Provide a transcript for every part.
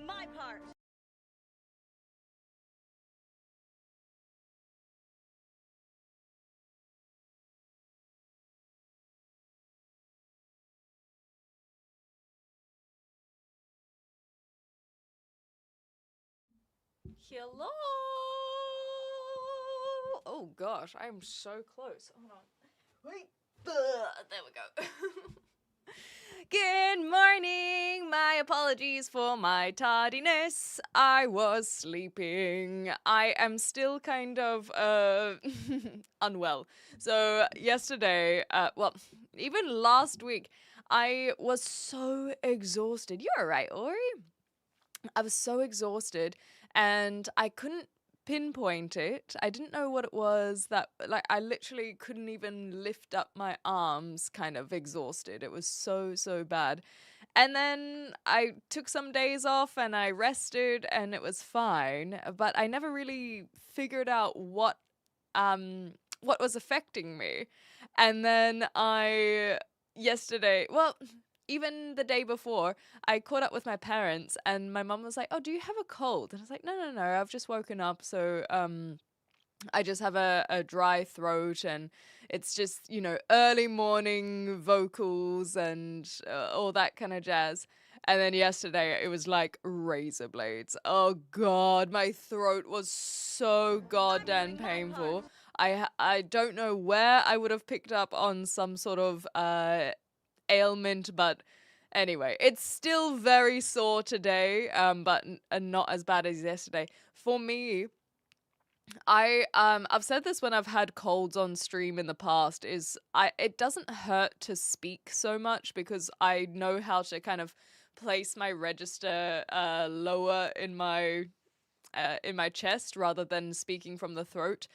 my part. Hello. Oh gosh, I'm so close. Hold on. Wait. There we go. Good morning. My apologies for my tardiness. I was sleeping. I am still kind of unwell. So yesterday, well, even last week, I was so exhausted. You're right, Ori. I was so exhausted and I couldn't pinpoint it. I didn't know what it was that, like, I literally couldn't even lift up my arms, kind of exhausted. It was so, so bad. And then I took some days off and I rested and it was fine, but I never really figured out what was affecting me. And then I yesterday, well, even the day before, I caught up with my parents and my mum was like, "Oh, do you have a cold?" And I was like, "No, no, no. I've just woken up, so I just have a dry throat and it's just, early morning vocals and all that kind of jazz." And then yesterday it was like razor blades. Oh god, my throat was so I'm goddamn doing my part. painful. I don't know where I would have picked up on some sort of ailment, but anyway, it's still very sore today, but not as bad as yesterday. For me, I've said this when I've had colds on stream in the past, is I it doesn't hurt to speak so much because I know how to kind of place my register lower in my chest rather than speaking from the throat.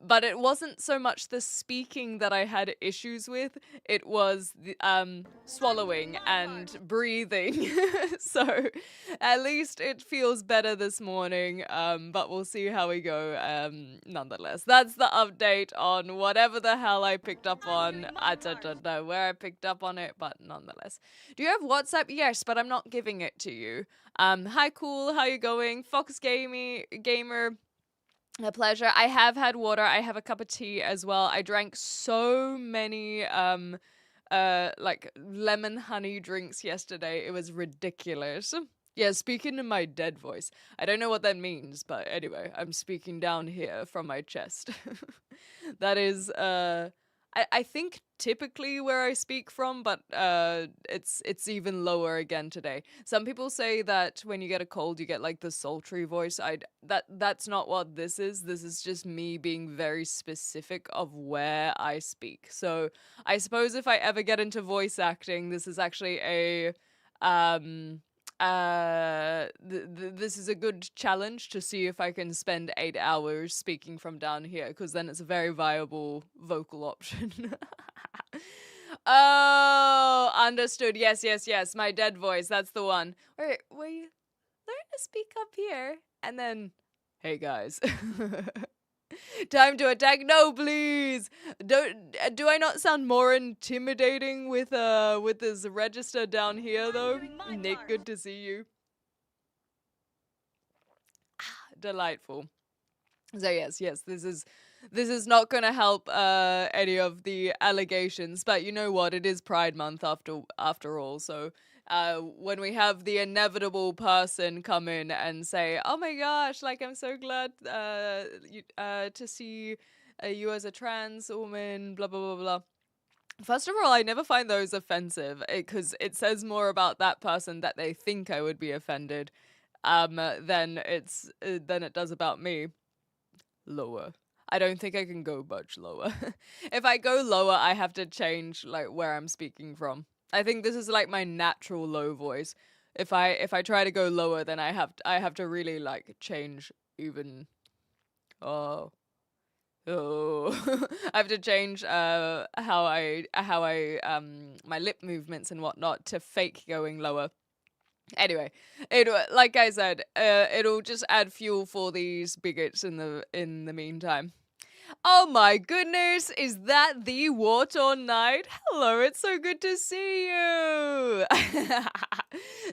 But it wasn't so much the speaking that I had issues with, it was the I'm doing swallowing my part. and breathing. So at least it feels better this morning, but we'll see how we go nonetheless. That's the update on whatever the hell I picked up I'm on. doing my I part. don't know where I picked up on it, but nonetheless. Do you have WhatsApp? Yes, but I'm not giving it to you. Hi, cool. How you going? Fox Gamey Gamer. A pleasure. I have had water. I have a cup of tea as well. I drank so many like lemon honey drinks yesterday. It was ridiculous. Yeah, speaking in my dead voice. I don't know what that means, but anyway, I'm speaking down here from my chest. That is I think typically where I speak from, but it's even lower again today. Some people say that when you get a cold you get like the sultry voice. That's not what this is. This is just me being very specific of where I speak. So I suppose if I ever get into voice acting, this is actually a um this is a good challenge to see if I can spend 8 hours speaking from down here, because then it's a very viable vocal option. Oh, understood. Yes, yes, yes. My dead voice. That's the one. Wait, will you learn to speak up here? And then, hey guys. Time to attack. No, please. Don't. Do I not sound more intimidating with this register down here I'm though? doing my Nick, part. good to see you. Delightful. So yes, yes, this is not going to help any of the allegations, but you know what? It is Pride Month after all. So when we have the inevitable person come in and say, "Oh my gosh, like I'm so glad to see you as a trans woman," blah blah blah blah. First of all, I never find those offensive because it says more about that person that they think I would be offended than it does about me. Lower. I don't think I can go much lower. If I go lower, I have to change like where I'm speaking from. I think this is like my natural low voice. If I try to go lower, then I have to really like change even. Oh. Oh, I have to change how I my lip movements and whatnot to fake going lower. Anyway, like I said, it'll just add fuel for these bigots in the meantime. Oh my goodness, is that the Water Knight? Hello, it's so good to see you.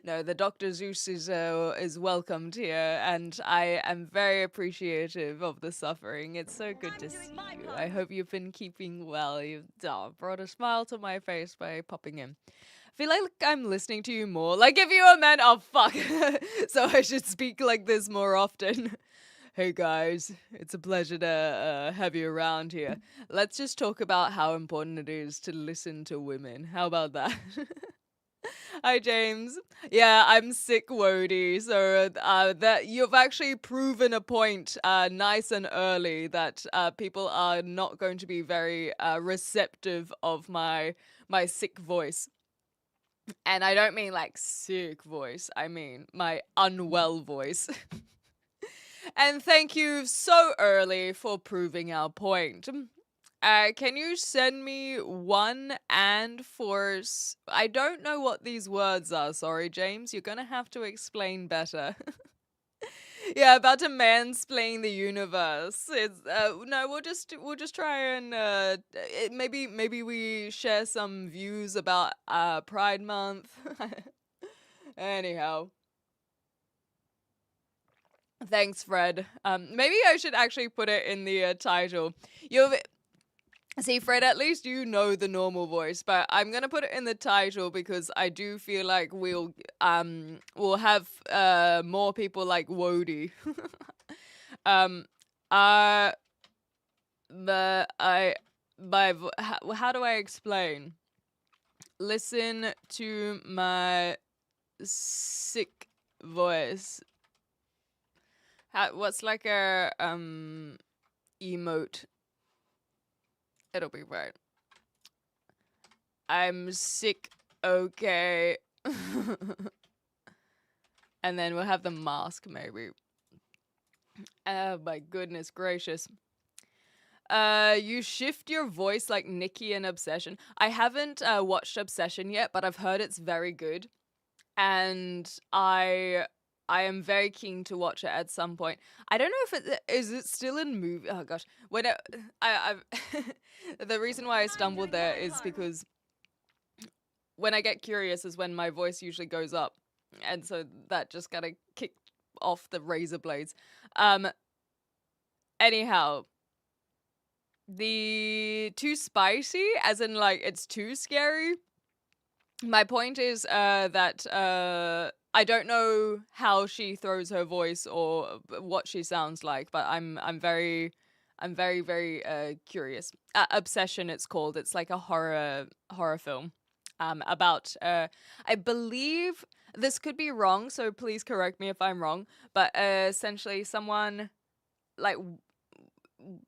No, the Dr. Zeus is welcomed here, and I am very appreciative of the suffering. It's so good to see you. I hope you've been keeping well. You've brought a smile to my face by popping in. I feel like I'm listening to you more. Like if you were meant, oh fuck. So I should speak like this more often. Hey guys, it's a pleasure to have you around here. Let's just talk about how important it is to listen to women. How about that? Hi James. Yeah, I'm sick, Wody. So that you've actually proven a point, nice and early, that people are not going to be very receptive of my sick voice. And I don't mean like sick voice. I mean my unwell voice. And thank you so early for proving our point. Can you send me one and for I don't know what these words are. Sorry, James. You're gonna have to explain better. Yeah, about to mansplain the universe. It's no, we'll just try and maybe we share some views about Pride Month. Anyhow. Thanks, Fred. Maybe I should actually put it in the title. You've See, Fred, at least you know the normal voice, but I'm gonna put it in the title because I do feel like we'll have more people like Wody. um uh the I my how do I explain? Listen to my sick voice. What's like a emote? It'll be right. I'm sick, okay. And then we'll have the mask, maybe. Oh my goodness gracious. You shift your voice like Nikki in Obsession. I haven't watched Obsession yet, but I've heard it's very good. And I am very keen to watch it at some point. I don't know if it still in movie. Oh gosh, when I've the reason why I stumbled there is because when I get curious is when my voice usually goes up, and so that just kind of kicked off the razor blades. Anyhow, the too spicy, as in like it's too scary. My point is that I don't know how she throws her voice or what she sounds like, but I'm very curious. Obsession, it's called. It's like a horror film about I believe this could be wrong, so please correct me if I'm wrong. But essentially, someone like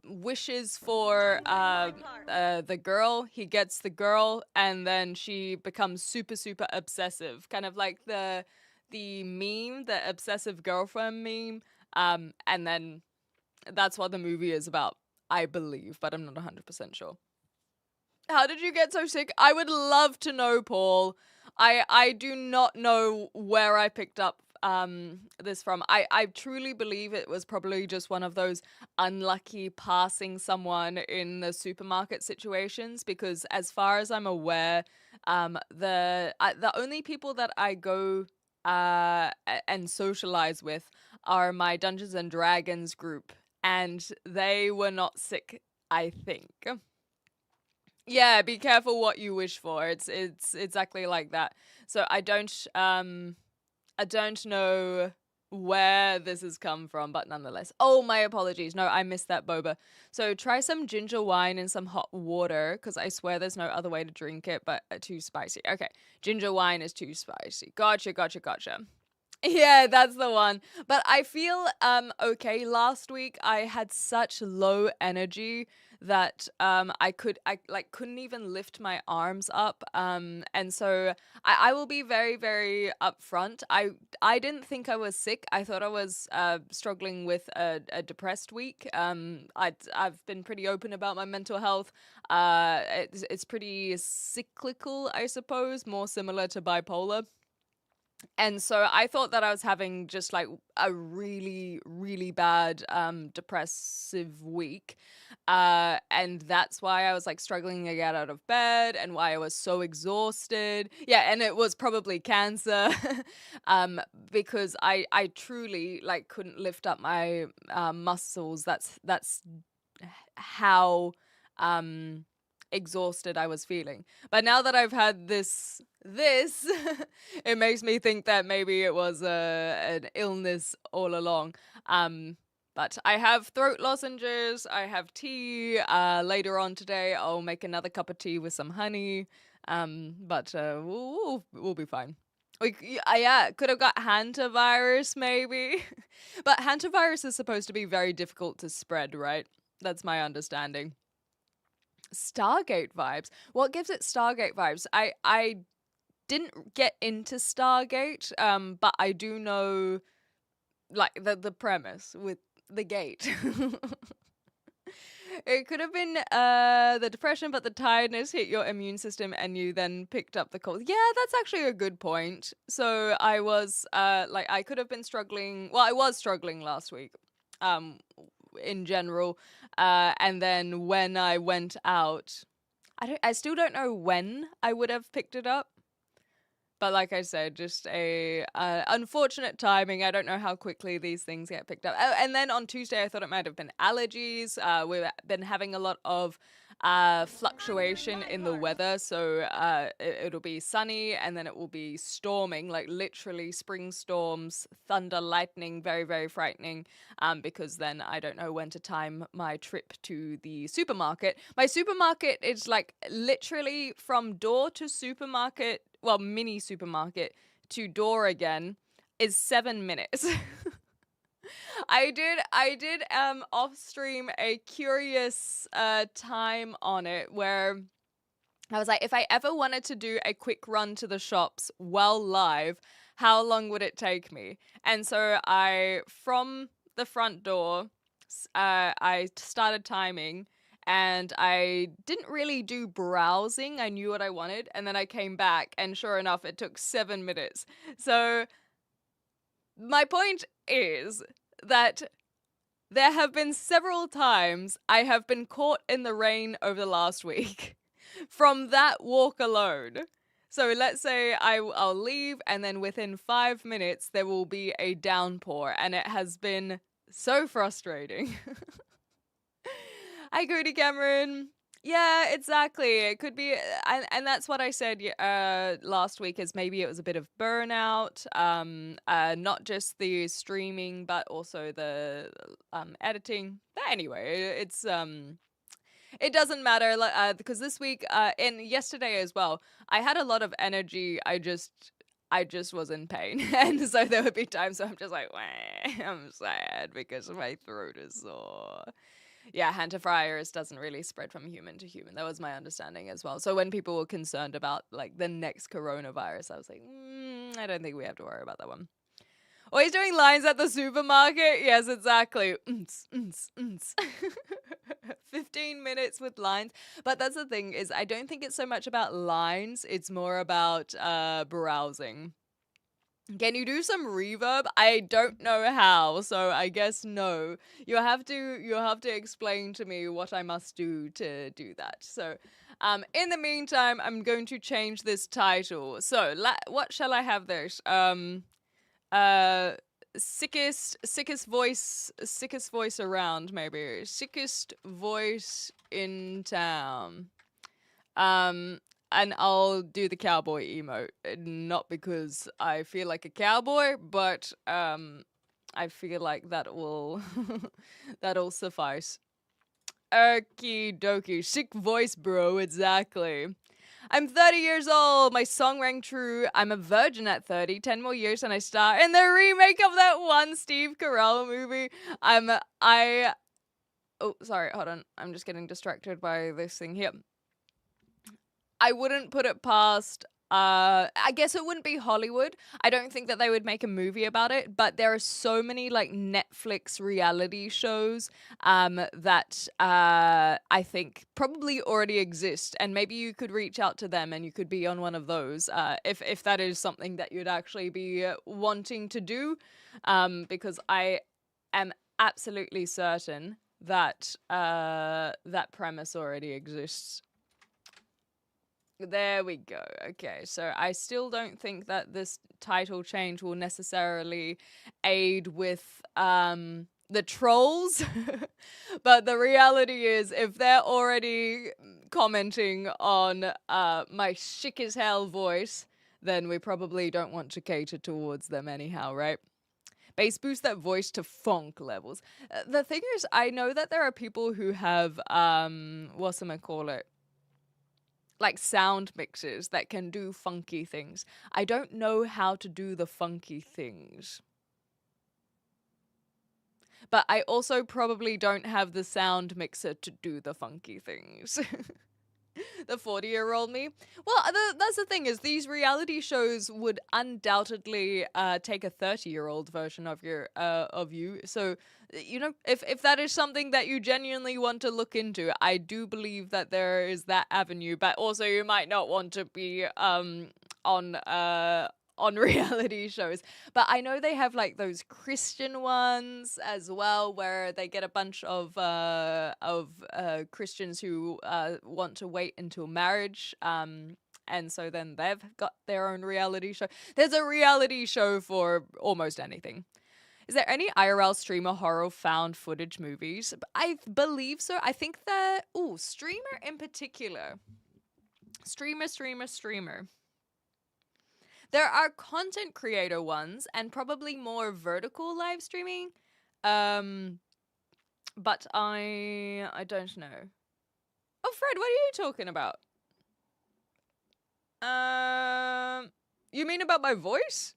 wishes for the girl. He gets the girl, and then she becomes super obsessive, kind of like the meme, the obsessive girlfriend meme. And then that's what the movie is about, I believe, but I'm not 100% sure. How did you get so sick? I would love to know, Paul. I do not know where I picked up this from. I truly believe it was probably just one of those unlucky passing someone in the supermarket situations, because as far as I'm aware, the only people that I go and socialize with are my Dungeons and Dragons group, and they were not sick, I think. Yeah, be careful what you wish for. It's exactly like that. So I don't know where this has come from, but nonetheless. Oh, my apologies. No, I missed that boba. So try some ginger wine in some hot water, because I swear there's no other way to drink it, but too spicy. Okay, ginger wine is too spicy. Gotcha. Yeah, that's the one. But I feel okay. Last week I had such low energy that I like couldn't even lift my arms up. And so I will be very upfront. I didn't think I was sick. I thought I was struggling with a depressed week. I've been pretty open about my mental health. It's pretty cyclical, I suppose, more similar to bipolar. And so I thought that I was having just like a really, really bad depressive week. And that's why I was like struggling to get out of bed and why I was so exhausted. Yeah, and it was probably cancer. um, because I truly like couldn't lift up my muscles. That's how exhausted I was feeling. But now that I've had this it makes me think that maybe it was an illness all along. But I have throat lozenges, I have tea. Later on today I'll make another cup of tea with some honey. But we'll be fine. Yeah, could have got hantavirus maybe. But hantavirus is supposed to be very difficult to spread, right? That's my understanding. Stargate vibes. What gives it Stargate vibes? I didn't get into Stargate, but I do know like the premise with the gate. It could have been the depression, but the tiredness hit your immune system and you then picked up the cold. Yeah, that's actually a good point. So I was like I could have been struggling. Well, I was struggling last week. Um in general. And then when I went out, I still don't know when I would have picked it up. But like I said, just a unfortunate timing. I don't know how quickly these things get picked up. Oh, and then on Tuesday, I thought it might have been allergies. We've been having a lot of fluctuation in the weather. So it'll be sunny and then it will be storming, like literally spring storms, thunder, lightning, very, very frightening. Because then I don't know when to time my trip to the supermarket. My supermarket is like literally from door to supermarket, well, mini supermarket to door again is 7 minutes. I did off stream a curious time on it where I was like, if I ever wanted to do a quick run to the shops while live, how long would it take me? And so I, from the front door, I started timing and I didn't really do browsing. I knew what I wanted. And then I came back and sure enough, it took 7 minutes. So my point is that there have been several times I have been caught in the rain over the last week from that walk alone. So let's say I'll leave and then within 5 minutes there will be a downpour and it has been so frustrating. Hi, Cody Cameron. Yeah, exactly. It could be, and that's what I said last week. Is maybe it was a bit of burnout, not just the streaming, but also the editing. But anyway, it doesn't matter because this week, and yesterday as well, I had a lot of energy. I just was in pain, and so there would be times where I'm just like, "Wah," I'm sad because my throat is sore. Yeah, hantavirus doesn't really spread from human to human. That was my understanding as well. So when people were concerned about like the next coronavirus, I was like, I don't think we have to worry about that one. Oh, he's doing lines at the supermarket? Yes, exactly. 15 minutes with lines. But that's the thing is I don't think it's so much about lines. It's more about browsing. Can you do some reverb? I don't know how, so I guess no. You'll have to explain to me what I must do to do that. So, in the meantime, I'm going to change this title. So, what shall I have this? Uh, sickest voice around, maybe sickest voice in town. Um, and I'll do the cowboy emote, not because I feel like a cowboy, but I feel like that will that'll suffice. Okie dokie, sick voice, bro. Exactly. I'm 30 years old. My song rang true. I'm a virgin at 30. 10 more years and I star in the remake of that one Steve Carell movie. Oh, sorry. Hold on. I'm just getting distracted by this thing here. I wouldn't put it past I guess it wouldn't be Hollywood. I don't think that they would make a movie about it, but there are so many like Netflix reality shows that I think probably already exist, and maybe you could reach out to them and you could be on one of those if that is something that you'd actually be wanting to do, because I am absolutely certain that that premise already exists. There we go. Okay, so I still don't think that this title change will necessarily aid with the trolls. But the reality is if they're already commenting on my chic as hell voice, then we probably don't want to cater towards them anyhow, right? Bass boost that voice to funk levels. The thing is, I know that there are people who have call it, like sound mixes that can do funky things. I don't know how to do the funky things. But I also probably don't have the sound mixer to do the funky things. The 40-year-old me. Well, that's the thing is these reality shows would undoubtedly take a 30-year-old version of you. So, you know, if that is something that you genuinely want to look into, I do believe that there is that avenue. But also, you might not want to be on reality shows. But I know they have like those Christian ones as well, where they get a bunch of Christians who want to wait until marriage. And so then they've got their own reality show. There's a reality show for almost anything. Is there any IRL streamer horror found footage movies? I believe so. I think that streamer in particular. Streamer. There are content creator ones and probably more vertical live streaming. But I don't know. Oh, Fred, what are you talking about? You mean about my voice?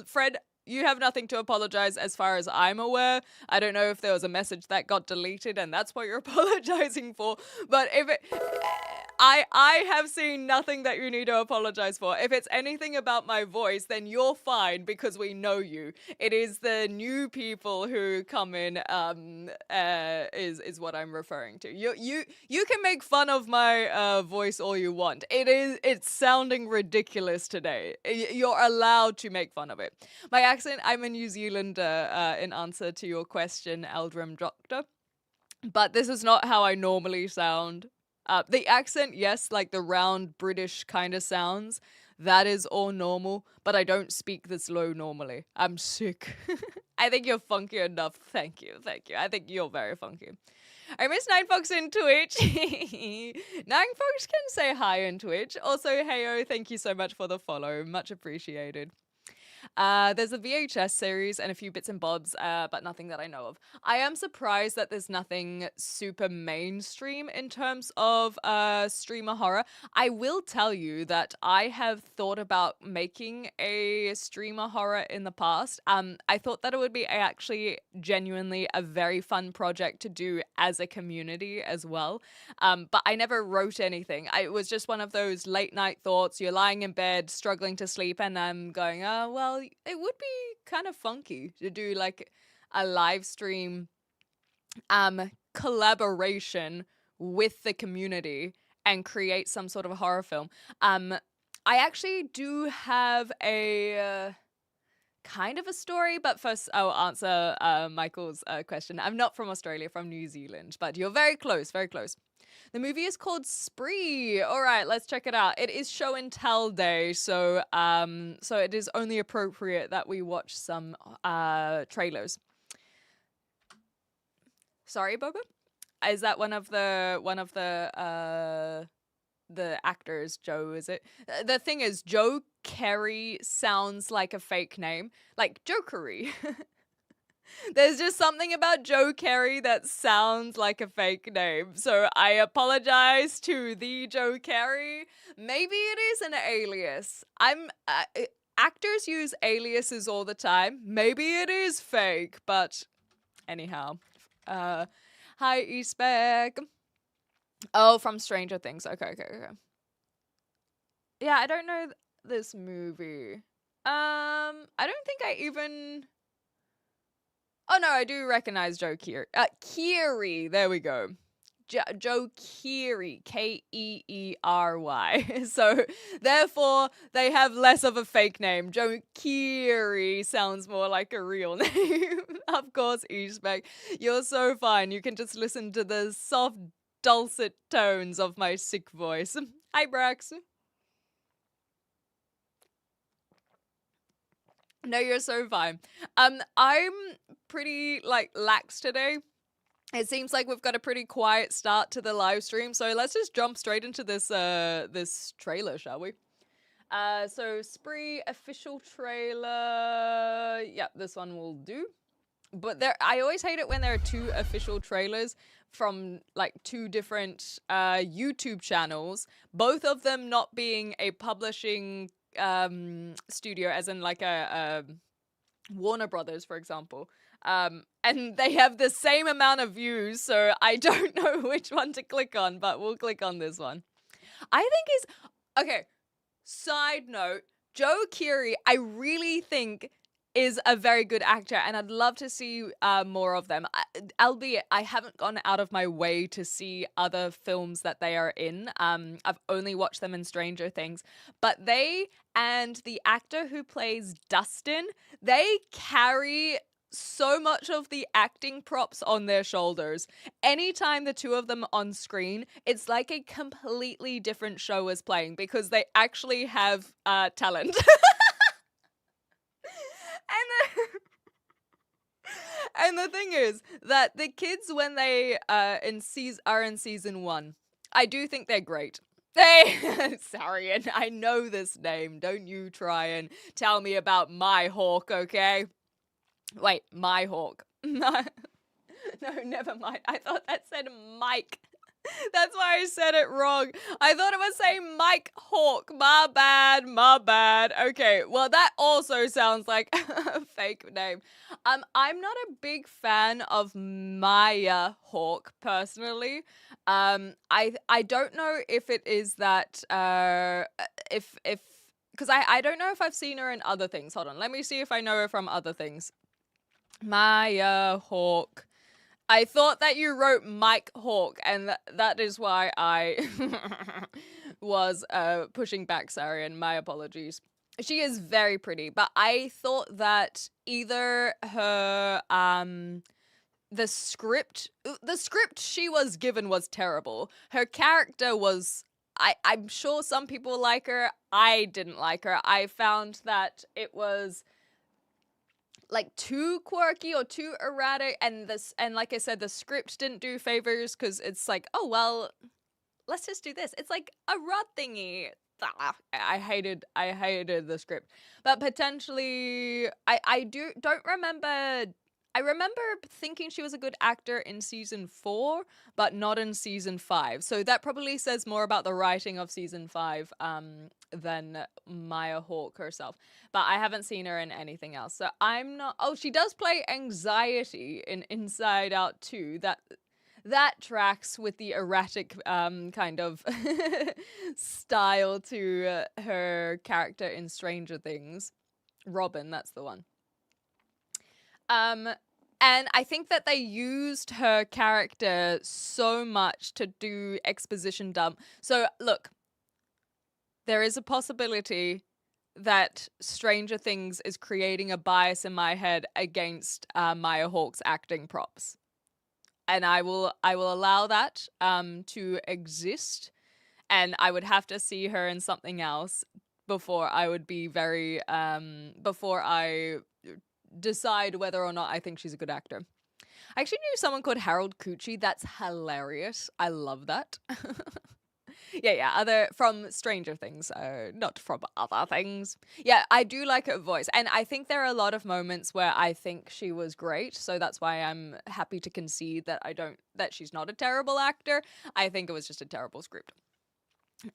Fred, you have nothing to apologize as far as I'm aware. I don't know if there was a message that got deleted and that's what you're apologizing for. But if it... I have seen nothing that you need to apologize for. If it's anything about my voice, then you're fine because we know you. It is the new people who come in is what I'm referring to. You can make fun of my voice all you want. It's sounding ridiculous today. You're allowed to make fun of it. My accent, I'm a New Zealander in answer to your question, Eldrim Doctor. But this is not how I normally sound. The accent, yes, like the round British kind of sounds, that is all normal, but I don't speak this low normally. I'm sick. I think you're funky enough. Thank you. I think you're very funky. I miss Ninefox in Twitch. Ninefox can say hi in Twitch. Also, heyo, thank you so much for the follow. Much appreciated. There's a VHS series and a few bits and bobs, but nothing that I know of. I am surprised that there's nothing super mainstream in terms of streamer horror. I will tell you that I have thought about making a streamer horror in the past. I thought that it would be actually genuinely a very fun project to do as a community as well. But I never wrote anything. It was just one of those late night thoughts. You're lying in bed, struggling to sleep, and I'm going, oh, well, it would be kind of funky to do like a live stream collaboration with the community and create some sort of a horror film. I actually do have a kind of a story, but first I'll answer Michael's question. I'm not from Australia, from New Zealand, but you're very close, very close. The movie is called Spree. All right, let's check it out. It is show and tell day, so it is only appropriate that we watch some trailers. Sorry, Boba? Is that one of the actors, Joe, is it? The thing is, Joe Kerry sounds like a fake name, like Jokery. There's just something about Joe Kerry that sounds like a fake name. So I apologize to the Joe Kerry. Maybe it is an alias. Actors use aliases all the time. Maybe it is fake, but anyhow. Hi, Eastbeck. Oh, from Stranger Things. Okay, okay, okay. Yeah, I don't know this movie. I don't think I even. Oh no, I do recognize Joe Keery. Keery. There we go. Joe Keery, Keery. So therefore, they have less of a fake name. Joe Keery sounds more like a real name. Of course, Ishbek, you're so fine. You can just listen to the soft, dulcet tones of my sick voice. Hi, Brax. No, you're so fine. I'm pretty like lax today. It seems like we've got a pretty quiet start to the live stream, so let's just jump straight into this trailer, shall we? So Spree official trailer. Yeah, this one will do. But I always hate it when there are two official trailers from like two different YouTube channels, both of them not being a publishing studio, as in like a Warner Brothers, for example. And they have the same amount of views, so I don't know which one to click on, but we'll click on this one. I think is okay. Side note, Joe Keery, I really think is a very good actor, and I'd love to see more of them. Albeit, I haven't gone out of my way to see other films that they are in. I've only watched them in Stranger Things, but they and the actor who plays Dustin, they carry so much of the acting props on their shoulders. Anytime the two of them on screen, it's like a completely different show is playing because they actually have talent. And the, and the thing is that the kids, when they are in season 1, I do think they're great. Sorry, and I know this name. Don't you try and tell me about my hawk, okay? Wait, my hawk. No, never mind. I thought that said Mike. That's why I said it wrong. I thought it was saying Mike Hawk. My bad, my bad. Okay, well that also sounds like a fake name. I'm not a big fan of Maya Hawk personally. I don't know if it is that if because I don't know if I've seen her in other things. Hold on, let me see if I know her from other things. Maya Hawk. I thought that you wrote Mike Hawk, and that is why I was pushing back, sorry, and my apologies. She is very pretty, but I thought that either her the script she was given was terrible. Her character was I'm sure some people like her. I didn't like her. I found that it was like too quirky or too erratic, and like I said, the script didn't do favors because it's like, oh well, let's just do this. It's like a rod thingy. I hated the script, but potentially I don't remember. I remember thinking she was a good actor in season 4, but not in season 5. So that probably says more about the writing of season 5 than Maya Hawke herself. But I haven't seen her in anything else. So I'm not. Oh, she does play Anxiety in Inside Out 2. That tracks with the erratic kind of style to her character in Stranger Things. Robin, that's the one. And I think that they used her character so much to do exposition dump. So look, there is a possibility that Stranger Things is creating a bias in my head against Maya Hawke's acting props. And I will allow that to exist, and I would have to see her in something else before I would be very before I decide whether or not I think she's a good actor. I actually knew someone called Harold Cucci. That's hilarious. I love that. Yeah, other from Stranger Things, not from other things. Yeah, I do like her voice, and I think there are a lot of moments where I think she was great, so that's why I'm happy to concede that that she's not a terrible actor. I think it was just a terrible script.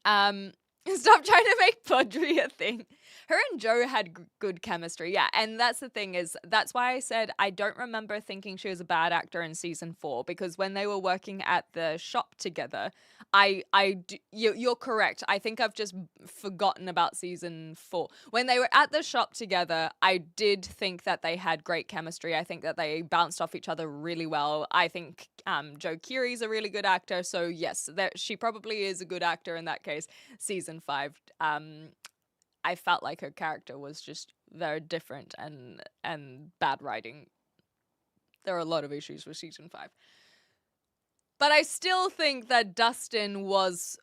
Stop trying to make Podry a thing. Her and Joe had good chemistry, yeah. And that's the thing is, that's why I said I don't remember thinking she was a bad actor in season 4, because when they were working at the shop together, you're correct. I think I've just forgotten about season 4. When they were at the shop together, I did think that they had great chemistry. I think that they bounced off each other really well. I think Joe Keery's a really good actor, so yes, she probably is a good actor in that case. Season 5, I felt like her character was just very different and bad writing. There are a lot of issues with season 5. But I still think that Dustin was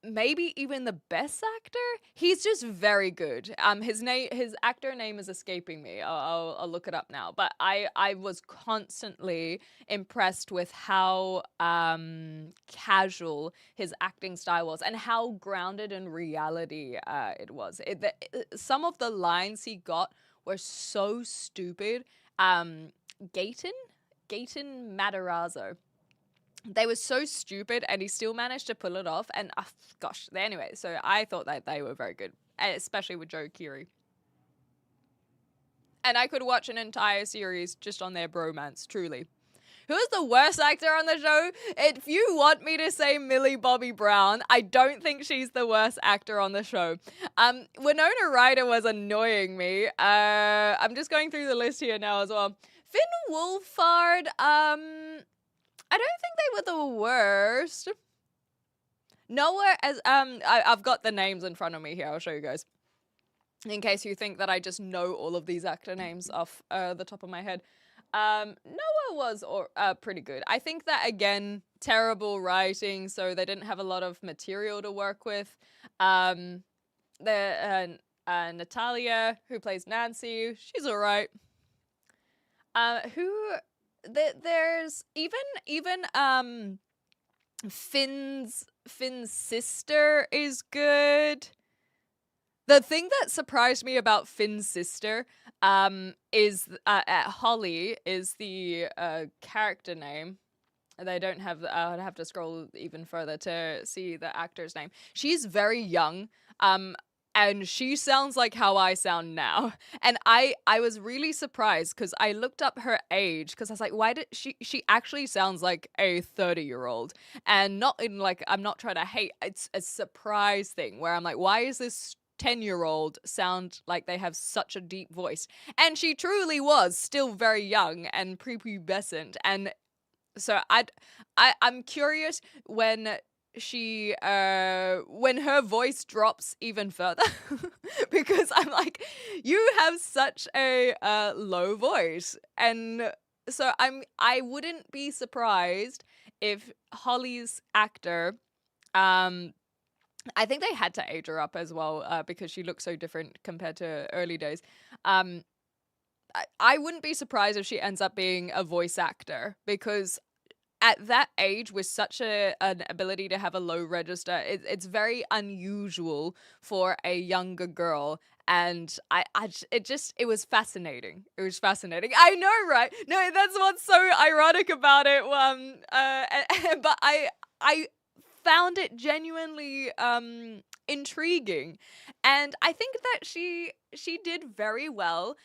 maybe even the best actor. He's just very good. His actor name is escaping me. I'll look it up now. But I was constantly impressed with how casual his acting style was and how grounded in reality it was. Some of the lines he got were so stupid. Gaten Matarazzo. They were so stupid, and he still managed to pull it off. And gosh, anyway, so I thought that they were very good, especially with Joe Keery. And I could watch an entire series just on their bromance, truly. Who's the worst actor on the show? If you want me to say Millie Bobby Brown, I don't think she's the worst actor on the show. Winona Ryder was annoying me. I'm just going through the list here now as well. Finn Wolfhard, I don't think they were the worst. Nowhere as I've got the names in front of me here. I'll show you guys, in case you think that I just know all of these actor names off the top of my head. Noah was pretty good. I think that, again, terrible writing, so they didn't have a lot of material to work with. Natalia, who plays Nancy, she's alright. There's even Finn's sister is good. The thing that surprised me about Finn's sister is Holly is the character name. They don't have. I'd have to scroll even further to see the actor's name. She's very young. And she sounds like how I sound now. And I was really surprised because I looked up her age because I was like, why did she actually sounds like a 30-year-old. And not in like, I'm not trying to hate, it's a surprise thing where I'm like, why is this 10-year-old sound like they have such a deep voice? And she truly was still very young and prepubescent. And so I'm curious when her voice drops even further because I'm like, you have such a low voice. And so I wouldn't be surprised if Holly's actor, I think they had to age her up as well because she looks so different compared to early days. I wouldn't be surprised if she ends up being a voice actor, because at that age, with such an ability to have a low register, it's very unusual for a younger girl. And it was fascinating. It was fascinating. I know, right? No, that's what's so ironic about it. But I found it genuinely intriguing, and I think that she did very well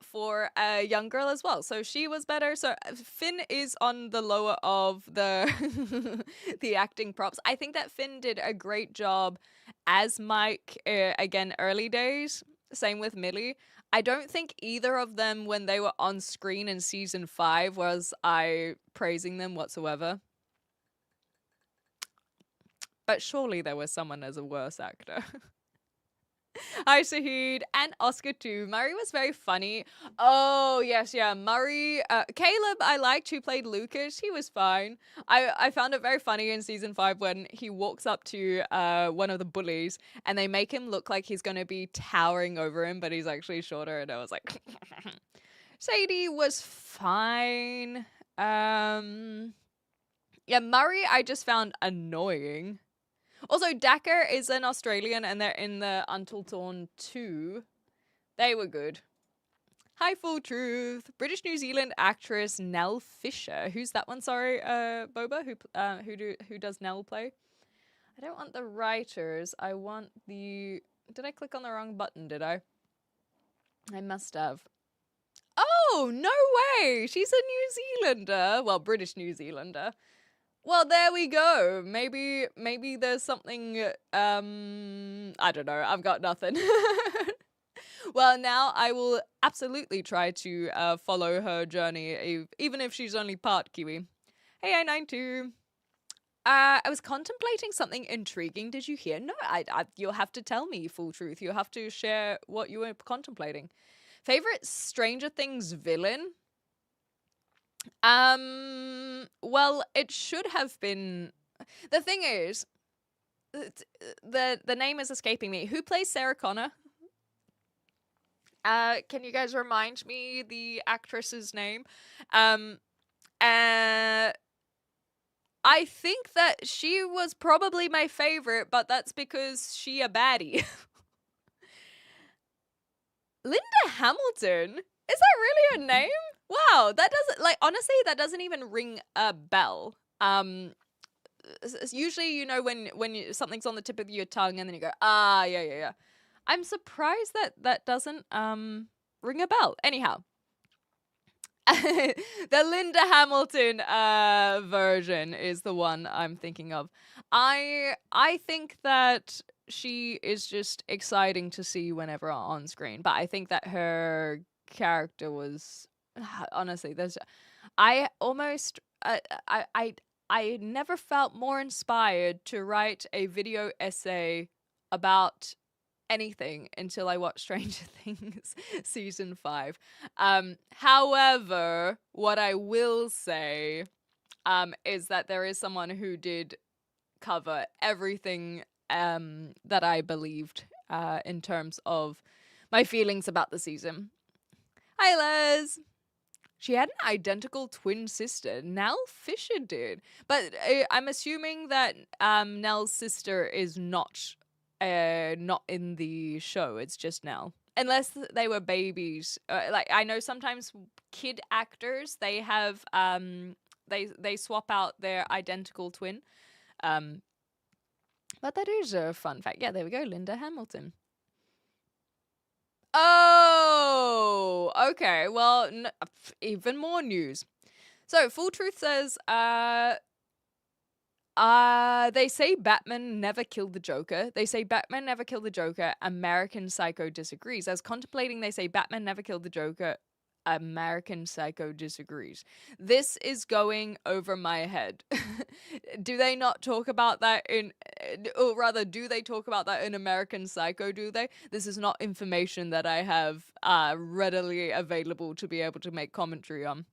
for a young girl as well. So she was better. So Finn is on the lower of the the acting props. I think that Finn did a great job as Mike, again, early days. Same with Millie. I don't think either of them, when they were on screen in season 5, was I praising them whatsoever. But surely there was someone as a worse actor. Hi, Shahid. And Oscar too. Murray was very funny. Oh, yes, yeah. Murray. Caleb, I liked, who played Lucas. He was fine. I found it very funny in season 5 when he walks up to one of the bullies and they make him look like he's going to be towering over him, but he's actually shorter. And I was like, Sadie was fine. Yeah, Murray I just found annoying. Also, Dakar is an Australian and they're in the Until Dawn 2. They were good. Hi, Full Truth. British New Zealand actress Nell Fisher. Who's that one? Sorry, Boba. Who does Nell play? I don't want the writers. I want the Did I click on the wrong button, did I? I must have. Oh, no way! She's a New Zealander. Well, British New Zealander. Well, there we go. Maybe there's something, I don't know. I've got nothing. Well, now I will absolutely try to follow her journey, even if she's only part Kiwi. Hey, I92. I was contemplating something intriguing. Did you hear? No, you'll have to tell me full truth. You'll have to share what you were contemplating. Favorite Stranger Things villain? Well, it should have been. The thing is, the name is escaping me. Who plays Sarah Connor? Can you guys remind me the actress's name? I think that she was probably my favorite, but that's because she a baddie. Linda Hamilton? Is that really her name? Wow, that doesn't, honestly, that doesn't even ring a bell. Usually, you know, when something's on the tip of your tongue and then you go, yeah. I'm surprised that doesn't, ring a bell. Anyhow. The Linda Hamilton version is the one I'm thinking of. I think that she is just exciting to see whenever on screen, but I think that her character was honestly I never felt more inspired to write a video essay about anything until I watched Stranger Things season 5. However, what I will say is that there is someone who did cover everything that I believed in terms of my feelings about the season. Hi, Les. She had an identical twin sister. Nell Fisher did. But I'm assuming that Nell's sister is not in the show. It's just Nell. Unless they were babies. I know sometimes kid actors, they have they swap out their identical twin. But that is a fun fact. Yeah, there we go. Linda Hamilton. Oh, okay. Well, even more news. So, Full Truth says, they say Batman never killed the Joker. They say Batman never killed the Joker. American Psycho disagrees. As contemplating, they say Batman never killed the Joker. American Psycho disagrees. This is going over my head. Do they not talk about that or rather, do they talk about that in American Psycho, do they? This is not information that I have readily available to be able to make commentary on.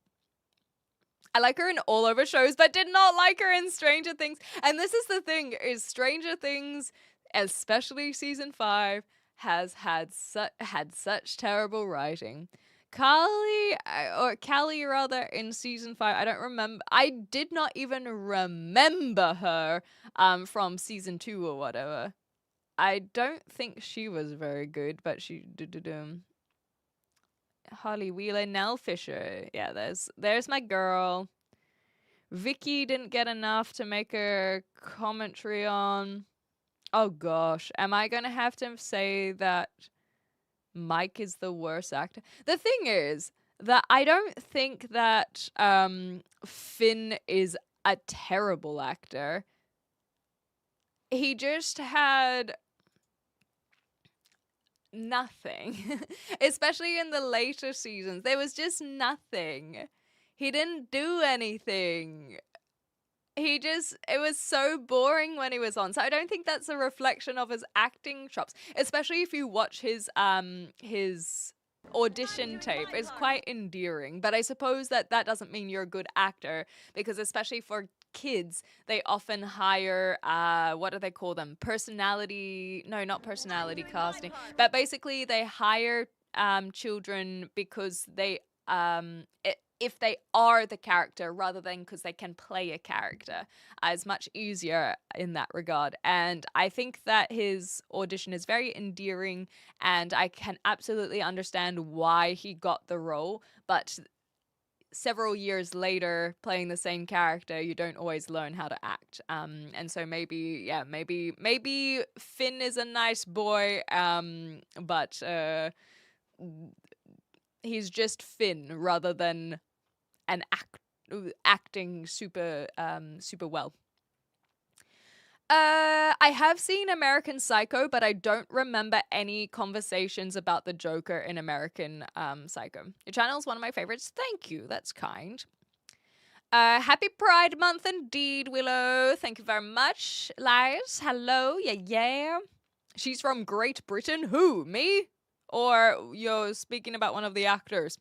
I like her in all over shows, but did not like her in Stranger Things. And this is the thing, is Stranger Things, especially season 5, has had such terrible writing. Callie rather, in season 5, I don't remember. I did not even remember her from season 2 or whatever. I don't think she was very good, but she did. Holly Wheeler, Nell Fisher. Yeah, there's my girl. Vicky didn't get enough to make a commentary on. Oh gosh, am I gonna have to say that Mike is the worst actor? The thing is that I don't think that Finn is a terrible actor. He just had nothing. Especially in the later seasons. There was just nothing. He didn't do anything. It was so boring when he was on. So I don't think that's a reflection of his acting chops. Especially if you watch his audition tape. It's quite endearing. But I suppose that doesn't mean you're a good actor. Because especially for kids, they often hire, what do they call them? Not personality casting. But basically they hire children because if they are the character rather than because they can play a character, is much easier in that regard. And I think that his audition is very endearing and I can absolutely understand why he got the role, but several years later playing the same character, you don't always learn how to act. And so maybe Finn is a nice boy, but he's just Finn rather than an acting super well. I have seen American Psycho, but I don't remember any conversations about the Joker in American Psycho. Your channel is one of my favorites. Thank you. That's kind. Happy Pride Month indeed, Willow. Thank you very much. Lies, hello. Yeah. She's from Great Britain. Who? Me? Or you're speaking about one of the actors?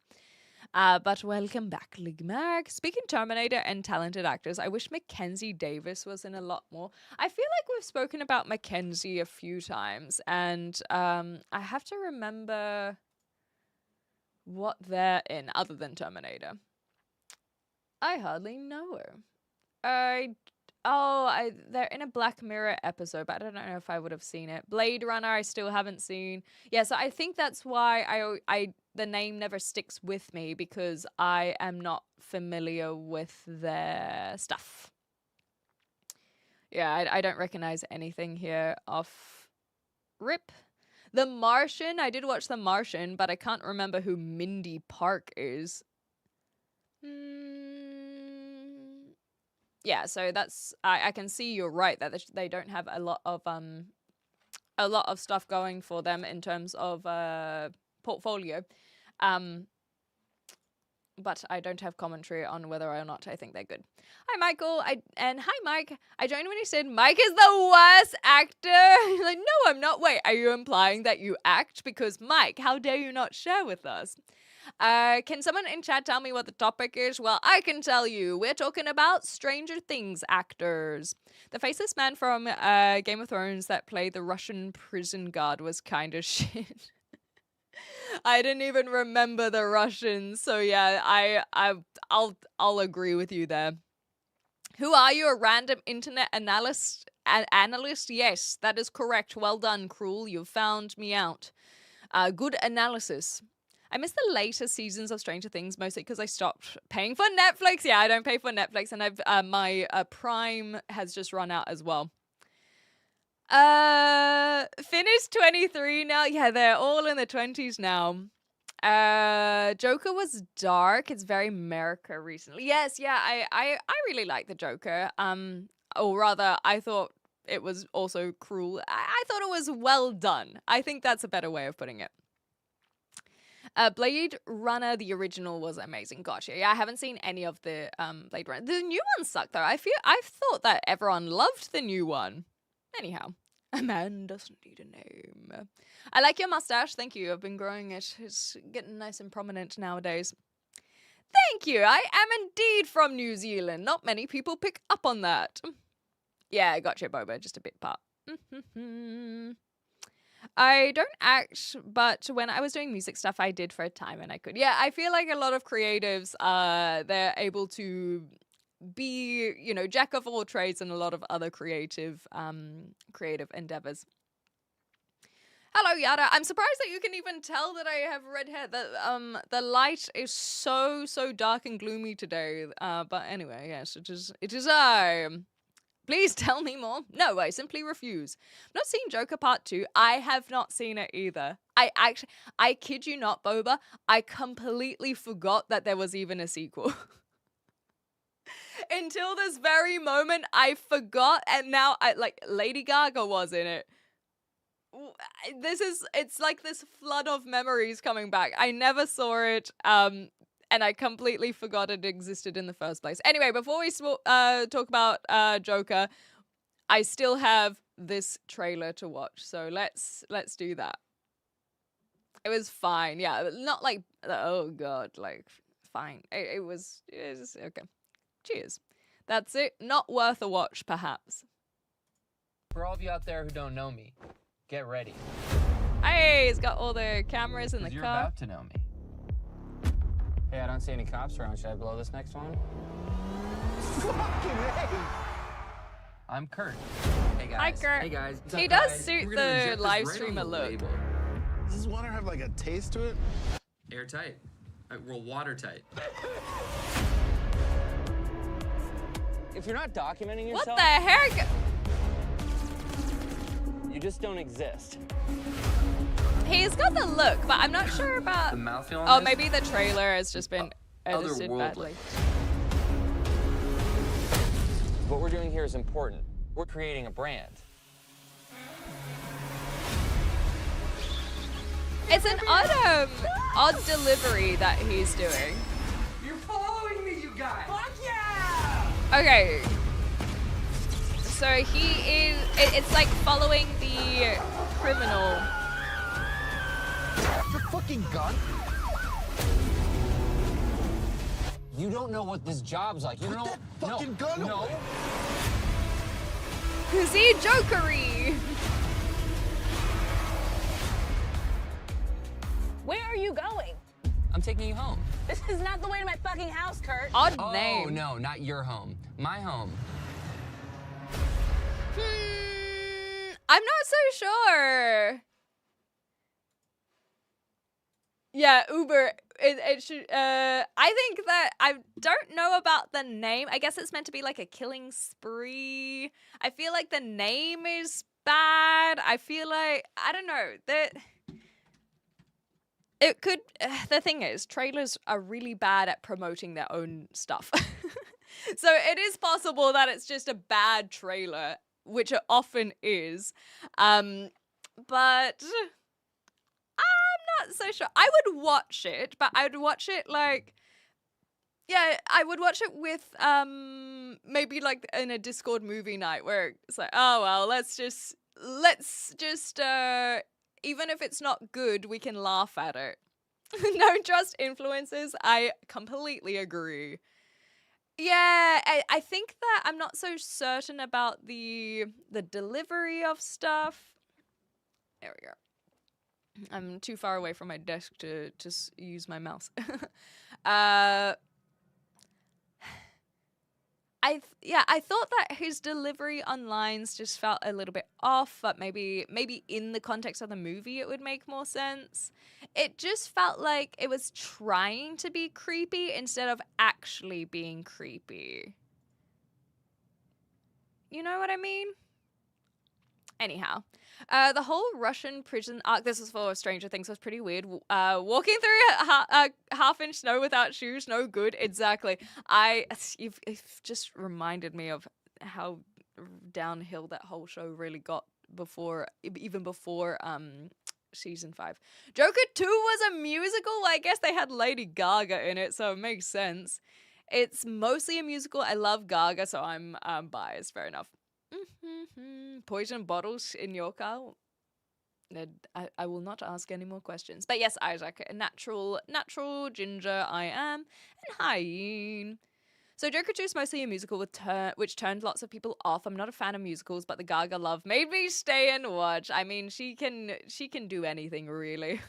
But welcome back, Ligmark. Speaking Terminator and talented actors, I wish Mackenzie Davis was in a lot more. I feel like we've spoken about Mackenzie a few times, and I have to remember what they're in other than Terminator. I hardly know her. They're in a Black Mirror episode, but I don't know if I would have seen it. Blade Runner, I still haven't seen. Yeah, so I think that's why the name never sticks with me, because I am not familiar with their stuff. Yeah, I don't recognize anything here off rip. The Martian, I did watch The Martian, but I can't remember who Mindy Park is. Yeah, so that's I can see you're right that they don't have a lot of stuff going for them in terms of portfolio. But I don't have commentary on whether or not I think they're good. Hi, Michael. Hi, Mike. I joined when you said Mike is the worst actor. Like, no, I'm not. Wait, are you implying that you act? Because Mike, how dare you not share with us? Can someone in chat tell me what the topic is? Well, I can tell you. We're talking about Stranger Things actors. The faceless man from Game of Thrones that played the Russian prison guard was kind of shit. I didn't even remember the Russians, so yeah, I'll agree with you there. Who are you? A random internet analyst? Analyst? Yes, that is correct. Well done, Cruel. You've found me out. Good analysis. I miss the later seasons of Stranger Things, mostly because I stopped paying for Netflix. Yeah, I don't pay for Netflix, and my Prime has just run out as well. Finn is 23 now. Yeah, they're all in their 20s now. Joker was dark. It's very America recently. Yes, yeah, I really like the Joker. Or rather, I thought it was also cruel. I thought it was well done. I think that's a better way of putting it. Blade Runner, the original, was amazing. Gotcha. Yeah, I haven't seen any of the Blade Runner. The new one sucked though. I've thought that everyone loved the new one. Anyhow, a man doesn't need a name. I like your mustache. Thank you. I've been growing it. It's getting nice and prominent nowadays. Thank you. I am indeed from New Zealand. Not many people pick up on that. Yeah, I gotcha, Boba. Just a bit part. I don't act, but when I was doing music stuff, I did for a time and I could. Yeah, I feel like a lot of creatives, they're able to be, you know, jack of all trades and a lot of other creative endeavors. Hello, Yada. I'm surprised that you can even tell that I have red hair. The light is so dark and gloomy today. But anyway, yes, it is I. Please tell me more. No, I simply refuse. I've not seen Joker Part 2. I have not seen it either. I kid you not, Boba, I completely forgot that there was even a sequel. Until this very moment, I forgot, and now Lady Gaga was in it. It's like this flood of memories coming back. I never saw it, and I completely forgot it existed in the first place. Anyway, before we talk about Joker, I still have this trailer to watch, so let's do that. It was fine, yeah, not like, oh god, like, fine. It was okay. Cheers. That's it. Not worth a watch, perhaps. For all of you out there who don't know me, get ready. Hey, it's got all the cameras in the car. You're about to know me. Hey, I don't see any cops around. Should I blow this next one? Fucking hey! I'm Kurt. Hey guys. Hi, Kurt. Hey guys. He does suit the live streamer look. Does this water have like a taste to it? Airtight. We're watertight. If you're not documenting yourself... What the heck? You just don't exist. He's got the look, but I'm not sure about... The mouthfeel on Oh, this? maybe the trailer has just been edited Otherworldly. badly. What we're doing here is important. We're creating a brand. It's an odd delivery that he's doing. You're following me, you guys! Fuck yeah! Okay. So he is... It's like following the criminal. Your fucking gun? You don't know what this job's like. You don't know... That fucking gun No. away. Is he jokery? Where are you going? I'm taking you home. This is not the way to my fucking house, Kurt. Odd Oh, name. no, not your home. My home. I'm not so sure. Yeah, Uber. It should. I think that I don't know about the name. I guess it's meant to be like a killing spree. I feel like the name is bad. I feel like I don't know that. It could. The thing is, trailers are really bad at promoting their own stuff. So it is possible that it's just a bad trailer, which it often is. But I'm not so sure. I would watch it, but I would watch it like, yeah, I would watch it with maybe like in a Discord movie night where it's like, oh well, let's just even if it's not good, we can laugh at it. No trust influencers. I completely agree. Yeah, I think that I'm not so certain about the delivery of stuff. There we go. I'm too far away from my desk to use my mouse. I thought that his delivery on lines just felt a little bit off, but maybe in the context of the movie it would make more sense. It just felt like it was trying to be creepy instead of actually being creepy. You know what I mean? Anyhow, the whole Russian prison arc, this was for Stranger Things, was pretty weird. Walking through half-inch snow without shoes, no good. Exactly. You've just reminded me of how downhill that whole show really got even before season 5. Joker 2 was a musical. I guess they had Lady Gaga in it, so it makes sense. It's mostly a musical. I love Gaga, so I'm biased. Fair enough. Poison bottles in your car? I will not ask any more questions. But yes, Isaac, a natural ginger I am, and hi. So Joker 2 is mostly a musical which turned lots of people off. I'm not a fan of musicals, but the Gaga love made me stay and watch. I mean, she can do anything, really.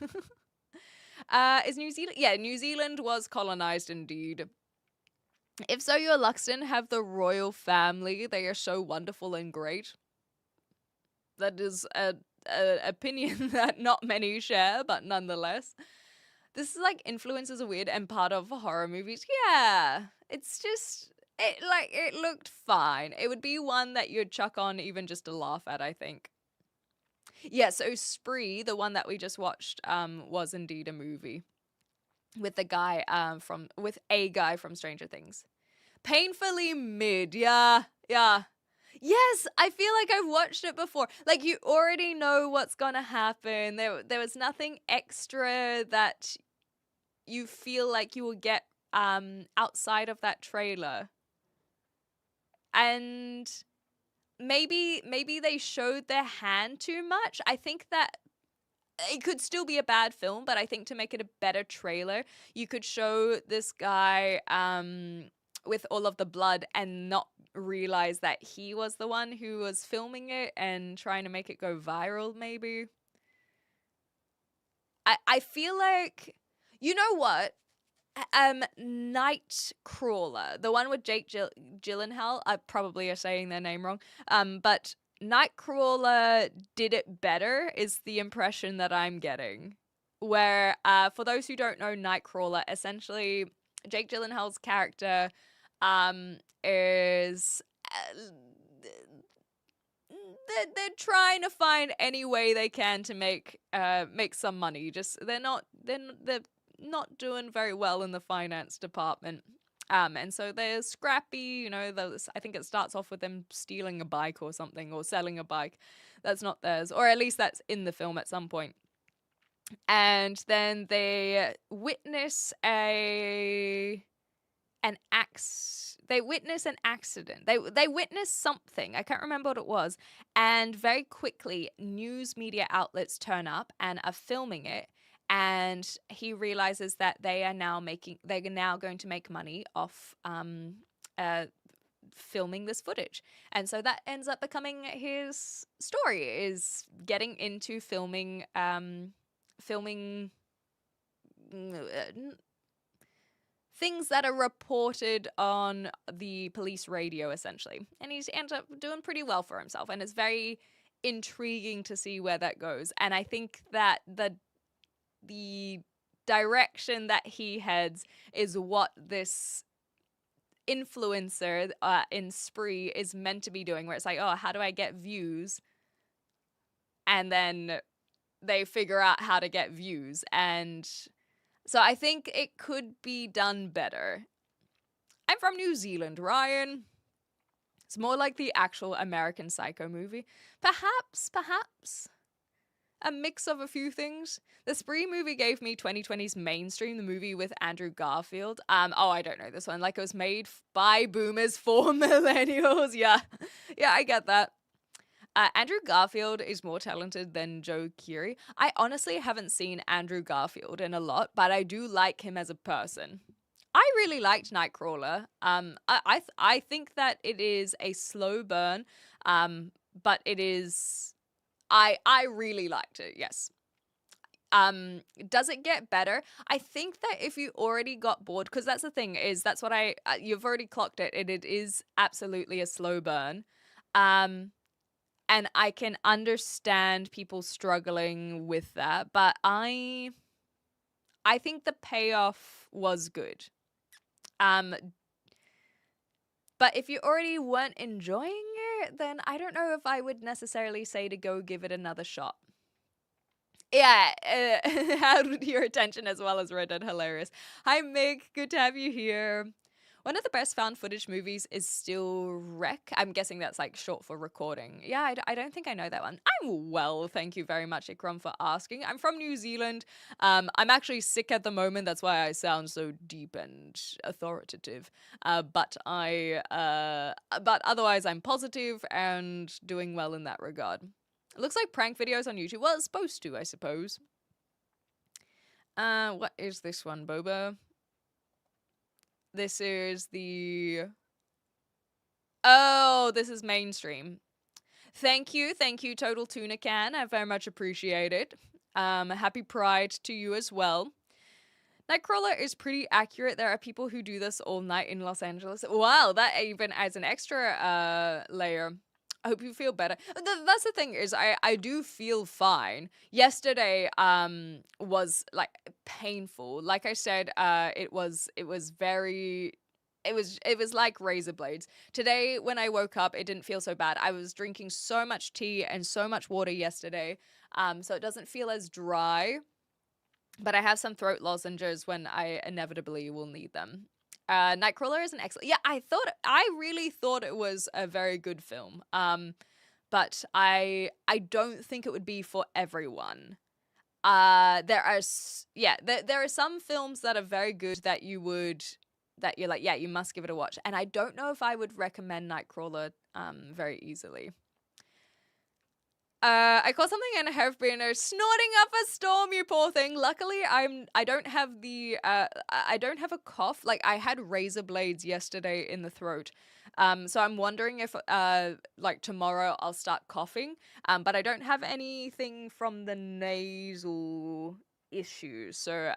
Is New Zealand? Yeah, New Zealand was colonized indeed. If so, your Luxton have the royal family. They are so wonderful and great. That is an opinion that not many share, but nonetheless. This is like influences are weird and part of horror movies. Yeah, it's just, it looked fine. It would be one that you'd chuck on even just to laugh at, I think. Yeah, so Spree, the one that we just watched, was indeed a movie. With a guy from Stranger Things. Painfully mid, yeah. Yes, I feel like I've watched it before. Like, you already know what's gonna happen. There was nothing extra that you feel like you will get outside of that trailer. And maybe they showed their hand too much. I think that it could still be a bad film, but I think to make it a better trailer, you could show this guy with all of the blood and not realize that he was the one who was filming it and trying to make it go viral, maybe. I feel like, you know what? Nightcrawler, the one with Jake Gyllenhaal, I probably are saying their name wrong, but Nightcrawler did it better is the impression that I'm getting. where, for those who don't know Nightcrawler, essentially Jake Gyllenhaal's character is they're trying to find any way they can to make some money. Just they're not doing very well in the finance department. And so they're scrappy, you know, I think it starts off with them stealing a bike or something, or selling a bike that's not theirs, or at least that's in the film at some point. And then they witness an accident. They witness something. I can't remember what it was. And very quickly, news media outlets turn up and are filming it. And he realizes that they're now going to make money off filming this footage. And so that ends up becoming his story, is getting into filming things that are reported on the police radio, essentially. And he ends up doing pretty well for himself. And it's very intriguing to see where that goes. And I think that the direction that he heads is what this influencer in Spree is meant to be doing, where it's like, oh, how do I get views? And then they figure out how to get views. And so I think it could be done better. I'm from New Zealand, Ryan. It's more like the actual American Psycho movie. Perhaps a mix of a few things. The Spree movie gave me 2020's Mainstream, the movie with Andrew Garfield. I don't know this one. Like, it was made by boomers for millennials. Yeah, I get that. Andrew Garfield is more talented than Joe Keery. I honestly haven't seen Andrew Garfield in a lot, but I do like him as a person. I really liked Nightcrawler. I think that it is a slow burn, but it is. I really liked it. Yes. Does it get better? I think that if you already got bored, because that's the thing, is that's what you've already clocked it. It is absolutely a slow burn. And I can understand people struggling with that, but I think the payoff was good. But if you already weren't enjoying it, then I don't know if I would necessarily say to go give it another shot. Yeah, held your attention as well as Red Dead. Hilarious. Hi, Mig. Good to have you here. One of the best found footage movies is still Rec. I'm guessing that's like short for recording. Yeah, I don't think I know that one. I'm well, thank you very much, Ikram, for asking. I'm from New Zealand. I'm actually sick at the moment. That's why I sound so deep and authoritative. But otherwise, I'm positive and doing well in that regard. It looks like prank videos on YouTube. Well, it's supposed to, I suppose. What is this one, Boba? This is this is Mainstream. Thank you, Total Tuna Can. I very much appreciate it. Happy Pride to you as well. Nightcrawler is pretty accurate. There are people who do this all night in Los Angeles. Wow, that even adds an extra layer. I hope you feel better. That's the thing, is I do feel fine. Yesterday was like painful. Like I said, it was like razor blades. Today when I woke up, it didn't feel so bad. I was drinking so much tea and so much water yesterday, so it doesn't feel as dry. But I have some throat lozenges when I inevitably will need them. Nightcrawler is an excellent. Yeah, I really thought it was a very good film. But I don't think it would be for everyone. There are some films that are very good that you're like, yeah, you must give it a watch. And I don't know if I would recommend Nightcrawler very easily. I caught something and have been snorting up a storm, you poor thing. Luckily, I don't have a cough. Like, I had razor blades yesterday in the throat. So I'm wondering if like tomorrow I'll start coughing. But I don't have anything from the nasal issues. So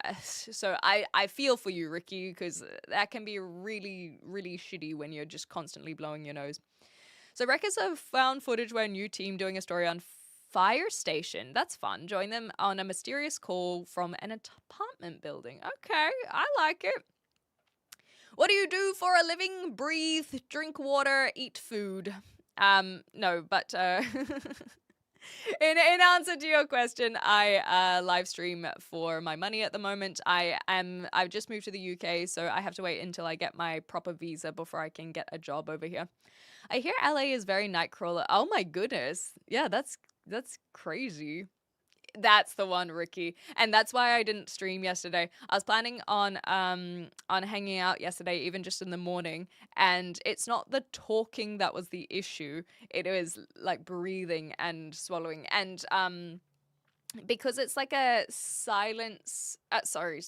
I feel for you, Ricky, because that can be really, really shitty when you're just constantly blowing your nose. So Rec is a found footage where a new team doing a story on fire station. That's fun. Join them on a mysterious call from an apartment building. Okay, I like it. What do you do for a living? Breathe, drink water, eat food. No, but in answer to your question, I live stream for my money at the moment. I've just moved to the UK, so I have to wait until I get my proper visa before I can get a job over here. I hear LA is very Nightcrawler. Oh my goodness. Yeah, that's crazy. That's the one, Ricky. And that's why I didn't stream yesterday. I was planning on hanging out yesterday, even just in the morning. And it's not the talking that was the issue. It was like breathing and swallowing. And because it's like a sinus. Sorry,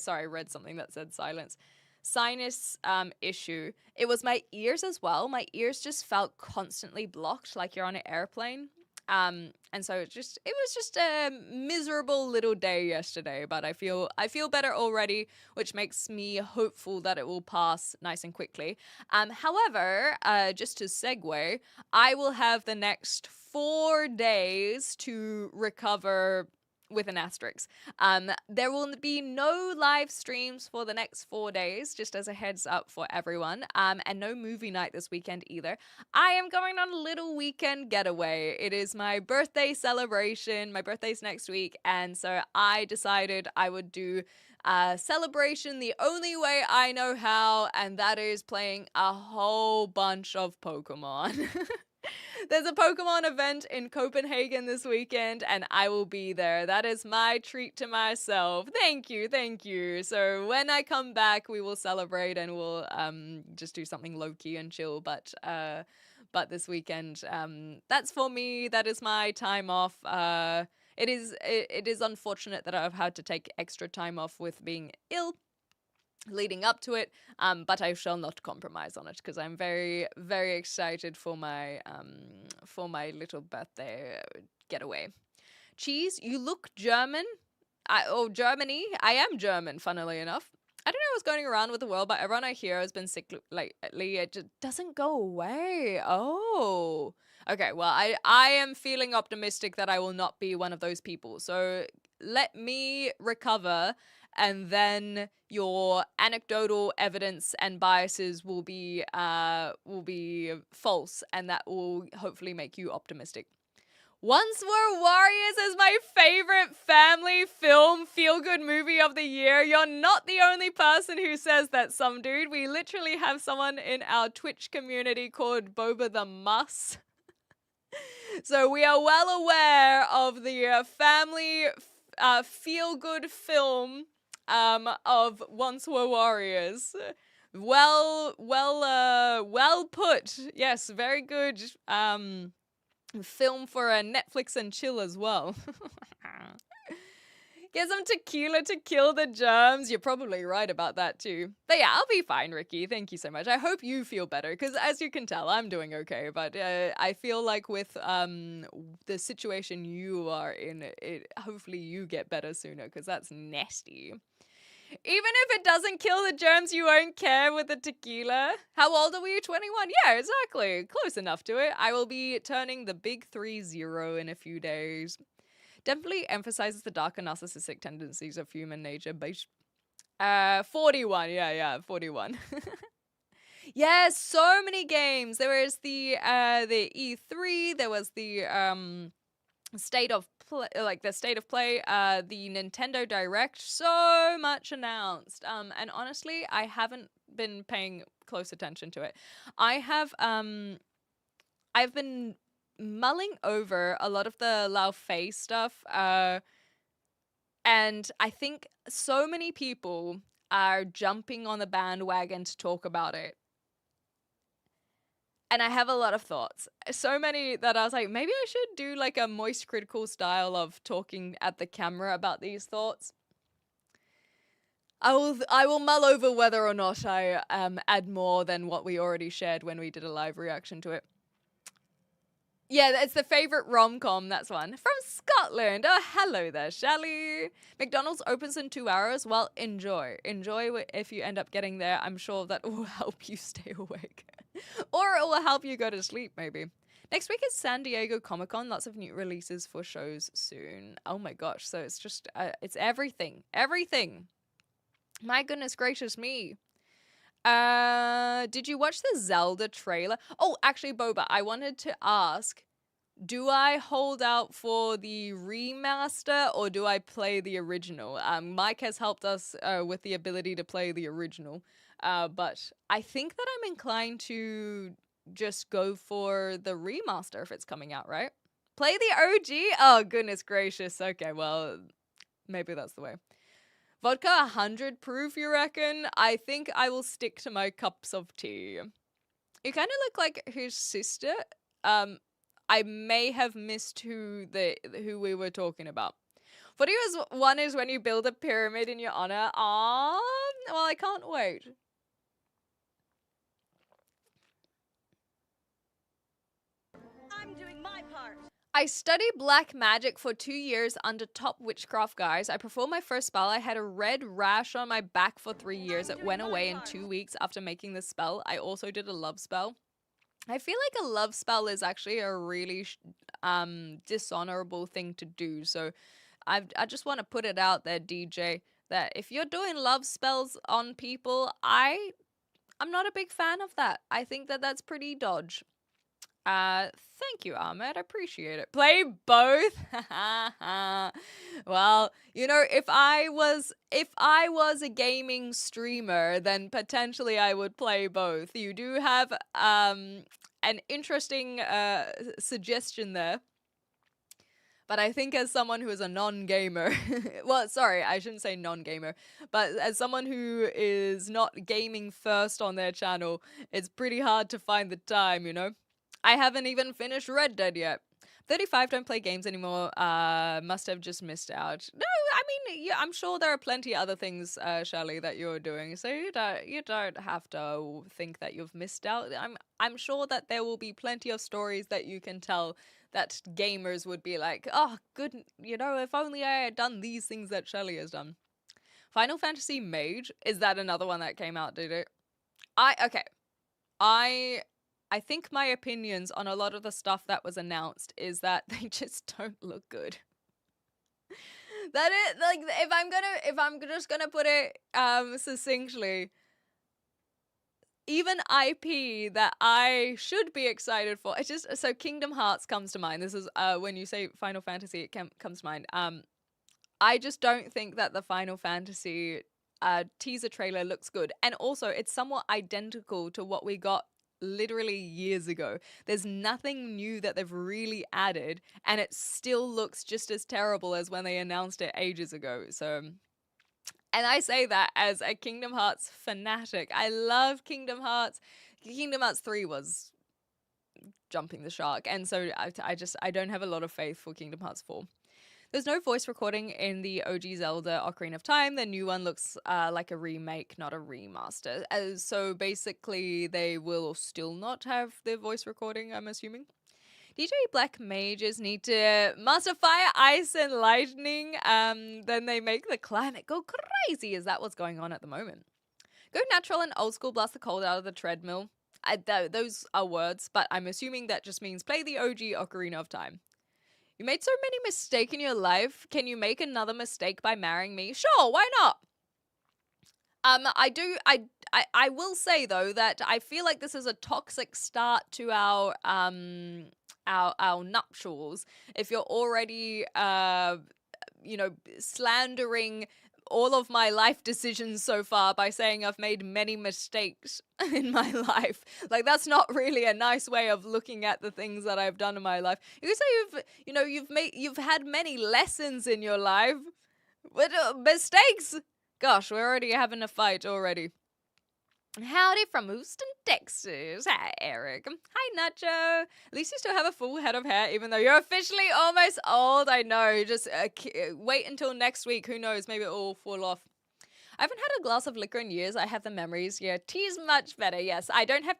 I read something that said silence. Sinus issue. It was my ears as well. My ears just felt constantly blocked, like you're on an airplane. And so it was just a miserable little day yesterday, but I feel better already, which makes me hopeful that it will pass nice and quickly. However, just to segue, I will have the next 4 days to recover with an asterisk. There will be no live streams for the next 4 days, just as a heads up for everyone, and no movie night this weekend either. I am going on a little weekend getaway. It is my birthday celebration. My birthday's next week, and so I decided I would do a celebration the only way I know how, and that is playing a whole bunch of Pokemon. There's a Pokemon event in Copenhagen this weekend, and I will be there. That is my treat to myself. Thank you. So when I come back, we will celebrate and we'll just do something low-key and chill. But this weekend, that's for me. That is my time off. It is unfortunate that I've had to take extra time off with being ill leading up to it, but I shall not compromise on it because I'm very, very excited for my little birthday getaway. Cheese, you look German. Germany. I am German, funnily enough. I don't know what's going around with the world, but everyone I hear has been sick lately. It just doesn't go away. Oh. Okay, well, I am feeling optimistic that I will not be one of those people. So let me recover, and then your anecdotal evidence and biases will be false, and that will hopefully make you optimistic. Once Were Warriors is my favorite family film feel-good movie of the year. You're not the only person who says that, some dude. We literally have someone in our Twitch community called Boba the Muss. So we are well aware of the family feel-good film of Once Were Warriors. Well put. Yes, very good. Film for a Netflix and chill as well. Get some tequila to kill the germs. You're probably right about that too. But yeah, I'll be fine, Ricky. Thank you so much. I hope you feel better, because as you can tell, I'm doing okay. But I feel like with the situation you are in, hopefully you get better sooner, because that's nasty. Even if it doesn't kill the germs, you won't care with the tequila. How old are we? 21? Yeah, exactly. Close enough to it. I will be turning the big 30 in a few days. Definitely emphasizes the darker narcissistic tendencies of human nature. 41. Yeah, 41. Yeah, so many games. There was the E3. There was the state of play, the Nintendo Direct. So much announced. And honestly, I haven't been paying close attention to it. I've been mulling over a lot of the Lao Fei stuff, and I think so many people are jumping on the bandwagon to talk about it. And I have a lot of thoughts. So many that I was like, maybe I should do like a moist critical style of talking at the camera about these thoughts. I will mull over whether or not I add more than what we already shared when we did a live reaction to it. Yeah, it's the favorite rom-com, that's one. From Scotland. Oh, hello there, Shally. McDonald's opens in 2 hours. Well, enjoy. Enjoy if you end up getting there. I'm sure that will help you stay awake. Or it will help you go to sleep, maybe. Next week is San Diego Comic-Con. Lots of new releases for shows soon. Oh my gosh. So it's just, it's everything. Everything. My goodness gracious me. Did you watch the Zelda trailer? Oh, actually, Boba, I wanted to ask, do I hold out for the remaster or do I play the original? Mike has helped us with the ability to play the original. But I think that I'm inclined to just go for the remaster if it's coming out, right? Play the OG? Oh, goodness gracious. Okay, well, maybe that's the way. Vodka 100 proof, you reckon? I think I will stick to my cups of tea. You kind of look like his sister. I may have missed who we were talking about. One is when you build a pyramid in your honor. Ah, well, I can't wait. I'm doing my part. I studied black magic for 2 years under top witchcraft guys. I performed my first spell. I had a red rash on my back for 3 years. It went away in 2 weeks after making the spell. I also did a love spell. I feel like a love spell is actually a really dishonorable thing to do. So I just want to put it out there, DJ, that if you're doing love spells on people, I'm not a big fan of that. I think that that's pretty dodge. Thank you, Ahmed. I appreciate it. Play both. Well, you know, if I was a gaming streamer, then potentially I would play both. You do have an interesting suggestion there. But I think as someone who is a non-gamer, well, sorry, I shouldn't say non-gamer, but as someone who is not gaming first on their channel, it's pretty hard to find the time, you know? I haven't even finished Red Dead yet. 35, don't play games anymore. Must have just missed out. No, I mean, yeah, I'm sure there are plenty of other things, Shelley, that you're doing. So you don't have to think that you've missed out. I'm sure that there will be plenty of stories that you can tell that gamers would be like, oh, good, you know, if only I had done these things that Shelley has done. Final Fantasy Mage, is that another one that came out, did it? I think my opinions on a lot of the stuff that was announced is that they just don't look good. That is, like, if I'm just gonna put it succinctly, even IP that I should be excited for, it's just, so Kingdom Hearts comes to mind. This is when you say Final Fantasy, it comes to mind. I just don't think that the Final Fantasy teaser trailer looks good, and also it's somewhat identical to what we got literally years ago. There's nothing new that they've really added, and it still looks just as terrible as when they announced it ages ago. So, and I say that as a Kingdom Hearts fanatic. I love Kingdom Hearts. Kingdom Hearts 3 was jumping the shark, and so I don't have a lot of faith for Kingdom Hearts 4. There's no voice recording in the OG Zelda Ocarina of Time. The new one looks like a remake, not a remaster. So basically, they will still not have the voice recording, I'm assuming. DJ Black Mages need to master fire, ice, and lightning. Then they make the climate go crazy. Is that what's going on at the moment? Go natural and old school, blast the cold out of the treadmill. Those are words, but I'm assuming that just means play the OG Ocarina of Time. You made so many mistakes in your life. Can you make another mistake by marrying me? Sure, why not? I will say though that I feel like this is a toxic start to our nuptials. If you're already you know, slandering all of my life decisions so far by saying I've made many mistakes in my life. Like, that's not really a nice way of looking at the things that I've done in my life. You could say you've had many lessons in your life. But mistakes? Gosh, we're already having a fight already. Howdy from Houston, Texas. Hi, Eric. Hi, Nacho. At least you still have a full head of hair, even though you're officially almost old. I know. Just wait until next week. Who knows? Maybe it will fall off. I haven't had a glass of liquor in years. I have the memories. Yeah, tea's much better. Yes, I don't have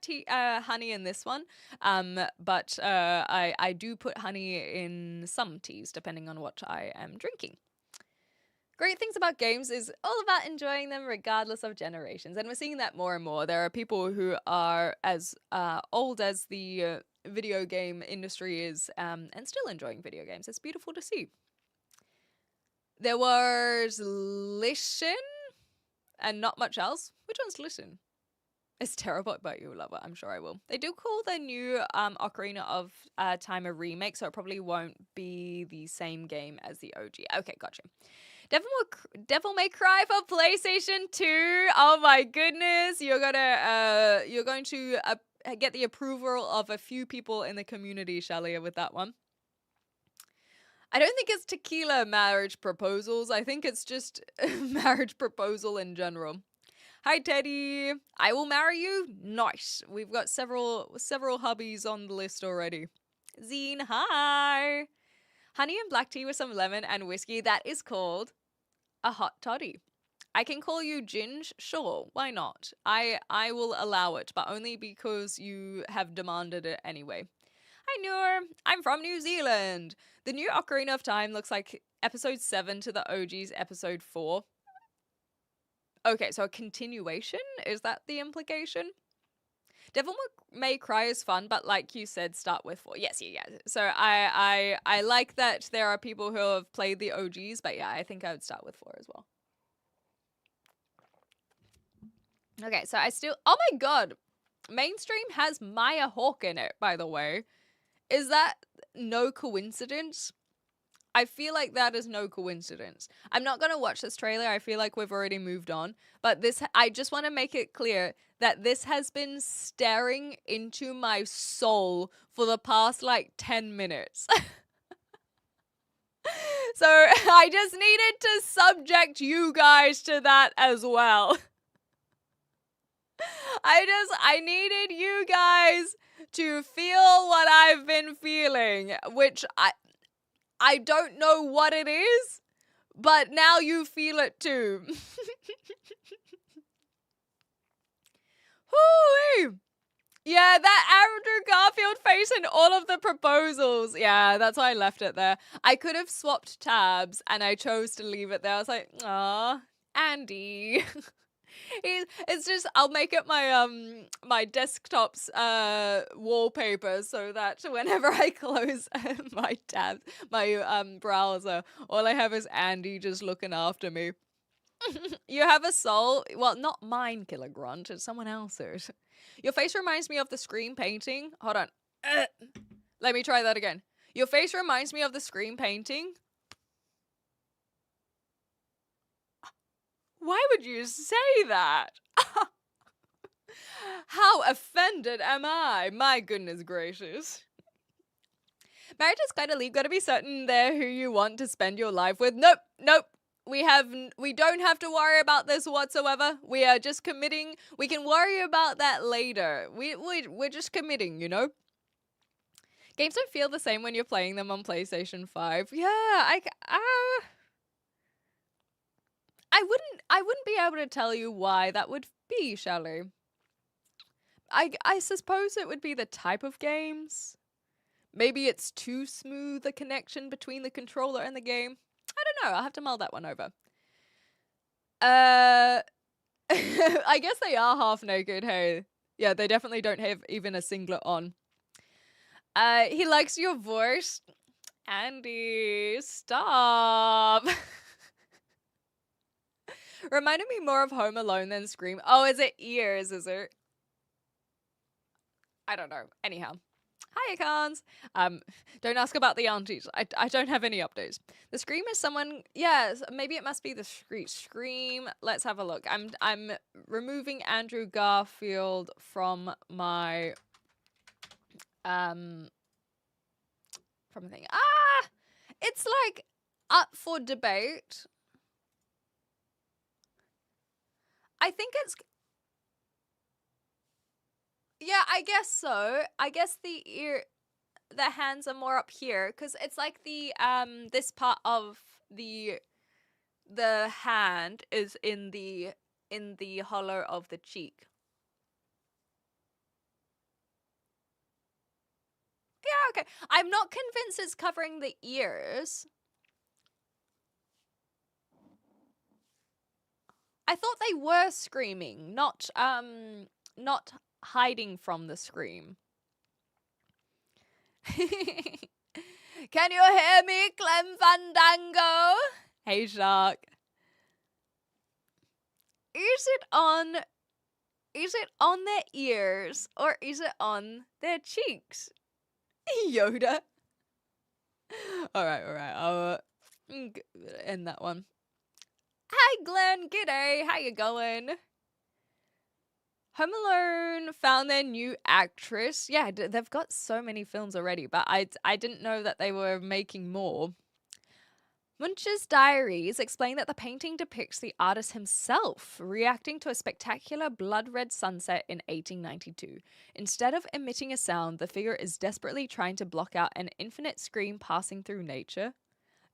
honey in this one. But I do put honey in some teas, depending on what I am drinking. Great things about games is all about enjoying them regardless of generations. And we're seeing that more and more. There are people who are as old as the video game industry is, and still enjoying video games. It's beautiful to see. There was Listen and not much else. Which one's Listen? It's terrible, but you'll love it. I'm sure I will. They do call the new Ocarina of Time a remake, so it probably won't be the same game as the OG. Okay, gotcha. Devil May Cry for PlayStation 2. Oh my goodness, you're going to get the approval of a few people in the community, Shalia, with that one. I don't think it's tequila marriage proposals. I think it's just marriage proposal in general. Hi, Teddy. I will marry you. Nice. We've got several hubbies on the list already. Zine, hi. Honey and black tea with some lemon and whiskey. That is called a hot toddy. I can call you Ginge. Sure, why not? I will allow it, but only because you have demanded it anyway. Hi, Noor. I'm from New Zealand. The new Ocarina of Time looks like episode 7 to the OG's episode 4. Okay, so a continuation? Is that the implication? Devil May Cry is fun, but like you said, start with 4. Yes, yeah. So I like that there are people who have played the OGs, but yeah, I think I would start with 4 as well. Okay, so oh my god, Mainstream has Maya Hawke in it, by the way. Is that no coincidence? I feel like that is no coincidence. I'm not going to watch this trailer. I feel like we've already moved on. But I just want to make it clear that this has been staring into my soul for the past, 10 minutes. So I just needed to subject you guys to that as well. I needed you guys to feel what I've been feeling, which I don't know what it is, but now you feel it too. Hoo-wee. Yeah, that Andrew Garfield face in all of the proposals. Yeah, that's why I left it there. I could have swapped tabs and I chose to leave it there. I was like, aw, Andy. It's just I'll make it my my desktop's wallpaper so that whenever I close my tab, my browser, all I have is Andy just looking after me. You have a soul. Well, not mine, Killer Grunt. It's someone else's. Your face reminds me of the Scream painting. Hold on. Let me try that again. Your face reminds me of the Scream painting. Why would you say that? How offended am I? My goodness gracious. Marriage is quite a leap. Gotta be certain there who you want to spend your life with. Nope. We don't have to worry about this whatsoever. We are just committing. We can worry about that later. We're just committing, you know? Games don't feel the same when you're playing them on PlayStation 5. Yeah, I wouldn't be able to tell you why that would be, Shelly. I suppose it would be the type of games. Maybe it's too smooth a connection between the controller and the game. I don't know. I'll have to mull that one over. I guess they are half naked, hey. Yeah, they definitely don't have even a singlet on. He likes your voice. Andy, stop. Reminded me more of Home Alone than Scream. Oh, is it ears, is it? I don't know. Anyhow. Hi, Icons. Don't ask about the aunties. I don't have any updates. The Scream is someone... Yeah, maybe it must be the Scream. Let's have a look. I'm removing Andrew Garfield from my... From the thing. It's like up for debate. I think it's... Yeah, I guess so. I guess the hands are more up here because it's like the this part of the hand is in the hollow of the cheek. Yeah, okay. I'm not convinced it's covering the ears. I thought they were screaming, not hiding from the scream. Can you hear me, Clem Fandango? Hey, Shark. Is it on their ears or is it on their cheeks? Yoda. Alright. I'll end that one. Hi, Glenn. G'day. How you going? Home Alone found their new actress. Yeah, they've got so many films already, but I didn't know that they were making more. Munch's diaries explain that the painting depicts the artist himself reacting to a spectacular blood-red sunset in 1892. Instead of emitting a sound, the figure is desperately trying to block out an infinite scream passing through nature.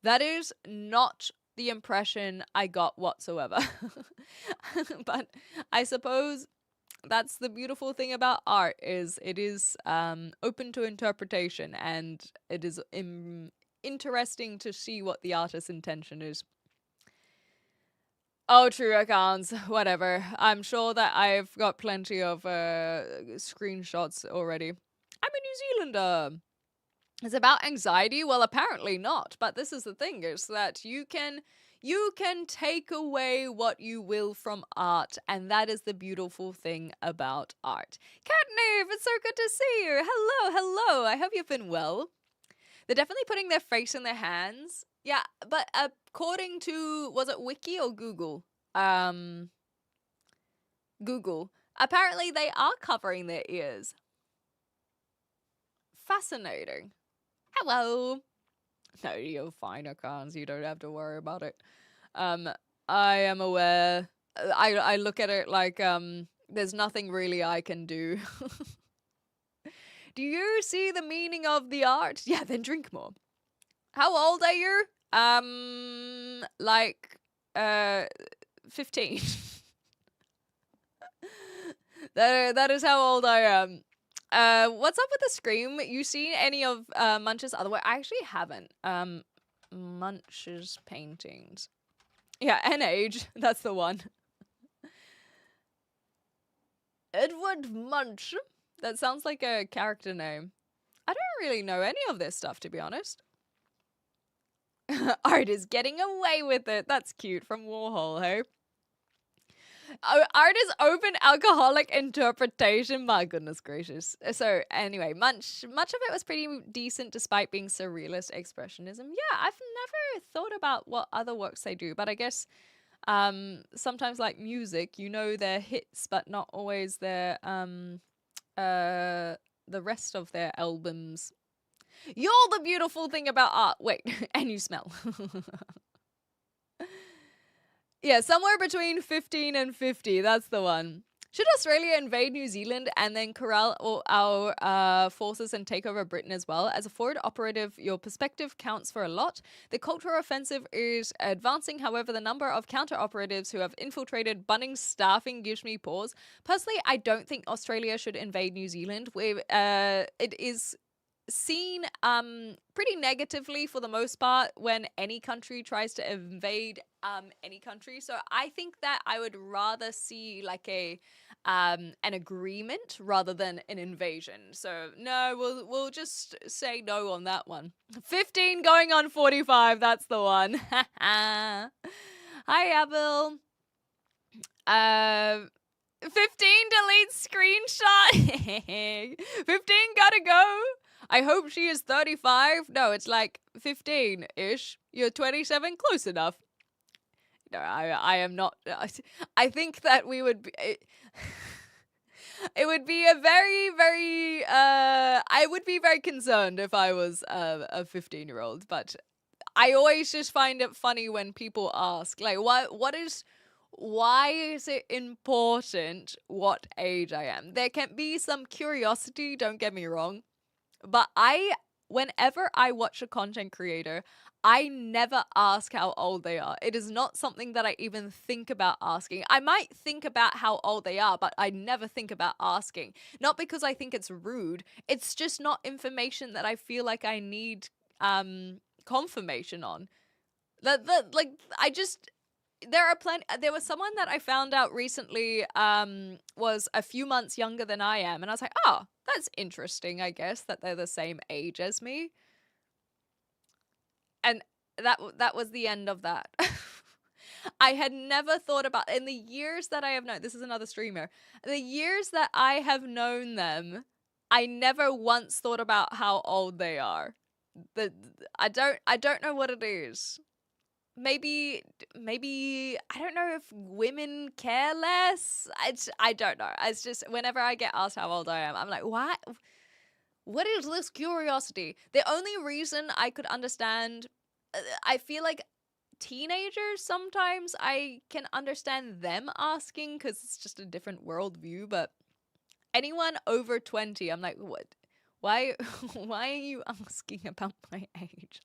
That is not the impression I got whatsoever. But I suppose that's the beautiful thing about art, is it is open to interpretation, and it is interesting to see what the artist's intention is. Oh, true accounts, whatever. I'm sure that I've got plenty of screenshots already. I'm a New Zealander. It's about anxiety? Well, apparently not. But this is the thing, is that you can take away what you will from art, and that is the beautiful thing about art. Catnip, it's so good to see you. Hello. I hope you've been well. They're definitely putting their face in their hands. Yeah, but according to, was it Wiki or Google? Google. Apparently they are covering their ears. Fascinating. Hello. No, you're fine, Akans. You don't have to worry about it. I am aware. I look at it like there's nothing really I can do. Do you see the meaning of the art? Yeah, then drink more. How old are you? Like 15. That is how old I am. What's up with the Scream? You seen any of Munch's other work? I actually haven't. Munch's paintings. Yeah, and age. That's the one. Edward Munch. That sounds like a character name. I don't really know any of this stuff, to be honest. Art is getting away with it. That's cute, from Warhol, hey? Art is open alcoholic interpretation. My goodness gracious. So anyway, much of it was pretty decent despite being surrealist expressionism. Yeah, I've never thought about what other works they do, but I guess sometimes like music, you know their hits, but not always their the rest of their albums. You're the beautiful thing about art. Wait, and you smell. Yeah, somewhere between 15 and 50. That's the one. Should Australia invade New Zealand and then corral all our forces and take over Britain as well? As a forward operative, your perspective counts for a lot. The cultural offensive is advancing. However, the number of counter-operatives who have infiltrated Bunnings staffing gives me pause. Personally, I don't think Australia should invade New Zealand. It is seen pretty negatively for the most part when any country tries to invade any country. So I think that I would rather see like an agreement rather than an invasion. So no, we'll just say no on that one. 15 going on 45, that's the one. Hi Abel. 15 delete screenshot. 15 gotta go. I hope she is 35. No, it's like 15-ish. You're 27, close enough. No, I am not. I think that we would be... It would be a very, very... I would be very concerned if I was a 15-year-old, but I always just find it funny when people ask, like, why is it important what age I am? There can be some curiosity, don't get me wrong. But whenever I watch a content creator, I never ask how old they are. It is not something that I even think about asking. I might think about how old they are, but I never think about asking. Not because I think it's rude. It's just not information that I feel like I need confirmation on. There was someone that I found out recently was a few months younger than I am, and I was like, oh, That's interesting, I guess, that they're the same age as me. And that was the end of that. I had never thought about, in the years that I have known, this is another streamer, the years that I have known them, I never once thought about how old they are. I don't know what it is. Maybe I don't know if women care less. I don't know. It's just whenever I get asked how old I am, I'm like, what is this curiosity? The only reason I could understand, I feel like teenagers, sometimes I can understand them asking because it's just a different worldview, but anyone over 20, I'm like, what? Why are you asking about my age?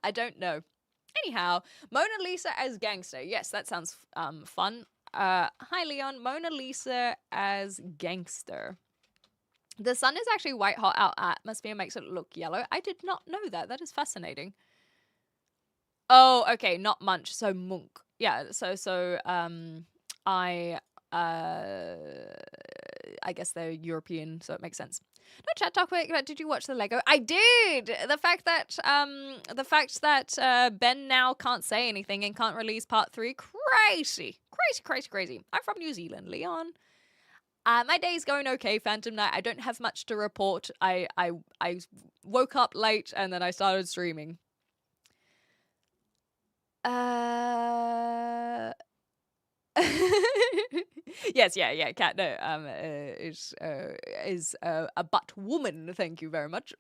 I don't know. Anyhow, Mona Lisa as gangster. Yes, that sounds fun. Hi Leon, Mona Lisa as gangster. The sun is actually white hot out. Atmosphere makes it look yellow. I did not know that. That is fascinating. Oh, okay, not munch, so monk. Yeah, so I guess they're European, so it makes sense. No chat topic, but did you watch the Lego? I did. The fact that Ben now can't say anything and can't release part 3, crazy. I'm from New Zealand, Leon. My day's going okay, Phantom Knight. I don't have much to report. I woke up late and then I started streaming. Yes, yeah. Cat is a butt woman. Thank you very much.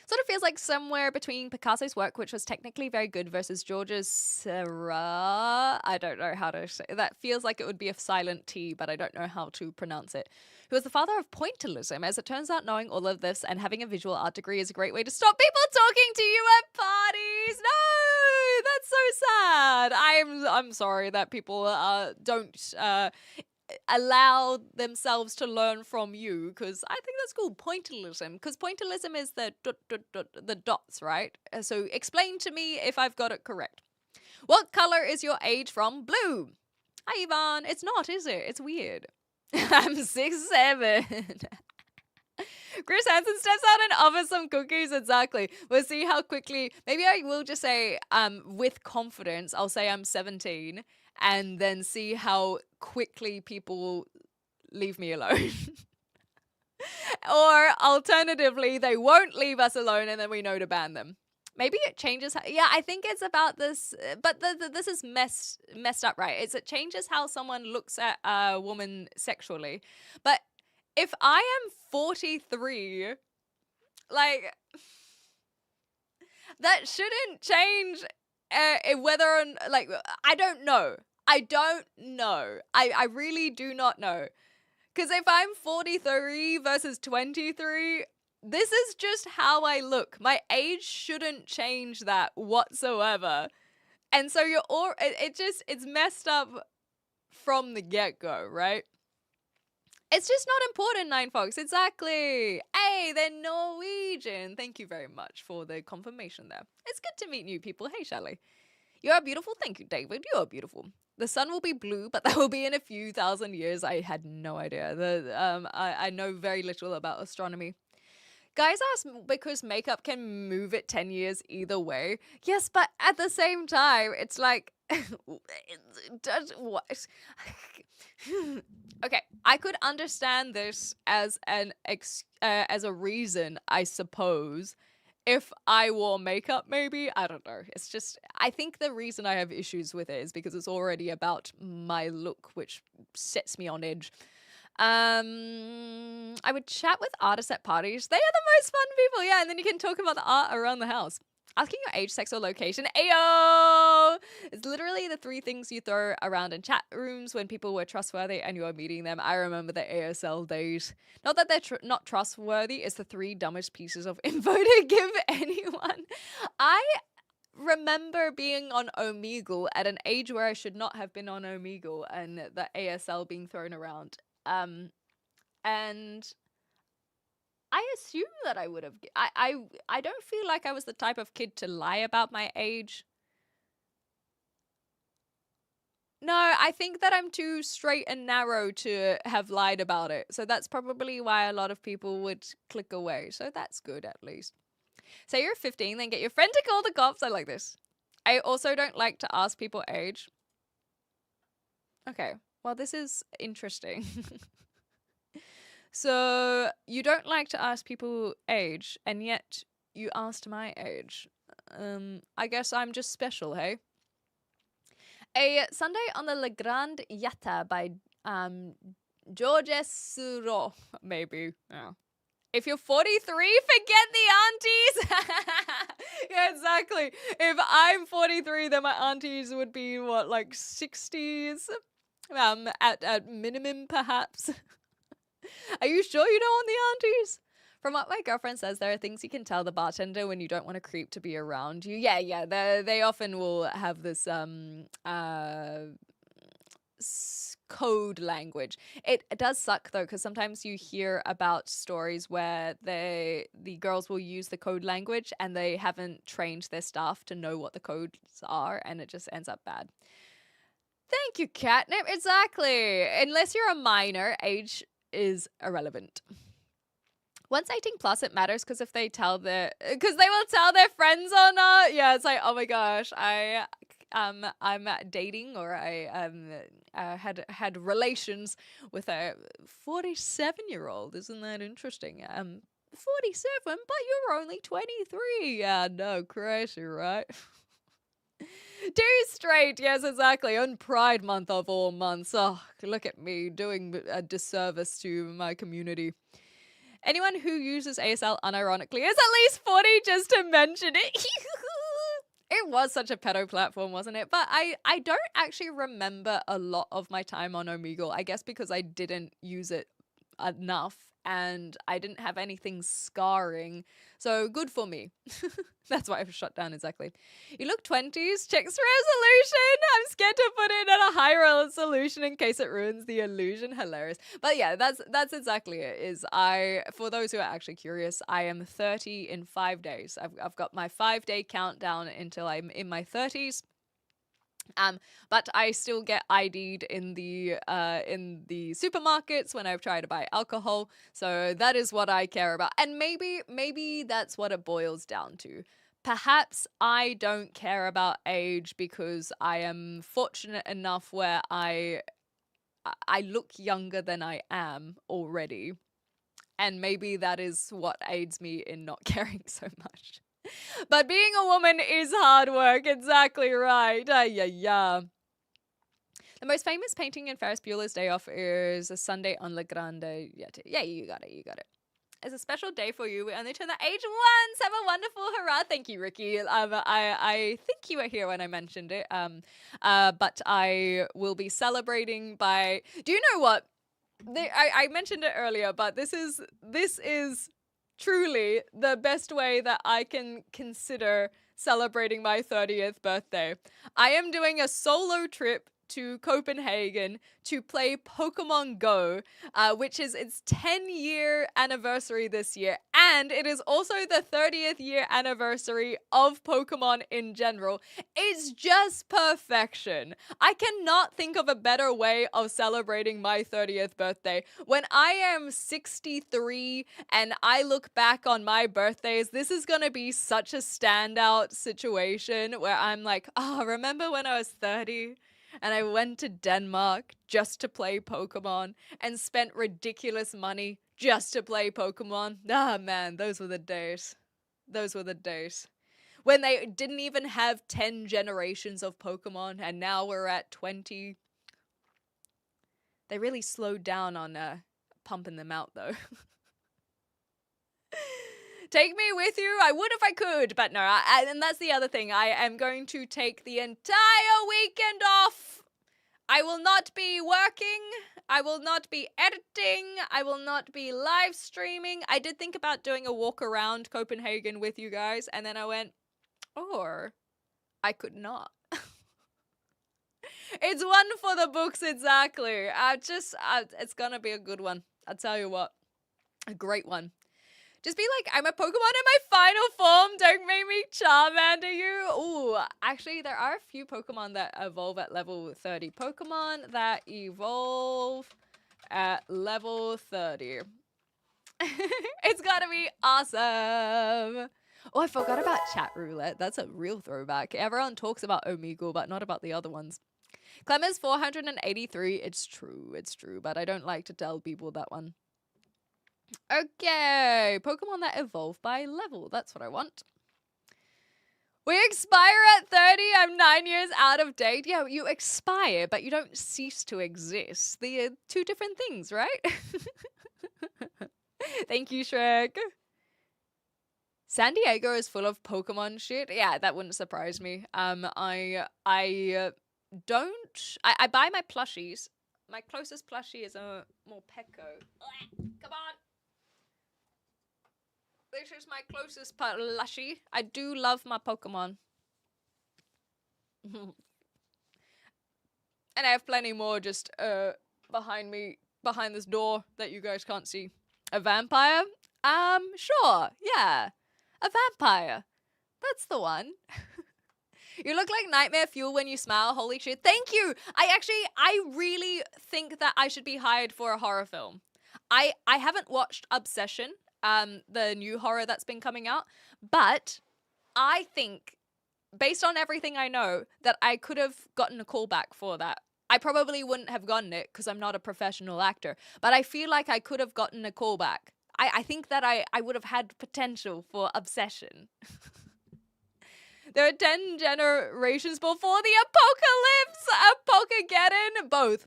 Sort of feels like somewhere between Picasso's work, which was technically very good, versus George's Seurat. I don't know how to say that. Feels like it would be a silent T, but I don't know how to pronounce it. Who was the father of pointillism. As it turns out, knowing all of this and having a visual art degree is a great way to stop people talking to you at parties. No, that's so sad. I'm sorry that people don't allow themselves to learn from you, because I think that's called pointillism, because pointillism is the dots, right? So explain to me if I've got it correct. What color is your age from? Blue. Hi Yvonne. It's not, is it? It's weird. I'm 6'7". Chris Hansen steps out and offers some cookies. Exactly. We'll see how quickly. Maybe I will just say, with confidence, I'll say I'm 17, and then see how quickly people leave me alone. Or alternatively, they won't leave us alone, and then we know to ban them. Maybe it changes. Yeah, I think it's about this, but this is messed up, right? It changes how someone looks at a woman sexually. But if I am 43, like, that shouldn't change whether or like, I don't know. I really do not know. Because if I'm 43 versus 23, this is just how I look. My age shouldn't change that whatsoever. And so it's messed up from the get-go, right? It's just not important, Nine Fox. Exactly. Hey, they're Norwegian. Thank you very much for the confirmation there. It's good to meet new people. Hey, Shelley. You are beautiful. Thank you, David. You are beautiful. The sun will be blue, but that will be in a few thousand years. I had no idea. I know very little about astronomy. Guys ask because makeup can move it 10 years either way. Yes, but at the same time, it's like, what? Okay, I could understand this as as a reason, I suppose, if I wore makeup, maybe. I don't know. It's just, I think the reason I have issues with it is because it's already about my look, which sets me on edge. I would chat with artists at parties. They are the most fun people, yeah. And then you can talk about the art around the house. Asking your age, sex, or location. Ayo! It's literally the 3 things you throw around in chat rooms when people were trustworthy and you were meeting them. I remember the ASL days. Not that they're not trustworthy. It's the 3 dumbest pieces of info to give anyone. I remember being on Omegle at an age where I should not have been on Omegle, and the ASL being thrown around. And I assume that I would have. I don't feel like I was the type of kid to lie about my age. No, I think that I'm too straight and narrow to have lied about it. So that's probably why a lot of people would click away. So that's good at least. Say you're 15, then get your friend to call the cops. I like this. I also don't like to ask people age. Okay, well, this is interesting. So you don't like to ask people age, and yet you asked my age. I guess I'm just special, hey? A Sunday on the La Grande Yatta by George Suro, maybe. Yeah. If you're 43, forget the aunties. Yeah, exactly. If I'm 43, then my aunties would be what, like 60s? At minimum, perhaps. Are you sure you don't want the aunties? From what my girlfriend says, there are things you can tell the bartender when you don't want a creep to be around you. Yeah, they often will have this code language. It does suck though, because sometimes you hear about stories where the girls will use the code language and they haven't trained their staff to know what the codes are, and it just ends up bad. Thank you, Catnip. Exactly. Unless you're a minor, age is irrelevant. Once 18 plus, it matters because they will tell their friends or not. Yeah, it's like, oh my gosh, I'm dating, or I had relations with a 47-year-old. Isn't that interesting? 47, but you're only 23. Yeah, no, crazy, right? Too straight, yes, exactly. On Pride Month of all months. Oh, look at me doing a disservice to my community. Anyone who uses ASL unironically is at least 40, just to mention it. It was such a pedo platform, wasn't it? But I don't actually remember a lot of my time on Omegle. I guess because I didn't use it enough and I didn't have anything scarring. So good for me. That's why I've shut down exactly. You look 20s, checks resolution. I'm scared to put it at a high resolution in case it ruins the illusion. Hilarious. But yeah, that's exactly it. For those who are actually curious, I am 30 in 5 days. I've got my 5-day countdown until I'm in my 30s. But I still get ID'd in the supermarkets when I've tried to buy alcohol. So that is what I care about. And maybe that's what it boils down to. Perhaps I don't care about age because I am fortunate enough where I look younger than I am already. And maybe that is what aids me in not caring so much. But being a woman is hard work. Exactly right. Yeah. The most famous painting in Ferris Bueller's Day Off is A Sunday on La Grande. Yeah, you got it. It's a special day for you. We only turn the age once. Have a wonderful hurrah. Thank you, Ricky. I think you were here when I mentioned it. But I will be celebrating by... Do you know what? I mentioned it earlier, but this is truly the best way that I can consider celebrating my 30th birthday. I am doing a solo trip to Copenhagen to play Pokemon Go, which is its 10-year anniversary this year, and it is also the 30th year anniversary of Pokemon in general. It's just perfection. I cannot think of a better way of celebrating my 30th birthday. When I am 63 and I look back on my birthdays, this is gonna be such a standout situation where I'm like, remember when I was 30? And I went to Denmark just to play Pokemon and spent ridiculous money just to play Pokemon. Man, those were the days. When they didn't even have 10 generations of Pokemon and now we're at 20. They really slowed down on pumping them out though. Take me with you. I would if I could, but no. And that's the other thing. I am going to take the entire weekend off. I will not be working. I will not be editing. I will not be live streaming. I did think about doing a walk around Copenhagen with you guys, and then I went, or I could not. It's one for the books, exactly. It's gonna be a good one. I'll tell you what. A great one. Just be like, I'm a Pokemon in my final form. Don't make me Charmander you. Ooh, actually, there are a few Pokemon that evolve at level 30. Pokemon that evolve at level 30. It's gotta be awesome. Oh, I forgot about chat roulette. That's a real throwback. Everyone talks about Omegle, but not about the other ones. Clemmer's 483. It's true, but I don't like to tell people that one. Okay, Pokemon that evolve by level. That's what I want. We expire at 30. I'm 9 years out of date. Yeah, you expire, but you don't cease to exist. They are two different things, right? Thank you, Shrek. San Diego is full of Pokemon shit. Yeah, that wouldn't surprise me. I buy my plushies. My closest plushie is a Morpeko. Come on. This is my closest plushie. I do love my Pokemon. And I have plenty more just behind me, behind this door that you guys can't see. A vampire? Sure, yeah. A vampire. That's the one. You look like nightmare fuel when you smile. Holy shit. Thank you. I really think that I should be hired for a horror film. I haven't watched Obsession, the new horror that's been coming out, but I think, based on everything I know, that I could have gotten a callback for that. I probably wouldn't have gotten it because I'm not a professional actor, but I feel like I could have gotten a callback. I think that I would have had potential for Obsession. There are 10 generations before the apocalypse! Apocageddon! Both.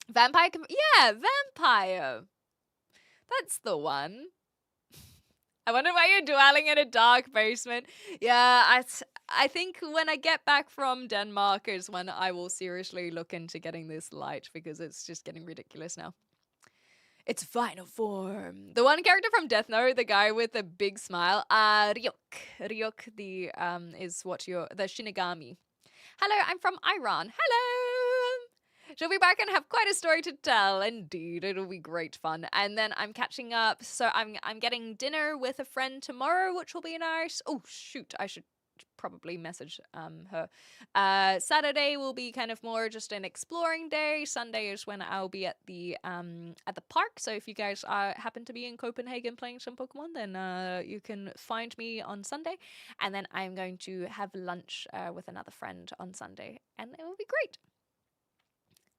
Vampire? Yeah, vampire. That's the one. I wonder why you're dwelling in a dark basement. Yeah, I think when I get back from Denmark is when I will seriously look into getting this light because it's just getting ridiculous now. Its final form. The one character from Death Note, the guy with the big smile, Ryuk. Ryuk, is the Shinigami. Hello, I'm from Iran. Hello! She'll be back and have quite a story to tell. Indeed, it'll be great fun. And then I'm catching up, so I'm getting dinner with a friend tomorrow, which will be nice. Oh, shoot, I should probably message her. Saturday will be kind of more just an exploring day. Sunday is when I'll be at the park. So if you guys happen to be in Copenhagen playing some Pokemon, then you can find me on Sunday. And then I'm going to have lunch with another friend on Sunday, and it will be great.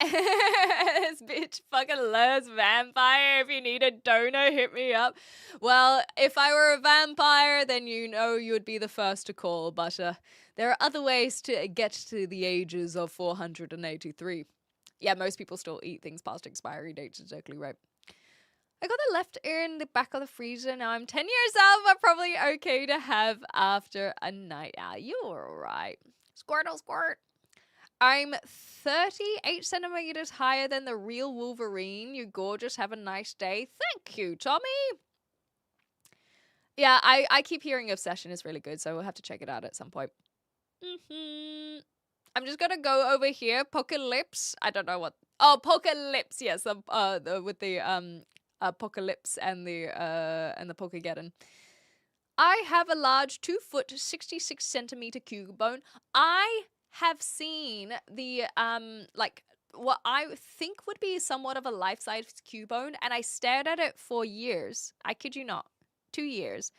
This bitch fucking loves vampire. If you need a donor, hit me up. Well, if I were a vampire, then you know you would be the first to call. But there are other ways to get to the ages of 483. Yeah, most people still eat things past expiry dates. Exactly right. I got it left in the back of the freezer. Now I'm 10 years out, but probably okay to have after a night out. You're alright. Squirtle, squirt. I'm 38 centimeters higher than the real Wolverine. You gorgeous. Have a nice day. Thank you, Tommy. Yeah, I keep hearing Obsession is really good, so we'll have to check it out at some point. I'm just gonna go over here. Apocalypse. I don't know what. Oh, Apocalypse. Yes, with the Apocalypse and the Pokegeddon. I have a large 2 foot 66 centimeter Cubone. I have seen the what I think would be somewhat of a life-size Cubone, and I stared at it for years. I kid you not, 2 years,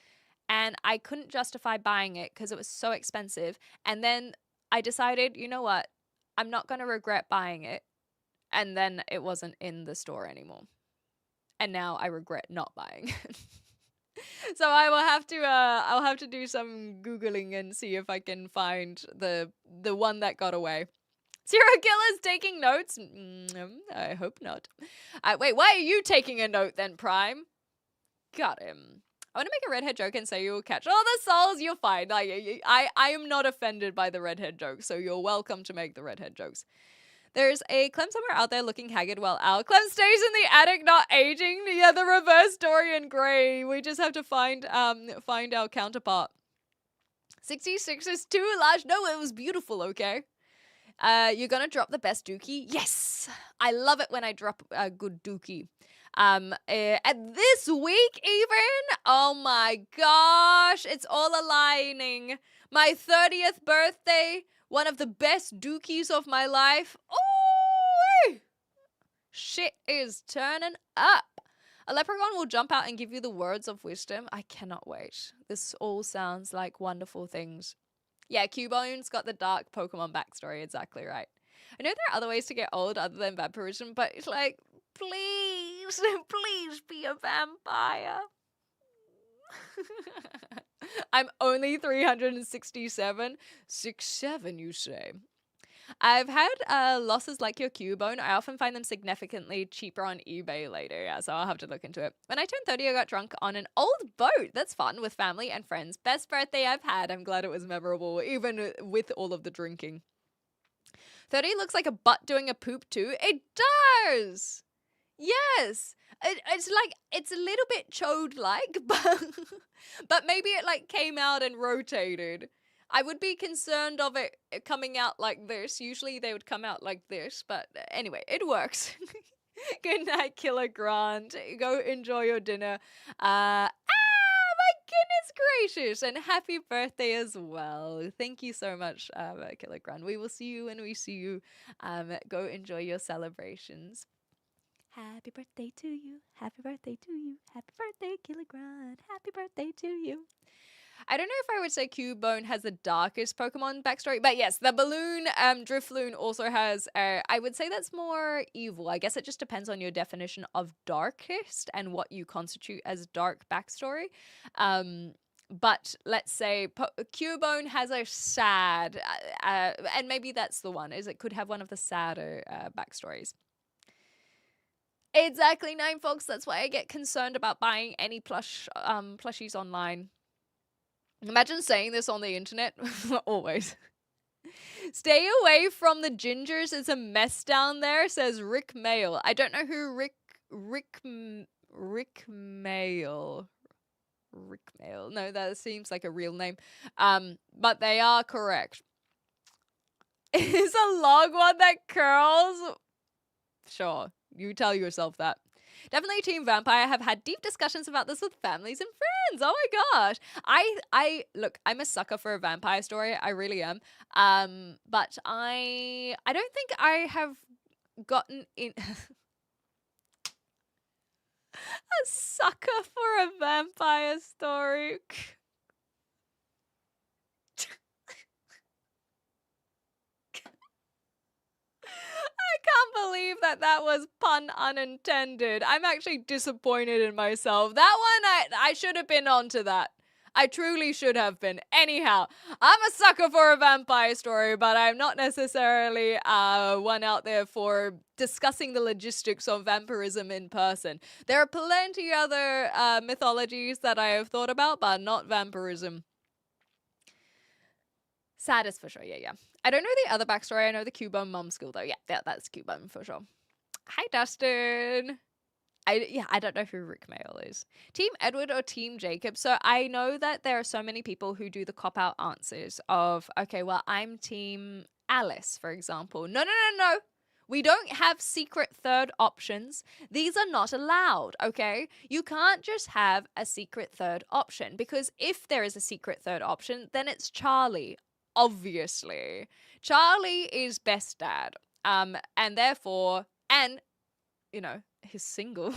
and I couldn't justify buying it because it was so expensive. And then I decided, you know what, I'm not gonna regret buying it. And then it wasn't in the store anymore, and now I regret not buying it. So I will have to I'll have to do some Googling and see if I can find the one that got away. Serial killer's taking notes? I hope not. Wait, why are you taking a note then, Prime? Got him. I want to make a redhead joke and say you will catch all the souls. You'll find. I am not offended by the redhead joke, so you're welcome to make the redhead jokes. There's a Clem somewhere out there looking haggard while our Clem stays in the attic not aging. Yeah, the reverse Dorian Gray. We just have to find our counterpart. 66 is too large. No, it was beautiful, okay? You're gonna drop the best dookie? Yes! I love it when I drop a good dookie. And this week even, oh my gosh, it's all aligning. My 30th birthday, one of the best dookies of my life. Oh, shit is turning up. A leprechaun will jump out and give you the words of wisdom. I cannot wait. This all sounds like wonderful things. Yeah, Cubone's got the dark Pokemon backstory. Exactly right. I know there are other ways to get old other than vampirism, but it's like, please, please be a vampire. I'm only 367. 6'7", you say? I've had losses like your Cubone. I often find them significantly cheaper on eBay later. Yeah, so I'll have to look into it. When I turned 30, I got drunk on an old boat. That's fun with family and friends. Best birthday I've had. I'm glad it was memorable, even with all of the drinking. 30 looks like a butt doing a poop too. It does. Yes. It's like, it's a little bit chode-like, but maybe it like came out and rotated. I would be concerned of it coming out like this. Usually they would come out like this, but anyway, it works. Good night, Killer Grant. Go enjoy your dinner. My goodness gracious, and happy birthday as well. Thank you so much, Killer Grant. We will see you when we see you. Go enjoy your celebrations. Happy birthday to you. Happy birthday to you. Happy birthday, Killer Grant. Happy birthday to you. I don't know if I would say Cubone has the darkest Pokemon backstory, but yes, the Balloon, Drifloon also has, I would say that's more evil. I guess it just depends on your definition of darkest and what you constitute as dark backstory. But let's say Cubone has a sad, and maybe that's the one, is it could have one of the sadder backstories. Exactly, 9 folks. That's why I get concerned about buying any plushies online. Imagine saying this on the internet. Always. Stay away from the gingers. It's a mess down there, says Rick Mail. I don't know who Rick Mail. No, that seems like a real name. But they are correct. Is a log one that curls? Sure. You tell yourself that. Definitely Team Vampire. Have had deep discussions about this with families and friends. Oh my gosh. Look, I'm a sucker for a vampire story. I really am. But I don't think I have gotten in a sucker for a vampire story. I can't believe that was pun unintended. I'm actually disappointed in myself. That one, I should have been onto that. I truly should have been. Anyhow, I'm a sucker for a vampire story, but I'm not necessarily one out there for discussing the logistics of vampirism in person. There are plenty other mythologies that I have thought about, but not vampirism. Saddest for sure, yeah. I don't know the other backstory. I know the Cubone mom school, though. Yeah, that's Cubone for sure. Hi, Dustin. I don't know who Rick Mail is. Team Edward or Team Jacob? So I know that there are so many people who do the cop-out answers of, okay, well, I'm Team Alice, for example. No. We don't have secret third options. These are not allowed, okay? You can't just have a secret third option, because if there is a secret third option, then it's Charlie. Obviously, Charlie is best dad, and therefore, and you know, he's single,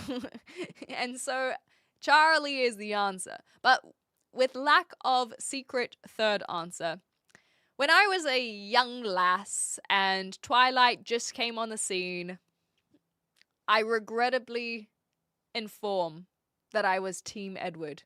and so Charlie is the answer. But with lack of secret third answer, when I was a young lass and Twilight just came on the scene, I regrettably inform that I was Team Edward.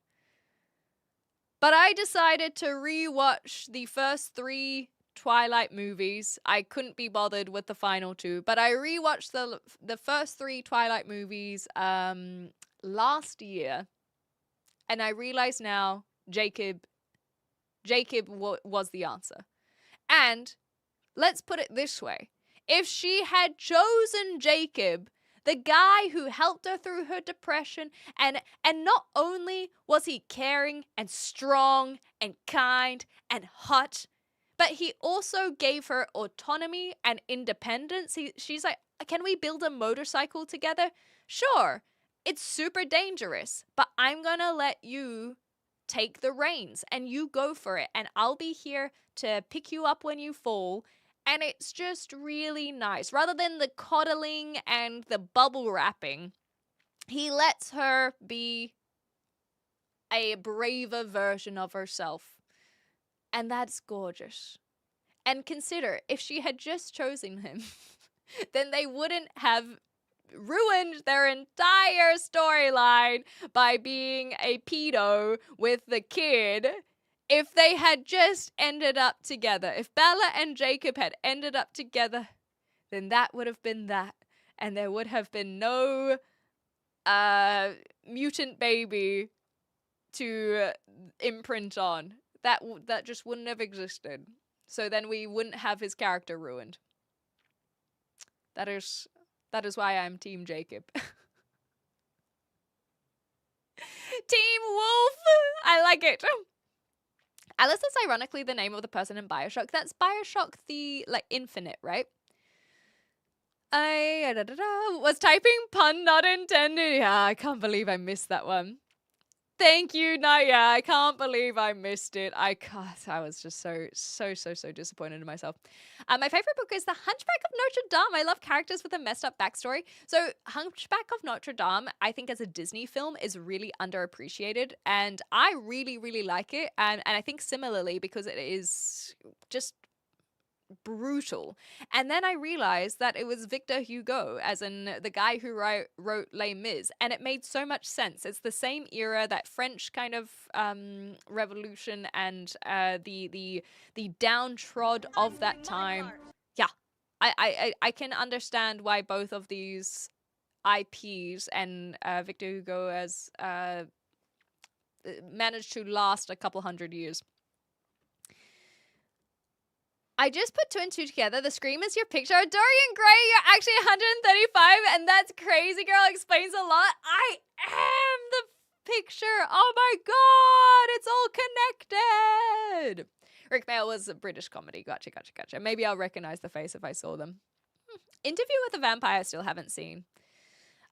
But I decided to rewatch the first 3 Twilight movies. I couldn't be bothered with the final 2, but I rewatched the first 3 Twilight movies last year, and I realize now Jacob was the answer. And let's put it this way: if she had chosen Jacob, the guy who helped her through her depression, and not only was he caring and strong and kind and hot, but he also gave her autonomy and independence. She's like, can we build a motorcycle together? Sure. it's super dangerous, but I'm gonna let you take the reins and you go for it, and I'll be here to pick you up when you fall. And it's just really nice. Rather than the coddling and the bubble wrapping, he lets her be a braver version of herself. And that's gorgeous. And consider, if she had just chosen him, then they wouldn't have ruined their entire storyline by being a pedo with the kid. If they had just ended up together, if Bella and Jacob had ended up together, then that would have been that. And there would have been no mutant baby to imprint on. That just wouldn't have existed. So then we wouldn't have his character ruined. That is why I'm Team Jacob. Team Wolf! I like it. Alice is ironically the name of the person in Bioshock. That's Bioshock the, Infinite, right? I was typing pun not intended. Yeah, I can't believe I missed that one. Thank you, Naya. I can't believe I missed it. I was just so disappointed in myself. My favorite book is The Hunchback of Notre Dame. I love characters with a messed up backstory. So Hunchback of Notre Dame, I think as a Disney film, is really underappreciated. And I really, really like it. And I think similarly because it is just brutal. And then I realized that it was Victor Hugo, as in the guy who wrote Les Mis, and it made so much sense. It's the same era, that French kind of revolution, and the downtrod of that time. Yeah, I can understand why both of these IPs and Victor Hugo has managed to last a couple hundred years. I just put 2 and 2 together. The Scream is your picture. Dorian Gray, you're actually 135, and that's crazy, girl. Explains a lot. I am the picture. Oh my god, it's all connected. Rick Mail was a British comedy. Gotcha. Maybe I'll recognize the face if I saw them. Interview with a Vampire, still haven't seen.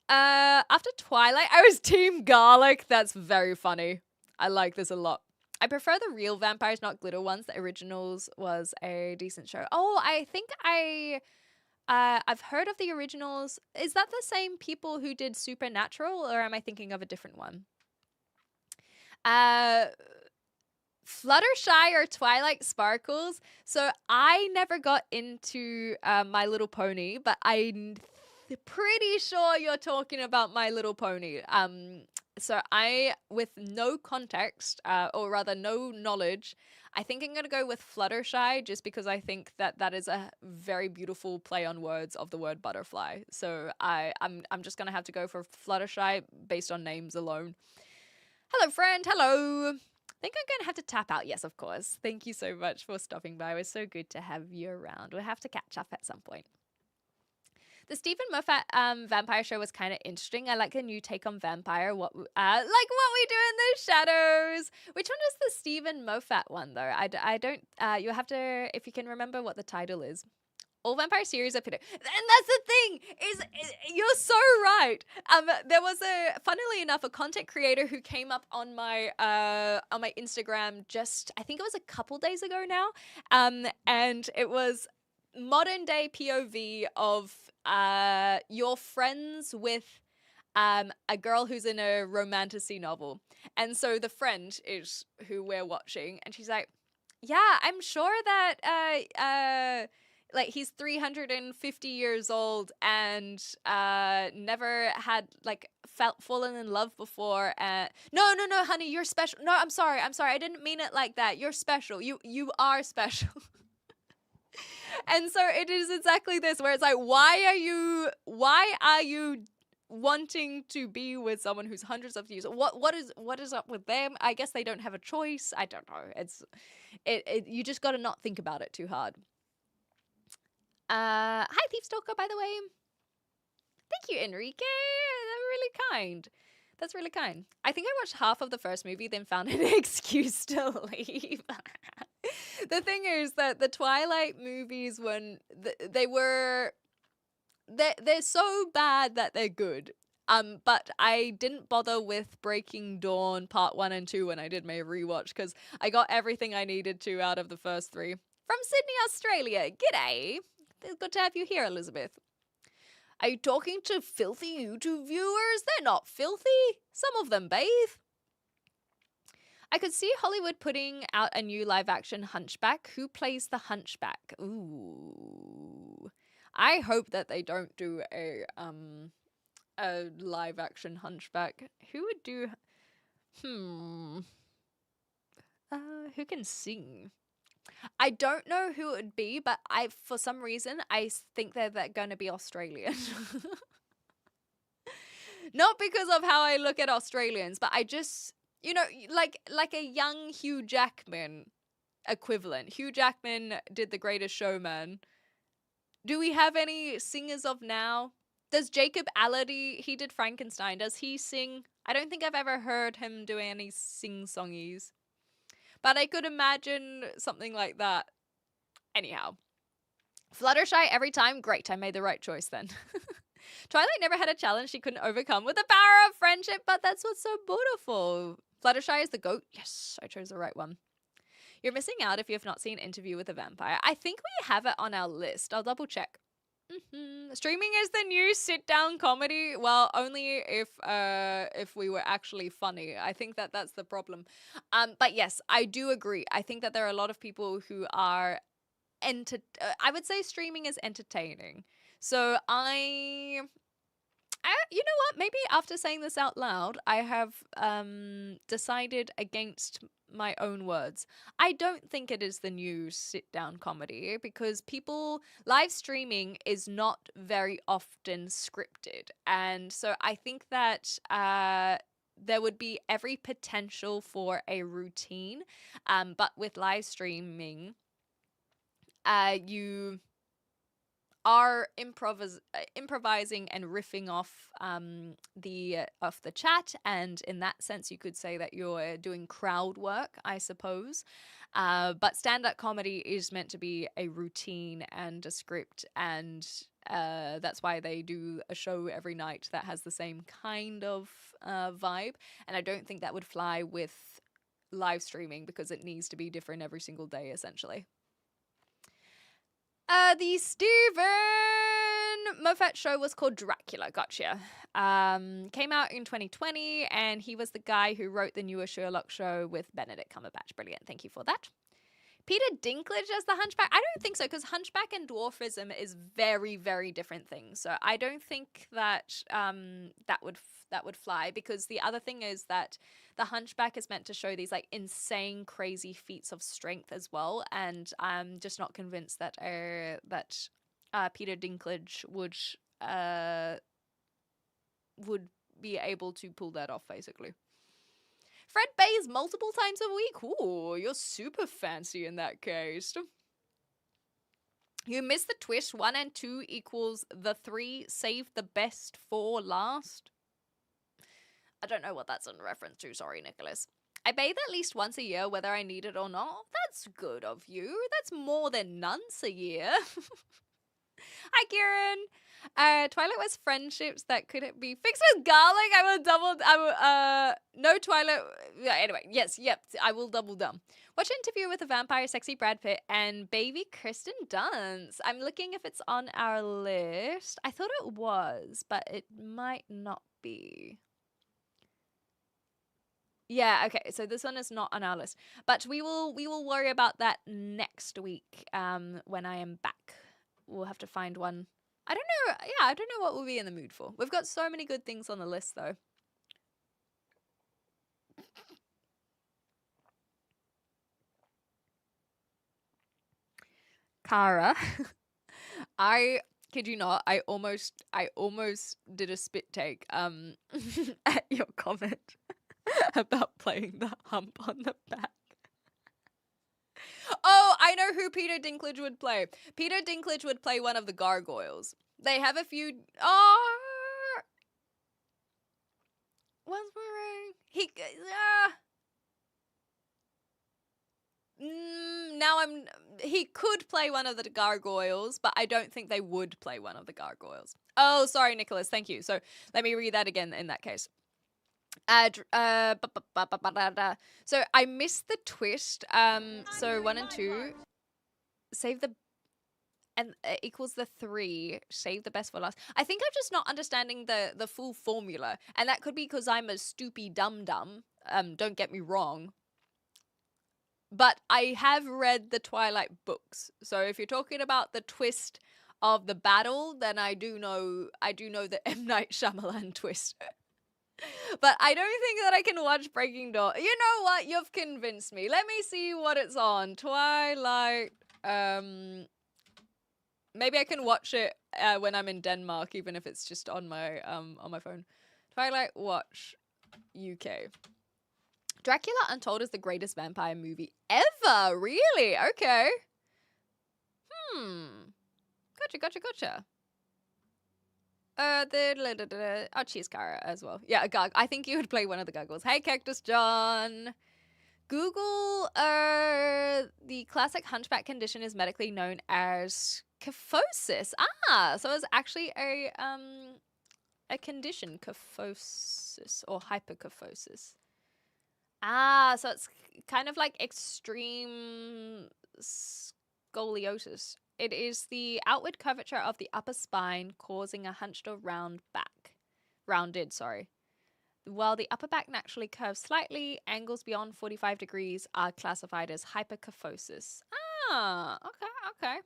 After Twilight, I was Team Garlic. That's very funny. I like this a lot. I prefer the real vampires, not glitter ones. The Originals was a decent show. Oh, I think I've heard of the Originals. Is that the same people who did Supernatural, or am I thinking of a different one? Fluttershy or Twilight Sparkles. So I never got into My Little Pony, but I'm pretty sure you're talking about My Little Pony. So I, with no context, or rather no knowledge, I think I'm going to go with Fluttershy, just because I think that is a very beautiful play on words of the word butterfly. So I'm just going to have to go for Fluttershy based on names alone. Hello, friend. Hello. I think I'm going to have to tap out. Yes, of course. Thank you so much for stopping by. It was so good to have you around. We'll have to catch up at some point. The Stephen Moffat vampire show was kind of interesting. I like a new take on vampire. What we do in the shadows. Which one is the Stephen Moffat one though? I don't. You'll have to, if you can remember what the title is. All vampire series are pedo. And that's the thing, is you're so right. There was funnily enough, a content creator who came up on my Instagram just, I think it was a couple days ago now. And it was modern day POV of you're friends with a girl who's in a romantasy novel. And so the friend is who we're watching, and she's like, yeah, I'm sure that like he's 350 years old and never had like fallen in love before. No, honey, you're special. No, I'm sorry. I didn't mean it like that. You're special. You are special. And so it is exactly this, where it's like, why are you wanting to be with someone who's hundreds of years? What is up with them? I guess they don't have a choice. I don't know. You just got to not think about it too hard. Hi, Thief Stalker, by the way. Thank you, Enrique. That's really kind. That's really kind. I think I watched half of the first movie, then found an excuse to leave. The thing is that the Twilight movies, when they're so bad that they're good. But I didn't bother with Breaking Dawn Part 1 and 2 when I did my rewatch because I got everything I needed to out of the first 3. From Sydney, Australia. G'day. It's good to have you here, Elizabeth. Are you talking to filthy YouTube viewers? They're not filthy. Some of them bathe. I could see Hollywood putting out a new live-action Hunchback. Who plays the Hunchback? Ooh. I hope that they don't do a live-action Hunchback. Who would do... who can sing? I don't know who it would be, but for some reason, I think they're going to be Australian. Not because of how I look at Australians, but I just... You know, like a young Hugh Jackman equivalent. Hugh Jackman did The Greatest Showman. Do we have any singers of now? Does Jacob Elordi, he did Frankenstein, does he sing? I don't think I've ever heard him do any sing-songies. But I could imagine something like that. Anyhow. Fluttershy every time? Great, I made the right choice then. Twilight never had a challenge she couldn't overcome with the power of friendship, but that's what's so beautiful. Fluttershy is the goat. Yes, I chose the right one. You're missing out if you have not seen Interview with a Vampire. I think we have it on our list. I'll double check. Streaming is the new sit-down comedy. Well, only if we were actually funny. I think that's the problem. But yes, I do agree. I think that there are a lot of people who are I would say streaming is entertaining. So I you know what? Maybe after saying this out loud, I have decided against my own words. I don't think it is the new sit-down comedy because live streaming is not very often scripted. And so I think that there would be every potential for a routine. But with live streaming, you are improvising and riffing off the chat, and in that sense you could say that you're doing crowd work, I suppose. But stand-up comedy is meant to be a routine and a script, and that's why they do a show every night that has the same kind of vibe, and I don't think that would fly with live streaming because it needs to be different every single day, essentially. The Stephen Moffat show was called Dracula. Gotcha. Came out in 2020, and he was the guy who wrote the newer Sherlock show with Benedict Cumberbatch. Brilliant. Thank you for that. Peter Dinklage as the Hunchback? I don't think so, because Hunchback and dwarfism is very, very different things. So I don't think that that would fly, because the other thing is that the Hunchback is meant to show these like insane, crazy feats of strength as well, and I'm just not convinced that Peter Dinklage would be able to pull that off, basically. Fred bathes multiple times a week. Ooh, you're super fancy in that case. You missed the twist. 1 and 2 equals the 3. Save the best for last. I don't know what that's in reference to. Sorry, Nicholas. I bathe at least once a year, whether I need it or not. That's good of you. That's more than once a year. Hi, Kieran. Twilight was friendships that couldn't be fixed with garlic. No Twilight. Yeah, anyway, yes, yep. I will double down. Watch Interview with a Vampire, sexy Brad Pitt, and baby Kristen Dunst. I'm looking if it's on our list. I thought it was, but it might not be. Yeah, okay, so this one is not on our list. But we will worry about that next week when I am back. We'll have to find one. I don't know. Yeah, I don't know what we'll be in the mood for. We've got so many good things on the list, though. Kara, I kid you not, I almost did a spit take at your comment about playing the hump on the back. Oh, I know who Peter Dinklage would play. Peter Dinklage would play one of the gargoyles. They have a few... Oh! What's wearing? He could play one of the gargoyles, but I don't think they would play one of the gargoyles. Oh, sorry, Nicholas. Thank you. So let me read that again in that case. So I missed the twist. So 1 and 2, save the and equals the 3. Save the best for last. I think I'm just not understanding the full formula, and that could be because I'm a stoopy dum dum. Don't get me wrong. But I have read the Twilight books, so if you're talking about the twist of the battle, then I do know the M. Night Shyamalan twist. But I don't think that I can watch Breaking Dawn. You know what? You've convinced me. Let me see what it's on. Twilight. Maybe I can watch it when I'm in Denmark, even if it's just on my phone. Twilight Watch UK. Dracula Untold is the greatest vampire movie ever. Really? Okay. Gotcha. Oh, cheers, Kara, as well. Yeah, I think you would play one of the gargoyles. Hey, Cactus John. Google, the classic hunchback condition is medically known as kyphosis. Ah, so it's actually a condition, kyphosis or hyperkyphosis. Ah, so it's kind of like extreme scoliosis. It is the outward curvature of the upper spine causing a hunched or rounded, While the upper back naturally curves slightly, angles beyond 45 degrees are classified as hyperkyphosis. Ah, okay.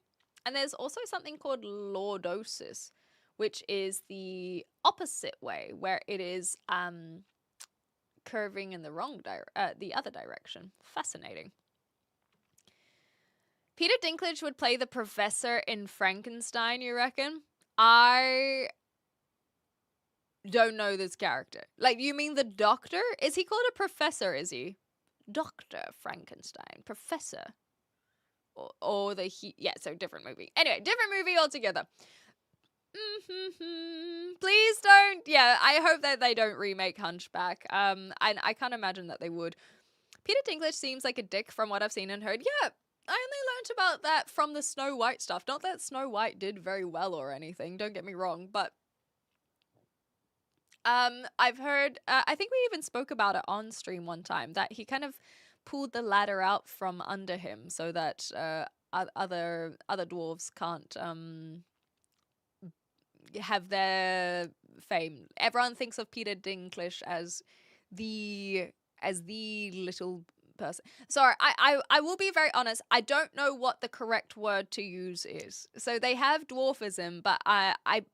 And there's also something called lordosis, which is the opposite way, where it is curving in the other direction. Fascinating. Peter Dinklage would play the professor in Frankenstein, you reckon? I don't know this character. Like, you mean the doctor? Is he called a professor, is he? Dr. Frankenstein. Professor. So different movie. Anyway, different movie altogether. Please don't. Yeah, I hope that they don't remake Hunchback. And I can't imagine that they would. Peter Dinklage seems like a dick from what I've seen and heard. Yeah, I only learned about that from the Snow White stuff. Not that Snow White did very well or anything, don't get me wrong, but I've heard, I think we even spoke about it on stream one time, that he kind of pulled the ladder out from under him so that other dwarves can't have their fame. Everyone thinks of Peter Dinklage as the little person. Sorry, I will be very honest. I don't know what the correct word to use is. So they have dwarfism, but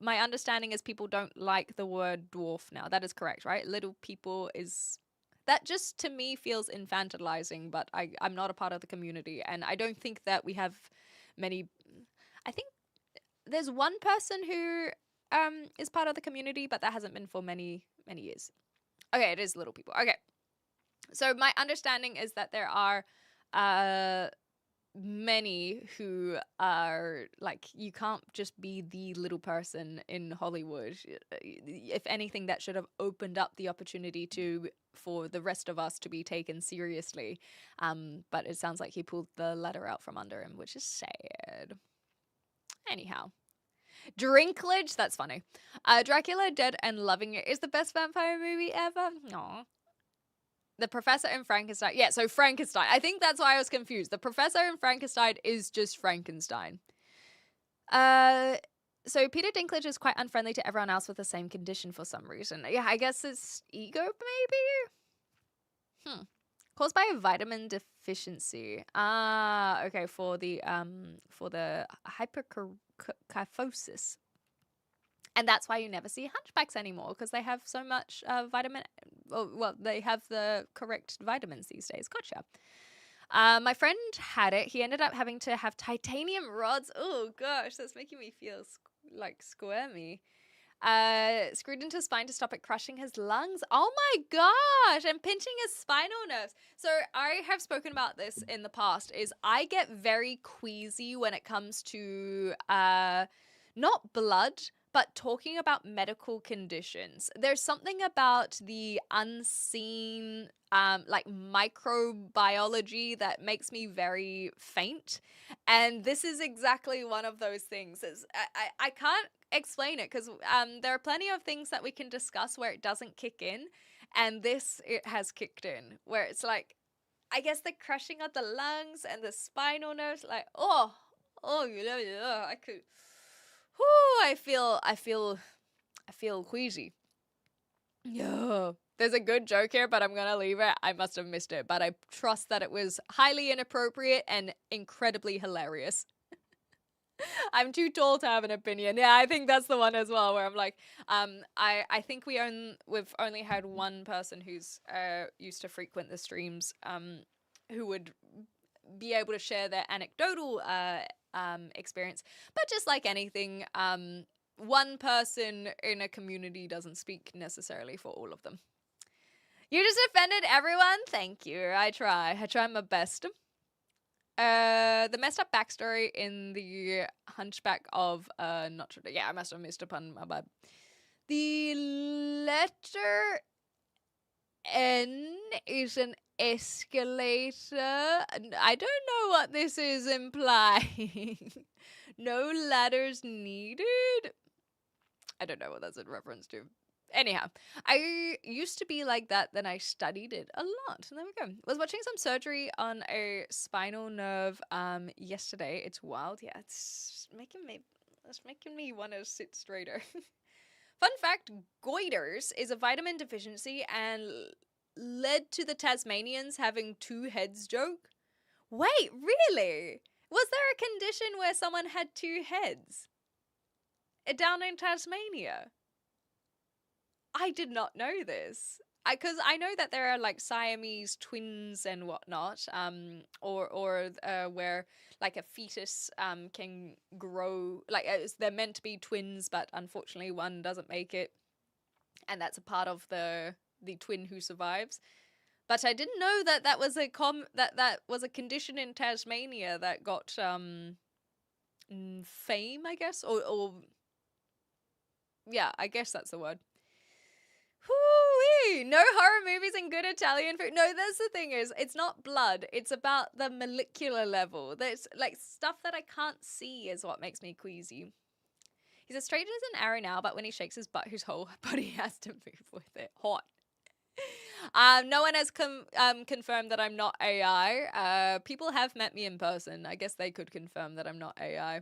my understanding is people don't like the word dwarf now. That is correct, right? Little people is... That just, to me, feels infantilizing, but I'm not a part of the community, and I don't think that we have many... I think there's one person who is part of the community, but that hasn't been for many, many years. Okay, it is little people. Okay. So my understanding is that there are many who are like, you can't just be the little person in Hollywood. If anything, that should have opened up the opportunity for the rest of us to be taken seriously. But it sounds like he pulled the ladder out from under him, which is sad. Anyhow. Drinklage, that's funny. Dracula Dead and Loving It is the best vampire movie ever. Aww. The Professor in Frankenstein. Yeah, so Frankenstein. I think that's why I was confused. The Professor in Frankenstein is just Frankenstein. So Peter Dinklage is quite unfriendly to everyone else with the same condition for some reason. Yeah, I guess it's ego, maybe? Caused by a vitamin deficiency. Ah, okay, for the hyperkyphosis. And that's why you never see hunchbacks anymore, because they have so much vitamin... Well, they have the correct vitamins these days. Gotcha. My friend had it. He ended up having to have titanium rods. Oh, gosh, that's making me feel squirmy. Screwed into his spine to stop it crushing his lungs. Oh, my gosh. And pinching his spinal nerves. So I have spoken about this in the past, is I get very queasy when it comes to not blood, but talking about medical conditions, there's something about the unseen, like microbiology that makes me very faint. And this is exactly one of those things. I can't explain it because there are plenty of things that we can discuss where it doesn't kick in. And this, it has kicked in, where it's like, I guess the crushing of the lungs and the spinal nerves, like, I could. Whoo, I feel queasy. Yeah. There's a good joke here, but I'm gonna leave it. I must have missed it, but I trust that it was highly inappropriate and incredibly hilarious. I'm too tall to have an opinion. Yeah, I think that's the one as well, where I'm like, I think we've only had one person who's used to frequent the streams, who would be able to share their anecdotal experience. But just like anything, one person in a community doesn't speak necessarily for all of them. You just offended everyone? Thank you. I try my best. The messed up backstory in the Hunchback of Notre Dame. Yeah, I must have missed a pun, my bad. The letter N is an escalator. I don't know what this is implying. No ladders needed. I don't know what that's in reference to. Anyhow, I used to be like that, then I studied it a lot. There we go. Was watching some surgery on a spinal nerve yesterday. It's wild. Yeah, it's making me want to sit straighter. Fun fact, goiters is a vitamin deficiency and led to the Tasmanians having two heads joke. Wait, really? Was there a condition where someone had two heads? Down in Tasmania? I did not know this. Because I know that there are like Siamese twins and whatnot, or where like a fetus can grow, like they're meant to be twins, but unfortunately one doesn't make it, and that's a part of the twin who survives. But I didn't know that that was that was a condition in Tasmania that got fame, I guess, or yeah, I guess that's the word. Whoo-wee! No horror movies and good Italian food. No, that's the thing is, it's not blood. It's about the molecular level. There's like stuff that I can't see is what makes me queasy. He's as straight as an arrow now, but when he shakes his butt, his whole body has to move with it. Hot. No one has confirmed that I'm not AI. People have met me in person. I guess they could confirm that I'm not AI.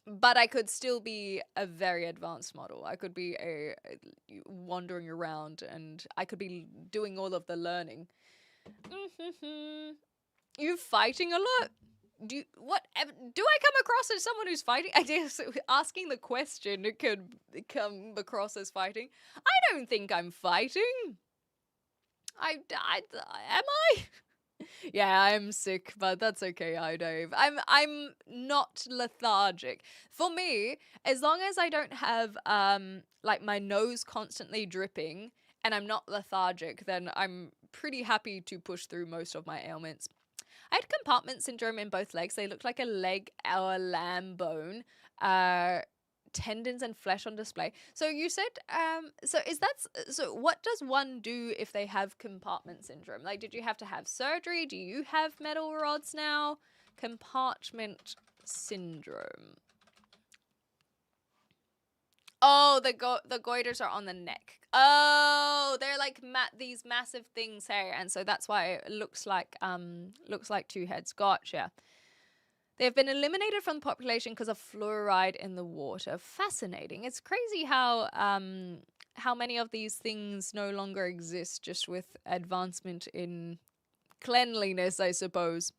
But I could still be a very advanced model. I could be wandering around, and I could be doing all of the learning. You fighting a lot? Do I come across as someone who's fighting? I guess asking the question could come across as fighting. I don't think I'm fighting. Am I? Yeah, I'm sick, but that's okay, I Dave. I'm not lethargic. For me, as long as I don't have like my nose constantly dripping and I'm not lethargic, then I'm pretty happy to push through most of my ailments. I had compartment syndrome in both legs. They looked like a leg or a lamb bone. Tendons and flesh on display. So you said, so what does one do if they have compartment syndrome? Like, did you have to have surgery? Do you have metal rods now? Compartment syndrome. Oh, the goiters are on the neck. Oh, they're like these massive things here, and so that's why it looks like two heads. Gotcha. They've been eliminated from the population because of fluoride in the water. Fascinating. It's crazy how many of these things no longer exist just with advancement in cleanliness, I suppose.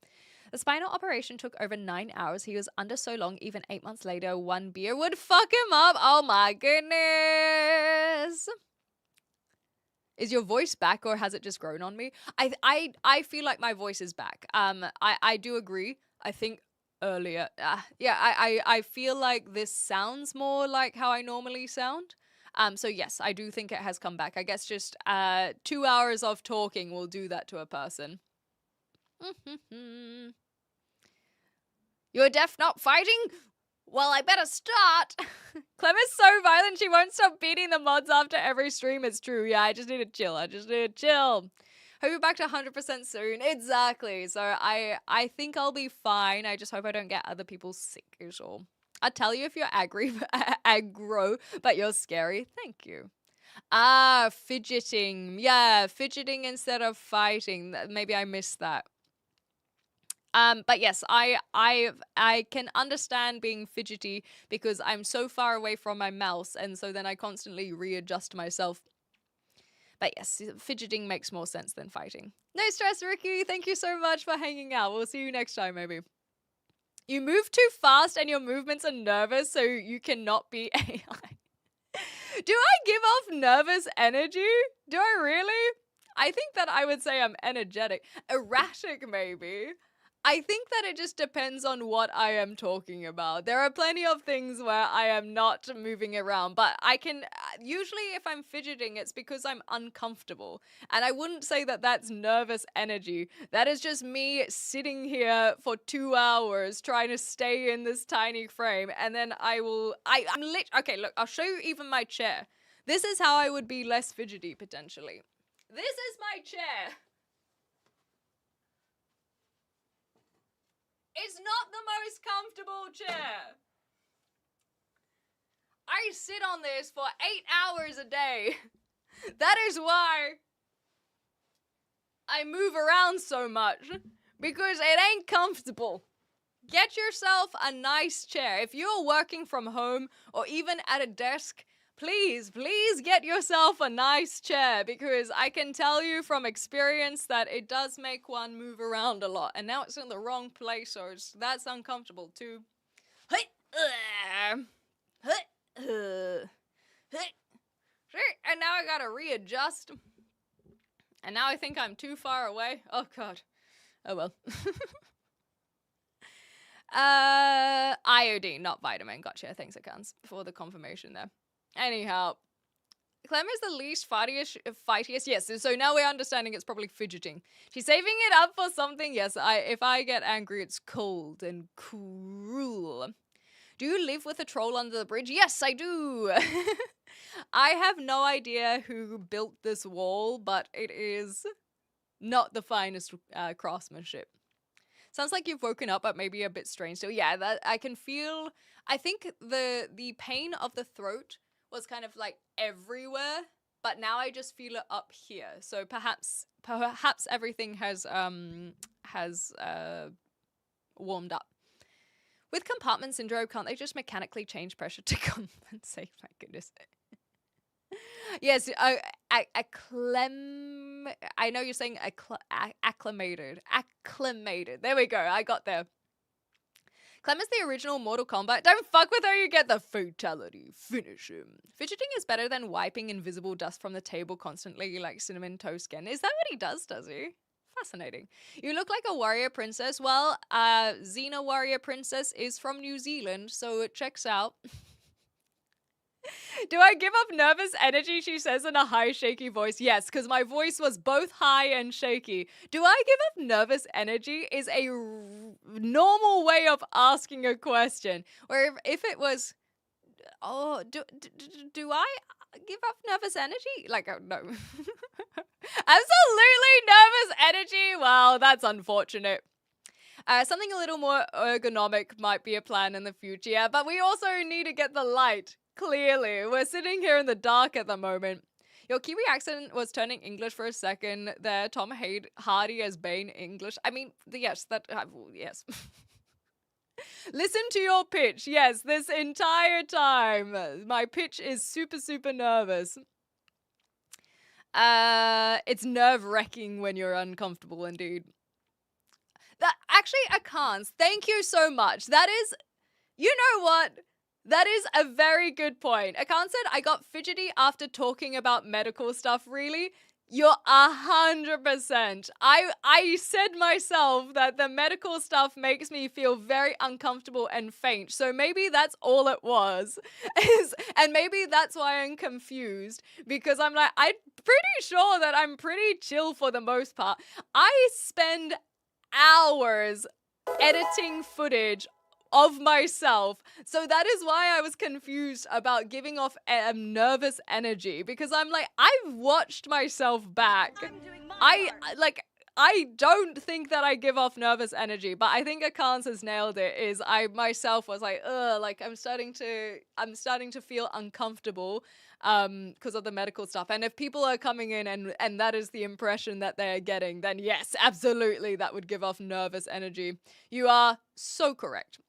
The spinal operation took over 9 hours. He was under so long, even 8 months later, one beer would fuck him up. Oh my goodness. Is your voice back, or has it just grown on me? I feel like my voice is back. I do agree. I think earlier. I feel like this sounds more like how I normally sound. So yes, I do think it has come back. I guess just 2 hours of talking will do that to a person. You're deaf, not fighting? Well, I better start. Clem is so violent, she won't stop beating the mods after every stream. It's true. Yeah, I just need to chill. I just need to chill. Hope you're back to 100% soon. Exactly. So I think I'll be fine. I just hope I don't get other people sick is all. I'll tell you if you're aggro, but you're scary. Thank you. Ah, fidgeting. Yeah, fidgeting instead of fighting. Maybe I missed that. But yes, I can understand being fidgety because I'm so far away from my mouse, and so then I constantly readjust myself. But yes, fidgeting makes more sense than fighting. No stress, Ricky. Thank you so much for hanging out. We'll see you next time, maybe. You move too fast and your movements are nervous, so you cannot be AI. Do I give off nervous energy? Do I really? I think that I would say I'm energetic. Erratic, maybe. I think that it just depends on what I am talking about. There are plenty of things where I am not moving around, but I can, usually if I'm fidgeting, it's because I'm uncomfortable. And I wouldn't say that that's nervous energy. That is just me sitting here for 2 hours trying to stay in this tiny frame. And then okay, look, I'll show you even my chair. This is how I would be less fidgety, potentially. This is my chair. It's not the most comfortable chair. I sit on this for 8 hours a day. That is why I move around so much. Because it ain't comfortable. Get yourself a nice chair. If you're working from home or even at a desk, please get yourself a nice chair, because I can tell you from experience that it does make one move around a lot. And now it's in the wrong place, so that's uncomfortable too. And now I gotta readjust. And now I think I'm too far away. Oh god. Oh well. Iodine, not vitamin. Gotcha. Thanks, Akans, for the confirmation there. Anyhow, Clem is the least fightiest. Yes, so now we're understanding it's probably fidgeting. She's saving it up for something. Yes, if I get angry, it's cold and cruel. Do you live with a troll under the bridge? Yes, I do. I have no idea who built this wall, but it is not the finest craftsmanship. Sounds like you've woken up, but maybe a bit strange. So yeah, that I can feel. I think the pain of the throat was kind of like everywhere, but now I just feel it up here. So perhaps everything has warmed up. With compartment syndrome, can't they just mechanically change pressure to compensate? My goodness. Yes, I know you're saying acclimated. Acclimated. There we go. I got there. Clem is the original Mortal Kombat. Don't fuck with her, you get the fatality. Finish him. Fidgeting is better than wiping invisible dust from the table constantly like Cinnamon Toast Skin. Is that what he does he? Fascinating. You look like a warrior princess. Well, Xena warrior princess is from New Zealand, so it checks out. Do I give off nervous energy, she says in a high, shaky voice? Yes, because my voice was both high and shaky. Do I give off nervous energy is a normal way of asking a question. Where if it was, oh, do I give off nervous energy? Like, no. Absolutely nervous energy? Well, that's unfortunate. Something a little more ergonomic might be a plan in the future, yeah, but we also need to get the light. Clearly, we're sitting here in the dark at the moment. Your Kiwi accent was turning English for a second there. Tom Hardy as Bane English. I mean, yes, yes. Listen to your pitch. Yes, this entire time. My pitch is super, super nervous. It's nerve-wracking when you're uncomfortable, indeed. Actually, I can't. Thank you so much. That is, you know what? That is a very good point. Akan said, I got fidgety after talking about medical stuff, really? You're 100%. I said myself that the medical stuff makes me feel very uncomfortable and faint. So maybe that's all it was. And maybe that's why I'm confused. Because I'm like, I'm pretty sure that I'm pretty chill for the most part. I spend hours editing footage of myself. So that is why I was confused about giving off nervous energy, because I'm like, I've watched myself back. I'm doing my I part. like I don't think that I give off nervous energy, but I think Akans has nailed it. Is I myself was like, ugh, like I'm starting to feel uncomfortable because of the medical stuff. And if people are coming in and that is the impression that they are getting, then yes, absolutely that would give off nervous energy. You are so correct.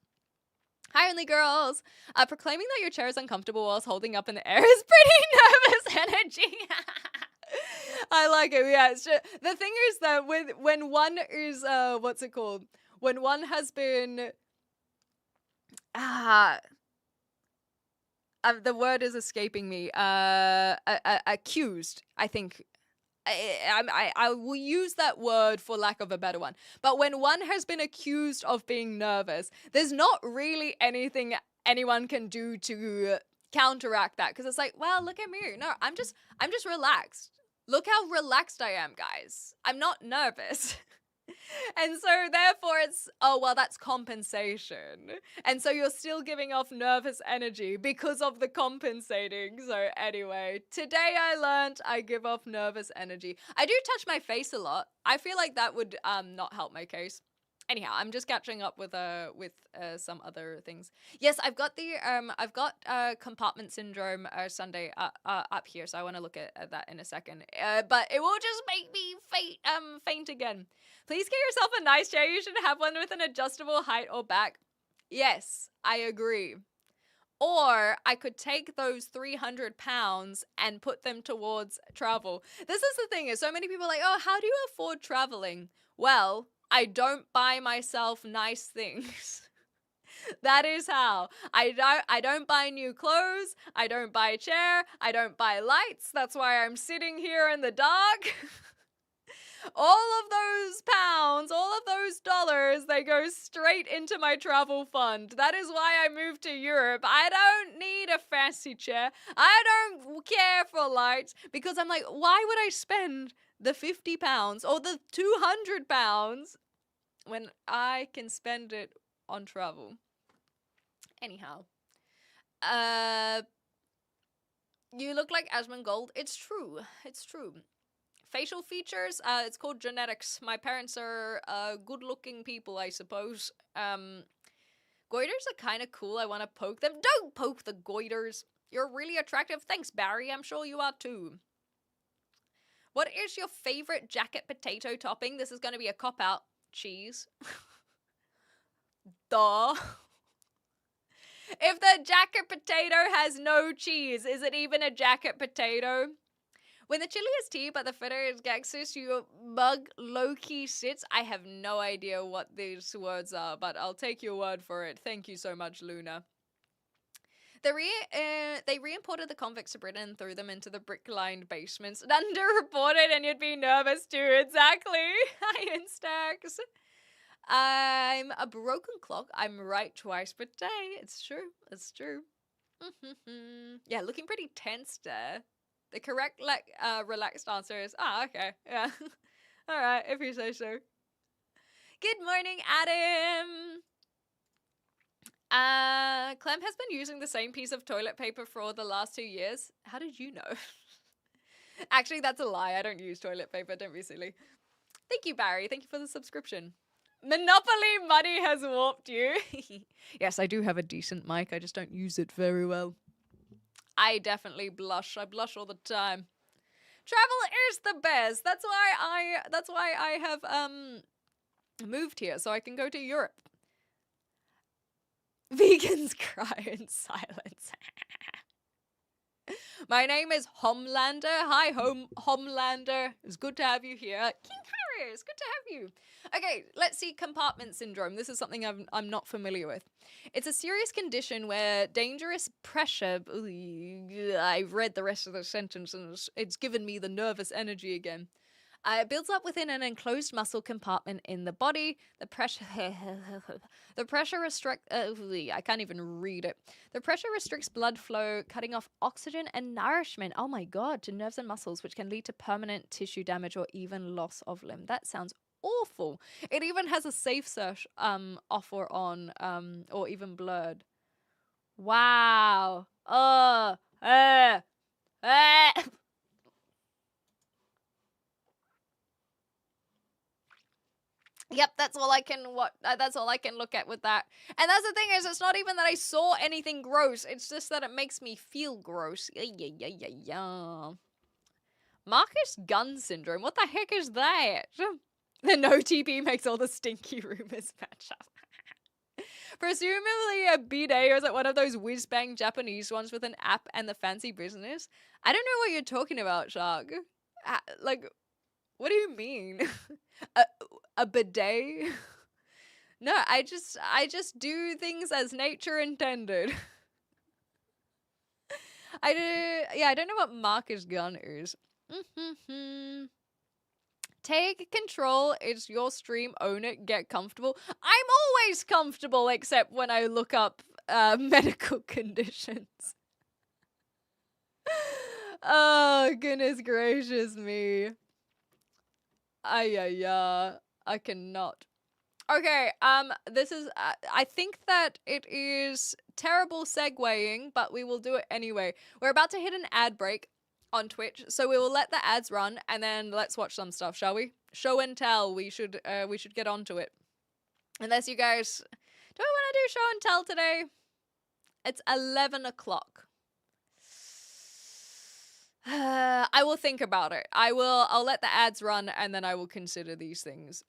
Hi, only girls. Proclaiming that your chair is uncomfortable whilst holding up in the air is pretty nervous energy. I like it. Yeah, it's just, the thing is that when one is what's it called? When one has been the word is escaping me. Accused, I think. I will use that word for lack of a better one. But when one has been accused of being nervous, there's not really anything anyone can do to counteract that, because it's like, well, look at me. No, I'm just relaxed. Look how relaxed I am, guys. I'm not nervous. And so therefore it's, oh, well, that's compensation. And so you're still giving off nervous energy because of the compensating. So anyway, today I learned I give off nervous energy. I do touch my face a lot. I feel like that would not help my case. Anyhow, I'm just catching up with some other things. Yes, I've got compartment syndrome Sunday up here, so I want to look at that in a second. But it will just make me faint again. Please get yourself a nice chair. You should have one with an adjustable height or back. Yes, I agree. Or I could take those 300 pounds and put them towards travel. This is the thing, is so many people are like, oh, how do you afford traveling? Well, I don't buy myself nice things. That is how. I don't buy new clothes. I don't buy a chair. I don't buy lights. That's why I'm sitting here in the dark. All of those pounds, all of those dollars, they go straight into my travel fund. That is why I moved to Europe. I don't need a fancy chair. I don't care for lights, because I'm like, why would I spend the 50 pounds or the 200 pounds when I can spend it on travel? Anyhow. You look like Asmongold. It's true. It's true. Facial features, it's called genetics. My parents are good-looking people, I suppose. Goiters are kind of cool. I want to poke them. Don't poke the goiters. You're really attractive. Thanks, Barry. I'm sure you are too. What is your favorite jacket potato topping? This is going to be a cop-out. Cheese. Duh. If the jacket potato has no cheese, is it even a jacket potato? When the chili is tea, but the feta is gaxus, your mug low-key sits. I have no idea what these words are, but I'll take your word for it. Thank you so much, Luna. They re-imported the convicts to Britain and threw them into the brick-lined basements. Underreported, and you'd be nervous too. Exactly. Hi, Instax. I'm a broken clock. I'm right twice per day. It's true. It's true. Yeah, looking pretty tense there. The correct, relaxed answer is, okay, yeah. All right, if you say so. Good morning, Adam. Clem has been using the same piece of toilet paper for the last 2 years. How did you know? Actually, that's a lie. I don't use toilet paper. Don't be silly. Thank you, Barry. Thank you for the subscription. Monopoly money has warped you. Yes, I do have a decent mic. I just don't use it very well. I definitely blush. I blush all the time. Travel is the best. That's why I have moved here, so I can go to Europe. Vegans cry in silence. My name is Homelander. Hi, Homelander. It's good to have you here. King Harris, good to have you. Okay, let's see compartment syndrome. This is something I'm not familiar with. It's a serious condition where dangerous pressure... I've read the rest of the sentence and it's given me the nervous energy again. It builds up within an enclosed muscle compartment in the body. The pressure restricts... I can't even read it. The pressure restricts blood flow, cutting off oxygen and nourishment, oh my god, to nerves and muscles, which can lead to permanent tissue damage or even loss of limb. That sounds awful. It even has a safe search off or on or even blurred. Wow. Yep, that's all I can that's all I can look at with that. And that's the thing is, it's not even that I saw anything gross. It's just that it makes me feel gross. Yeah. Marcus Gunn syndrome. What the heck is that? The no TP makes all the stinky rumors match up. Presumably a bidet, or is it one of those whiz-bang Japanese ones with an app and the fancy business? I don't know what you're talking about, Shark. Like, what do you mean? a bidet? No, I just do things as nature intended. I don't know what Marcus Gun is. Take control. It's your stream. Own it. Get comfortable. I'm always comfortable, except when I look up medical conditions. Oh, goodness gracious me. I cannot. Okay, this is, I think that it is terrible segueing, but we will do it anyway. We're about to hit an ad break on Twitch, so we will let the ads run, and then let's watch some stuff, shall we? Show and tell, we should get onto it. Unless you guys, do I want to do show and tell today? It's 11 o'clock. I will think about it. I'll let the ads run, and then I will consider these things.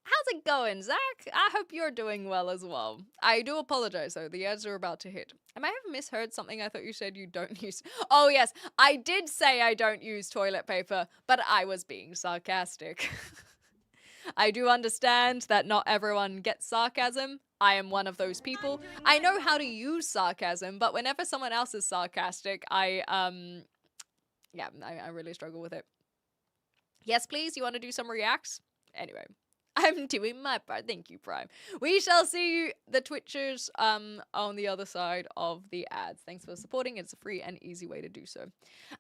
How's it going, Zach? I hope you're doing well as well. I do apologize, though. The ads are about to hit. I might have misheard something. I thought you said you don't use... Oh, yes. I did say I don't use toilet paper, but I was being sarcastic. I do understand that not everyone gets sarcasm. I am one of those people. I know how to use sarcasm, but whenever someone else is sarcastic, I really struggle with it. Yes, please. You want to do some reacts? Anyway. I'm doing my part. Thank you, Prime. We shall see the Twitchers on the other side of the ads. Thanks for supporting. It's a free and easy way to do so.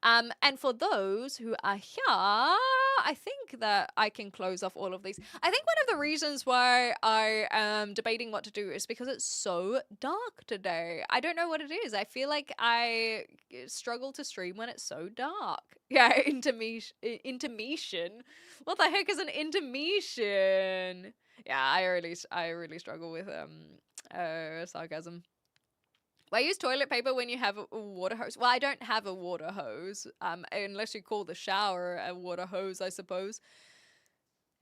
And for those who are here, I think that I can close off all of these. I think one of the reasons why I am debating what to do is because it's so dark today. I don't know what it is. I feel like I struggle to stream when it's so dark. Yeah, intermission. What the heck is an intermission? Yeah, I really struggle with sarcasm. I use toilet paper when you have a water hose. Well, I don't have a water hose, unless you call the shower a water hose, I suppose.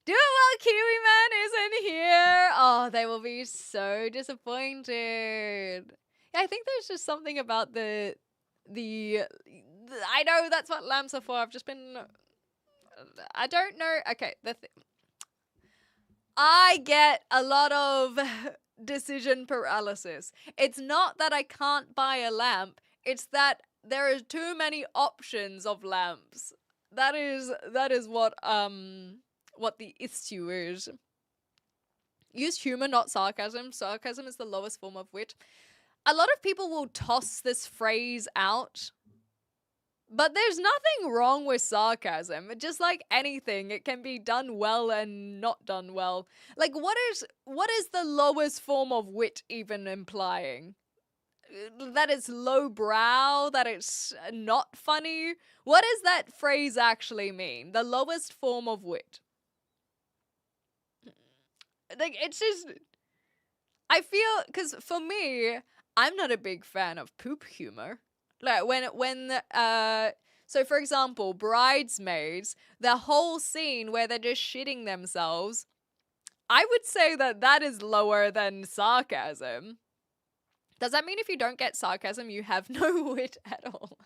Do it while Kiwi Man isn't here. Oh, they will be so disappointed. Yeah, I think there's just something about the I know that's what lamps are for. I've just been... I don't know. Okay, I get a lot of decision paralysis. It's not that I can't buy a lamp. It's that there are too many options of lamps. That is what the issue is. Use humor, not sarcasm. Sarcasm is the lowest form of wit. A lot of people will toss this phrase out. But there's nothing wrong with sarcasm. Just like anything, it can be done well and not done well. Like, what is the lowest form of wit even implying? That it's lowbrow? That it's not funny? What does that phrase actually mean? The lowest form of wit. Like, it's just... I feel... Because for me, I'm not a big fan of poop humor. Like so for example, Bridesmaids, the whole scene where they're just shitting themselves, I would say that is lower than sarcasm. Does that mean if you don't get sarcasm, you have no wit at all?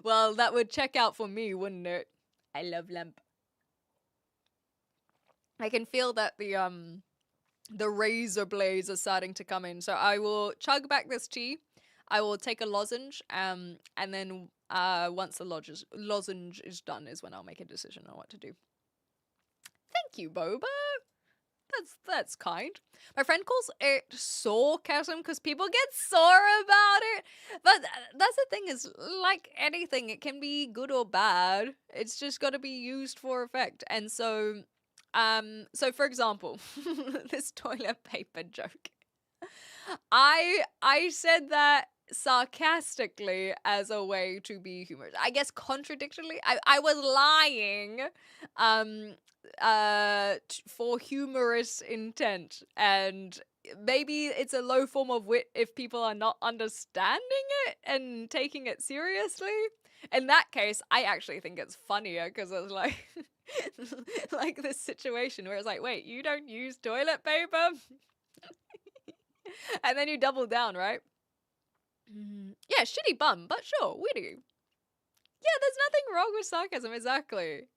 Well, that would check out for me, wouldn't it? I love lamp. I can feel that the razor blades are starting to come in, so I will chug back this tea. I will take a lozenge, and then once the lozenge is done is when I'll make a decision on what to do. Thank you, Boba. That's kind. My friend calls it sarcasm because people get sore about it. But that's the thing is, like anything, it can be good or bad. It's just got to be used for effect. And so So for example, this toilet paper joke. I said that sarcastically as a way to be humorous. I guess contradictorily. I was lying for humorous intent, and maybe it's a low form of wit if people are not understanding it and taking it seriously. In that case, I actually think it's funnier because it's like like this situation where it's like, wait, you don't use toilet paper? And then you double down, right? Yeah, shitty bum, but sure, witty. Yeah, there's nothing wrong with sarcasm, exactly.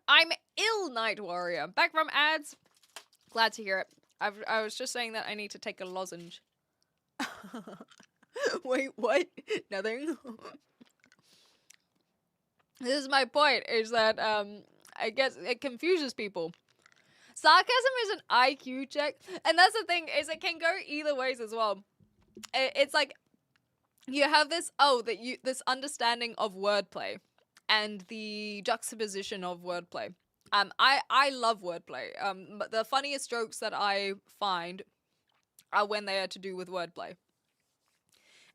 I'm ill, Night Warrior. Back from ads. Glad to hear it. I was just saying that I need to take a lozenge. Wait, what? Nothing? This is my point, is that, I guess it confuses people. Sarcasm is an IQ check, and that's the thing, is it can go either ways as well. It's like, you have this, this understanding of wordplay, and the juxtaposition of wordplay. I love wordplay. But the funniest jokes that I find are when they are to do with wordplay.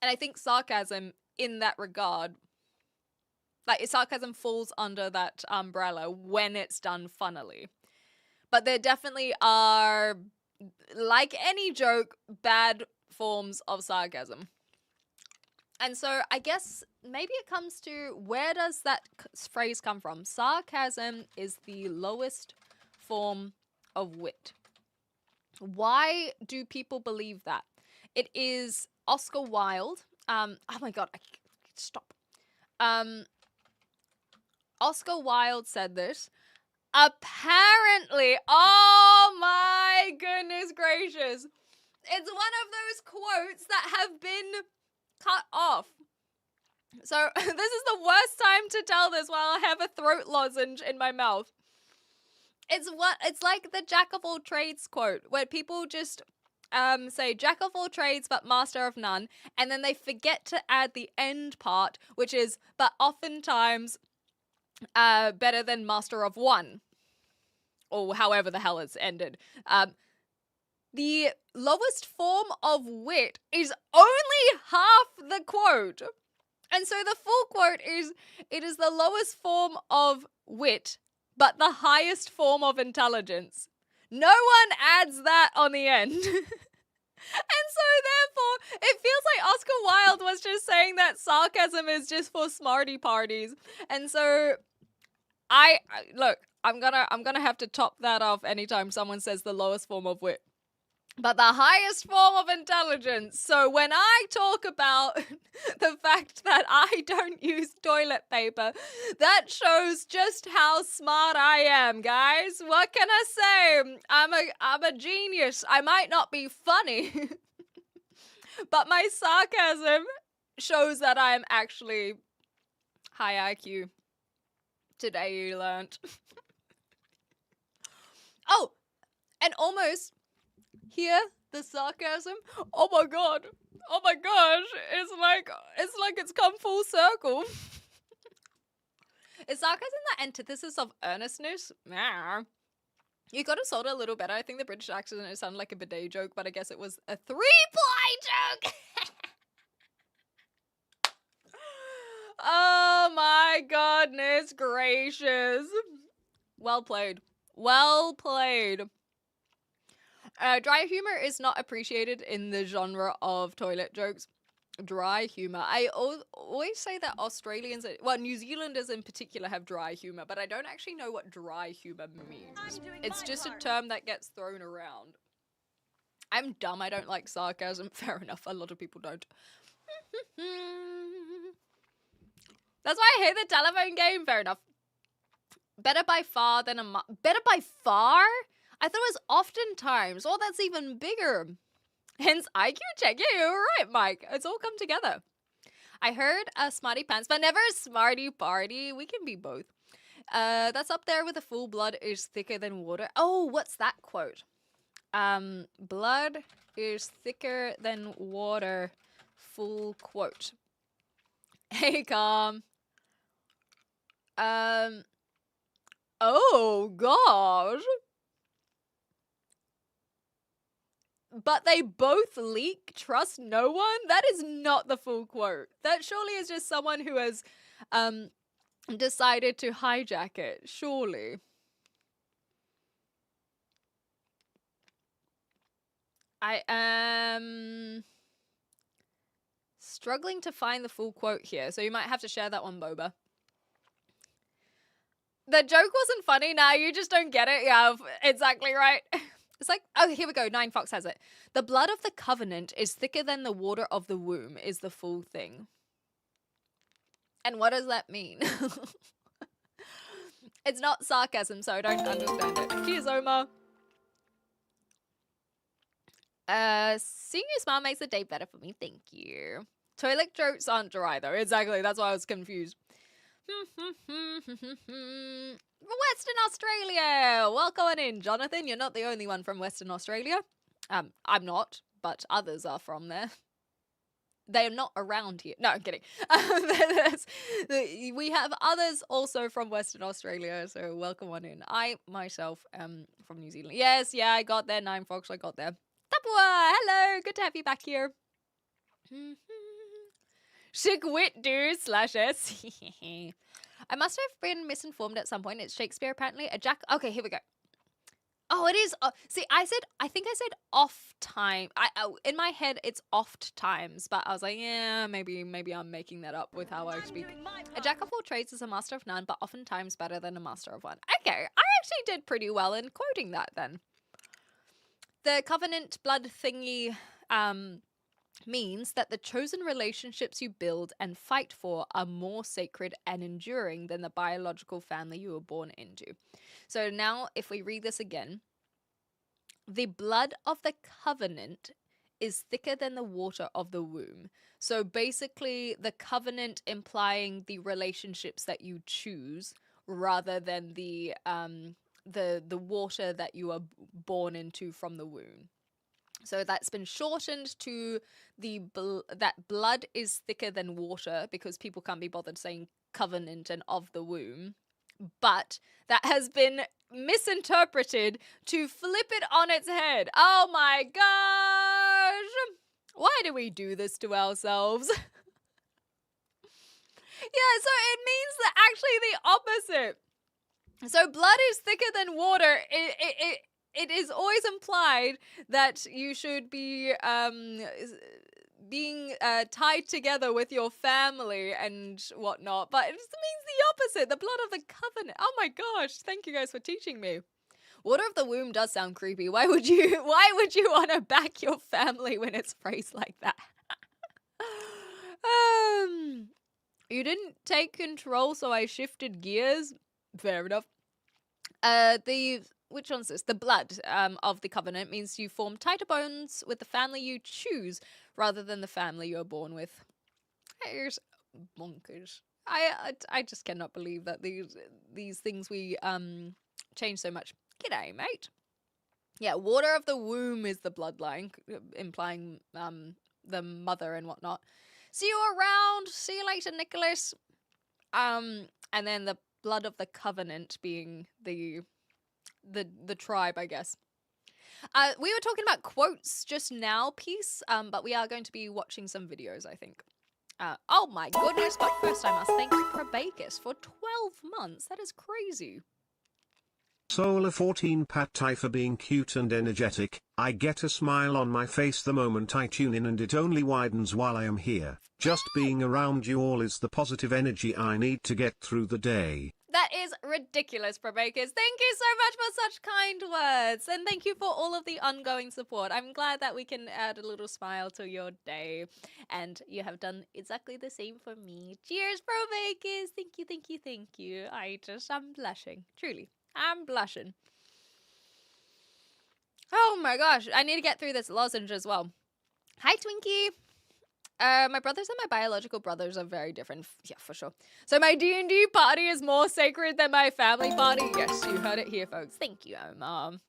And I think sarcasm, in that regard, like, sarcasm falls under that umbrella when it's done funnily. But there definitely are, like any joke, bad forms of sarcasm. And so I guess maybe it comes to, where does that phrase come from? Sarcasm is the lowest form of wit. Why do people believe that? It is Oscar Wilde. Oh my god, stop. Oscar Wilde said this. Apparently, oh my goodness gracious. It's one of those quotes that have been cut off. So this is the worst time to tell this while I have a throat lozenge in my mouth. It's like the jack of all trades quote, where people just say jack of all trades but master of none, and then they forget to add the end part, which is but oftentimes better than master of one, or however the hell it's ended. The lowest form of wit is only half the quote. And so the full quote is, it is the lowest form of wit, but the highest form of intelligence. No one adds that on the end. And so therefore, it feels like Oscar Wilde was just saying that sarcasm is just for smarty parties. And so look, I'm gonna have to top that off anytime someone says the lowest form of wit, but the highest form of intelligence. So when I talk about the fact that I don't use toilet paper, that shows just how smart I am, guys. What can I say? I'm a genius. I might not be funny, but my sarcasm shows that I am actually high IQ. Today you learnt. Oh, and almost here, the sarcasm. Oh my god. Oh my gosh. It's like it's come full circle. Is sarcasm the antithesis of earnestness? Nah. You got it sold a little better. I think the British accent, it sounded like a bidet joke, but I guess it was a 3-ply joke. Oh my goodness gracious. Well played. Well played. Dry humor is not appreciated in the genre of toilet jokes. Dry humor. I always say that Australians, well, New Zealanders in particular, have dry humor, but I don't actually know what dry humor means. It's just a term that gets thrown around. I'm dumb. I don't like sarcasm. Fair enough. A lot of people don't. That's why I hate the telephone game. Fair enough. Better by far than better by far? I thought it was oftentimes. Oh, that's even bigger. Hence IQ check. Yeah, you're right, Mike. It's all come together. I heard a smarty pants, but never a smarty party. We can be both. That's up there with the full blood is thicker than water. Oh, what's that quote? Blood is thicker than water. Full quote. Hey, Calm. Oh, gosh. But they both leak. Trust no one? That is not the full quote. That surely is just someone who has decided to hijack it. Surely. I am struggling to find the full quote here, so you might have to share that one, Boba. The joke wasn't funny. Nah, you just don't get it. Yeah, exactly right. It's like, oh, here we go. Nine Fox has it. The blood of the covenant is thicker than the water of the womb is the full thing. And what does that mean? It's not sarcasm, so I don't understand it. Cheers, Omar. Seeing you smile makes the day better for me. Thank you. Toilet jokes aren't dry, though. Exactly. That's why I was confused. Western Australia! Welcome on in, Jonathan. You're not the only one from Western Australia. I'm not, but others are from there. They're not around here. No, I'm kidding. We have others also from Western Australia, so welcome on in. I, myself, am from New Zealand. Yes, yeah, I got there. Nine Fox, I got there. Tapua, hello. Good to have you back here. Sick wit, dude, /S. I must have been misinformed at some point. It's Shakespeare, apparently. A jack. Okay, here we go. Oh, it is. See, I think I said off time. In my head, it's oft times, but I was like, yeah, maybe I'm making that up with how I speak. A jack of all trades is a master of none, but oftentimes better than a master of one. Okay, I actually did pretty well in quoting that then. The covenant blood thingy, means that the chosen relationships you build and fight for are more sacred and enduring than the biological family you were born into. So now, if we read this again, the blood of the covenant is thicker than the water of the womb. So basically, the covenant implying the relationships that you choose rather than the water that you are born into from the womb. So that's been shortened to that blood is thicker than water because people can't be bothered saying covenant and of the womb. But that has been misinterpreted to flip it on its head. Oh my gosh! Why do we do this to ourselves? Yeah, so it means that actually the opposite. So blood is thicker than water. It is always implied that you should be being tied together with your family and whatnot, but it just means the opposite. The blood of the covenant. Oh my gosh! Thank you guys for teaching me. Water of the womb does sound creepy. Why would you want to back your family when it's phrased like that? You didn't take control, so I shifted gears. Fair enough. Which one's this? The blood of the covenant means you form tighter bonds with the family you choose rather than the family you're born with. Here's bonkers. I just cannot believe that these things we change so much. G'day, mate. Yeah, water of the womb is the bloodline, implying the mother and whatnot. See you around. See you later, Nicholas. And then the blood of the covenant being the tribe, I guess. We were talking about quotes just now, Peace, but we are going to be watching some videos, I think. Oh my goodness, but first I must thank Probacus for 12 months. That is crazy. Solar 14 Pat Thai for being cute and energetic. I get a smile on my face the moment I tune in, and it only widens while I am here. Just being around you all is the positive energy I need to get through the day. That is ridiculous, Probacus. Thank you so much for such kind words. And thank you for all of the ongoing support. I'm glad that we can add a little smile to your day. And you have done exactly the same for me. Cheers, Probacus. Thank you, thank you, thank you. I'm blushing. Truly, I'm blushing. Oh my gosh. I need to get through this lozenge as well. Hi, Twinkie. My brothers and my biological brothers are very different. Yeah, for sure. So my D&D party is more sacred than my family party. Yes, you heard it here, folks. Thank you, Mom.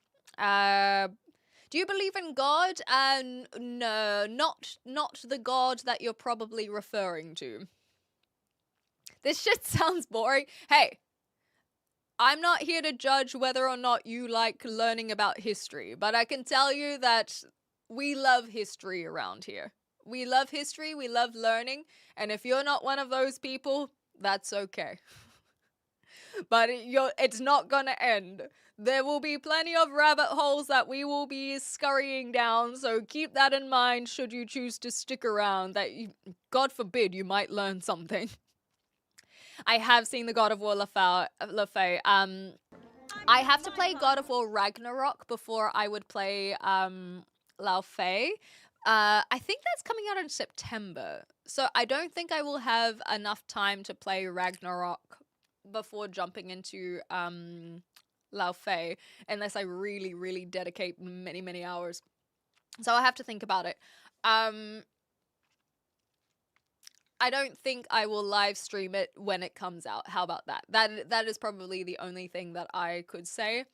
Do you believe in God? No, not the God that you're probably referring to. this shit sounds boring. Hey, I'm not here to judge whether or not you like learning about history, but I can tell you that we love history around here. We love history, we love learning, and if you're not one of those people, that's okay. But it's not gonna end. There will be plenty of rabbit holes that we will be scurrying down, so keep that in mind should you choose to stick around, that God forbid you might learn something. I have seen the God of War Lafay. I have to play God of War Ragnarok before I would play Lao Fei. I think that's coming out in September. So I don't think I will have enough time to play Ragnarok before jumping into Lao Fei, unless I really, really dedicate many, many hours. So I'll have to think about it. I don't think I will live stream it when it comes out. How about that? That is probably the only thing that I could say.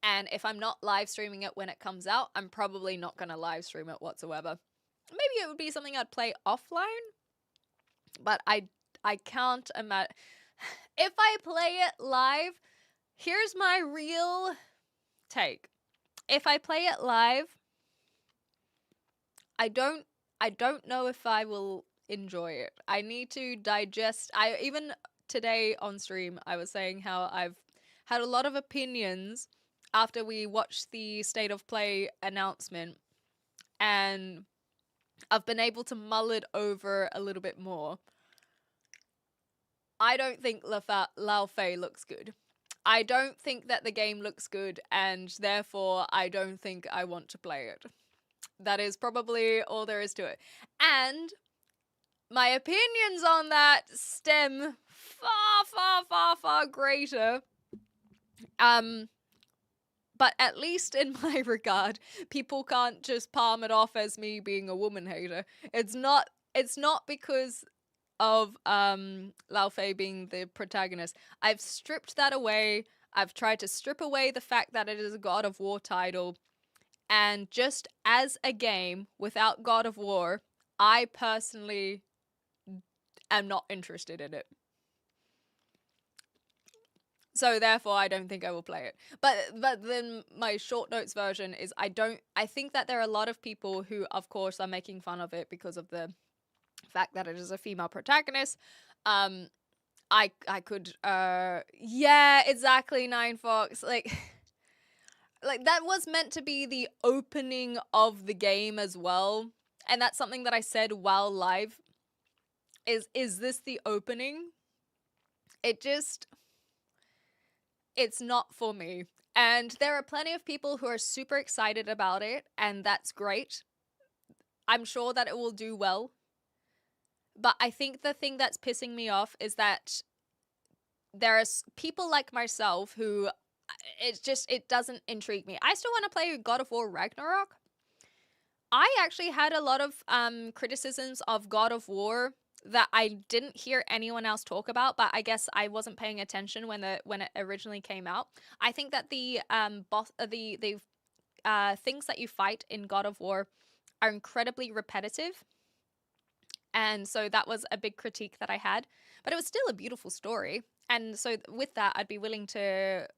And if I'm not live streaming it when it comes out, I'm probably not going to live stream it whatsoever. Maybe it would be something I'd play offline, but I can't imagine. If I play it live, here's my real take. If I play it live, I don't know if I will enjoy it. I need to digest. Even today on stream, I was saying how I've had a lot of opinions after we watched the State of Play announcement, and I've been able to mull it over a little bit more. I don't think Lao Fei looks good. I don't think that the game looks good, and therefore I don't think I want to play it. That is probably all there is to it. And my opinions on that stem far, far, far, far greater. But at least in my regard, people can't just palm it off as me being a woman hater. It's not because of Lao Fei being the protagonist. I've stripped that away. I've tried to strip away the fact that it is a God of War title. And just as a game without God of War, I personally am not interested in it. So therefore I don't think I will play it. But then my short notes version is I think that there are a lot of people who of course are making fun of it because of the fact that it is a female protagonist. I could yeah, exactly, Nine Fox. Like that was meant to be the opening of the game as well. And that's something that I said while live. Is this the opening? It's not for me. And there are plenty of people who are super excited about it, and that's great. I'm sure that it will do well. But I think the thing that's pissing me off is that there are people like myself who it doesn't intrigue me. I still want to play God of War Ragnarok. I actually had a lot of criticisms of God of War that I didn't hear anyone else talk about, but I guess I wasn't paying attention when it originally came out. I think that the things that you fight in God of War are incredibly repetitive. And so that was a big critique that I had, but it was still a beautiful story. And so with that, I'd be willing to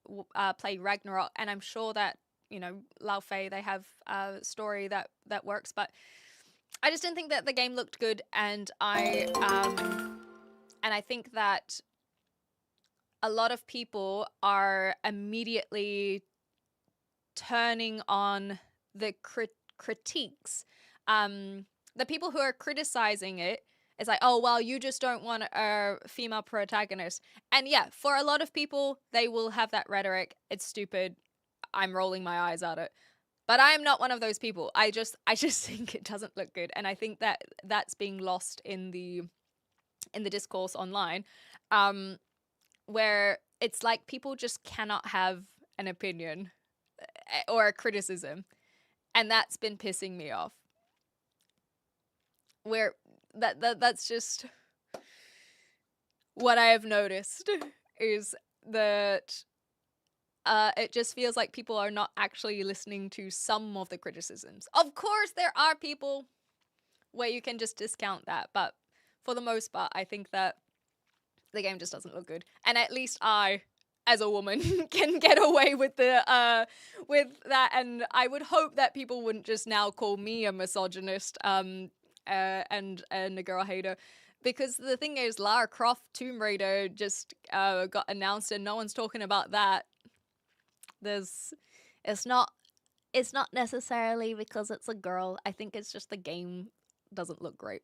play Ragnarok, and I'm sure that, you know, Lao Fei, they have a story that works, but I just didn't think that the game looked good, and I think that a lot of people are immediately turning on the critiques. The people who are criticizing it, it's like, oh, well, you just don't want a female protagonist. And yeah, for a lot of people, they will have that rhetoric. It's stupid. I'm rolling my eyes at it. But I am not one of those people. I just think it doesn't look good. And I think that that's being lost in the discourse online, where it's like people just cannot have an opinion or a criticism. And that's been pissing me off. Where that's just what I have noticed is that it just feels like people are not actually listening to some of the criticisms. Of course, there are people where you can just discount that, but for the most part, I think that The game just doesn't look good. And at least I, as a woman, can get away with with that. And I would hope that people wouldn't just now call me a misogynist and a girl hater. Because the thing is, Lara Croft Tomb Raider just got announced and no one's talking about that. It's not necessarily because it's a girl. I think it's just the game doesn't look great.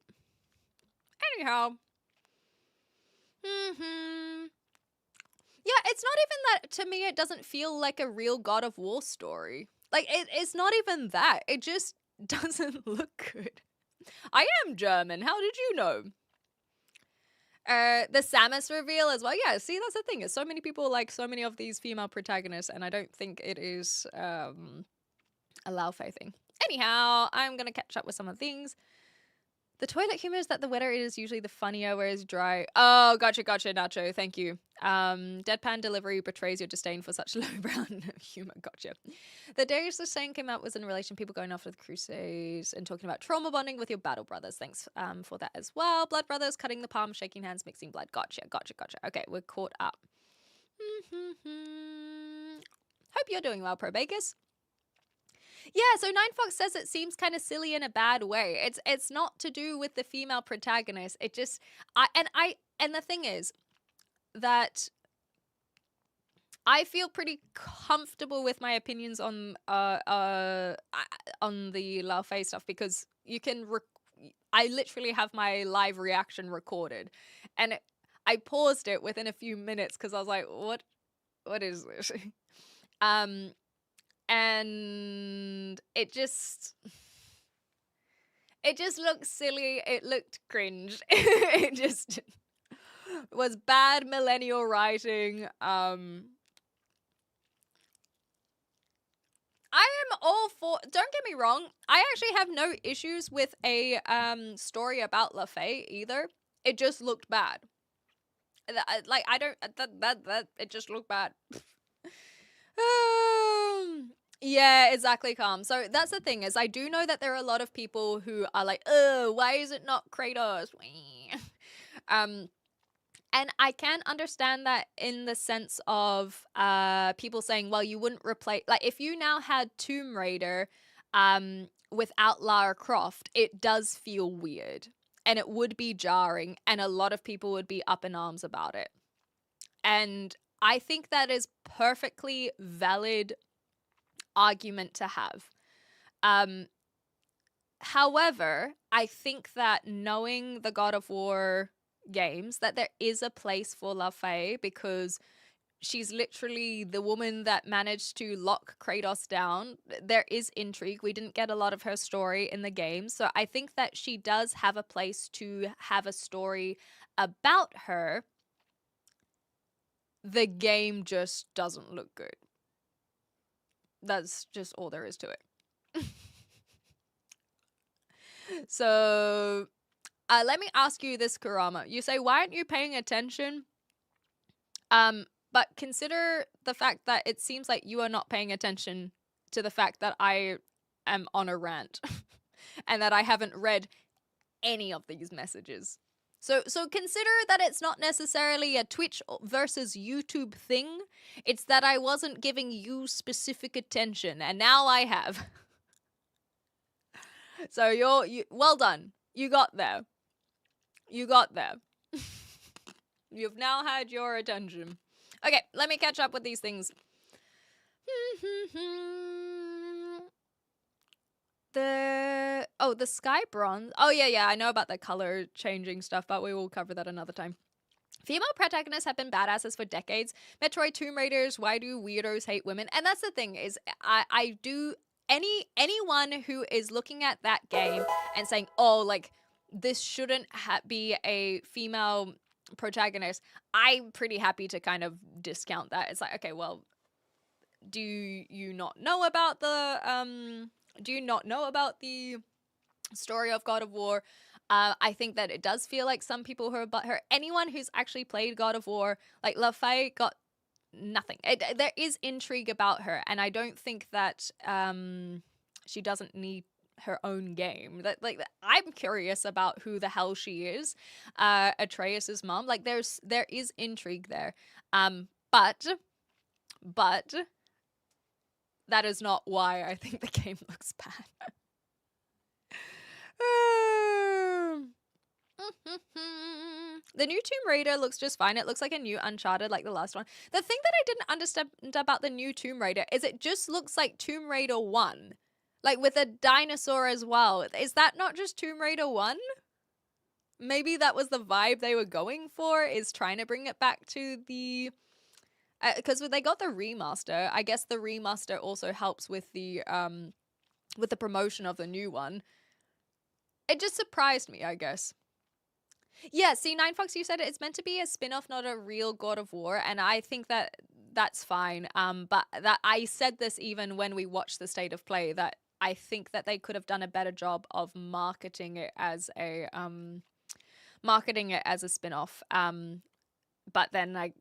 Anyhow. Yeah, it's not even that, to me, it doesn't feel like a real God of War story. Like, it's not even that. It just doesn't look good. I am German. How did you know? The Samus reveal as well. Yeah, see, that's the thing. Is so many people like so many of these female protagonists, and I don't think it is a Lao Fei thing. Anyhow, I'm gonna catch up with some of the things. The toilet humor is that the wetter it is usually the funnier, whereas dry. Oh, gotcha, Nacho. Thank you. Deadpan delivery betrays your disdain for such lowbrow humor. Gotcha. The Darius the Saying came out was in relation to people going after the Crusades and talking about trauma bonding with your battle brothers. Thanks for that as well. Blood brothers, cutting the palm, shaking hands, mixing blood. Gotcha. Okay, we're caught up. Hope you're doing well, Pro Bakers. Yeah, so Nine Fox says it seems kind of silly in a bad way. It's not to do with the female protagonist. It just and the thing is that I feel pretty comfortable with my opinions on the Lao Fei stuff because you can I literally have my live reaction recorded, and I paused it within a few minutes because I was like, what is this? And it just looked silly. It looked cringe. It just was bad millennial writing. I am all for, don't get me wrong, I actually have no issues with a story about La Fei either. It just looked bad. Like, I don't, that it just looked bad. Yeah, exactly, Calm. So that's the thing is I do know that there are a lot of people who are like, why is it not Kratos? And I can understand that in the sense of people saying, well, you wouldn't replace, like, if you now had Tomb Raider without Lara Croft, it does feel weird and it would be jarring and a lot of people would be up in arms about it. And I think that is perfectly valid argument to have. However, I think that knowing the God of War games, that there is a place for La Fei because she's literally the woman that managed to lock Kratos down. There is intrigue. We didn't get a lot of her story in the game. So I think that she does have a place to have a story about her. The game just doesn't look good. That's just all there is to it. So, let me ask you this, Kurama. You say, why aren't you paying attention? But consider the fact that it seems like you are not paying attention to the fact that I am on a rant and that I haven't read any of these messages. So consider that it's not necessarily a Twitch versus YouTube thing. It's that I wasn't giving you specific attention, and now I have. So you well done. You got there. You got there. You've now had your attention. Okay, let me catch up with these things. The sky bronze. Oh yeah, I know about the color changing stuff, but we will cover that another time. Female protagonists have been badasses for decades. Metroid, Tomb Raiders, why do weirdos hate women? And that's the thing is, I do anyone who is looking at that game and saying, oh, like this shouldn't be a female protagonist. I'm pretty happy to kind of discount that. It's like, okay, well, do you not know about the story of God of War? I think that it does feel like some people who are butthurt. Anyone who's actually played God of War, like La Fei got nothing. There is intrigue about her, and I don't think that she doesn't need her own game. That like I'm curious about who the hell she is, Atreus's mom. Like there is intrigue there, but that is not why I think the game looks bad. The new Tomb Raider looks just fine. It looks like a new Uncharted like the last one. The thing that I didn't understand about the new Tomb Raider is it just looks like Tomb Raider 1. Like with a dinosaur as well. Is that not just Tomb Raider 1? Maybe that was the vibe they were going for, is trying to bring it back to the... Because they got the remaster. I guess the remaster also helps with the promotion of the new one. It just surprised me, I guess. Yeah, see, Nine Fox, you said it's meant to be a spin-off, not a real God of War, and I think that that's fine. But that I said this even when we watched the State of Play, that I think that they could have done a better job of marketing it as a spin-off. But then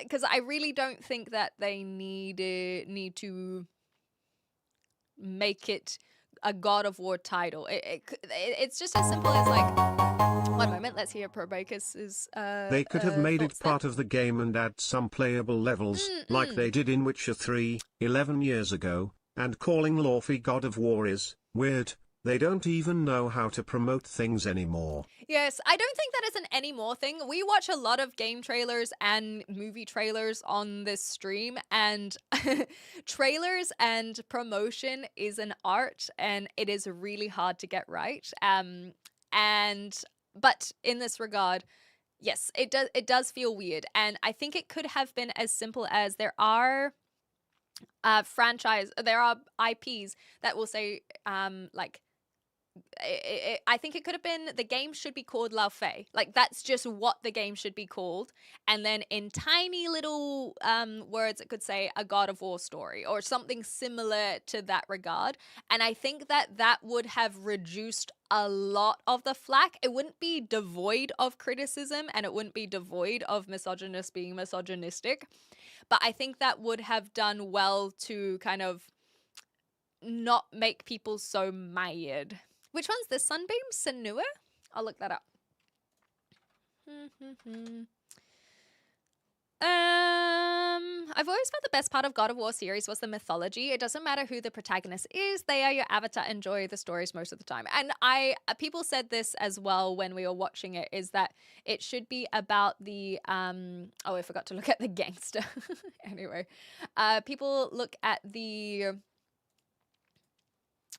because I really don't think that they need to make it a God of War title. It's just as simple as like. One moment, let's hear Probacus's they could have made it thoughts part of the game and add some playable levels, like they did in Witcher 3, 11 years ago, and calling Lawfy God of War is weird. They don't even know how to promote things anymore. Yes, I don't think that is an anymore thing. We watch a lot of game trailers and movie trailers on this stream, and trailers and promotion is an art, and it is really hard to get right. But in this regard, yes, it does feel weird, and I think it could have been as simple as there are IPs that will say like. I think it could have been the game should be called La Fée. Like that's just what the game should be called, and then in tiny little words it could say a God of War story or something similar to that regard. And I think that would have reduced a lot of the flack. It wouldn't be devoid of criticism, and it wouldn't be devoid of misogynists being misogynistic, but I think that would have done well to kind of not make people so mad. Which one's this? Sunbeam? Senua? I'll look that up. I've always felt the best part of God of War series was the mythology. It doesn't matter who the protagonist is, they are your avatar. Enjoy the stories most of the time. And people said this as well when we were watching it, is that it should be about the oh, I forgot to look at the gangster. Anyway, people look at the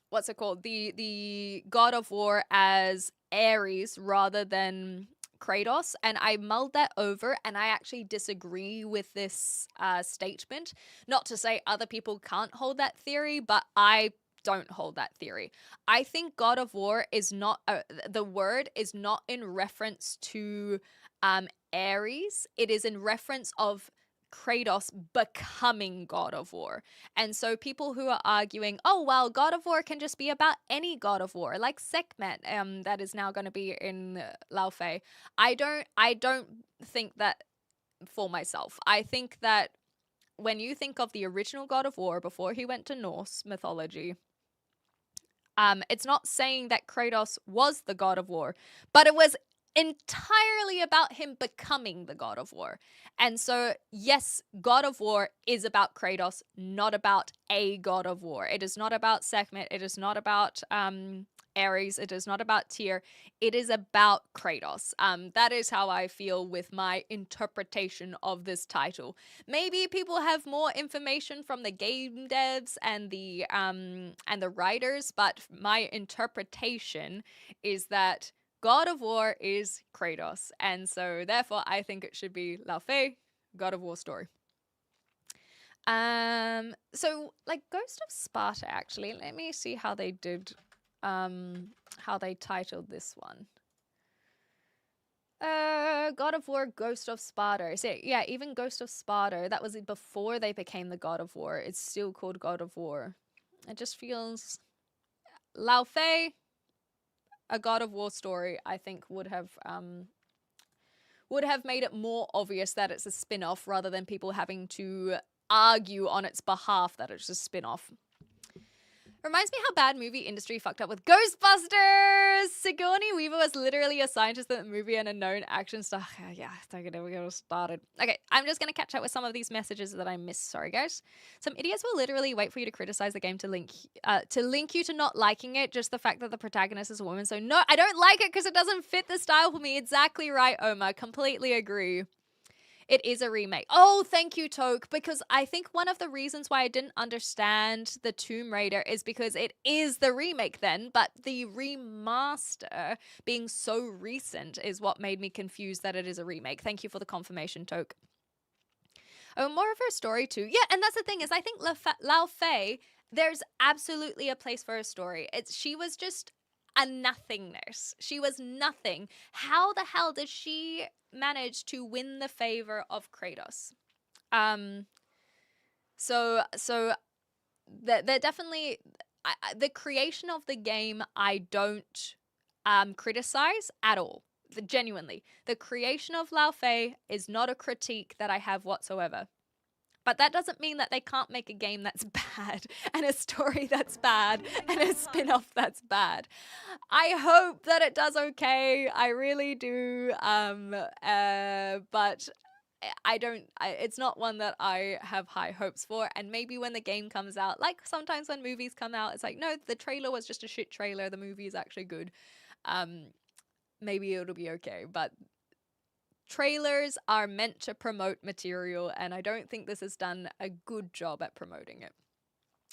what's it called? The God of War as Ares rather than Kratos, and I mulled that over, and I actually disagree with this statement. Not to say other people can't hold that theory, but I don't hold that theory. I think God of War is not the word is not in reference to Ares. It is in reference of Kratos becoming God of War. And so people who are arguing, oh, well, God of War can just be about any God of War, like Sekhmet, that is now going to be in Lao Fei. I don't think that for myself. I think that when you think of the original God of War before he went to Norse mythology, it's not saying that Kratos was the God of War, but it was entirely about him becoming the God of War. And so, yes, God of War is about Kratos, not about a God of War. It is not about Sekhmet. It is not about Ares. It is not about Tyr. It is about Kratos. That is how I feel with my interpretation of this title. Maybe people have more information from the game devs and the writers, but my interpretation is that God of War is Kratos, and so therefore I think it should be Lao Fei, God of War story. So like Ghost of Sparta, actually, let me see how they did, how they titled this one. God of War, Ghost of Sparta. So yeah, even Ghost of Sparta, that was before they became the God of War. It's still called God of War. It just feels Lao Fei, a God of War story, I think would have made it more obvious that it's a spin-off rather than people having to argue on its behalf that it's a spin-off. Reminds me how bad movie industry fucked up with Ghostbusters. Sigourney Weaver was literally a scientist in the movie and a known action star. Yeah, don't get it started. Okay, I'm just gonna catch up with some of these messages that I missed. Sorry, guys. Some idiots will literally wait for you to criticize the game to link you to not liking it. Just the fact that the protagonist is a woman. So no, I don't like it because it doesn't fit the style for me. Exactly right, Omar. Completely agree. It is a remake. Oh, thank you, Toke, because I think one of the reasons why I didn't understand the Tomb Raider is because it is the remake then, but the remaster being so recent is what made me confused that it is a remake. Thank you for the confirmation, Toke. Oh, more of her story too. Yeah, and that's the thing is I think Lao Fei, there's absolutely a place for her story. She was just a nothingness. She was nothing. How the hell did she manage to win the favor of Kratos? So they're definitely the creation of the game. I don't criticize at all. Genuinely, the creation of Lao Fei is not a critique that I have whatsoever. But that doesn't mean that they can't make a game that's bad and a story that's bad and a spin-off that's bad. I hope that it does okay. I really do. But I don't, it's not one that I have high hopes for. And maybe when the game comes out, like sometimes when movies come out, it's like, no, the trailer was just a shit trailer. The movie is actually good. Maybe it'll be okay. But trailers are meant to promote material, and I don't think this has done a good job at promoting it.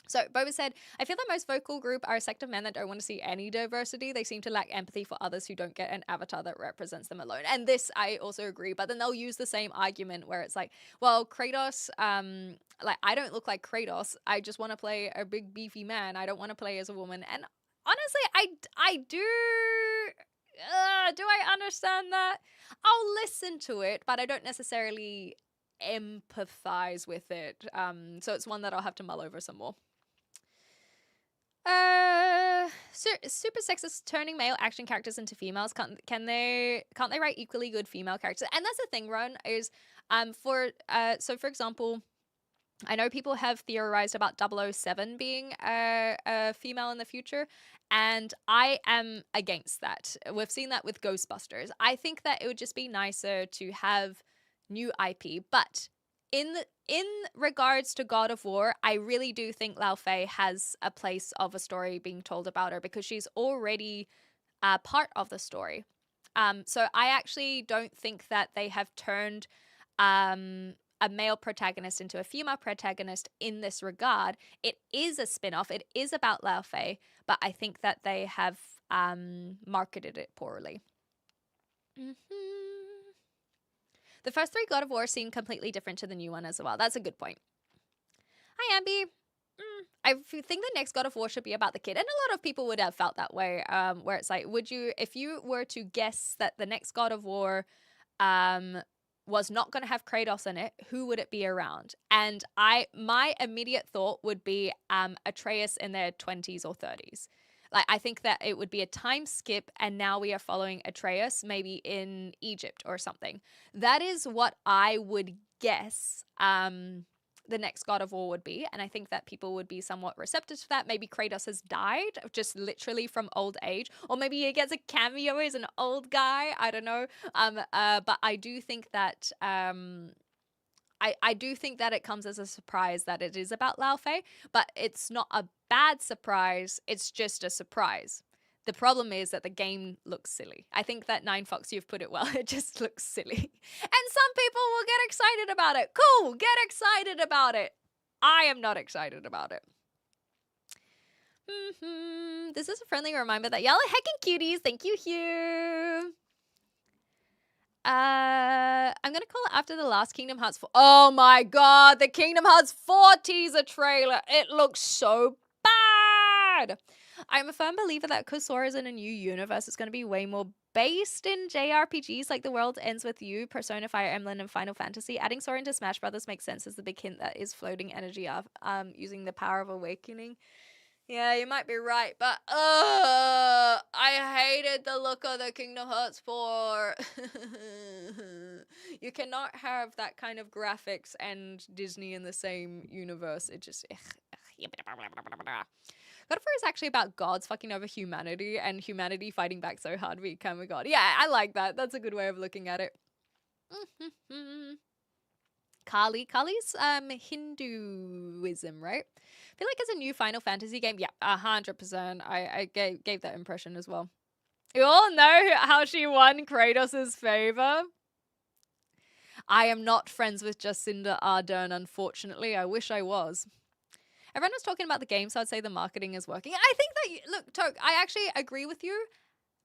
So Boba said, I feel the most vocal group are a sect of men that don't want to see any diversity. They seem to lack empathy for others who don't get an avatar that represents them alone. And this, I also agree. But then they'll use the same argument where it's like, well, Kratos, like, I don't look like Kratos. I just want to play a big beefy man. I don't want to play as a woman. And honestly, I do... do I understand that? I'll listen to it, but I don't necessarily empathize with it. So it's one that I'll have to mull over some more. Super sexist turning male action characters into females. Can't they write equally good female characters? And that's the thing, Ron, is so for example, I know people have theorized about 007 being a female in the future, and I am against that. We've seen that with Ghostbusters. I think that it would just be nicer to have new IP, but in regards to God of War, I really do think Lao Fei has a place of a story being told about her because she's already part of the story. So I actually don't think that they have turned a male protagonist into a female protagonist in this regard. It is a spin-off. It is about Lao Fei, but I think that they have marketed it poorly. The first 3 God of War seem completely different to the new one as well. That's a good point. Hi, Ambi. I think the next God of War should be about the kid. And a lot of people would have felt that way, where it's like, if you were to guess that the next God of War was not going to have Kratos in it, who would it be around? And my immediate thought would be Atreus in their 20s or 30s. Like, I think that it would be a time skip, and now we are following Atreus, maybe in Egypt or something. That is what I would guess the next God of War would be, and I think that people would be somewhat receptive to that. Maybe Kratos has died, just literally from old age, or maybe he gets a cameo as an old guy. I don't know. But I do think that I do think that it comes as a surprise that it is about Lao Fei, but it's not a bad surprise. It's just a surprise. The problem is that the game looks silly. I think that 9Fox, you've put it well. It just looks silly. And some people will get excited about it. Cool, get excited about it. I am not excited about it. This is a friendly reminder that y'all are heckin' cuties. Thank you, Hugh. I'm gonna call it after the last Kingdom Hearts 4. Oh my god, the Kingdom Hearts 4 teaser trailer. It looks so bad. I'm a firm believer that because Sora is in a new universe, it's going to be way more based in JRPGs like The World Ends With You, Persona, Fire Emblem, and Final Fantasy. Adding Sora into Smash Brothers makes sense as the big hint that is floating energy of using the power of awakening. Yeah, you might be right, but I hated the look of the Kingdom Hearts 4. You cannot have that kind of graphics and Disney in the same universe. It just, God of War is actually about gods fucking over humanity and humanity fighting back so hard to become a god. Yeah, I like that. That's a good way of looking at it. Kali's Hinduism, right? I feel like it's a new Final Fantasy game. Yeah, 100%. I gave that impression as well. You all know how she won Kratos' favor. I am not friends with Jacinda Ardern, unfortunately. I wish I was. Everyone was talking about the game, so I'd say the marketing is working. I think that, look, Toke, I actually agree with you,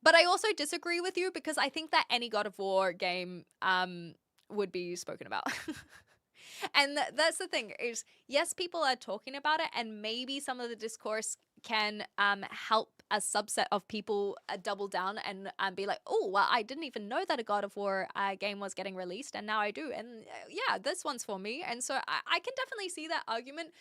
but I also disagree with you because I think that any God of War game would be spoken about. And that's the thing is, yes, people are talking about it, and maybe some of the discourse can help a subset of people double down and be like, oh, well, I didn't even know that a God of War game was getting released, and now I do. And yeah, this one's for me. And so I can definitely see that argument.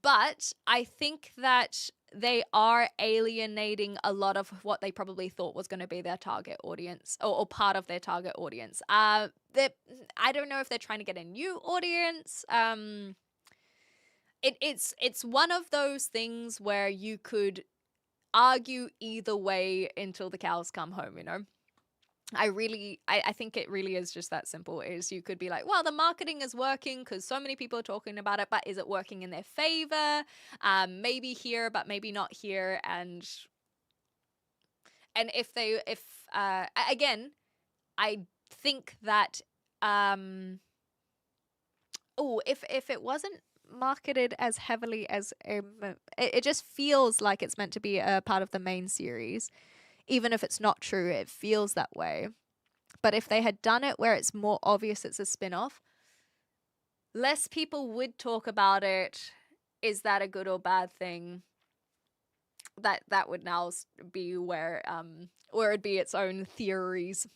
But I think that they are alienating a lot of what they probably thought was going to be their target audience or part of their target audience. I don't know if they're trying to get a new audience. It's one of those things where you could argue either way until the cows come home, you know? I think it really is just that simple. Is you could be like, well, the marketing is working because so many people are talking about it, but is it working in their favor? Maybe here, but maybe not here. And if again, I think that if it wasn't marketed as heavily as it just feels like it's meant to be a part of the main series. Even if it's not true, it feels that way. But if they had done it where it's more obvious it's a spin-off, less people would talk about it. Is that a good or bad thing? That would now be where it'd be its own theories.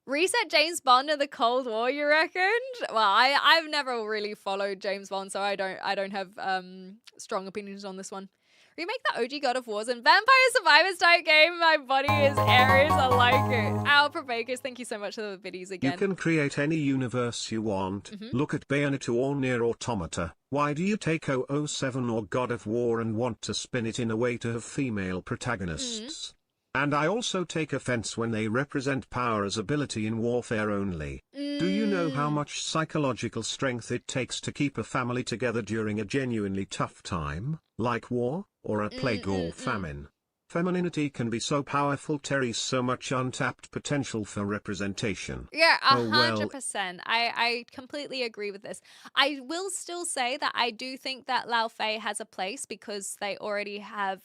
Reset James Bond in the Cold War, you reckon? Well, I've never really followed James Bond, so I don't have strong opinions on this one. Remake the OG God of Wars and Vampire Survivors type game. My body is Aries. I like it. Al Probakers, thank you so much for the videos again. You can create any universe you want. Look at Bayonetta or Nier Automata. Why do you take 007 or God of War and want to spin it in a way to have female protagonists? And I also take offense when they represent power as ability in warfare only. Do you know how much psychological strength it takes to keep a family together during a genuinely tough time, like war, or a plague or famine? Femininity can be so powerful. Terry's so much untapped potential for representation. Yeah, 100%. I completely agree with this. I will still say that I do think that Lao Fei has a place because they already have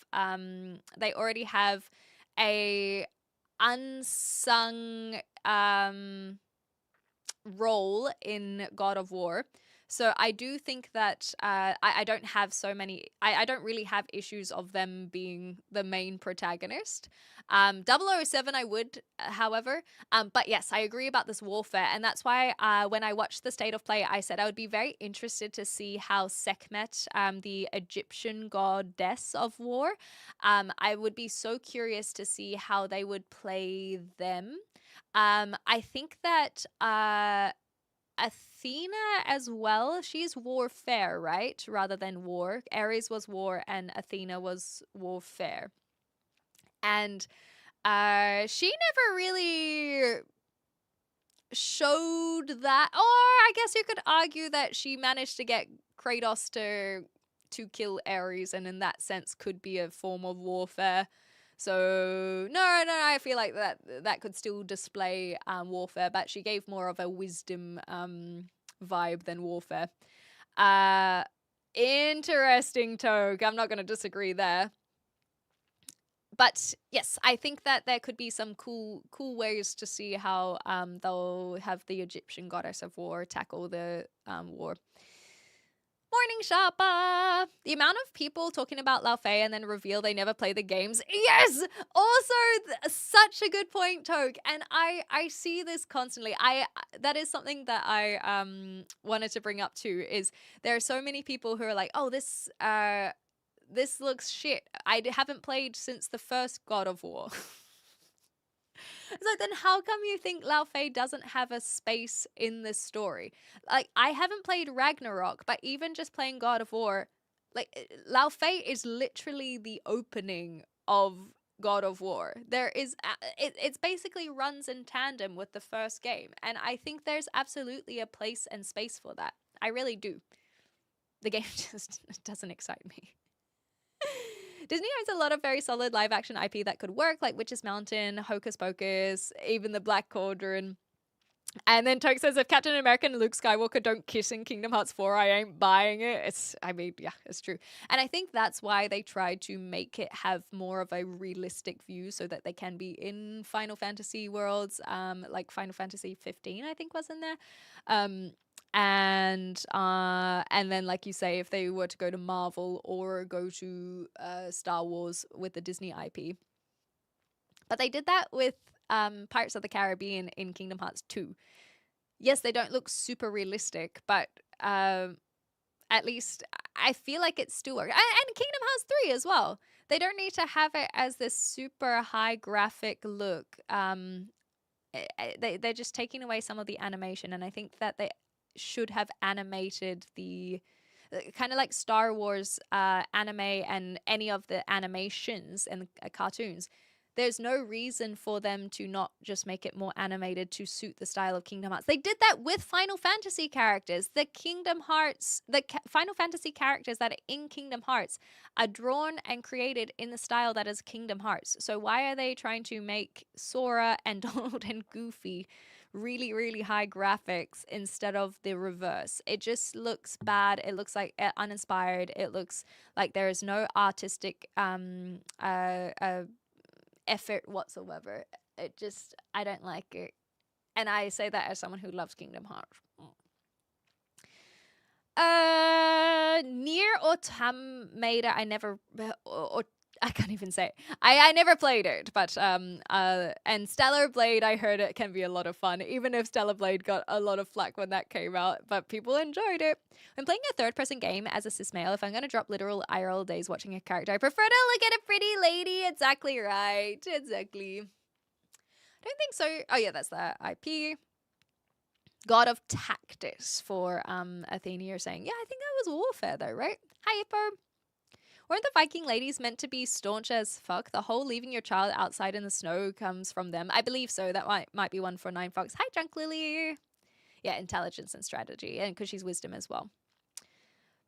a unsung role in God of War. So I do think that I don't have so many, I don't really have issues of them being the main protagonist. 007 I would, however. But yes, I agree about this warfare. And that's why when I watched the State of Play, I said I would be very interested to see how Sekhmet, the Egyptian goddess of war, I would be so curious to see how they would play them. I think that Athena as well, she's warfare, right? Rather than war. Ares was war and Athena was warfare. And she never really showed that. Or I guess you could argue that she managed to get Kratos to kill Ares, and in that sense could be a form of warfare. So no, I feel like that could still display warfare, but she gave more of a wisdom vibe than warfare. Interesting, Toke. I'm not going to disagree there. But yes, I think that there could be some cool ways to see how they'll have the Egyptian goddess of war tackle the war. Morning, Sharpa! The amount of people talking about Lao Fei and then reveal they never play the games. Yes! Also, such a good point, Toke. And I see this constantly. That is something that I wanted to bring up too, is there are so many people who are like, oh, this looks shit. I haven't played since the first God of War. It's like, then how come you think Lao Fei doesn't have a space in this story? Like, I haven't played Ragnarok, but even just playing God of War, like, Lao Fei is literally the opening of God of War. There is, it's basically runs in tandem with the first game. And I think there's absolutely a place and space for that. I really do. The game just doesn't excite me. Disney owns a lot of very solid live action IP that could work, like Witch's Mountain, Hocus Pocus, even The Black Cauldron. And then Toke says, if Captain America and Luke Skywalker don't kiss in Kingdom Hearts 4, I ain't buying it. Yeah, it's true. And I think that's why they tried to make it have more of a realistic view so that they can be in Final Fantasy worlds, like Final Fantasy 15, I think was in there. And then, like you say, if they were to go to Marvel or go to Star Wars with the Disney IP. But they did that with Pirates of the Caribbean in Kingdom Hearts 2. Yes, they don't look super realistic, but at least I feel like it's still works. And Kingdom Hearts 3 as well. They don't need to have it as this super high graphic look. They're just taking away some of the animation, and I think that they should have animated the kind of like Star Wars anime and any of the animations and cartoons. There's no reason for them to not just make it more animated to suit the style of Kingdom Hearts. They did that with Final Fantasy characters. The Final Fantasy characters that are in Kingdom Hearts are drawn and created in the style that is Kingdom Hearts. So why are they trying to make Sora and Donald and Goofy really, really high graphics instead of the reverse? It just looks bad. It looks like uninspired. It looks like there is no artistic effort whatsoever. I don't like it. And I say that as someone who loves Kingdom Hearts. Nier Automata, I can't even say it. I never played it, but and Stellar Blade, I heard it can be a lot of fun, even if Stellar Blade got a lot of flack when that came out, but people enjoyed it. When playing a third-person game as a cis male, if I'm going to drop literal IRL days watching a character, I prefer to look at a pretty lady. Exactly right. Exactly. I don't think so. Oh yeah, that's the IP. God of Tactus for Athena, you're saying. Yeah, I think that was Warfare though, right? Hi, Hippo. Weren't the Viking ladies meant to be staunch as fuck? The whole leaving your child outside in the snow comes from them. I believe so. That might be one for Nine Fox. Hi, Drunk Lily. Yeah, intelligence and strategy. And because she's wisdom as well.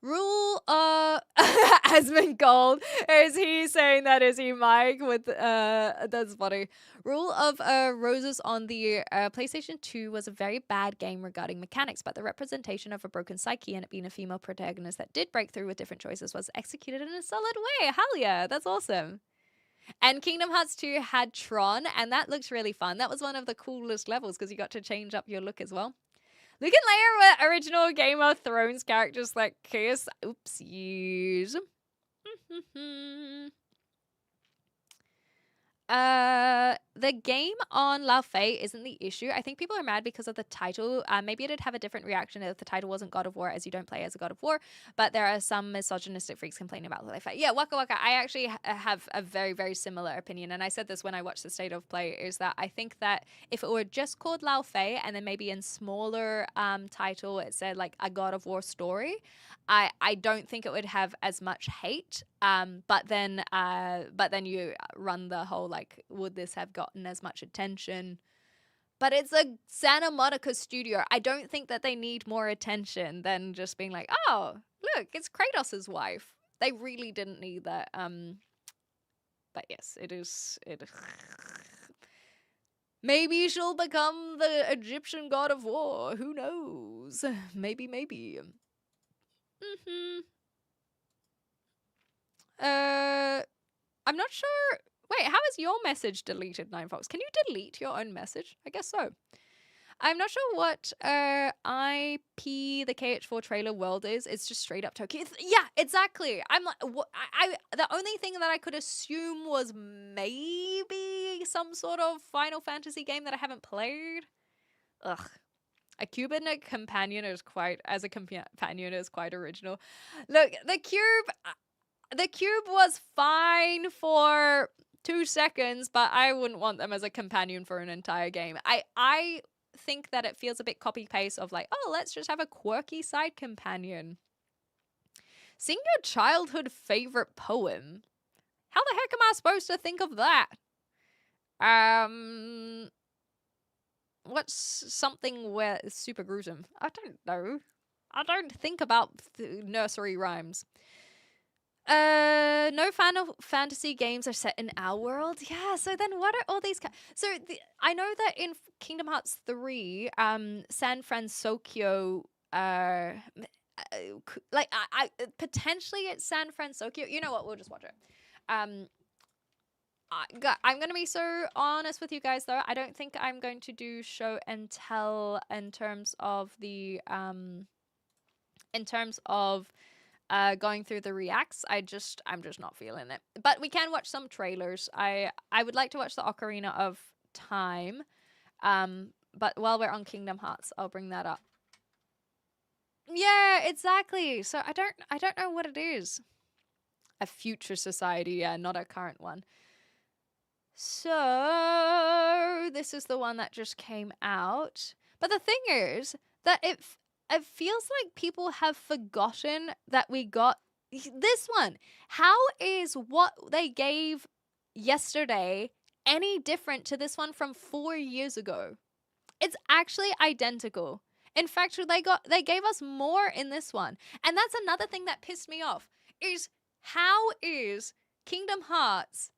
Rule Asmund Gold. Is he saying that? Is he Mike with that's funny. Rule of Roses on the PlayStation 2 was a very bad game regarding mechanics, but the representation of a broken psyche and it being a female protagonist that did break through with different choices was executed in a solid way. Hell yeah, that's awesome. And Kingdom Hearts 2 had Tron, and that looks really fun. That was one of the coolest levels because you got to change up your look as well. Luke and Leia were original Game of Thrones characters like Kiss. Oopsies. The game on Lao Fei isn't the issue. I think people are mad because of the title. Maybe it'd have a different reaction if the title wasn't God of War, as you don't play as a God of War. But there are some misogynistic freaks complaining about Lao Fei. Yeah, Waka Waka. I actually have a very, very similar opinion. And I said this when I watched the State of Play, is that I think that if it were just called Lao Fei and then maybe in smaller title it said like a God of War story, I don't think it would have as much hate. But then you run the whole like, would this have gotten as much attention? But it's a Santa Monica studio. I don't think that they need more attention than just being like, oh, look, it's Kratos' wife. They really didn't need that. But yes, it is. Maybe she'll become the Egyptian god of war. Who knows? Maybe. I'm not sure. Wait, how is your message deleted, Nine Fox? Can you delete your own message? I guess so. I'm not sure what IP the KH4 trailer world is. It's just straight up Tokyo. Yeah, exactly. I'm like, the only thing that I could assume was maybe some sort of Final Fantasy game that I haven't played. Ugh. A cube and a companion is quite original. Look, the cube was fine for 2 seconds, but I wouldn't want them as a companion for an entire game. I think that it feels a bit copy-paste of like, oh, let's just have a quirky side companion. Sing your childhood favorite poem. How the heck am I supposed to think of that? What's something where it's super gruesome? I don't know. I don't think about nursery rhymes. No Final Fantasy games are set in our world. Yeah, so then what are all these? I know that in Kingdom Hearts 3, San Francisco, like I potentially it's San Francisco. You know what? We'll just watch it. I'm gonna be so honest with you guys though. I don't think I'm going to do show and tell in terms of the going through the reacts. I'm just not feeling it. But we can watch some trailers. I would like to watch the Ocarina of Time. But while we're on Kingdom Hearts, I'll bring that up. Yeah, exactly. So I don't know what it is. A future society, yeah, not a current one. So this is the one that just came out. But the thing is that it feels like people have forgotten that we got this one. How is what they gave yesterday any different to this one from 4 years ago? It's actually identical. In fact, they gave us more in this one. And that's another thing that pissed me off is how is Kingdom Hearts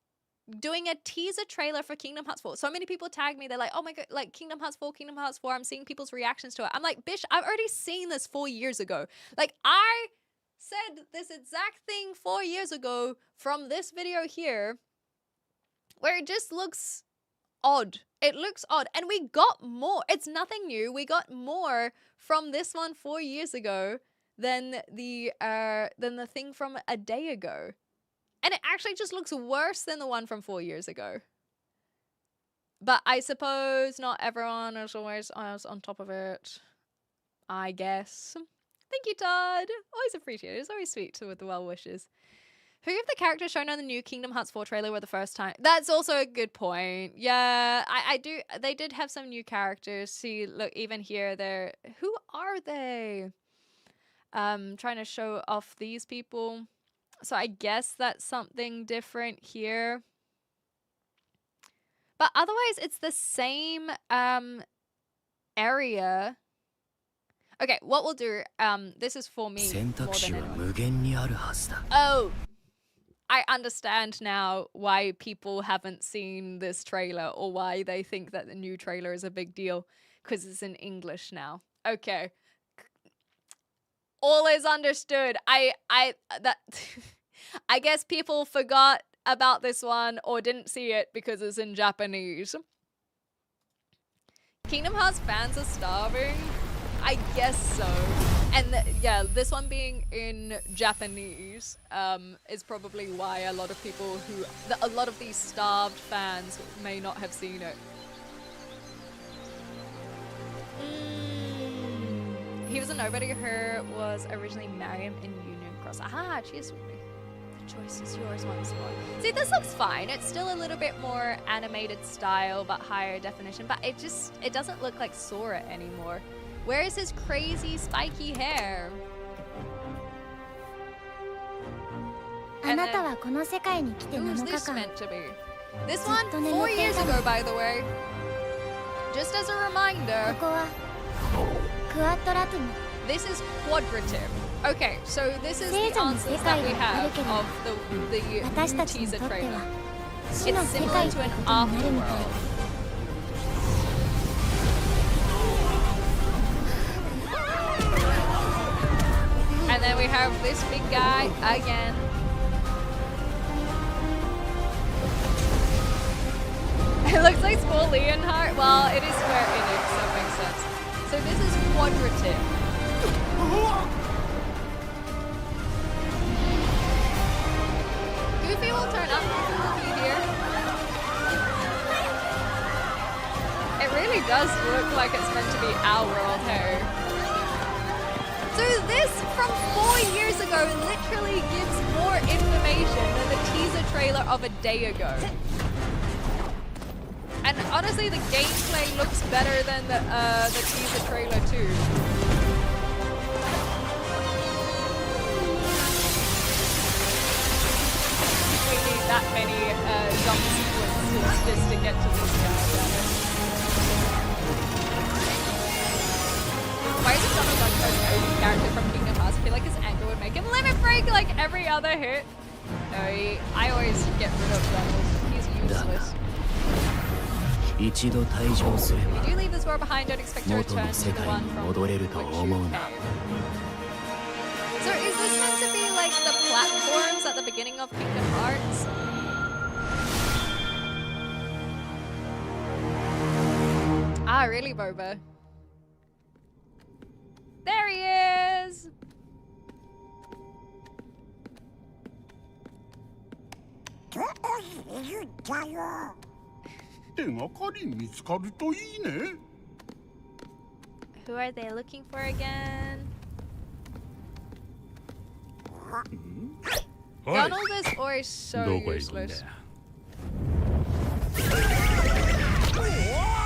doing a teaser trailer for Kingdom Hearts 4. So many people tag me. They're like, oh my god, like Kingdom Hearts 4. I'm seeing people's reactions to it. I'm like, bitch, I've already seen this 4 years ago. Like, I said this exact thing 4 years ago from this video here, where it just looks odd. It looks odd. And we got more. It's nothing new. We got more from this one 4 years ago than the thing from a day ago. And it actually just looks worse than the one from 4 years ago. But I suppose not everyone is always on top of it. I guess. Thank you, Todd. Always appreciate it. It's always sweet with the well wishes. Who of the characters shown on the new Kingdom Hearts 4 trailer were the first time? That's also a good point. Yeah, I do. They did have some new characters. See, look, even here, they're... Who are they? Trying to show off these people. So I guess that's something different here. But otherwise, it's the same area. Okay, what we'll do, this is for me more than anyone. Oh, I understand now why people haven't seen this trailer or why they think that the new trailer is a big deal, because it's in English now. Okay. All is understood. I guess people forgot about this one or didn't see it because it's in Japanese. Kingdom Hearts fans are starving? I guess so. And yeah, this one being in Japanese is probably why a lot of people a lot of these starved fans may not have seen it. He was a nobody. Her was originally Mariam in Union Cross. Aha, cheers with me. The choice is yours once more. See, this looks fine. It's still a little bit more animated style, but higher definition. But it doesn't look like Sora anymore. Where is his crazy spiky hair? And then, who's this meant to be? This one, 4 years ago, by the way. Just as a reminder. This is Quadrative. Okay, so this is the answers that we have of the teaser trailer. It's similar to an afterworld. And then we have this big guy again. It looks like Squall Leonhardt. Well, it is Square Enix, so it makes sense. So this is Quadrative. Goofy will turn up. Goofy will be here. It really does look like it's meant to be our world, hey? So this from 4 years ago literally gives more information than the teaser trailer of a day ago. And honestly, the gameplay looks better than the teaser trailer too. We need that many jump sequences just to get to this guy. Why is it Donald Duck the only character from Kingdom Hearts? I feel like his anger would make him limit break like every other hit. No, I always get rid of Donald. He's useless. If you do leave this world behind, don't expect to return to the one from which you came. So is this meant to be like the platforms at the beginning of Kingdom Hearts? Ah, really, Boba? There he is! Who are they looking for again? Donald is always so useless.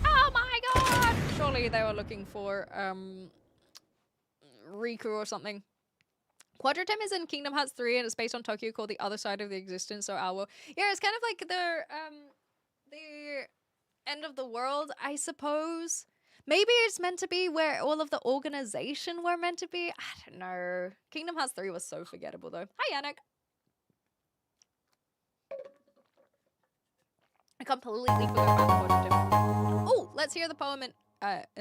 Oh my god! Surely they were looking for Riku or something. Quadratim is in Kingdom Hearts 3 and it's based on Tokyo called The Other Side of the Existence, so Owl. Yeah, it's kind of like the end of the world, I suppose. Maybe it's meant to be where all of the organization were meant to be. I don't know. Kingdom Hearts 3 was so forgettable though. Hi, Yannick. I completely forgot about Quadratim. Oh, let's hear the poem in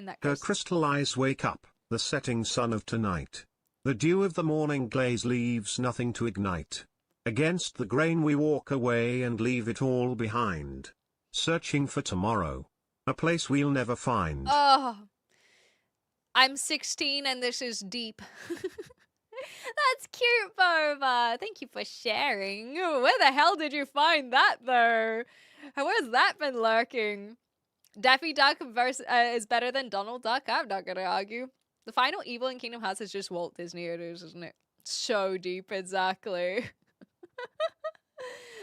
that case. Her crystal eyes wake up, the setting sun of tonight. The dew of the morning glaze leaves nothing to ignite. Against the grain we walk away and leave it all behind. Searching for tomorrow. A place we'll never find. Oh, I'm 16 and this is deep. That's cute, Boba. Thank you for sharing. Where the hell did you find that, though? Where's that been lurking? Daffy Duck is better than Donald Duck? I'm not going to argue. The final evil in Kingdom Hearts is just Walt Disney, it is, isn't it? So deep, exactly.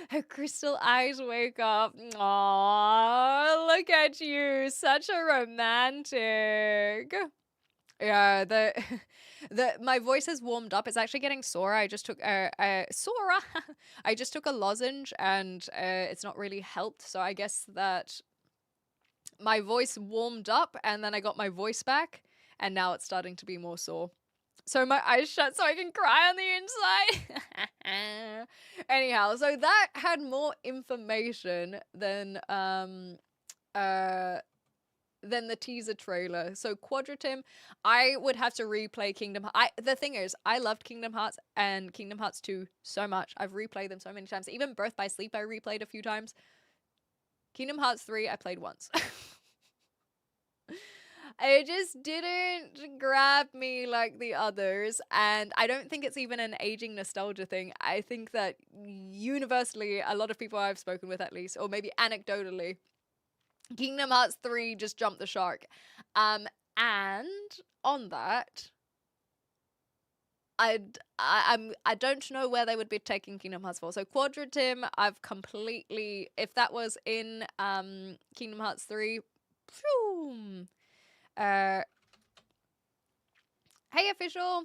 Her crystal eyes wake up. Aww, look at you. Such a romantic. Yeah, my voice has warmed up. It's actually getting sore. I just took I just took a lozenge and it's not really helped. So I guess that my voice warmed up and then I got my voice back and now it's starting to be more sore. So my eyes shut so I can cry on the inside. Anyhow, so that had more information than the teaser trailer. So Quadratim, I would have to replay Kingdom Hearts. The thing is, I loved Kingdom Hearts and Kingdom Hearts 2 so much. I've replayed them so many times. Even Birth by Sleep I replayed a few times. Kingdom Hearts 3 I played once. It just didn't grab me like the others, and I don't think it's even an aging nostalgia thing. I think that universally, a lot of people I've spoken with at least, or maybe anecdotally, Kingdom Hearts 3 just jumped the shark. And on that, I don't know where they would be taking Kingdom Hearts 4. So Quadratim, I've completely, if that was in Kingdom Hearts 3, phew, hey official,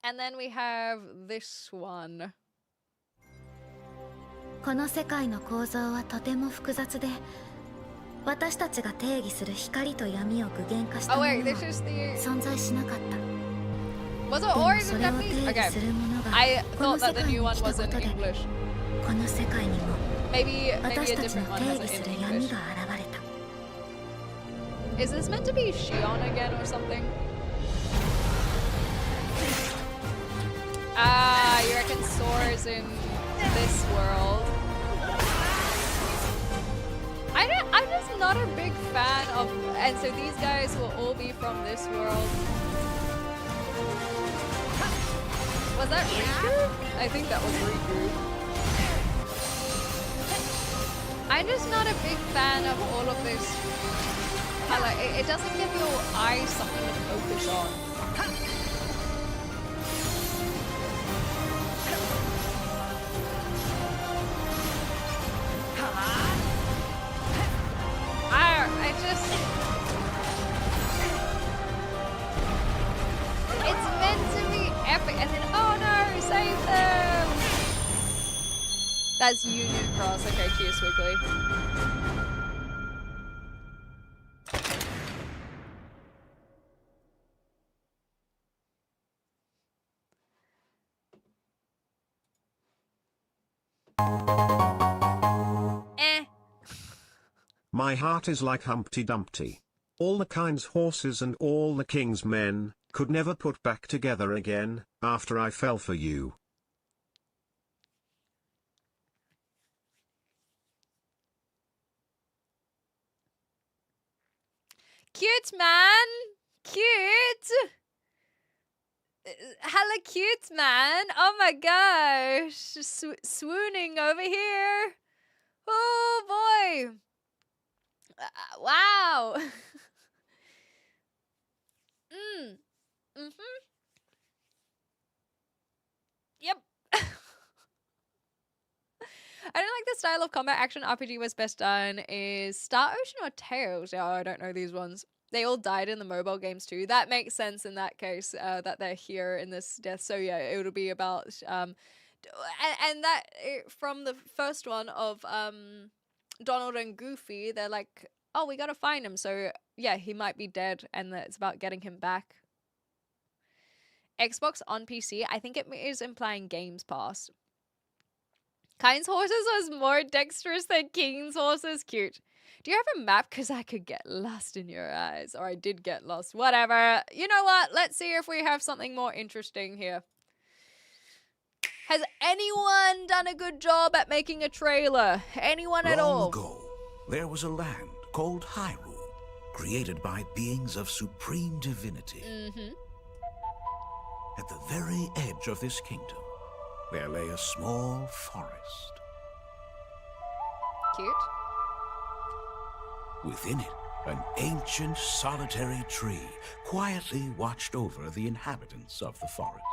and then we have this one. この世界の構造はとても複雑で、私たちが定義する光と闇を具現化したものは存在しなかった。Was it always in Japanese? Okay. I thought that the new one was in English. この世界にも Maybe a 私たち different の one 定 has 義 it す in る English. 闇が現れた。 Is this meant to be Shion again or something? Ah, you reckon Sora's in this world? I'm just not a big fan of, and so these guys will all be from this world. Was that Riku? I think that was Riku. I'm just not a big fan of all of this color. It doesn't give your eyes something to focus on. graphic, and then oh no, save them. That's Union Cross. Okay, cheers, Wiggly. My heart is like Humpty Dumpty. All the king's horses and all the king's men could never put back together again after I fell for you. Cute, man. Cute. Hella cute, man. Oh my gosh. Swooning over here. Oh boy. Wow. Yep. I don't like the style of combat action RPG was best done is Star Ocean or Tales. Oh, I don't know these ones. They all died in the mobile games too. That makes sense in that case, that they're here in this death. So yeah, it'll be about and that from the first one of Donald and Goofy, they're like, oh, we gotta find him. So yeah, he might be dead, and it's about getting him back. Xbox on PC, I think it is implying Games Pass. King's horses was more dexterous than King's horses. Cute. Do you have a map? Because I could get lost in your eyes. Or I did get lost. Whatever. You know what? Let's see if we have something more interesting here. Has anyone done a good job at making a trailer? Anyone at all? Long ago, there was a land called Hyrule, created by beings of supreme divinity. At the very edge of this kingdom, there lay a small forest. Cute. Within it, an ancient solitary tree quietly watched over the inhabitants of the forest.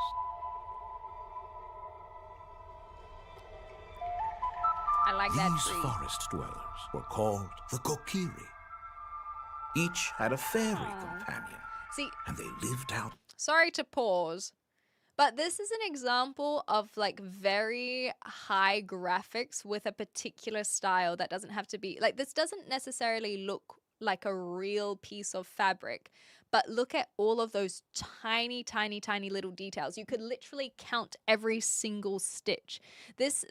I like that These tree. forest dwellers were called the Kokiri. Each had a fairy companion, See, and they lived out. sorry to pause, but this is an example of like very high graphics with a particular style that doesn't have to be like, this doesn't necessarily look like a real piece of fabric, but look at all of those tiny, tiny, tiny little details. You could literally count every single stitch. This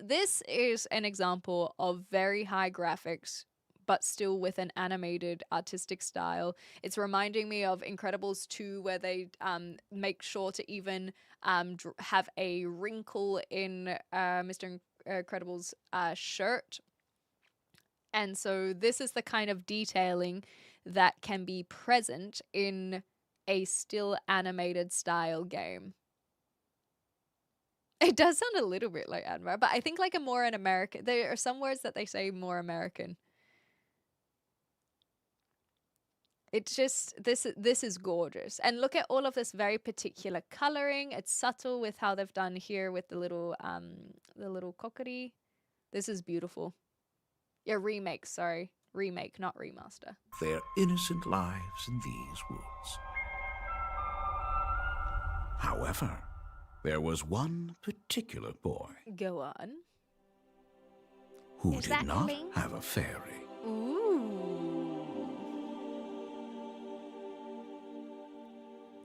is an example of very high graphics, but still with an animated artistic style. It's reminding me of Incredibles 2, where they make sure to even have a wrinkle in Mr. Incredible's shirt. And so this is the kind of detailing that can be present in a still animated style game. It does sound a little bit like anime, but I think like a more an American. There are some words that they say more American. It's just this is gorgeous, and look at all of this very particular coloring. It's subtle with how they've done here with the little cockatoo. This is beautiful. Yeah, remake. Sorry, remake, not remaster. Their innocent lives in these woods. However, there was one particular boy Go on. who Is did that not Link? have a fairy. Ooh.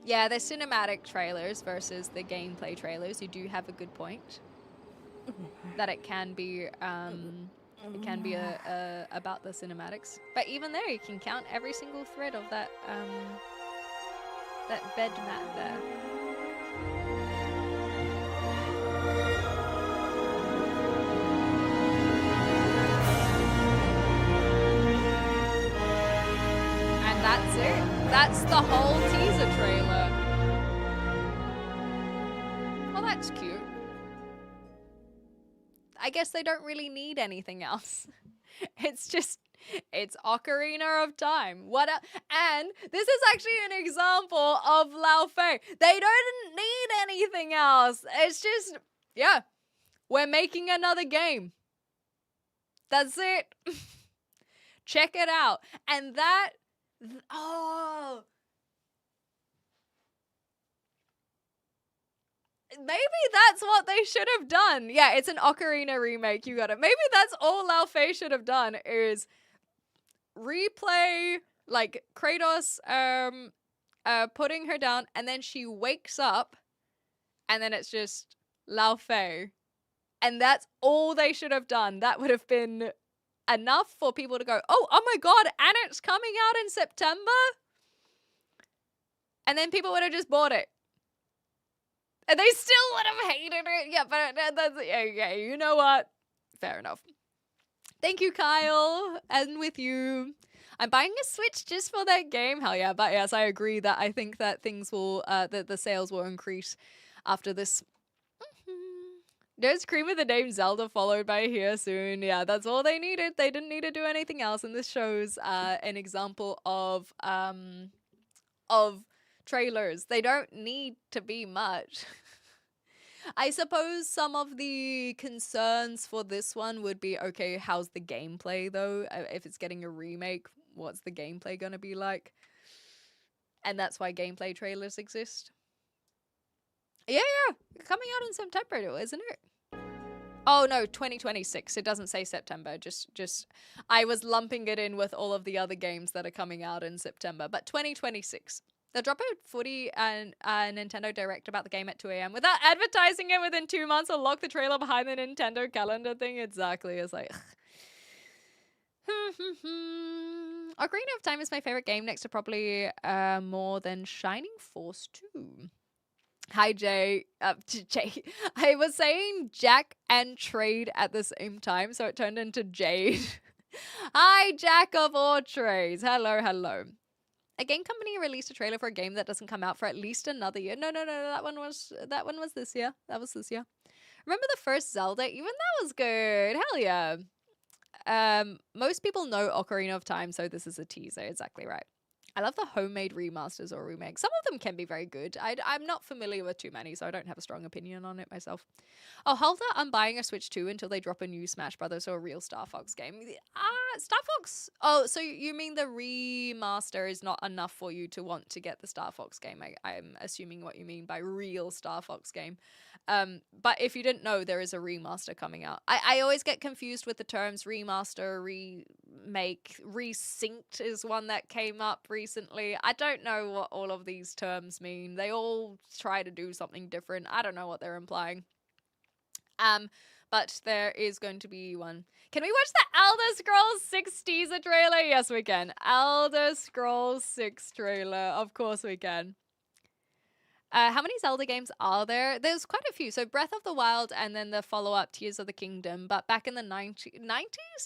Yeah, the cinematic trailers versus the gameplay trailers. You do have a good point. That it can be about the cinematics. But even there, you can count every single thread of that bed mat there. And that's it. That's the whole teaser trailer. Well, that's cute. I guess they don't really need anything else. It's Ocarina of Time. And this is actually an example of Lao Fei. They don't need anything else. It's just, yeah, we're making another game. That's it. Check it out. And that, oh. maybe that's what they should have done. Yeah, it's an Ocarina remake. You got it. Maybe that's all Lao Fei should have done is replay like Kratos putting her down, and then she wakes up, and then it's just Lao Fei. And that's all they should have done. That would have been enough for people to go, oh my god, and it's coming out in September? And then people would have just bought it. And they still would have hated it. Yeah, but that's, yeah, you know what? Fair enough. Thank you, Kyle. And with you. I'm buying a Switch just for that game. Hell yeah. But yes, I agree that I think that things will, that the sales will increase after this. There's cream with the name Zelda followed by here soon. Yeah, that's all they needed. They didn't need to do anything else. And this shows an example of trailers. They don't need to be much. I suppose some of the concerns for this one would be, okay, how's the gameplay though? If it's getting a remake, what's the gameplay gonna be like? And that's why gameplay trailers exist. Yeah, coming out in September, isn't it? Oh no, 2026. It doesn't say September. Just I was lumping it in with all of the other games that are coming out in September, but 2026. They'll drop a footy and Nintendo Direct about the game at 2 a.m. without advertising it within 2 months or lock the trailer behind the Nintendo calendar thing. Exactly. It's like... Ocarina of Time is my favorite game next to probably more than Shining Force 2. Hi, Jay. Jay. I was saying Jack and Trade at the same time, so it turned into Jade. Hi, Jack of all trades. Hello. A game company released a trailer for a game that doesn't come out for at least another year. No. That one was this year. That was this year. Remember the first Zelda? Even that was good. Hell yeah. Most people know Ocarina of Time, so this is a teaser. Exactly right. I love the homemade remasters or remakes. Some of them can be very good. I'm not familiar with too many, so I don't have a strong opinion on it myself. Oh, hold up. I'm buying a Switch 2 until they drop a new Smash Brothers or a real Star Fox game. Star Fox... Oh, so you mean the remaster is not enough for you to want to get the Star Fox game? I'm assuming what you mean by real Star Fox game. But if you didn't know, there is a remaster coming out. I always get confused with the terms remaster, remake, resynced is one that came up recently. I don't know what all of these terms mean. They all try to do something different. I don't know what they're implying. But there is going to be one. Can we watch the Elder Scrolls 6 teaser trailer? Yes, we can. Elder Scrolls 6 trailer. Of course we can. How many Zelda games are there? There's quite a few. So Breath of the Wild and then the follow-up Tears of the Kingdom. But back in the 90s?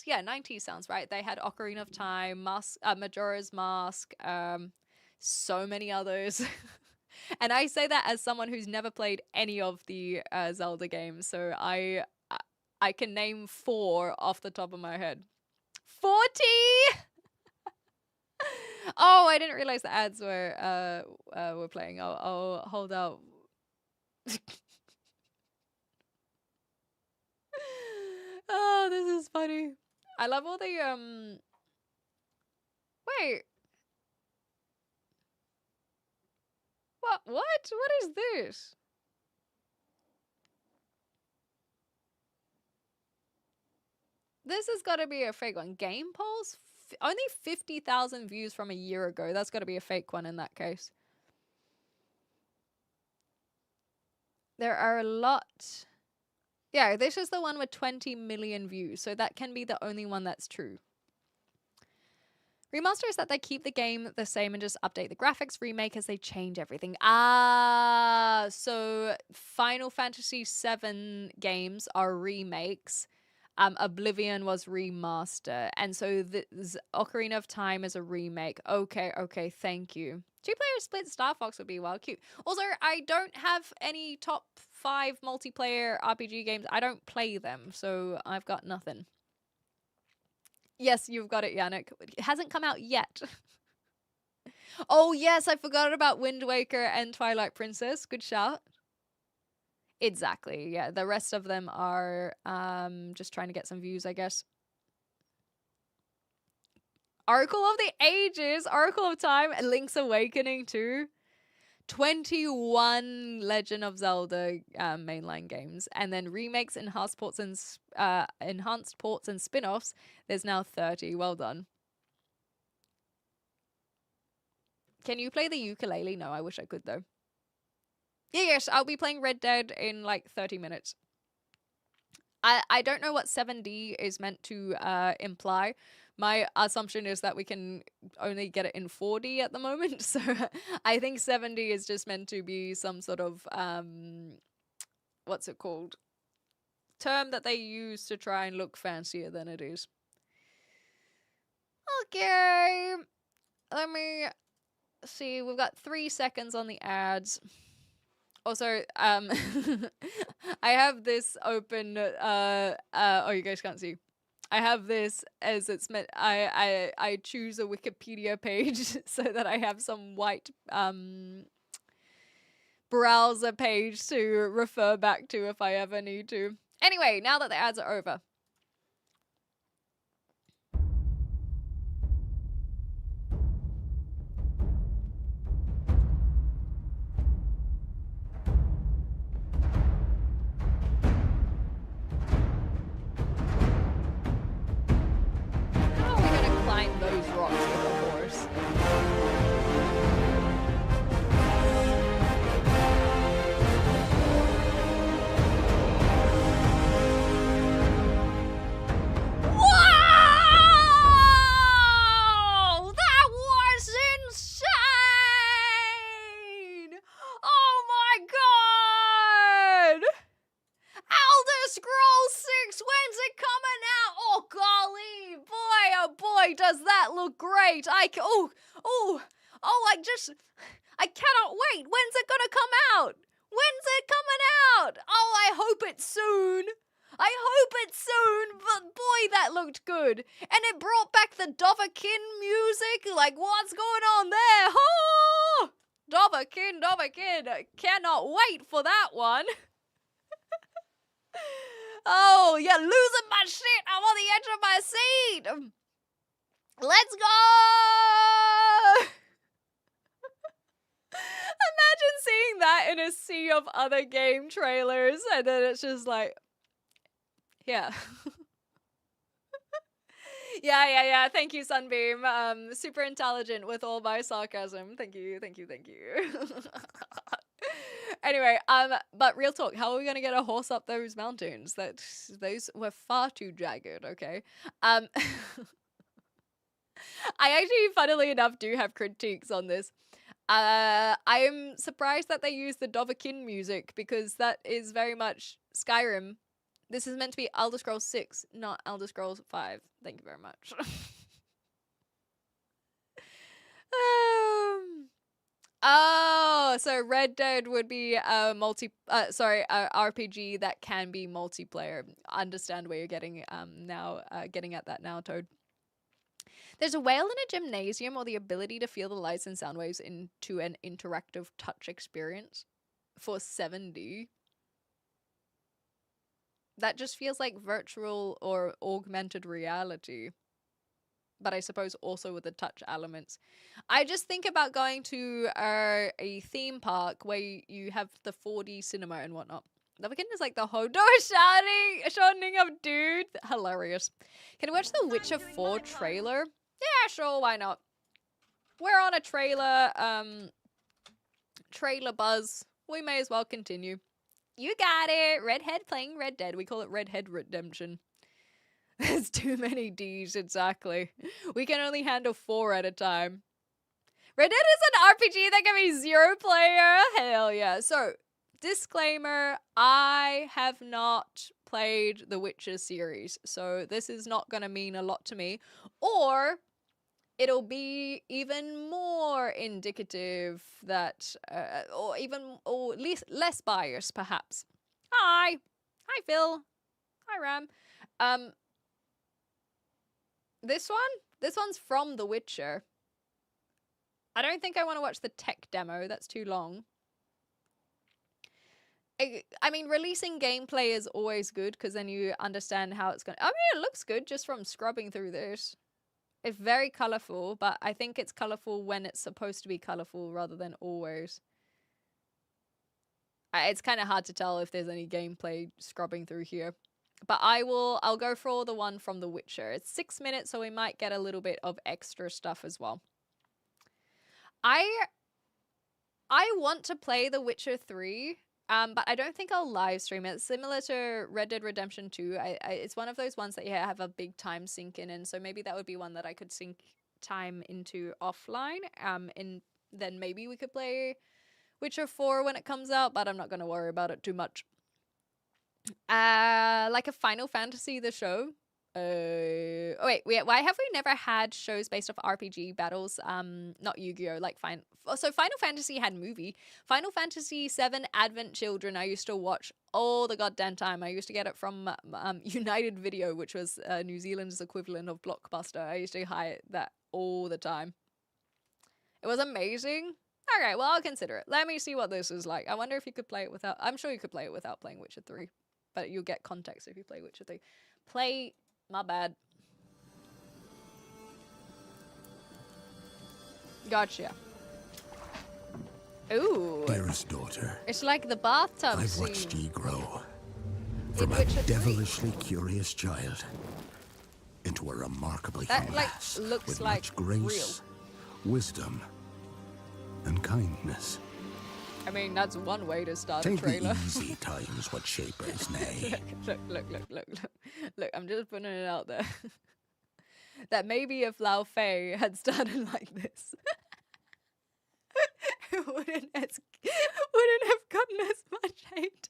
Yeah, 90s sounds right. They had Ocarina of Time, Majora's Mask, so many others. And I say that as someone who's never played any of the Zelda games. So I can name 4 off the top of my head. 40! Oh, I didn't realize the ads were playing. I'll hold out. Oh, this is funny. I love all the Wait. What is this? This has got to be a fake one. Game polls? Only 50,000 views from a year ago. That's got to be a fake one in that case. There are a lot. Yeah, this is the one with 20 million views. So that can be the only one that's true. Remaster is that they keep the game the same and just update the graphics. Remake as they change everything. So Final Fantasy VII games are remakes. Oblivion was remaster, and so this Ocarina of Time is a remake. Okay, thank you. 2-player split Star Fox would be wild cute. Also, I don't have any top 5 multiplayer RPG games. I don't play them, so I've got nothing. Yes, you've got it, Yannick. It hasn't come out yet. Oh yes, I forgot about Wind Waker and Twilight Princess. Good shout. Exactly, yeah. The rest of them are just trying to get some views, I guess. Oracle of the Ages, Oracle of Time, and Link's Awakening too. 21 Legend of Zelda mainline games, and then remakes, enhanced ports and spin-offs. There's now 30. Well done. Can you play the ukulele? No, I wish I could though. Yes, I'll be playing Red Dead in like 30 minutes. I don't know what 7D is meant to imply. My assumption is that we can only get it in 4D at the moment. So I think 7D is just meant to be some sort of, what's it called? Term that they use to try and look fancier than it is. Okay. Let me see. We've got 3 seconds on the ads. Also, I have this open, oh, you guys can't see. I have this as it's meant, I choose a Wikipedia page so that I have some white, browser page to refer back to if I ever need to. Anyway, now that the ads are over. Those rocks with a horse. Whoa! That was insane! Oh my god! Elder Scrolls 6, when's it coming out? Oh golly, boy, oh boy, does that look great. I cannot wait. When's it gonna come out? When's it coming out? Oh, I hope it's soon. I hope it's soon, but boy, that looked good. And it brought back the Dovahkiin music. Like, what's going on there? Oh! Dovahkiin. Cannot wait for that one. Oh, you're losing my shit. I'm on the edge of my seat. Let's go. Imagine seeing that in a sea of other game trailers, and then it's just like, yeah. Yeah. Thank you, Sunbeam. Super intelligent with all my sarcasm. Thank you. Anyway, but real talk, how are we gonna get a horse up those mountains? Those were far too jagged, okay? I actually, funnily enough, do have critiques on this. I'm surprised that they use the Dovahkiin music, because that is very much Skyrim. This is meant to be Elder Scrolls 6, not Elder Scrolls 5. Thank you very much. Oh, so Red Dead would be a RPG that can be multiplayer. Understand where you're getting getting at that now, Toad. There's a whale in a gymnasium, or the ability to feel the lights and sound waves into an interactive touch experience for 70. That just feels like virtual or augmented reality. But I suppose also with the touch elements. I just think about going to a theme park where you have the 4D cinema and whatnot. The weekend is like the Hodor shouting of dude. Hilarious. Can we watch the Witcher 4 trailer? Yeah, sure, why not? We're on a trailer buzz. We may as well continue. You got it. Redhead playing Red Dead. We call it Redhead Redemption. There's too many D's, exactly. We can only handle 4 at a time. Red Dead is an RPG that can be 0 player. Hell yeah. So, disclaimer, I have not played the Witcher series, so this is not going to mean a lot to me. Or it'll be even more indicative that, or less biased, perhaps. Hi Phil. Hi Ram. This one's from The Witcher. I don't think I want to watch the tech demo. That's too long. I mean, releasing gameplay is always good, because then you understand how it's going to... I mean, it looks good just from scrubbing through this. It's very colorful, but I think it's colorful when it's supposed to be colorful rather than always. It's kind of hard to tell if there's any gameplay scrubbing through here. But I'll go for the one from The Witcher. It's 6 minutes, so we might get a little bit of extra stuff as well. I want to play The Witcher 3, but I don't think I'll live stream it. It's similar to Red Dead Redemption 2. It's one of those ones that you have a big time sink in, and so maybe that would be one that I could sink time into offline. And then maybe we could play Witcher 4 when it comes out, but I'm not going to worry about it too much. Like a Final Fantasy the show. Why have we never had shows based off RPG battles? Not Yu-Gi-Oh! So Final Fantasy had movie. Final Fantasy 7 Advent Children I used to watch all the goddamn time. I used to get it from United Video, which was New Zealand's equivalent of Blockbuster. I used to hire that all the time. It was amazing. Alright, well, I'll consider it. Let me see what this is like. I wonder if you could play it without... I'm sure you could play it without playing Witcher 3. But you'll get context if you play Witcher 3. My bad. Gotcha. Ooh. Dearest daughter. It's like the bathtub I've scene. watched ye grow. From a Witcher 3. devilishly curious child into a remarkably That, young like, lass looks with like much grace, wisdom, and kindness. I mean, that's one way to start Take a trailer. the easy times what shapers nay. Look, I'm just putting it out there. That maybe if Lao Fei had started like this, it wouldn't have gotten as much hate.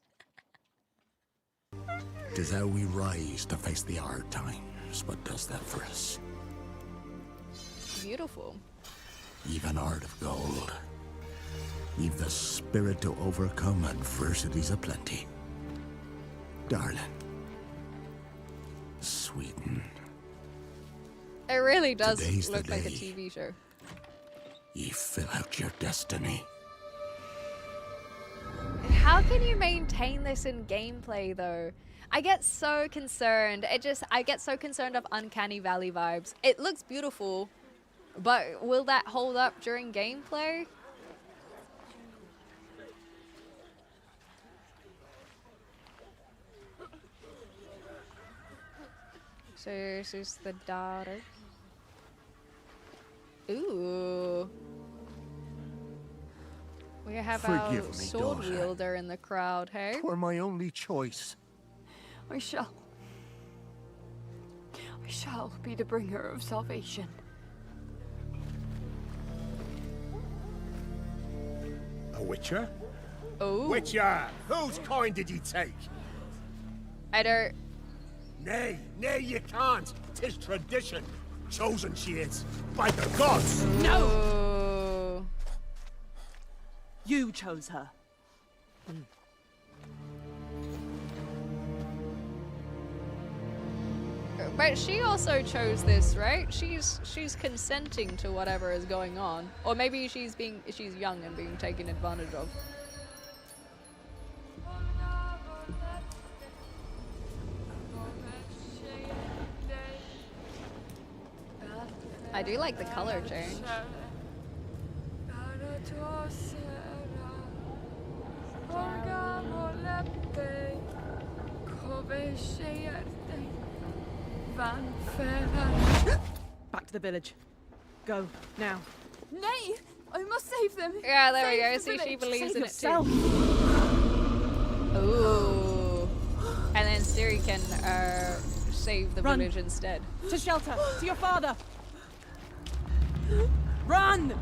'Tis how we rise to face the hard times, what does that for us? Beautiful. Even heart of gold. We've the spirit to overcome adversities aplenty. Darling. Sweeten. It really does Today's the look like a day. TV show. Ye fill out your destiny. How can you maintain this in gameplay, though? I get so concerned. I get so concerned of Uncanny Valley vibes. It looks beautiful, but will that hold up during gameplay? So this is the daughter. Ooh. We have Forgive our me, sword daughter. wielder in the crowd, hey? For my only choice. I shall be the bringer of salvation. A witcher? Oh, Witcher! Whose kind did ye take? I don't... Nay, you can't. 'Tis tradition. Chosen she is. By the gods! No! You chose her. But she also chose this, right? She's consenting to whatever is going on. Or maybe she's young and being taken advantage of. I do like the color change. Back to the village. Go, now. Nay! I must save them! Yeah, there we go. Save the See, she village. believes Save in yourself. it too. Ooh. And then Siri can save the Run. village instead. To shelter! To your father! Run!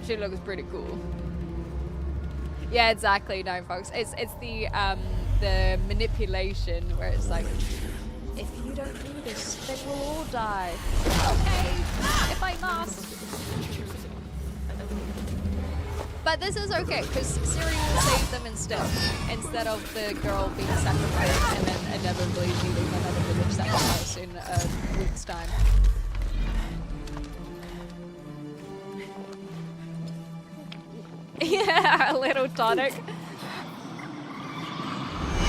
She looks pretty cool. Yeah, exactly. No, folks. It's the manipulation where it's like, if you don't do this, then we'll all die. Okay, if I must. But this is okay because Siri will save them instead of the girl being sacrificed and then inevitably leaving another village sacrifice in a week's time. Yeah, a little tonic.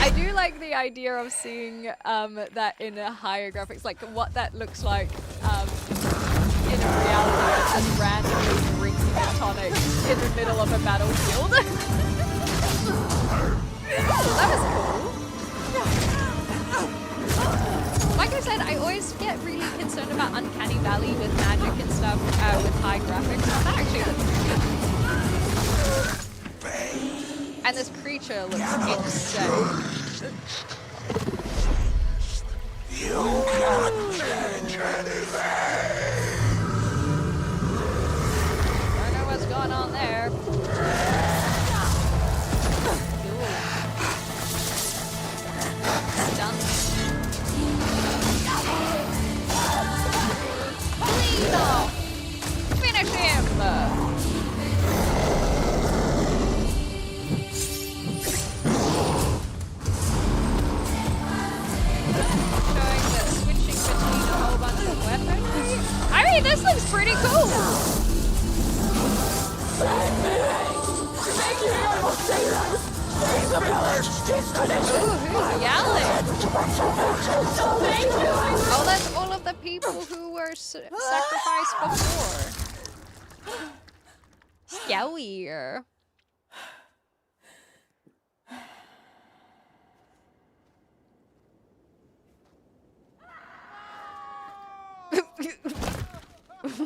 I do like the idea of seeing that in a higher graphics, like what that looks like in reality, just randomly drinking a tonic in the middle of a battlefield. Oh, that was cool. Like I said, I always get really concerned about Uncanny Valley with magic and stuff, with high graphics. That actually looks pretty good. And this creature looks insane. You cannot change anything. Don't know what's going on there. Done. Please off. Finish him. Showing that switching between a whole bunch of weaponry. I mean, this looks pretty cool. Ooh, who's yelling? Oh, that's all of the people who were sacrificed before. Scarier.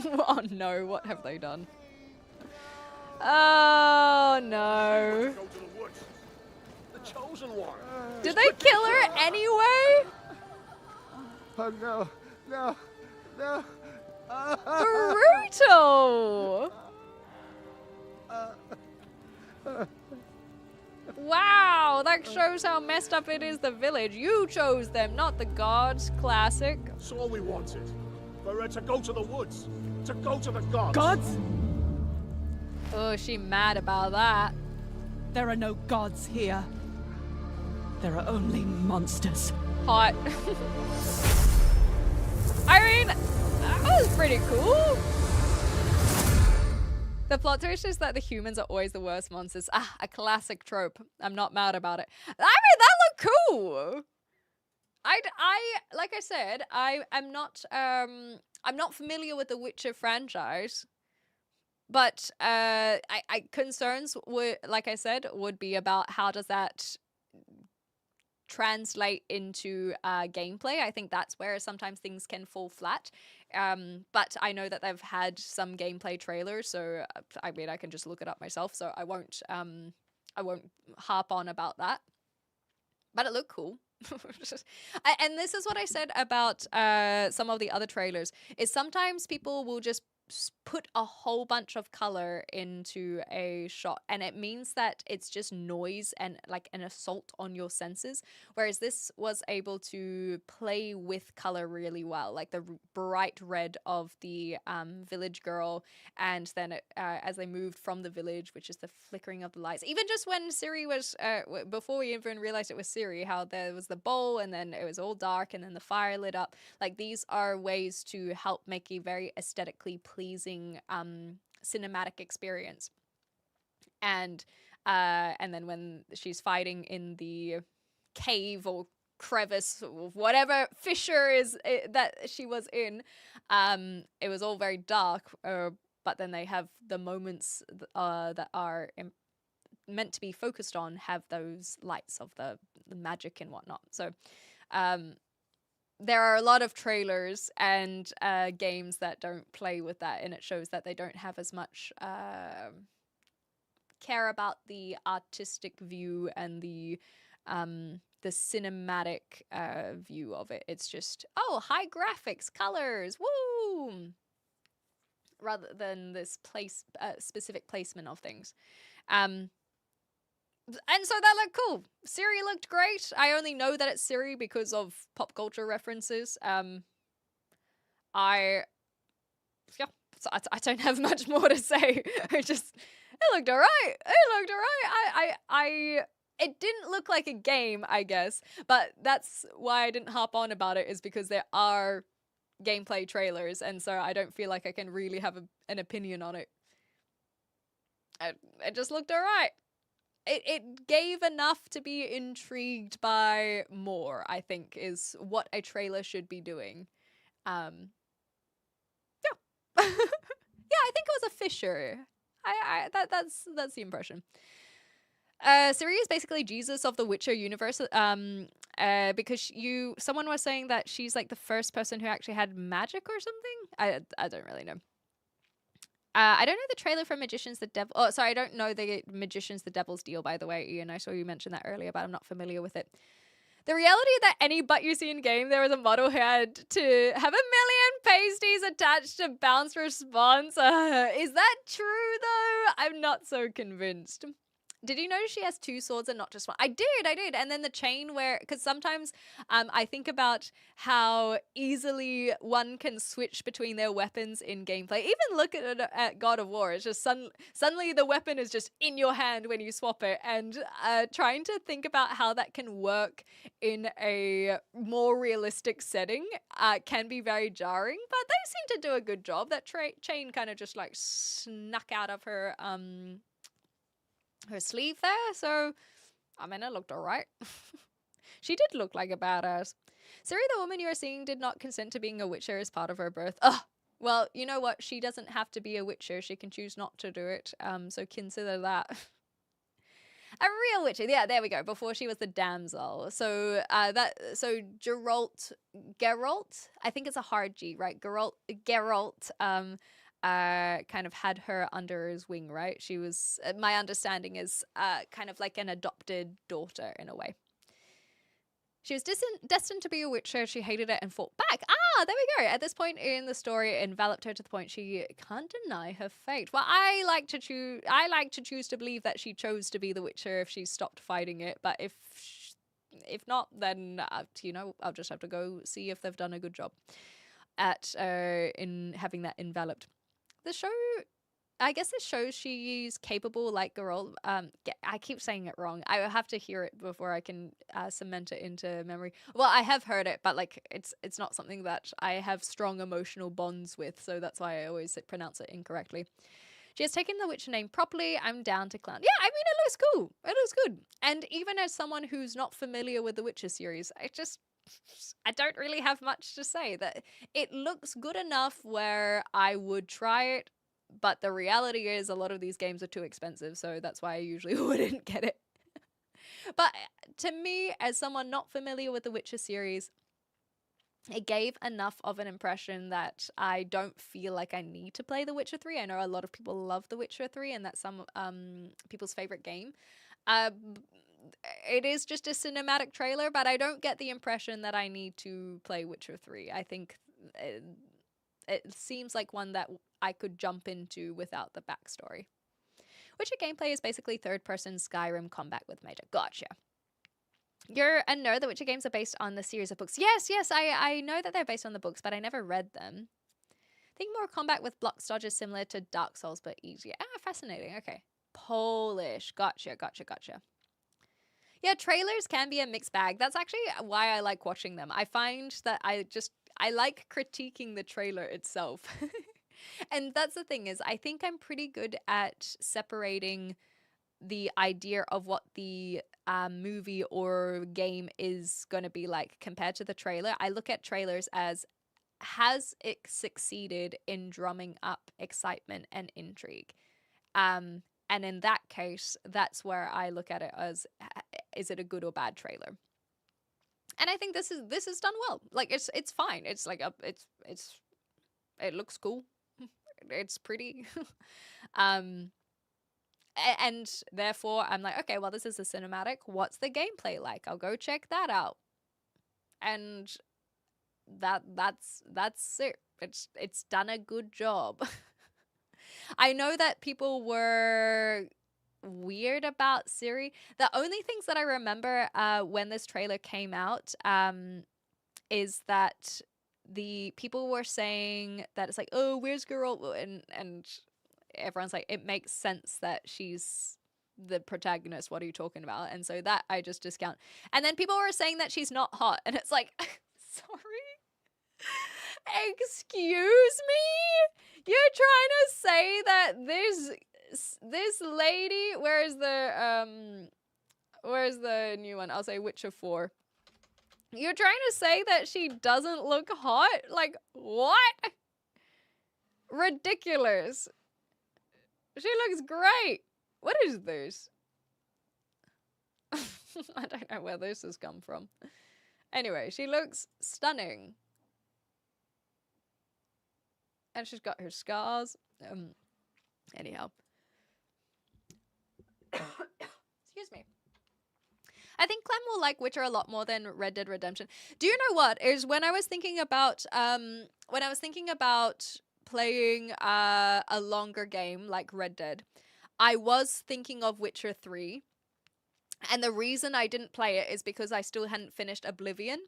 Oh no, what have they done? Oh no. Go to the woods. The chosen one. Did they kill her anyway? Oh no, no, no. Brutal! Wow, that shows how messed up it is, the village. You chose them, not the gods. Classic. That's all we wanted. For her to go to the woods. To go to the gods. Gods? Oh, she mad about that. There are no gods here. There are only monsters. Hot. I mean, that was pretty cool. The plot twist is that the humans are always the worst monsters. Ah, a classic trope. I'm not mad about it. I mean, that looked cool. Like I said, I'm not familiar with the Witcher franchise, but concerns would, like I said, would be about how does that translate into gameplay. I think that's where sometimes things can fall flat. But I know that they've had some gameplay trailers, so I mean I can just look it up myself. So I won't harp on about that. But it looked cool. And this is what I said about some of the other trailers, is sometimes people will just put a whole bunch of color into a shot and it means that it's just noise and like an assault on your senses, whereas this was able to play with color really well, like the bright red of the village girl, and then as they moved from the village, which is the flickering of the lights, even just when Ciri was before we even realized it was Ciri, how there was the bowl and then it was all dark and then the fire lit up. Like, these are ways to help make a very aesthetically pleasing cinematic experience. And then when she's fighting in the cave or crevice or whatever fissure is that she was in, it was all very dark, but then they have the moments that are meant to be focused on have those lights of the magic and whatnot. So there are a lot of trailers and games that don't play with that, and it shows that they don't have as much care about the artistic view and the cinematic view of it. It's just, oh, high graphics, colors, woo! Rather than this specific placement of things. And so that looked cool. Ciri looked great. I only know that it's Ciri because of pop culture references. I don't have much more to say. It looked alright. It looked alright. It didn't look like a game, I guess, but that's why I didn't hop on about it, is because there are gameplay trailers, and so I don't feel like I can really have an opinion on it. It just looked alright. It gave enough to be intrigued by more, I think, is what a trailer should be doing. Yeah. Yeah, I think it was a fissure. That's the impression. Ciri is basically Jesus of the Witcher universe. Because someone was saying that she's like the first person who actually had magic or something. I don't really know. I don't know the trailer for Magicians the Devil. Oh, sorry, I don't know the Magicians the Devil's Deal, by the way, Ian. I saw you mention that earlier, but I'm not familiar with it. The reality that any butt you see in game, there was a model who had to have 1 million pasties attached to bounce response. Is that true, though? I'm not so convinced. Did you notice she has 2 swords and not just one? I did. And then the chain where, because sometimes I think about how easily one can switch between their weapons in gameplay. Even look at God of War. It's just suddenly the weapon is just in your hand when you swap it. And trying to think about how that can work in a more realistic setting can be very jarring. But they seem to do a good job. That chain kind of just like snuck out of her sleeve there, so I mean it looked alright. She did look like a badass. Ciri, the woman you are seeing, did not consent to being a witcher as part of her birth. Ugh. Well, you know what? She doesn't have to be a witcher. She can choose not to do it. So consider that. A real witcher. Yeah, there we go. Before she was the damsel. So Geralt, I think it's a hard G, right? Geralt, kind of had her under his wing, right? She was, my understanding is, kind of like an adopted daughter in a way. She was destined to be a witcher. She hated it and fought back. Ah, there we go. At this point in the story, it enveloped her to the point she can't deny her fate. Well, I like to choose to believe that she chose to be the witcher if she stopped fighting it. But if not, then I'll just have to go see if they've done a good job at in having that enveloped. The show, I guess it shows she's capable like Geralt. I keep saying it wrong. I have to hear it before I can cement it into memory. Well, I have heard it, but like it's not something that I have strong emotional bonds with, so that's why I always pronounce it incorrectly. She has taken the Witcher name properly. I'm down to clown. Yeah, I mean, it looks cool. It looks good. And even as someone who's not familiar with the Witcher series, I don't really have much to say. That it looks good enough where I would try it, but the reality is a lot of these games are too expensive, so that's why I usually wouldn't get it. But to me, as someone not familiar with the Witcher series, it gave enough of an impression that I don't feel like I need to play The Witcher 3. I know a lot of people love The Witcher 3, and that's some people's favorite game. It is just a cinematic trailer, but I don't get the impression that I need to play Witcher 3. I think it seems like one that I could jump into without the backstory. Witcher gameplay is basically third-person Skyrim combat with magic. Gotcha. You're a nerd. The Witcher games are based on the series of books. Yes, I know that they're based on the books, but I never read them. I think more combat with blocks dodge is similar to Dark Souls, but easier. Ah, fascinating. Okay. Polish. Gotcha. Yeah, trailers can be a mixed bag. That's actually why I like watching them. I find that I like critiquing the trailer itself. And that's the thing is, I think I'm pretty good at separating the idea of what the movie or game is going to be like compared to the trailer. I look at trailers as, has it succeeded in drumming up excitement and intrigue? And in that case, that's where I look at it as, is it a good or bad trailer? And I think this is done well. Like it's fine. It's like it looks cool. It's pretty. And therefore I'm like, okay, well, this is a cinematic. What's the gameplay like? I'll go check that out. And that's it. It's done a good job. I know that people were weird about Ciri. The only things that I remember when this trailer came out is that the people were saying that it's like, oh, where's Geralt? And everyone's like, it makes sense that she's the protagonist. What are you talking about? And so that I just discount. And then people were saying that she's not hot. And it's like, sorry? Excuse me? You're trying to say that this lady, where's the new one? I'll say Witcher 4. You're trying to say that she doesn't look hot? Like, what? Ridiculous. She looks great. What is this? I don't know where this has come from. Anyway, she looks stunning. And she's got her scars. Anyhow. Excuse me. I think Clem will like Witcher a lot more than Red Dead Redemption. Do you know what? Is when I was thinking about playing a longer game like Red Dead, I was thinking of Witcher 3. And the reason I didn't play it is because I still hadn't finished Oblivion,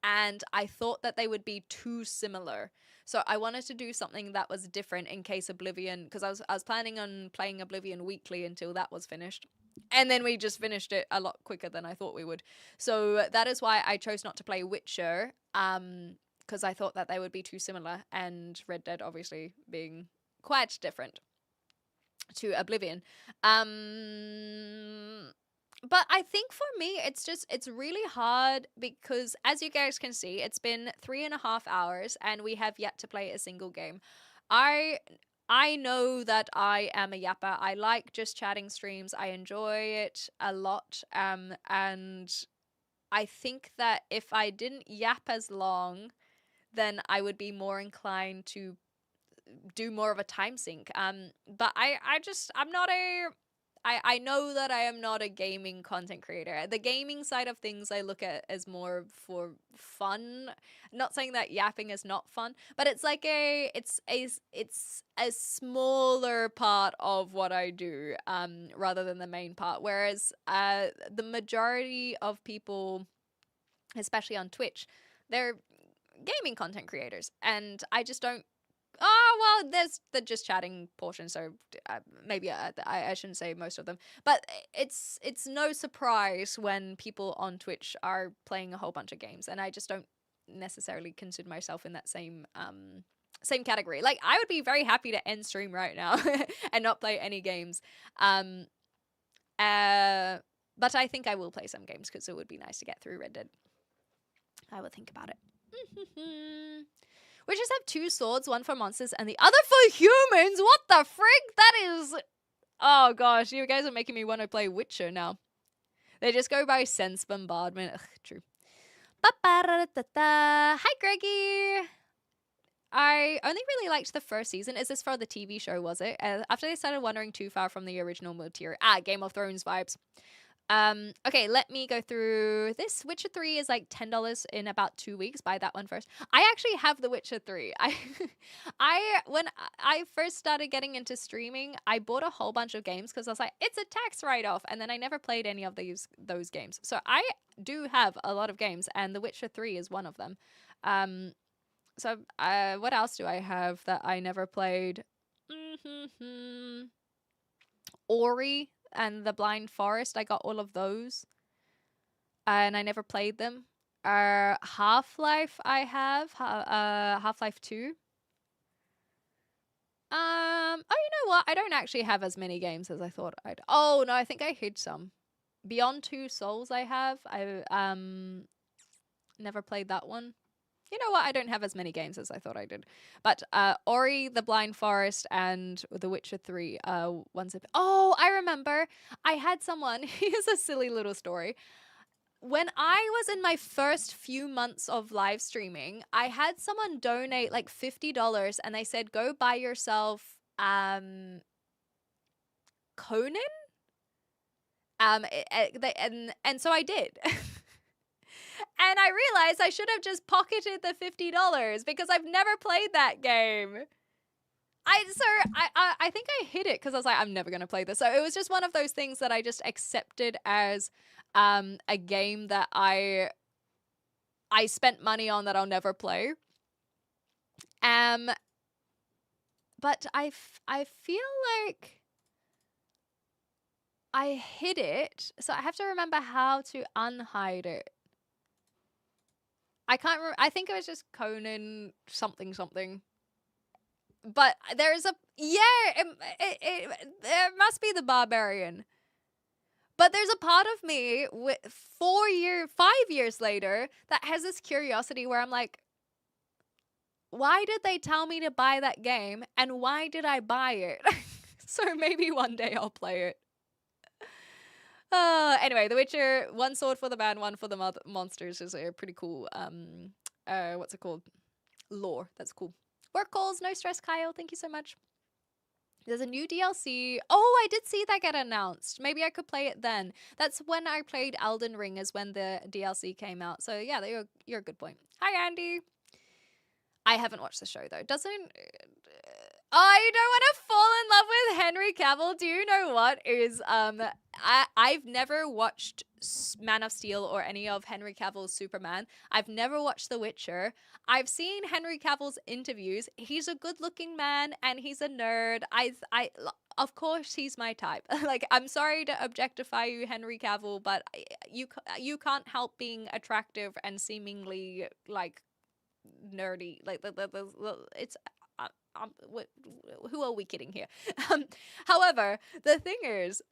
and I thought that they would be too similar. So I wanted to do something that was different in case Oblivion, because I was planning on playing Oblivion weekly until that was finished. And then we just finished it a lot quicker than I thought we would. So that is why I chose not to play Witcher, because I thought that they would be too similar, and Red Dead obviously being quite different to Oblivion. But I think for me, it's really hard because, as you guys can see, it's been 3.5 hours and we have yet to play a single game. I know that I am a yapper. I like just chatting streams. I enjoy it a lot. And I think that if I didn't yap as long, then I would be more inclined to do more of a time sink. But I know that I am not a gaming content creator. The gaming side of things I look at as more for fun. Not saying that yapping is not fun, but it's like it's a smaller part of what I do, rather than the main part. Whereas the majority of people, especially on Twitch, they're gaming content creators, and I just don't. Oh, well, there's the just chatting portion, so maybe I shouldn't say most of them. But it's no surprise when people on Twitch are playing a whole bunch of games, and I just don't necessarily consider myself in that same category. Like, I would be very happy to end stream right now and not play any games. But I think I will play some games because it would be nice to get through Red Dead. I will think about it. Witches have 2 swords, one for monsters and the other for humans. What the frig? That is... Oh gosh, you guys are making me want to play Witcher now. They just go by sense bombardment. Ugh, true. Hi, Greggy. I only really liked the first season. Is this for the TV show, was it? After they started wandering too far from the original material. Game of Thrones vibes. Okay, let me go through this. Witcher 3 is like $10 in about 2 weeks. Buy that one first. I actually have the Witcher 3. When I first started getting into streaming, I bought a whole bunch of games because I was like, it's a tax write-off, and then I never played any of those games. So I do have a lot of games, and the Witcher 3 is one of them. So what else do I have that I never played? Ori and the Blind Forest, I got all of those, and I never played them. Half-Life I have, Half-Life 2. Oh, you know what? I don't actually have as many games as I thought I'd. Oh no, I think I hid some. Beyond Two Souls I have. I never played that one. You know what? I don't have as many games as I thought I did. But Ori, The Blind Forest, and The Witcher 3. Oh, I remember. I had someone. Here's a silly little story. When I was in my first few months of live streaming, I had someone donate like $50, and they said, go buy yourself Conan? And so I did. And I realized I should have just pocketed the $50 because I've never played that game. I think I hid it because I was like, I'm never going to play this. So it was just one of those things that I just accepted as a game that I spent money on that I'll never play. But I feel like I hid it, so I have to remember how to unhide it. I can't remember. I think it was just Conan something. But there's a... Yeah, it must be the Barbarian. But there's a part of me 5 years later that has this curiosity where I'm like, why did they tell me to buy that game? And why did I buy it? So maybe one day I'll play it. Anyway, The Witcher, one sword for the man, one for the monsters is a pretty cool, what's it called? Lore. That's cool. Work calls, no stress, Kyle. Thank you so much. There's a new DLC. Oh, I did see that get announced. Maybe I could play it then. That's when I played Elden Ring, is when the DLC came out. So yeah, you're a good point. Hi, Andy. I haven't watched the show though. Doesn't... Oh, you don't want to fall in love with Henry Cavill? Do you know what is I've never watched Man of Steel or any of Henry Cavill's Superman. I've never watched The Witcher. I've seen Henry Cavill's interviews. He's a good-looking man and he's a nerd. Of course he's my type. Like, I'm sorry to objectify you, Henry Cavill, but you can't help being attractive and seemingly like nerdy. Like it's who are we kidding here? However, the thing is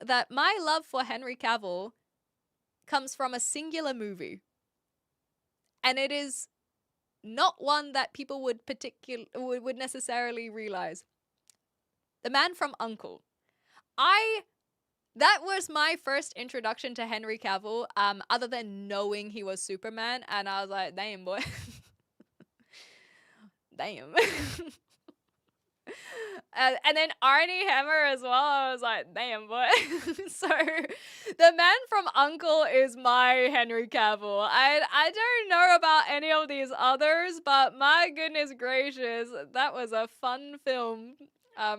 that my love for Henry Cavill comes from a singular movie, and it is not one that people would necessarily realize. The Man from U.N.C.L.E. That was my first introduction to Henry Cavill, other than knowing he was Superman, and I was like, damn, boy. Damn. And then Arnie Hammer as well. I was like, damn, boy. So, the Man from U.N.C.L.E. is my Henry Cavill. I don't know about any of these others, but my goodness gracious, that was a fun film.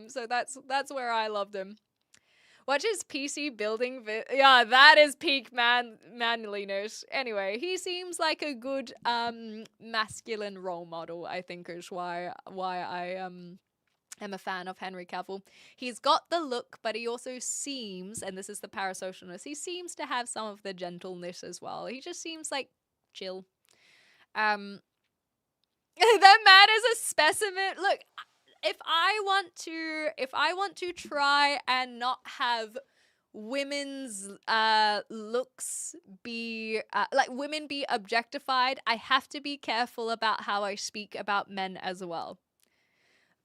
So that's where I loved him. Watch his PC building yeah, that is peak manliness. Anyway, he seems like a good masculine role model, I think is why I am a fan of Henry Cavill. He's got the look, but he also seems, and this is the parasocialness, he seems to have some of the gentleness as well. He just seems like chill. That man is a specimen. Look, if I want to try and not have women's looks be like women be objectified, I have to be careful about how I speak about men as well.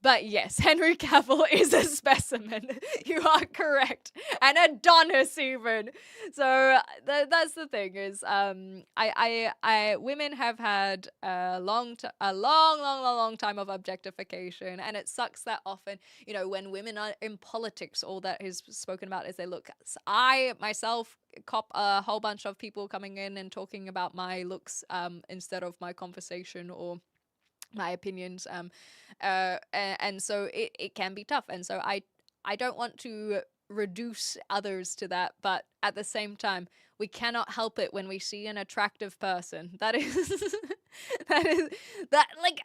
But yes, Henry Cavill is a specimen. You are correct. And Adonis even. So that's the thing is, women have had a long time of objectification, and it sucks that often, you know, when women are in politics, all that is spoken about is they look. I myself cop a whole bunch of people coming in and talking about my looks instead of my conversation or my opinions, and so it can be tough, and so I don't want to reduce others to that, but at the same time we cannot help it when we see an attractive person. That is that like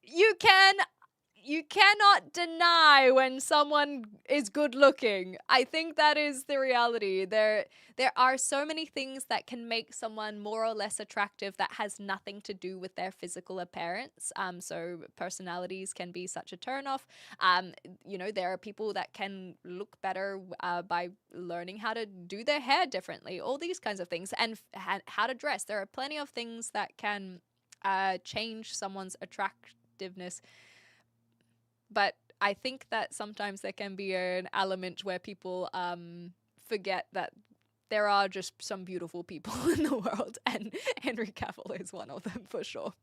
you cannot deny when someone is good looking. I think that is the reality. There are so many things that can make someone more or less attractive that has nothing to do with their physical appearance. So personalities can be such a turnoff. You know, there are people that can look better by learning how to do their hair differently, all these kinds of things, and how to dress. There are plenty of things that can change someone's attractiveness. But I think that sometimes there can be an element where people forget that there are just some beautiful people in the world, and Henry Cavill is one of them for sure.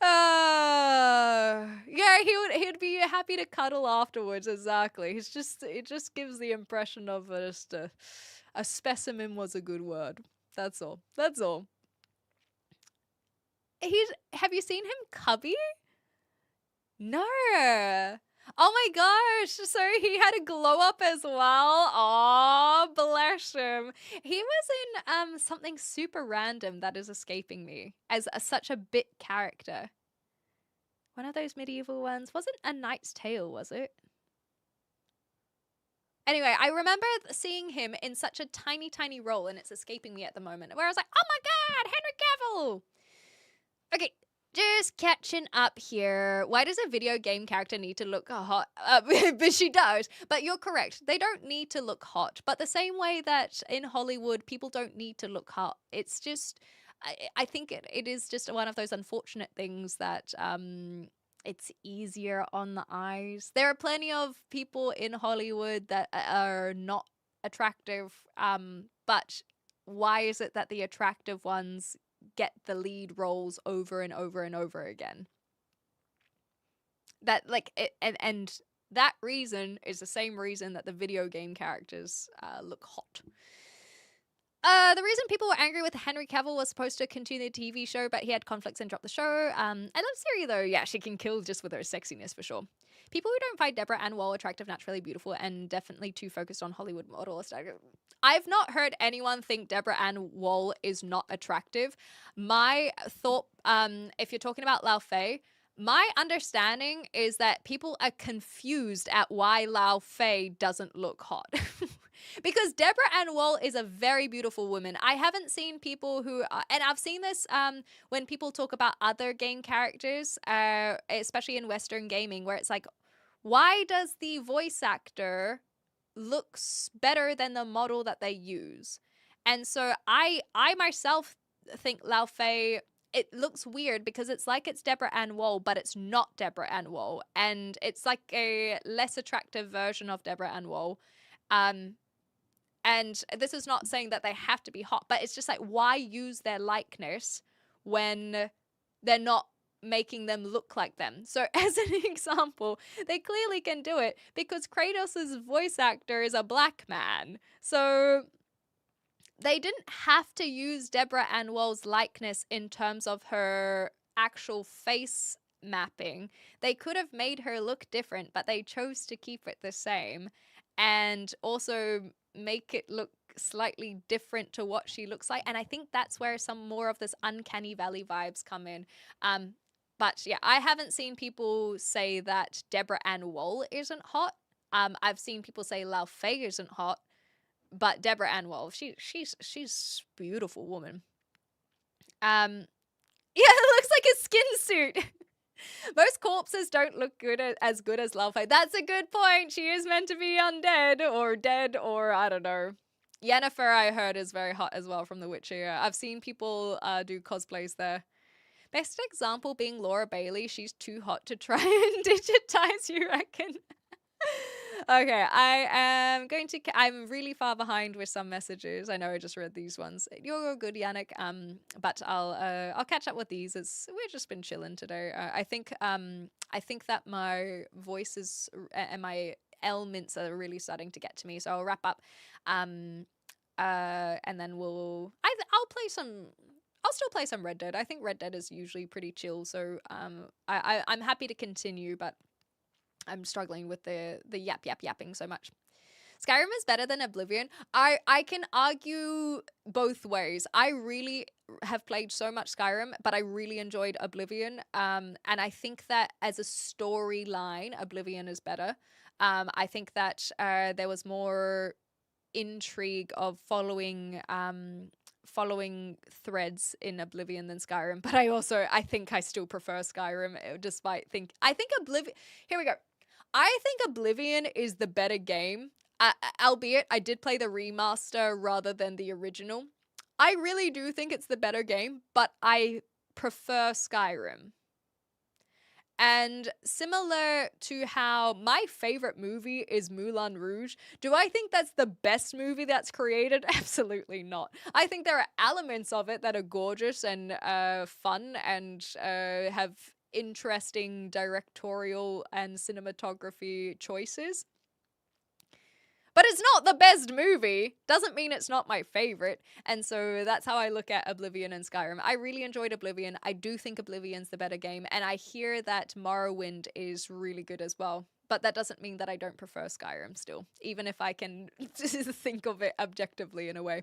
Yeah, he'd be happy to cuddle afterwards. Exactly. It just gives the impression of just a specimen was a good word. That's all. That's all. Have you seen him cubby? No. Oh my gosh. So he had a glow up as well. Oh, bless him. He was in something super random that is escaping me as such a bit character. One of those medieval ones. Wasn't A Knight's Tale, was it? Anyway, I remember seeing him in such a tiny, tiny role, and it's escaping me at the moment, where I was like, oh my god, Henry Cavill! Okay. Just catching up here. Why does a video game character need to look hot? But she does. But you're correct. They don't need to look hot. But the same way that in Hollywood, people don't need to look hot. It's just, I think it is just one of those unfortunate things that it's easier on the eyes. There are plenty of people in Hollywood that are not attractive, but why is it that the attractive ones get the lead roles over and over and over again? That and that reason is the same reason that the video game characters look hot. The reason people were angry with Henry Cavill was supposed to continue the TV show, but he had conflicts and dropped the show. I love Siri though. Yeah, she can kill just with her sexiness for sure. People who don't find Deborah Ann Woll attractive, naturally beautiful, and definitely too focused on Hollywood model style. I've not heard anyone think Deborah Ann Woll is not attractive. My thought, if you're talking about Lao Fei, my understanding is that people are confused at why Lao Fei doesn't look hot. Because Deborah Ann Woll is a very beautiful woman. I haven't seen people who, and I've seen this when people talk about other game characters, especially in Western gaming, where it's like, why does the voice actor looks better than the model that they use? And so I myself think Lao Fei, it looks weird because it's like it's Deborah Ann Woll, but it's not Deborah Ann Woll. And it's like a less attractive version of Deborah Ann Woll. And this is not saying that they have to be hot, but it's just like, why use their likeness when they're not making them look like them? So as an example, they clearly can do it because Kratos' voice actor is a black man. So they didn't have to use Deborah Ann Woll's likeness in terms of her actual face mapping. They could have made her look different, but they chose to keep it the same and also make it look slightly different to what she looks like. And I think that's where some more of this uncanny valley vibes come in. But yeah, I haven't seen people say that Deborah Ann Woll isn't hot. I've seen people say Lao Fei isn't hot, but Deborah Ann Woll, she's a beautiful woman. Yeah, it looks like a skin suit. Most corpses don't look as good as Lao Fei. That's a good point. She is meant to be undead or dead or I don't know. Yennefer, I heard, is very hot as well from The Witcher. I've seen people do cosplays there. Best example being Laura Bailey. She's too hot to try and digitize, you reckon? Okay, I'm really far behind with some messages. I know I just read these ones. You're good, Yannick. But I'll catch up with these. We've just been chilling today. I think that my voice is and my ailments are really starting to get to me. So I'll wrap up. And then I'll play some. I'll still play some Red Dead. I think Red Dead is usually pretty chill. So I'm happy to continue, but I'm struggling with the yapping so much. Skyrim is better than Oblivion. I can argue both ways. I really have played so much Skyrim, but I really enjoyed Oblivion. And I think that as a storyline, Oblivion is better. I think that there was more intrigue of following threads in Oblivion than Skyrim. But I think I still prefer Skyrim, despite Here we go. I think Oblivion is the better game, albeit I did play the remaster rather than the original. I really do think it's the better game, but I prefer Skyrim. And similar to how my favorite movie is Moulin Rouge, do I think that's the best movie that's created? Absolutely not. I think there are elements of it that are gorgeous and fun and have interesting directorial and cinematography choices. But it's not the best movie. Doesn't mean it's not my favorite. And so that's how I look at Oblivion and Skyrim. I really enjoyed Oblivion. I do think Oblivion's the better game. And I hear that Morrowind is really good as well. But that doesn't mean that I don't prefer Skyrim still, even if I can think of it objectively in a way.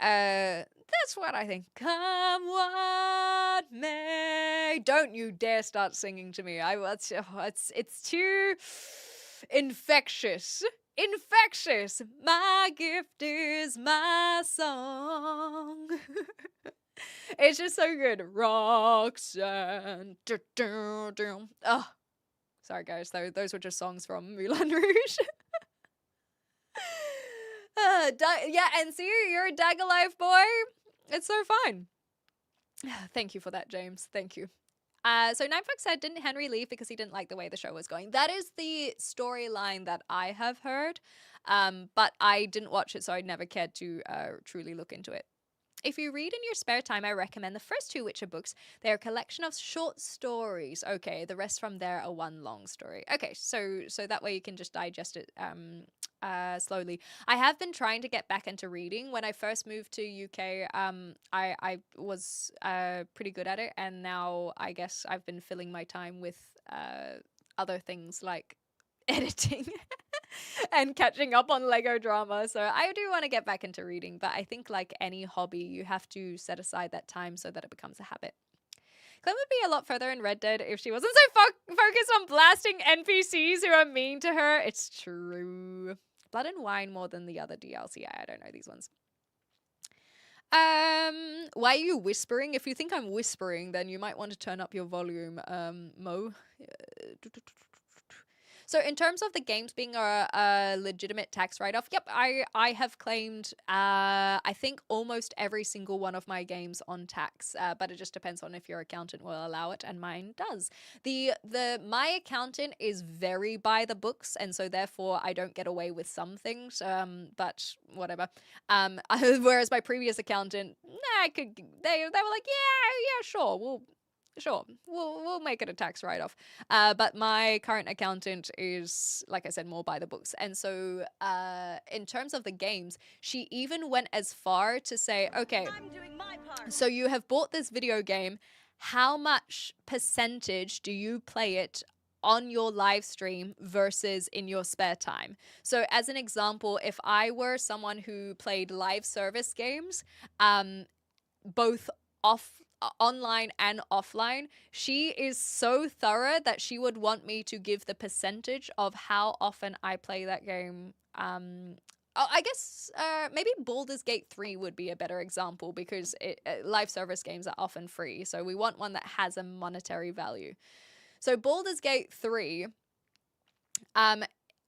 That's what I think. Come what may. Don't you dare start singing to me. It's too infectious. Infectious. My gift is my song. It's just so good. Roxanne. Oh, sorry guys. Those were just songs from Moulin Rouge. Yeah, and see, you're a Dagger Life boy. It's so fine. Thank you for that, James. Thank you. So Ninefox said, didn't Henry leave because he didn't like the way the show was going? That is the storyline that I have heard, but I didn't watch it, so I never cared to truly look into it. If you read in your spare time, I recommend the first 2 Witcher books. They're a collection of short stories. Okay, the rest from there are one long story. Okay, so that way you can just digest it slowly. I have been trying to get back into reading. When I first moved to UK, I was pretty good at it, and now I guess I've been filling my time with other things like editing and catching up on Lego drama. So I do want to get back into reading, but I think like any hobby, you have to set aside that time so that it becomes a habit. Clem would be a lot further in Red Dead if she wasn't so focused on blasting NPCs who are mean to her. It's true. Blood and Wine more than the other DLC. I don't know these ones. Why are you whispering? If you think I'm whispering, then you might want to turn up your volume, Mo. So in terms of the games being a legitimate tax write-off, yep, I have claimed, I think almost every single one of my games on tax, but it just depends on if your accountant will allow it, and mine does. My accountant is very by the books, and so therefore I don't get away with some things, but whatever. Whereas my previous accountant, they were like, yeah, sure, we'll make it a tax write-off. But my current accountant is, like I said, more by the books. And so in terms of the games, she even went as far to say, okay, I'm doing my part. so you have bought this video game. How much percentage do you play it on your live stream versus in your spare time? So as an example, if I were someone who played live service games, both online and offline, she is so thorough that she would want me to give the percentage of how often I play that game. I guess maybe Baldur's Gate 3 would be a better example, because live service games are often free, so we want one that has a monetary value. So Baldur's Gate 3,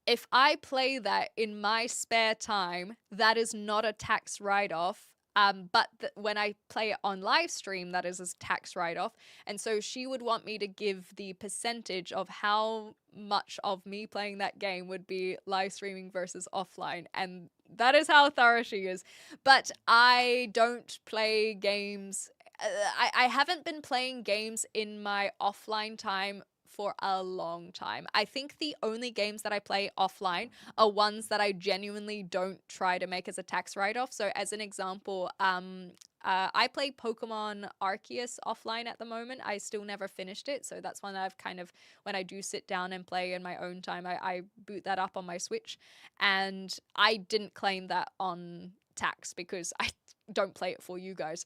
if I play that in my spare time, that is not a tax write-off. But when I play it on live stream, that is a tax write-off. And so she would want me to give the percentage of how much of me playing that game would be live streaming versus offline. And that is how thorough she is. But I don't play games. I haven't been playing games in my offline time for a long time. I think the only games that I play offline are ones that I genuinely don't try to make as a tax write-off. So as an example, I play Pokemon Arceus offline at the moment. I still never finished it, so that's one that I've kind of, when I do sit down and play in my own time, I boot that up on my Switch, and I didn't claim that on tax because I don't play it for you guys.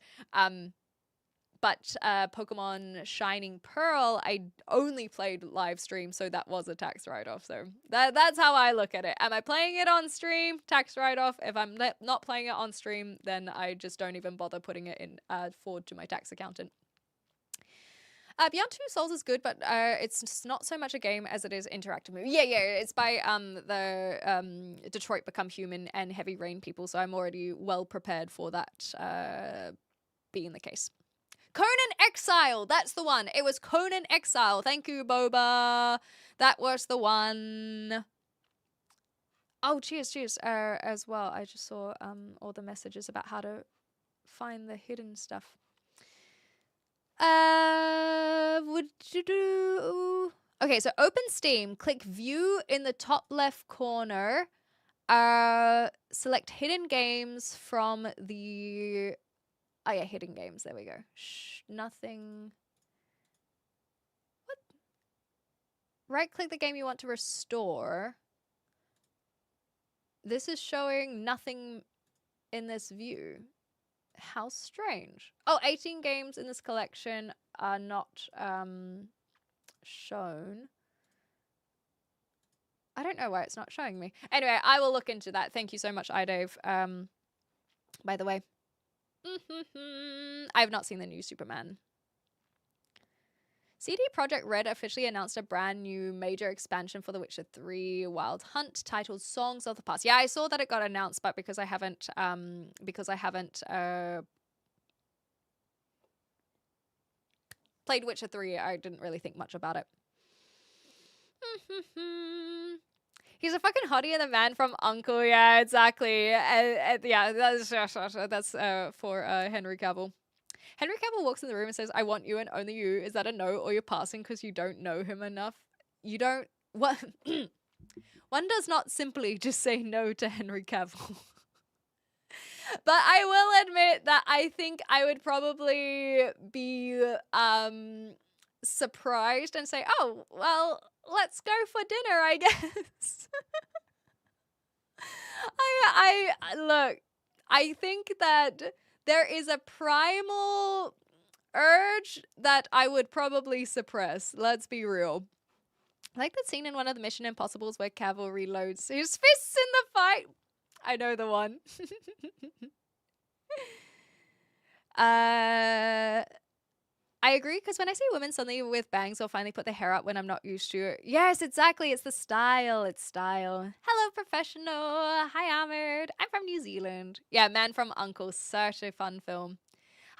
But Pokemon Shining Pearl, I only played live stream, so that was a tax write-off. So that's how I look at it. Am I playing it on stream? Tax write-off. If I'm not playing it on stream, then I just don't even bother putting it in forward to my tax accountant. Beyond Two Souls is good, but it's not so much a game as it is interactive movie. Yeah, it's by the Detroit Become Human and Heavy Rain people, so I'm already well prepared for that being the case. Conan Exile, that's the one. It was Conan Exile. Thank you, Boba. That was the one. Oh, cheers. As well, I just saw all the messages about how to find the hidden stuff. Would you do? Okay, so open Steam. Click View in the top left corner. Select hidden games from the. Oh yeah, hidden games. There we go. Shh, nothing. What? Right-click the game you want to restore. This is showing nothing in this view. How strange. Oh, 18 games in this collection are not shown. I don't know why it's not showing me. Anyway, I will look into that. Thank you so much, iDave. By the way. I have not seen the new Superman. CD Projekt Red officially announced a brand new major expansion for The Witcher 3 Wild Hunt titled Songs of the Past. Yeah, I saw that it got announced, but because I haven't Played Witcher 3, I didn't really think much about it. He's a fucking hottie and the man from Uncle. Yeah, exactly. Yeah, that's for Henry Cavill. Henry Cavill walks in the room and says, "I want you and only you." Is that a no, or you're passing because you don't know him enough? You don't... What? One does not simply just say no to Henry Cavill. But I will admit that I think I would probably be surprised and say, "Oh, well, let's go for dinner, I guess." I look, I think that there is a primal urge that I would probably suppress. Let's be real. I like that scene in one of the Mission Impossibles where Cavill reloads his fists in the fight. I know the one. I agree, because when I see women suddenly with bangs or finally put their hair up when I'm not used to it. Yes, exactly. It's the style. It's style. Hello, professional. Hi, Ahmed. I'm from New Zealand. Yeah, Man from Uncle. Such a fun film.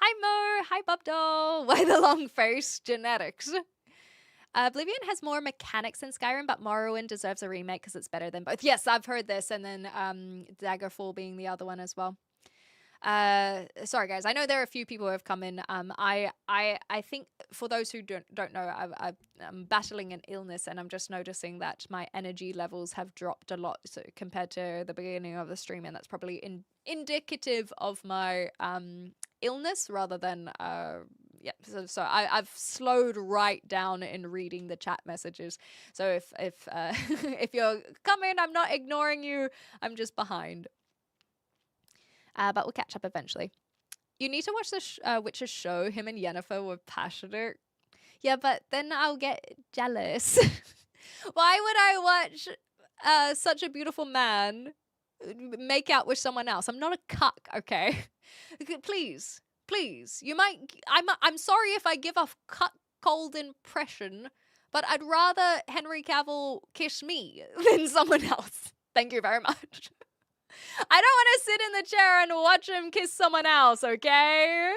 Hi, Mo. Hi, Bubdoll. Why the long face? Genetics. Oblivion has more mechanics than Skyrim, but Morrowind deserves a remake because it's better than both. Yes, I've heard this, and then Daggerfall being the other one as well. Sorry guys, I know there are a few people who have come in. I think for those who don't know, I'm battling an illness, and I'm just noticing that my energy levels have dropped a lot compared to the beginning of the stream, and that's probably indicative of my illness rather than yeah. So I've slowed right down in reading the chat messages. So if if you're coming, I'm not ignoring you. I'm just behind. But we'll catch up eventually. You need to watch the Witcher show. Him and Yennefer were passionate. Yeah, but then I'll get jealous. Why would I watch such a beautiful man make out with someone else? I'm not a cuck, okay? Please, please. You might... I'm sorry if I give a cuckold impression, but I'd rather Henry Cavill kiss me than someone else. Thank you very much. I don't want to sit in the chair and watch him kiss someone else, okay?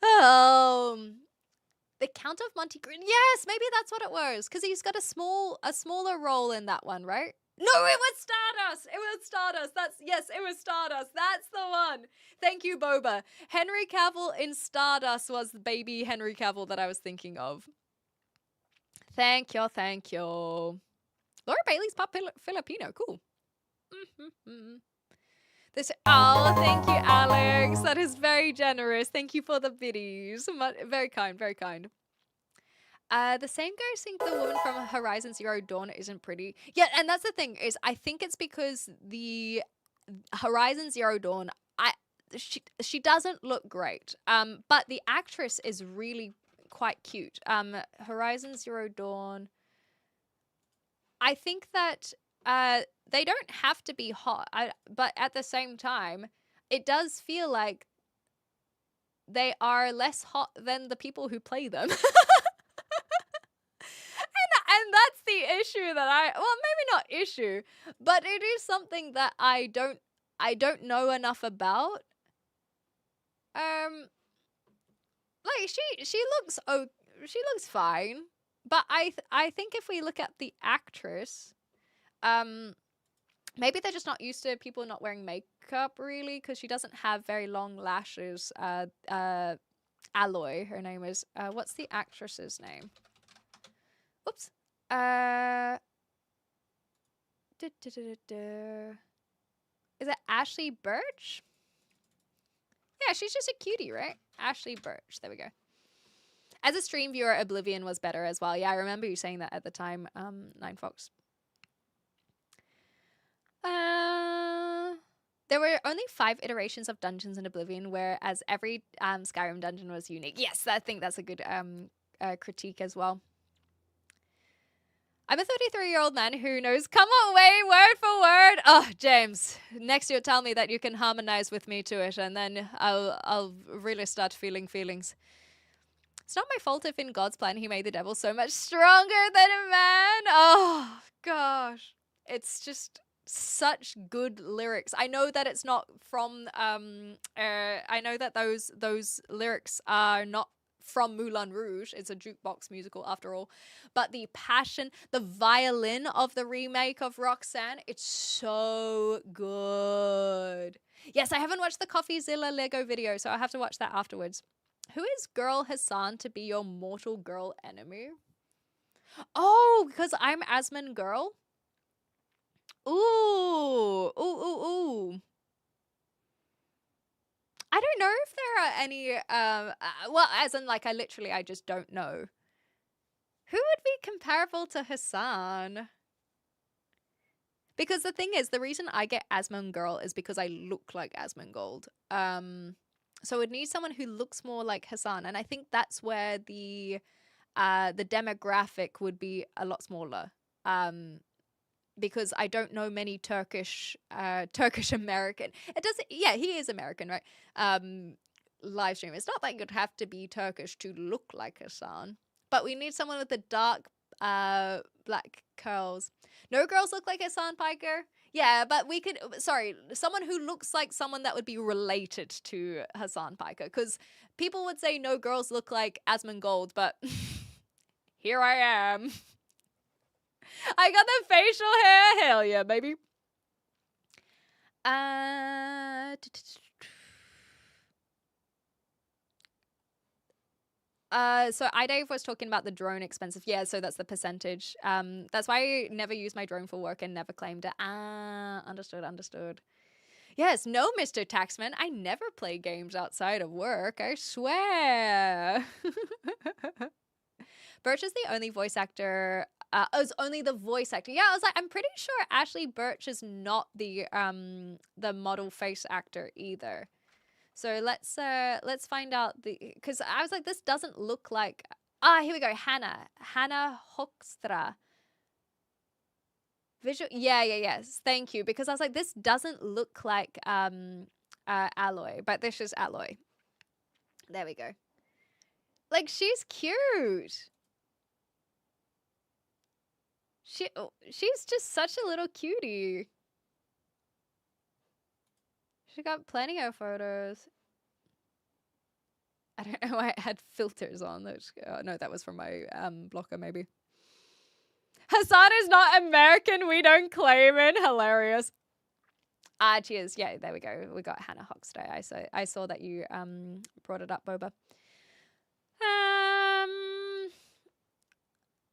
The Count of Monte Cristo. Yes, maybe that's what it was, because he's got a smaller role in that one, right? No, it was Stardust. It was Stardust. Yes, it was Stardust. That's the one. Thank you, Boba. Henry Cavill in Stardust was the baby Henry Cavill that I was thinking of. Thank you, thank you. Laura Bailey's pop Filipino. Cool. Oh, thank you, Alex. That is very generous. Thank you for the biddies. Very kind, very kind. The same guys think the woman from Horizon Zero Dawn isn't pretty. Yeah, and that's the thing, is I think it's because the Horizon Zero Dawn, she doesn't look great. But the actress is really quite cute. Horizon Zero Dawn, I think that they don't have to be hot, but at the same time, it does feel like they are less hot than the people who play them. And that's the issue that well, maybe not issue, but it is something that I don't know enough about. Like she looks fine, but I think if we look at the actress, maybe they're just not used to people not wearing makeup, really, because she doesn't have very long lashes. Aloy, her name is. What's the actress's name? Oops. Is it Ashley Birch? Yeah, she's just a cutie, right? Ashley Birch. There we go. As a stream viewer, Oblivion was better as well. Yeah, I remember you saying that at the time, Nine Fox. There were only 5 iterations of dungeons in Oblivion, whereas every Skyrim dungeon was unique. Yes, I think that's a good critique as well. I'm a 33-year-old man who knows come away word for word. Oh, James, next you'll tell me that you can harmonize with me to it, and then I'll really start feeling feelings. It's not my fault if in God's plan he made the devil so much stronger than a man. Oh, gosh. It's just such good lyrics. I know that it's not from I know that those lyrics are not from Moulin Rouge. It's a jukebox musical after all. But the passion, the violin of the remake of Roxanne, it's so good. Yes, I haven't watched the CoffeeZilla Lego video, so I have to watch that afterwards. Who is Girl Hassan to be your mortal girl enemy? Oh, because I'm Asmon Girl? Ooh. Ooh, ooh, ooh. I don't know if there are any, well, as in, like, I just don't know. Who would be comparable to Hassan? Because the thing is, the reason I get Asmon Girl is because I look like Asmongold. So it needs someone who looks more like Hassan, and I think that's where the demographic would be a lot smaller. Because I don't know many Turkish American. It doesn't. Yeah, he is American, right? Live stream. It's not like you'd have to be Turkish to look like Hassan, but we need someone with the dark black curls. No girls look like Hassan Piker. Yeah, but we could. Sorry, someone who looks like someone that would be related to Hassan Piker, because people would say no girls look like Asmongold, but here I am. I got the facial hair. Hell yeah, baby. So iDave was talking about the drone expensive. Yeah, so that's the percentage. That's why I never use my drone for work and never claimed it. Understood. Yes, no, Mr. Taxman. I never play games outside of work. I swear. Birch is the only voice actor. It's only the voice actor. Yeah, I was like, I'm pretty sure Ashley Birch is not the model face actor either. So let's find out because I was like, this doesn't look like. Here we go. Hannah Hoekstra. Visual. Yes. Thank you, because I was like, this doesn't look like Alloy, but this is Alloy. There we go. Like, she's cute. She's just such a little cutie. She got plenty of photos. I don't know why it had filters on. No, that was from my blocker, maybe. Hassan is not American. We don't claim it. Hilarious. Cheers. Yeah, there we go. We got Hannah Hoxday. I saw that you brought it up, Boba.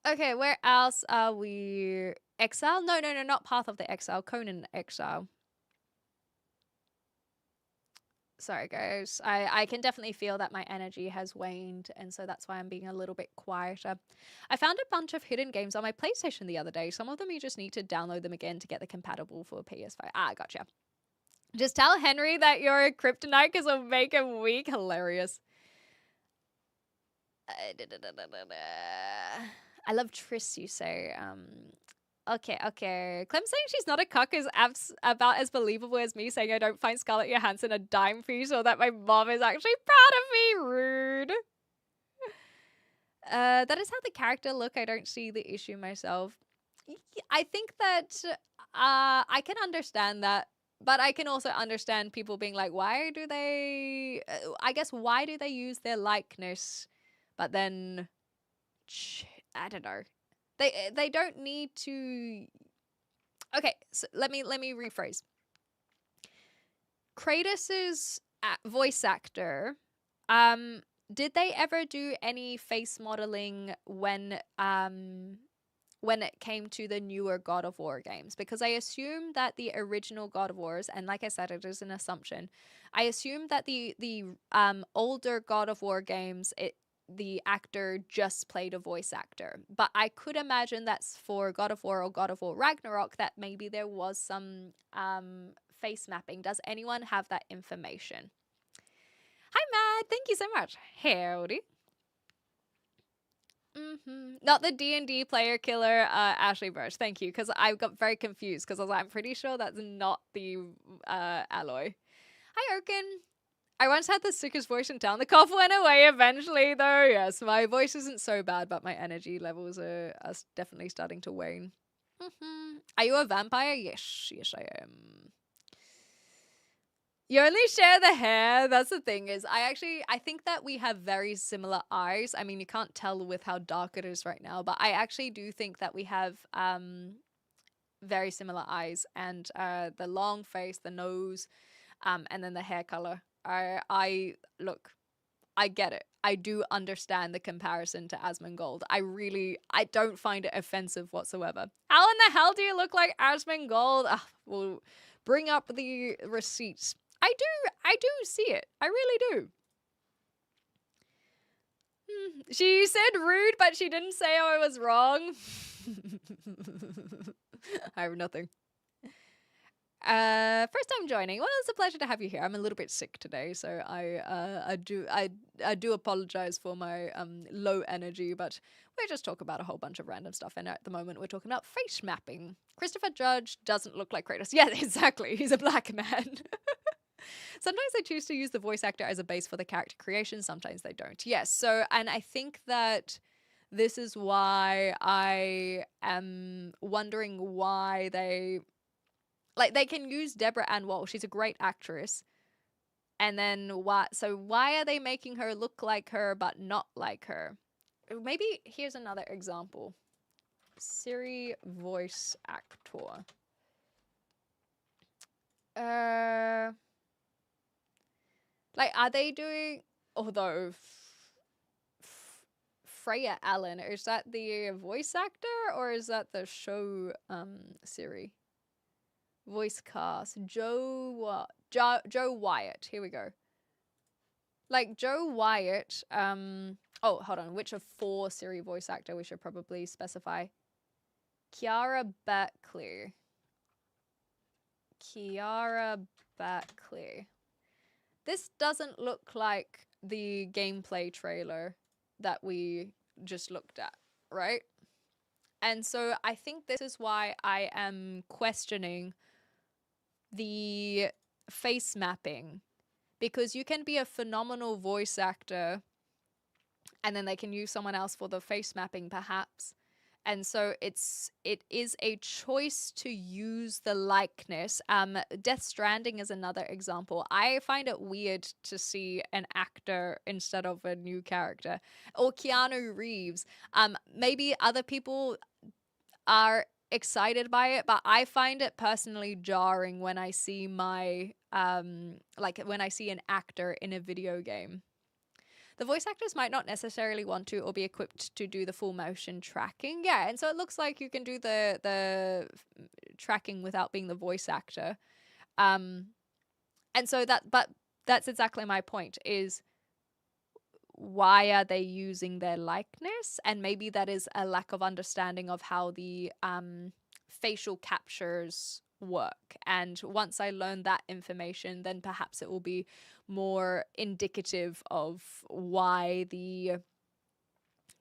Okay, where else are we? Exile? No, not Path of the Exile. Conan Exile. Sorry, guys. I can definitely feel that my energy has waned, and so that's why I'm being a little bit quieter. I found a bunch of hidden games on my PlayStation the other day. Some of them you just need to download them again to get the compatible for PS5. Gotcha. Just tell Henry that you're a kryptonite because it'll make him weak. Hilarious. I love Triss, you say. Okay. Clem saying she's not a cuck is about as believable as me saying I don't find Scarlett Johansson a dime piece or that my mom is actually proud of me. Rude. That is how the character look. I don't see the issue myself. I think that I can understand that, but I can also understand people being like, why do they use their likeness? But then, I don't know. They don't need to. Okay, so let me rephrase. Kratos's voice actor, did they ever do any face modeling when it came to the newer God of War games? Because I assume that the original God of Wars, and like I said, it is an assumption. I assume that the older God of War games, the actor just played a voice actor. But I could imagine that's for God of War or God of War Ragnarok that maybe there was some face mapping. Does anyone have that information? Hi, Matt. Thank you so much. Howdy. Not the D&D player killer, Ashley Birch. Thank you, because I got very confused because I was like, I'm pretty sure that's not the Alloy. Hi, Erkin. I once had the sickest voice in town. The cough went away eventually, though. Yes, my voice isn't so bad, but my energy levels are definitely starting to wane. Are you a vampire? Yes, I am. You only share the hair. That's the thing is I think that we have very similar eyes. I mean, you can't tell with how dark it is right now, but I actually do think that we have very similar eyes and the long face, the nose, and then the hair color. I look, I get it. I do understand the comparison to Asmongold. I don't find it offensive whatsoever. How in the hell do you look like Asmongold? We'll bring up the receipts. I do see it. I really do. She said rude, but she didn't say I was wrong. I have nothing. First time joining. Well, it's a pleasure to have you here. I'm a little bit sick today, so I do apologize for my low energy, but we just talk about a whole bunch of random stuff, and at the moment we're talking about face mapping. Christopher Judge doesn't look like Kratos. Yeah, exactly. He's a black man. Sometimes they choose to use the voice actor as a base for the character creation. Sometimes they don't. Yes. So, and I think that this is why I am wondering why they can use Deborah Ann Wall. She's a great actress. And then why are they making her look like her but not like her? Maybe here's another example. Siri voice actor. Are they doing, although Freya Allen, is that the voice actor or is that the show Siri? Voice cast. Joe Wyatt. Here we go. Like Joe Wyatt, oh, hold on. Which of 4 Siri voice actor we should probably specify? Kiara Buckley. This doesn't look like the gameplay trailer that we just looked at, right? And so I think this is why I am questioning the face mapping, because you can be a phenomenal voice actor and then they can use someone else for the face mapping perhaps. And so it is a choice to use the likeness. Death Stranding is another example. I find it weird to see an actor instead of a new character. Or Keanu Reeves. Maybe other people are excited by it, but I find it personally jarring when I see when I see an actor in a video game. The voice actors might not necessarily want to or be equipped to do the full motion tracking. Yeah, and so it looks like you can do the tracking without being the voice actor. And so that's exactly my point, is why are they using their likeness? And maybe that is a lack of understanding of how the facial captures work. And once I learn that information, then perhaps it will be more indicative of why the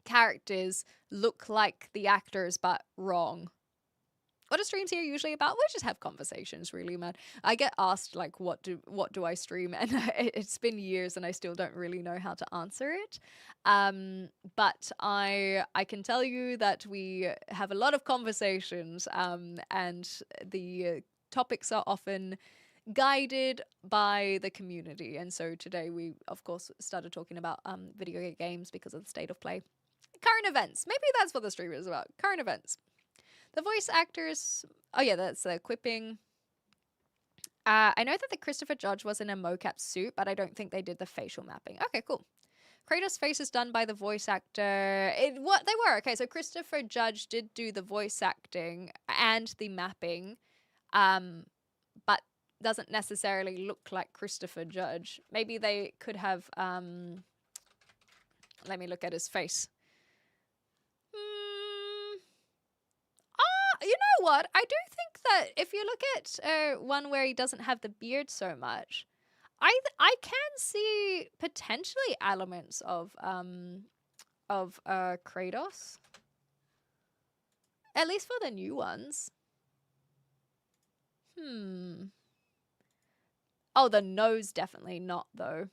characters look like the actors but wrong. What are streams here usually about? We just have conversations, really, man. I get asked like, what do I stream, and it's been years and I still don't really know how to answer it. But I can tell you that we have a lot of conversations, and the topics are often guided by the community. And so today we, of course, started talking about video games because of the state of play. Current events. Maybe that's what the stream is about. Current events. The voice actors, oh yeah, that's the equipping. I know that the Christopher Judge was in a mocap suit, but I don't think they did the facial mapping. Okay, cool. Kratos' face is done by the voice actor. They were. Okay, so Christopher Judge did do the voice acting and the mapping, but doesn't necessarily look like Christopher Judge. Maybe they could have, let me look at his face. You know what? I do think that if you look at one where he doesn't have the beard so much, I can see potentially elements of Kratos. At least for the new ones. Oh, the nose definitely not though.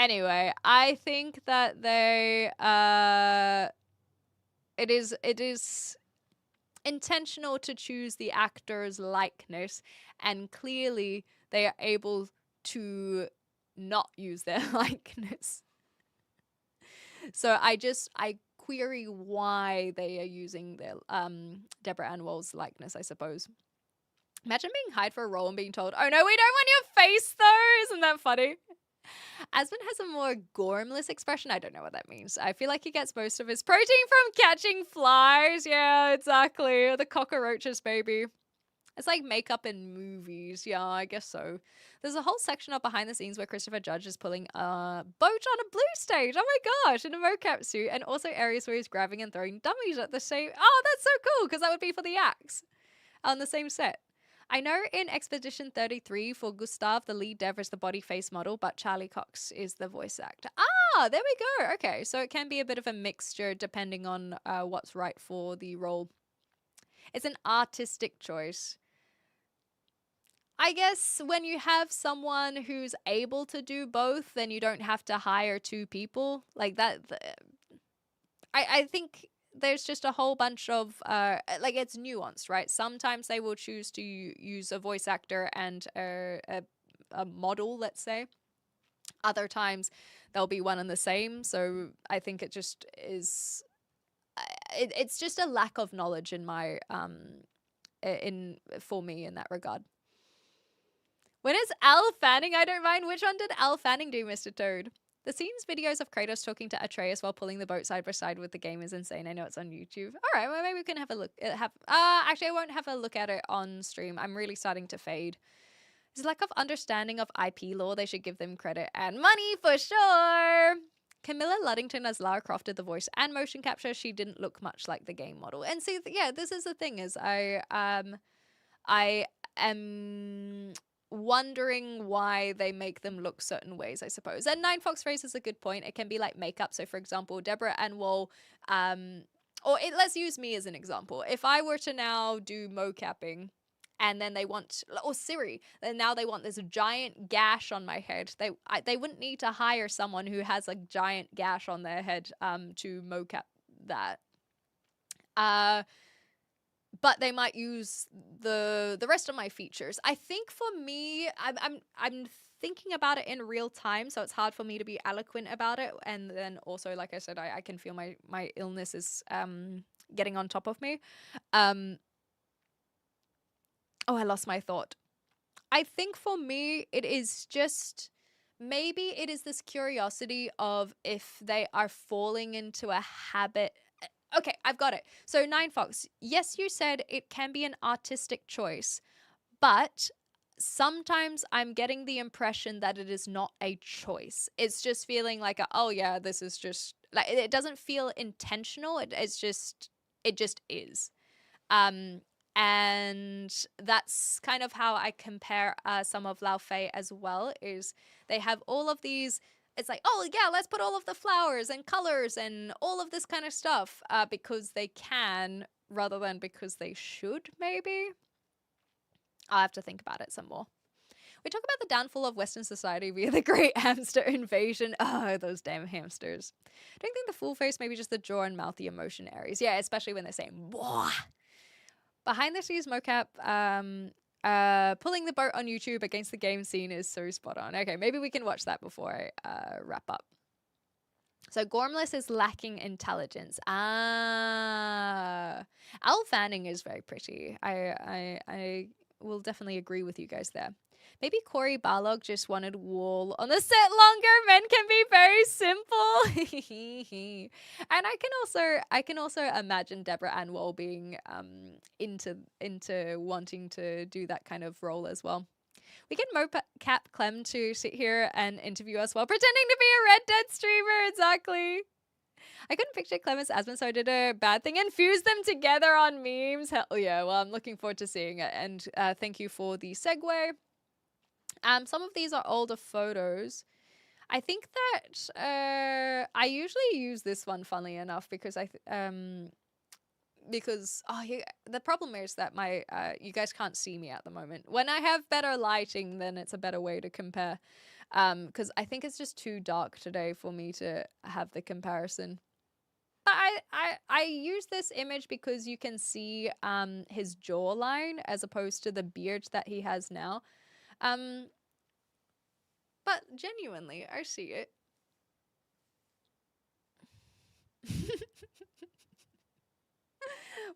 Anyway, I think that they it is intentional to choose the actor's likeness, and clearly they are able to not use their likeness. So I query why they are using their Deborah Ann Woll's likeness, I suppose. Imagine being hired for a role and being told, "Oh no, we don't want your face though." Isn't that funny? Aspen has a more gormless expression. I don't know what that means. I feel like he gets most of his protein from catching flies. Yeah, exactly. The cockroaches, baby. It's like makeup in movies. Yeah, I guess so. There's a whole section of behind the scenes where Christopher Judge is pulling a boat on a blue stage. Oh my gosh, in a mocap suit. And also areas where he's grabbing and throwing dummies at the same... Oh, that's so cool, because that would be for the axe on the same set. I know in Expedition 33 for Gustav, the lead dev is the body face model, but Charlie Cox is the voice actor. Ah, there we go. Okay, so it can be a bit of a mixture depending on what's right for the role. It's an artistic choice. I guess when you have someone who's able to do both, then you don't have to hire two people. Like that, I think there's just a whole bunch of, like it's nuanced, right? Sometimes they will choose to use a voice actor and a model, let's say. Other times they'll be one and the same. So I think it just is, it's just a lack of knowledge in my, for me in that regard. When it's Al Fanning, I don't mind. Which one did Al Fanning do, Mr. Toad? The scenes videos of Kratos talking to Atreus while pulling the boat side by side with the game is insane. I know it's on YouTube. All right, well, maybe we can have a look. Actually, I won't have a look at it on stream. I'm really starting to fade. There's a lack of understanding of IP law. They should give them credit and money for sure. Camilla Luddington as Lara Croft did the voice and motion capture. She didn't look much like the game model. And see, yeah, this is the thing is I am wondering why they make them look certain ways, I suppose. And Nine Fox raises a good point. It can be like makeup. So for example, Deborah Ann Woll, let's use me as an example. If I were to now do mocapping and then they want, or Siri, then now they want this giant gash on my head, they wouldn't need to hire someone who has a giant gash on their head to mocap that. But they might use the rest of my features. I think for me, I'm thinking about it in real time, so it's hard for me to be eloquent about it. And then also, like I said, I can feel my illness is getting on top of me. Oh, I lost my thought. I think for me, it is just... Maybe it is this curiosity of if they are falling into a habit... Okay, I've got it. So Nine Fox, yes, you said it can be an artistic choice, but sometimes I'm getting the impression that it is not a choice. It's just feeling like, oh yeah, this is just like, it doesn't feel intentional. It just is. And that's kind of how I compare some of Lao Fei as well, is they have all of these... It's like, oh, yeah, let's put all of the flowers and colors and all of this kind of stuff because they can rather than because they should, maybe. I'll have to think about it some more. We talk about the downfall of Western society via the Great Hamster Invasion. Oh, those damn hamsters. Don't think the full face, maybe just the jaw and mouthy emotion areas. Yeah, especially when they're saying, "Wah." Behind the scenes mocap, pulling the boat on YouTube against the game scene is so spot on. Okay, maybe we can watch that before I wrap up. So Gormless is lacking intelligence. Al Fanning is very pretty. I will definitely agree with you guys there. Maybe Corey Barlog just wanted wool on the set longer. Men can be very simple. And I can also imagine Deborah Ann Woll being into wanting to do that kind of role as well. We can mocap Clem to sit here and interview us while pretending to be a Red Dead streamer. Exactly. I couldn't picture Clem as Asmund, so I did a bad thing and fused them together on memes. Hell yeah. Well, I'm looking forward to seeing it. And thank you for the segue. Some of these are older photos. I think that I usually use this one, funnily enough, because the problem is that my you guys can't see me at the moment. When I have better lighting, then it's a better way to compare. Because I think it's just too dark today for me to have the comparison. But I use this image because you can see his jawline as opposed to the beard that he has now. But genuinely, I see it.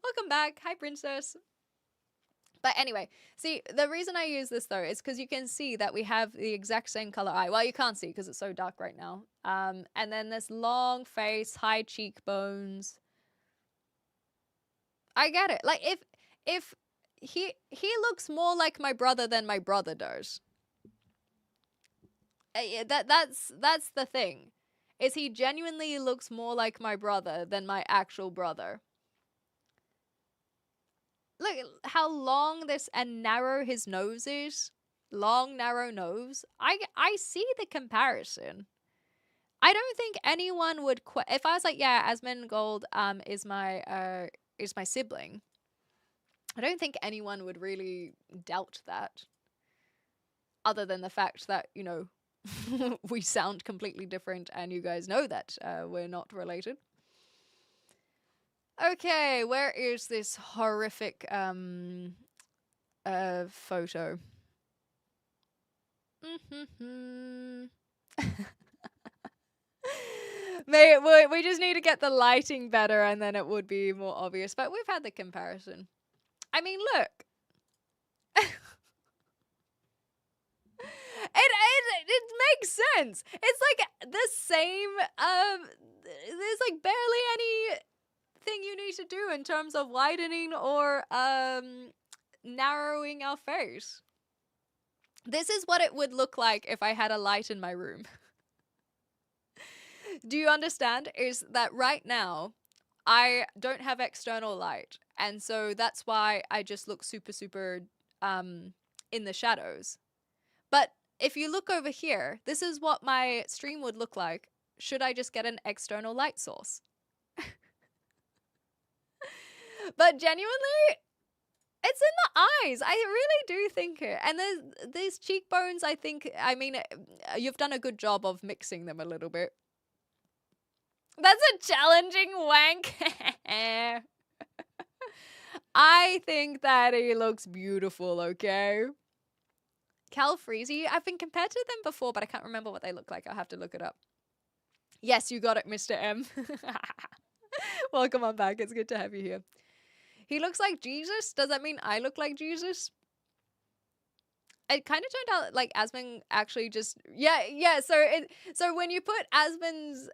Welcome back. Hi, princess. But anyway, see, the reason I use this, though, is because you can see that we have the exact same color eye. Well, you can't see because it's so dark right now. And then this long face, high cheekbones. I get it. Like, if he looks more like my brother than my brother does. That's the thing. Is he genuinely looks more like my brother than my actual brother. Look how long this and narrow his nose is. Long, narrow nose. I see the comparison. I don't think anyone would if I was like, yeah, Asmongold is my sibling. I don't think anyone would really doubt that. Other than the fact that, you know, we sound completely different and you guys know that we're not related. Okay, where is this horrific photo? We just need to get the lighting better and then it would be more obvious. But we've had the comparison. I mean, look. It makes sense. It's like the same. There's like barely anything you need to do in terms of widening or narrowing our face. This is what it would look like if I had a light in my room. Do you understand? Is that right now I don't have external light, and so that's why I just look super in the shadows. But if you look over here, this is what my stream would look like should I just get an external light source. But genuinely, it's in the eyes. I really do think it. And these cheekbones, I think, I mean, you've done a good job of mixing them a little bit. That's a challenging wank. I think that he looks beautiful, okay? Cal Freezy, I've been compared to them before, but I can't remember what they look like. I'll have to look it up. Yes, you got it, Mr. M. Welcome on back. It's good to have you here. He looks like Jesus. Does that mean I look like Jesus? It kind of turned out like Asmon actually just yeah. So when you put Asmon's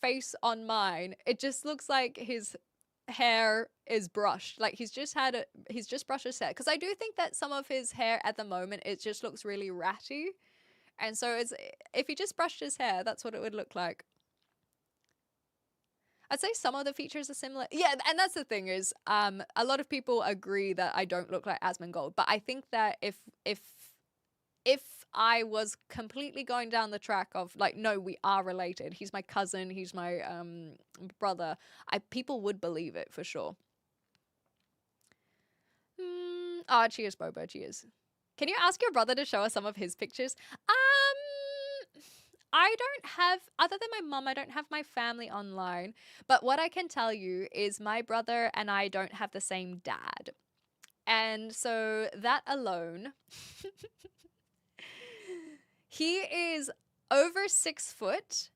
face on mine, it just looks like his hair is brushed. Like he's just brushed his hair, because I do think that some of his hair at the moment it just looks really ratty, and so if he just brushed his hair, that's what it would look like. I'd say some of the features are similar. Yeah, and that's the thing is, a lot of people agree that I don't look like Asmongold, but I think that if I was completely going down the track of like, no, we are related. He's my cousin. He's my brother. People would believe it for sure. Cheers, Boba. Cheers. Can you ask your brother to show us some of his pictures? I don't have, other than my mum, I don't have my family online. But what I can tell you is my brother and I don't have the same dad. And so that alone, he is over 6 foot.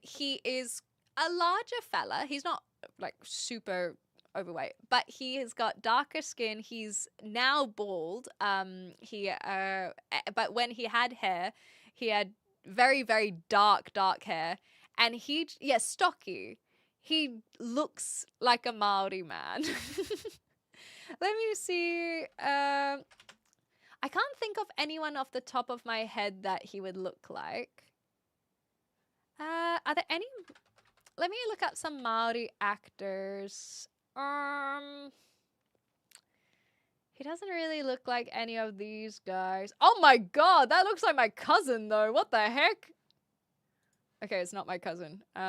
He is a larger fella. He's not like super overweight, but he has got darker skin. He's now bald. But when he had hair, he had very, very dark hair, and stocky. He looks like a Maori man. Let me see. I can't think of anyone off the top of my head that he would look like. Are there any? Let me look up some Maori actors. He doesn't really look like any of these guys. Oh my god, that looks like my cousin though. What the heck? Okay, it's not my cousin. He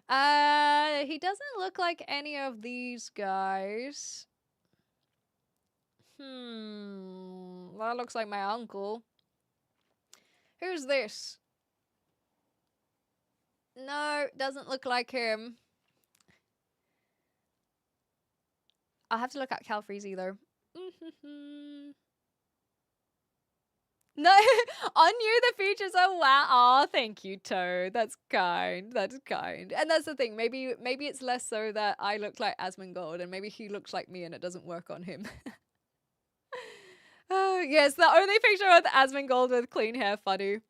doesn't look like any of these guys. That looks like my uncle. Who's this? No, doesn't look like him. I'll have to look at Cal Freezy though. No, on you the features are wow. Oh, thank you, Toad. That's kind. That's kind. And that's the thing. Maybe it's less so that I look like Asmongold, and maybe he looks like me, and it doesn't work on him. Oh yes, the only picture with Asmongold with clean hair, funny.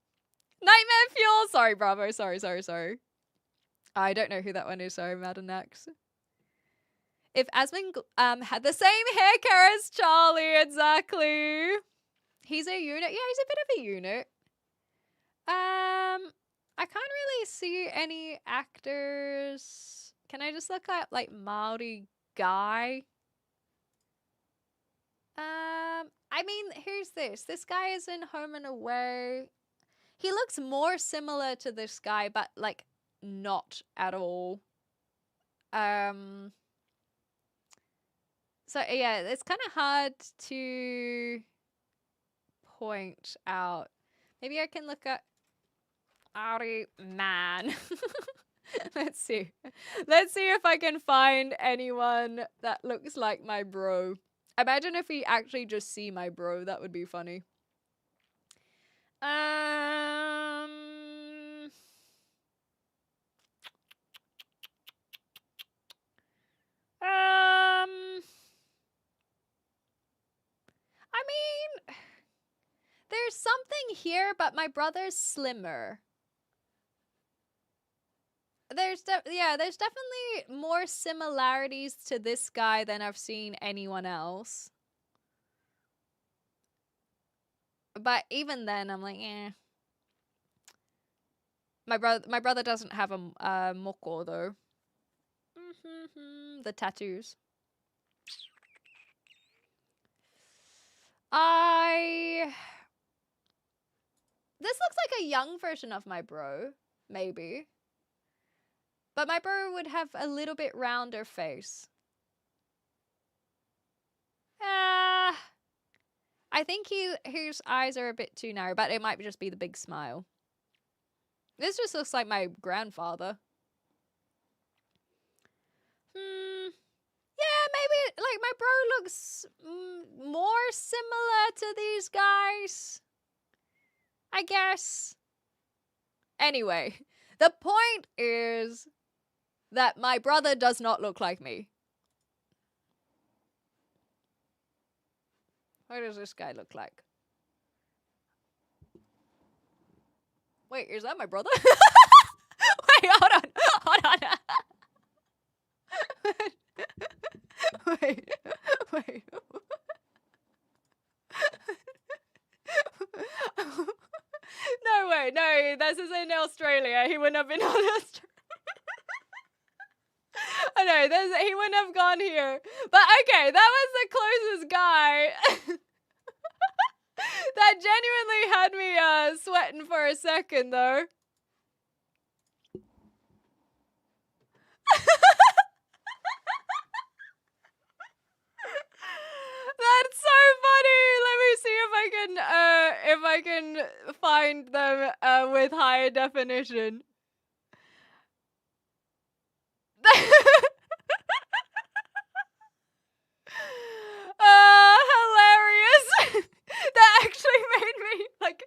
Nightmare Fuel. Sorry, Bravo. Sorry. I don't know who that one is. Sorry, Madanax. If Asmon had the same hair care as Charlie, exactly. He's a unit. Yeah, he's a bit of a unit. I can't really see any actors. Can I just look at like Maori guy? I mean, here's this. This guy is in Home and Away. He looks more similar to this guy, but like not at all. So yeah, it's kind of hard to point out. Maybe I can look at Ari Man. Let's see. Let's see if I can find anyone that looks like my bro. Imagine if we actually just see my bro. That would be funny. I mean, there's something here, but my brother's slimmer. There's definitely more similarities to this guy than I've seen anyone else. But even then, I'm like, eh. My brother doesn't have a moko though. The tattoos. This looks like a young version of my bro, maybe. But my bro would have a little bit rounder face. I think his eyes are a bit too narrow, but it might just be the big smile. This just looks like my grandfather. Yeah, maybe like my bro looks more similar to these guys, I guess. Anyway, the point is that my brother does not look like me. What does this guy look like? Wait, is that my brother? Wait, hold on. Wait. No way, no, this is in Australia. He wouldn't have been on Australia. I know, he wouldn't have gone here. But okay, that was the closest guy. That genuinely had me sweating for a second, though. That's so funny. Let me see if I can find them with higher definition. Hilarious. That actually made me like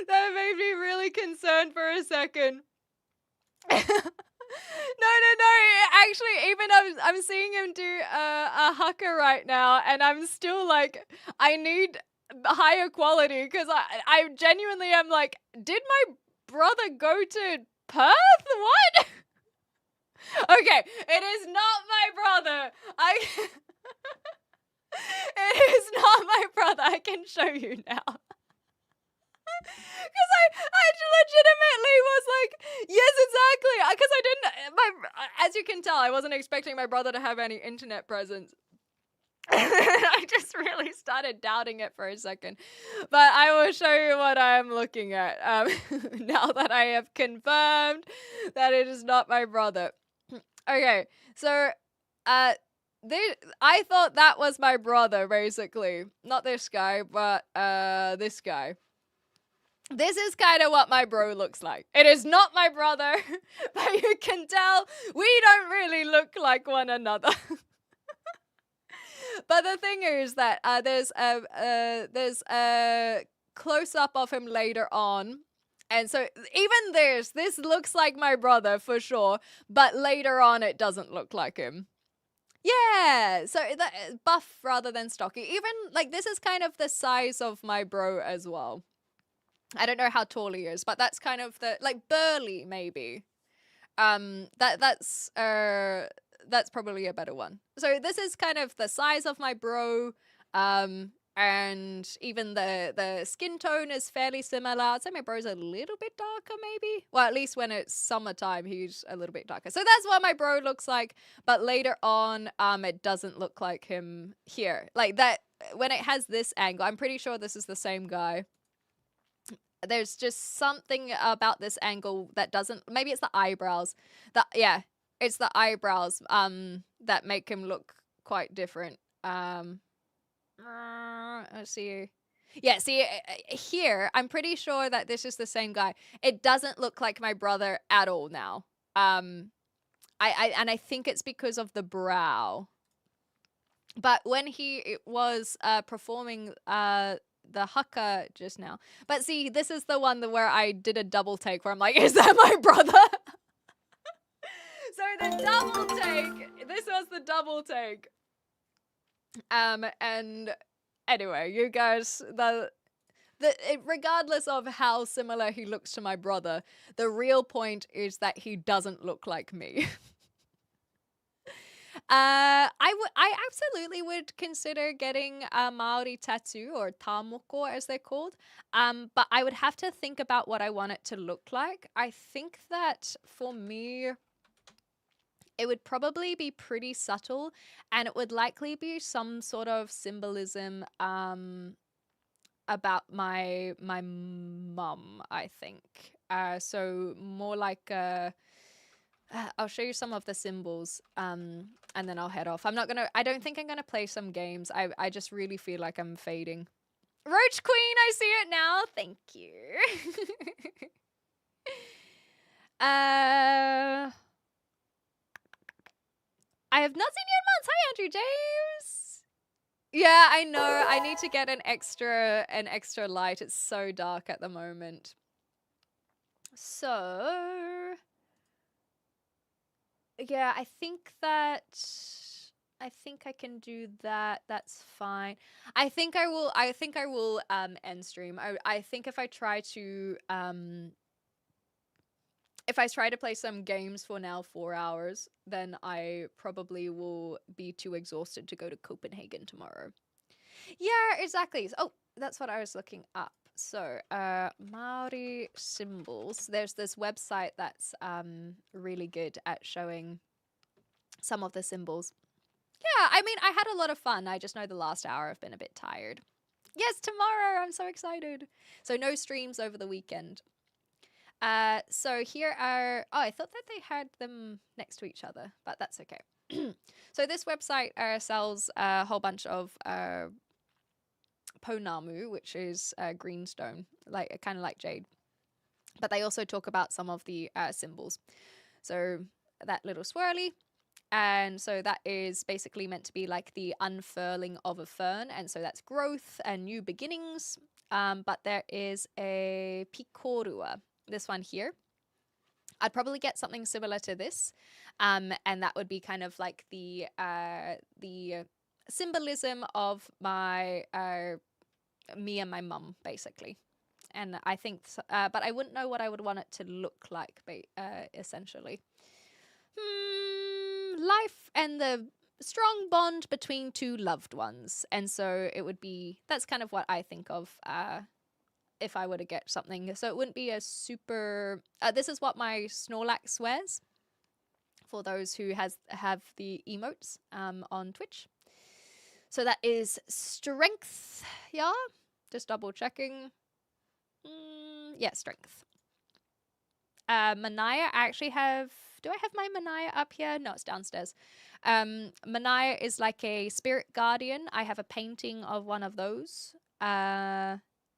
that made me really concerned for a second. No. Actually, even I'm seeing him do a haka right now, and I'm still like, I need higher quality because I genuinely am like, did my brother go to Perth? What? Okay, it is not my brother. It is not my brother. I can show you now. Because I legitimately was like, yes, exactly. Because I didn't, as you can tell, I wasn't expecting my brother to have any internet presence. I just really started doubting it for a second. But I will show you what I am looking at now that I have confirmed that it is not my brother. Okay, so I thought that was my brother, basically. Not this guy, but this guy. This is kind of what my bro looks like. It is not my brother, but you can tell we don't really look like one another. But the thing is that there's a close up of him later on. And so even this looks like my brother for sure, but later on it doesn't look like him. Yeah, so that buff rather than stocky. Even like this is kind of the size of my bro as well. I don't know how tall he is, but that's kind of the like burly maybe. That's probably a better one. So this is kind of the size of my bro. And even the skin tone is fairly similar. I'd say my bro's a little bit darker, maybe. Well, at least when it's summertime, he's a little bit darker. So that's what my bro looks like. But later on, it doesn't look like him here. Like that, when it has this angle, I'm pretty sure this is the same guy. There's just something about this angle that doesn't, maybe it's the eyebrows. Yeah, it's the eyebrows that make him look quite different. Let's see. Yeah, see here, I'm pretty sure that this is the same guy. It doesn't look like my brother at all now. I think it's because of the brow. But when he was performing the haka just now. But see, this is the one where I did a double take where I'm like, is that my brother? So the double take, this was the double take. And anyway, you guys, regardless of how similar he looks to my brother, the real point is that he doesn't look like me. I absolutely would consider getting a Maori tattoo, or tamoko as they're called. But I would have to think about what I want it to look like. I think that for me, it would probably be pretty subtle, and it would likely be some sort of symbolism about my mum, I think. So more like I'll show you some of the symbols and then I'll head off. I don't think I'm gonna play some games. I just really feel like I'm fading. Roach Queen, I see it now. Thank you. I have not seen you in months. Hi, Andrew James. Yeah, I know. I need to get an extra light. It's so dark at the moment. So, yeah, I think I can do that. That's fine. I think I will end stream. I think if I try to play some games for now 4 hours, then I probably will be too exhausted to go to Copenhagen tomorrow. Yeah, exactly. Oh, that's what I was looking up. So, Maori symbols. There's this website that's really good at showing some of the symbols. Yeah, I mean, I had a lot of fun. I just know the last hour I've been a bit tired. Yes, tomorrow. I'm so excited. So no streams over the weekend. So here are, I thought that they had them next to each other, but that's okay. So this website sells a whole bunch of pounamu, which is greenstone, like kind of like jade. But they also talk about some of the symbols. So that little swirly, and so that is basically meant to be like the unfurling of a fern, and so that's growth and new beginnings. But there is a pikorua. This one here. I'd probably get something similar to this, and that would be kind of like the symbolism of my me and my mum, basically. And I think, but I wouldn't know what I would want it to look like, essentially. Life and the strong bond between two loved ones, and so it would be. That's kind of what I think of. If I were to get something. So it wouldn't be a super... this is what my Snorlax wears, for those who have the emotes on Twitch. So that is strength, yeah? Just double checking. Yeah, strength. Manaya, I actually have... Do I have my Manaya up here? No, it's downstairs. Manaya is like a spirit guardian. I have a painting of one of those.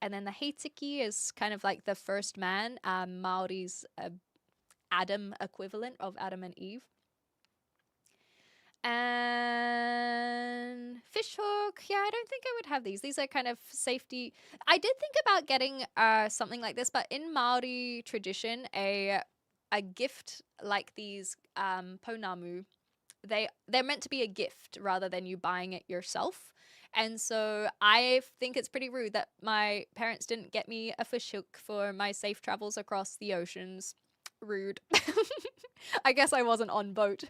And then the Heitsuki is kind of like the first man, Maori's Adam equivalent of Adam and Eve. And fishhook, yeah, I don't think I would have these. These are kind of safety. I did think about getting something like this, but in Maori tradition, a gift like these pounamu, they're meant to be a gift rather than you buying it yourself. And so I think it's pretty rude that my parents didn't get me a fishhook for my safe travels across the oceans. Rude. I guess I wasn't on boat.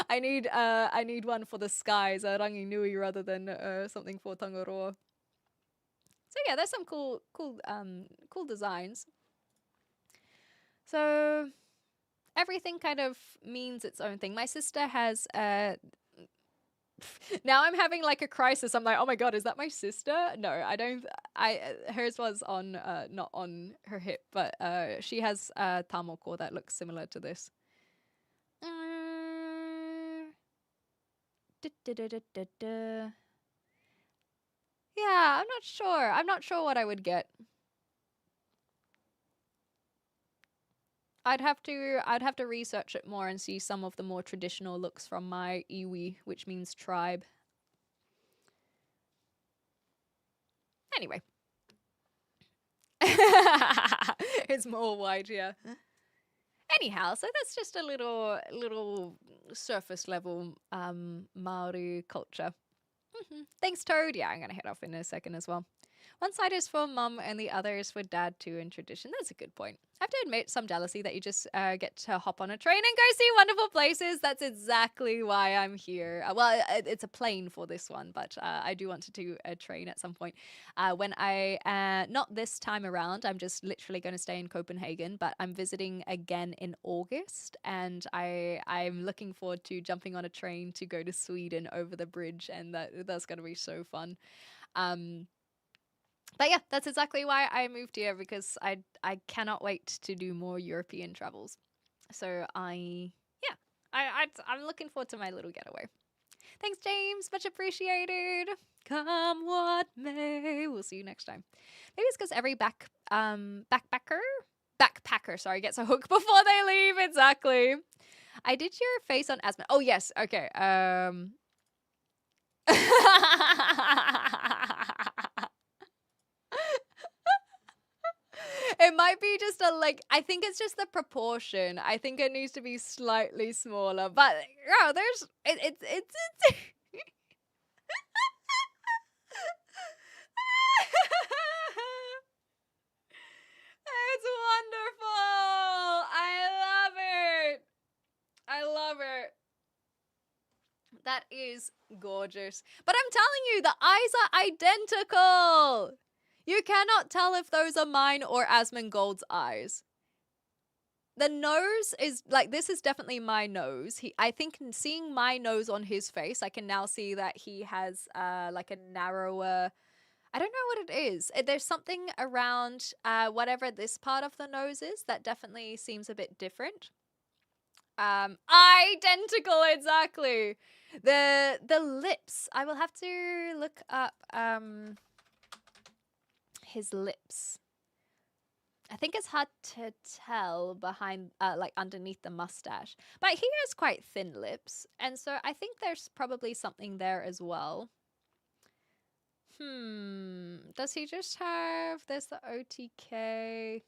I need one for the skies, a rangi nui rather than something for Tangaroa. So yeah, there's some cool designs. So everything kind of means its own thing. My sister has now I'm having like a crisis. I'm like, oh my god, is that my sister? No, I don't. Hers was on not on her hip, but she has a tamoko that looks similar to this. Yeah, I'm not sure. I'm not sure what I would get. I'd have to research it more and see some of the more traditional looks from my iwi, which means tribe. Anyway. It's more white, yeah. Anyhow, so that's just a little surface level Maori culture. Thanks, Toad. Yeah, I'm gonna head off in a second as well. One side is for mum and the other is for dad too in tradition. That's a good point. I have to admit some jealousy that you just get to hop on a train and go see wonderful places. That's exactly why I'm here. Well, it's a plane for this one, but I do want to do a train at some point. When not this time around, I'm just literally going to stay in Copenhagen, but I'm visiting again in August, and I'm looking forward to jumping on a train to go to Sweden over the bridge, and that's going to be so fun. But yeah, that's exactly why I moved here, because I cannot wait to do more European travels. So I'm looking forward to my little getaway. Thanks, James. Much appreciated. Come what may. We'll see you next time. Maybe it's because every backpacker, sorry, gets a hook before they leave. Exactly. I did your face on Aspen. Oh, yes. Okay. It might be just I think it's just the proportion. I think it needs to be slightly smaller, but yeah, it's it's wonderful. I love it. That is gorgeous. But I'm telling you, the eyes are identical. You cannot tell if those are mine or Asmongold's eyes. The nose is, this is definitely my nose. I think seeing my nose on his face, I can now see that he has, a narrower... I don't know what it is. There's something around whatever this part of the nose is that definitely seems a bit different. Identical, exactly. The lips. I will have to look up... his lips. I think it's hard to tell behind, underneath the mustache. But he has quite thin lips, and so I think there's probably something there as well. Does he just have... There's the OTK.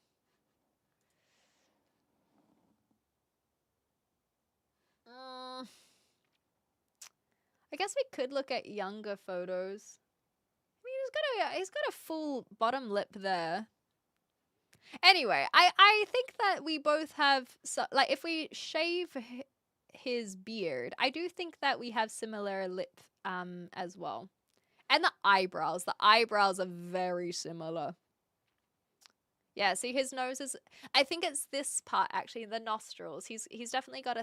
I guess we could look at younger photos. He's got a full bottom lip there. Anyway, I think that we both have if we shave his beard, I do think that we have similar lip as well. And the eyebrows. The eyebrows are very similar. Yeah, see his nose is... I think it's this part actually, the nostrils. He's definitely got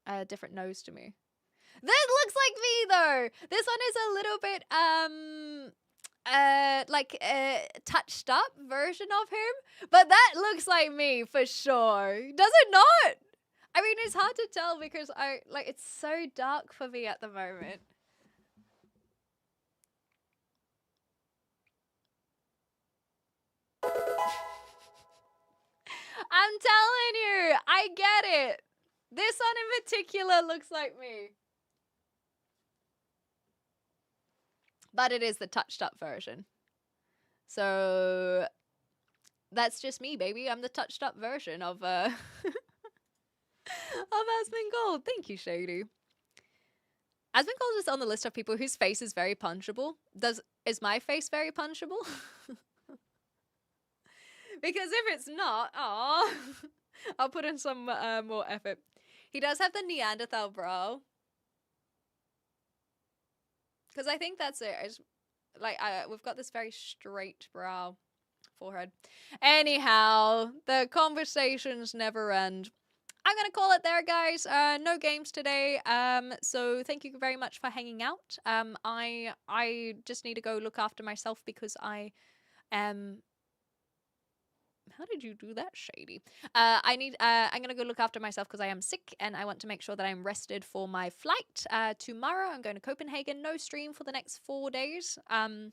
a different nose to me. This looks like me though. This one is a little bit touched up version of him, but that looks like me for sure. Does it not? I mean, it's hard to tell because it's so dark for me at the moment. I'm telling you, I get it. This one in particular looks like me. But it is the touched up version. So that's just me, baby. I'm the touched up version of of Asmongold. Thank you, Shady. Asmongold is on the list of people whose face is very punchable. Is my face very punchable? Because if it's not, I'll put in some more effort. He does have the Neanderthal brow. Because I think that's it. We've got this very straight brow, forehead. Anyhow, the conversations never end. I'm going to call it there, guys. No games today. So thank you very much for hanging out. I just need to go look after myself because I am... How did you do that, Shady? I'm going to go look after myself because I am sick and I want to make sure that I'm rested for my flight. Tomorrow I'm going to Copenhagen. No stream for the next 4 days. I'll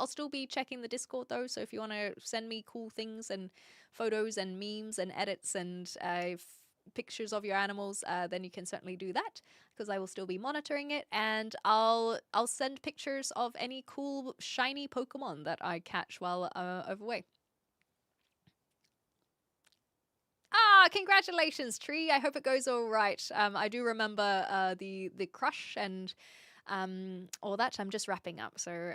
still be checking the Discord though, so if you want to send me cool things and photos and memes and edits and pictures of your animals, then you can certainly do that because I will still be monitoring it, and I'll send pictures of any cool shiny Pokemon that I catch while overway. Congratulations, Tree. I hope it goes all right. I do remember the crush and all that. I'm just wrapping up, so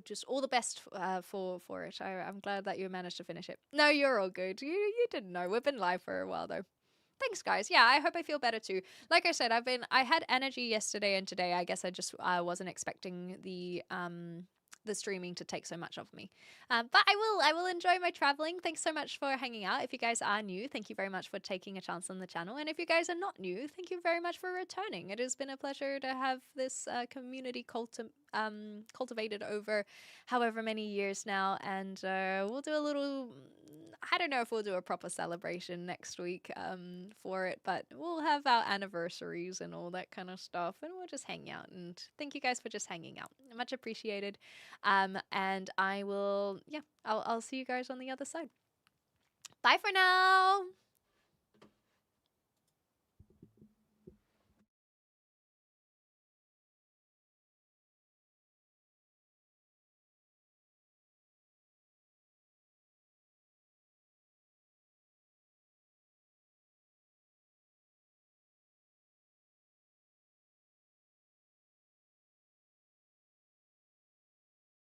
just all the best for it. I'm glad that you managed to finish it. No, you're all good. You didn't know. We've been live for a while though. Thanks, guys. Yeah, I hope I feel better too. Like I said, I had energy yesterday and today. I guess I wasn't expecting the streaming to take so much of me. But I will enjoy my traveling. Thanks so much for hanging out. If you guys are new, thank you very much for taking a chance on the channel. And if you guys are not new, thank you very much for returning. It has been a pleasure to have this community cultivated over however many years now. And we'll do a little... I don't know if we'll do a proper celebration next week for it, but we'll have our anniversaries and all that kind of stuff, and we'll just hang out. And thank you guys for just hanging out. Much appreciated. And I will, I'll see you guys on the other side. Bye for now.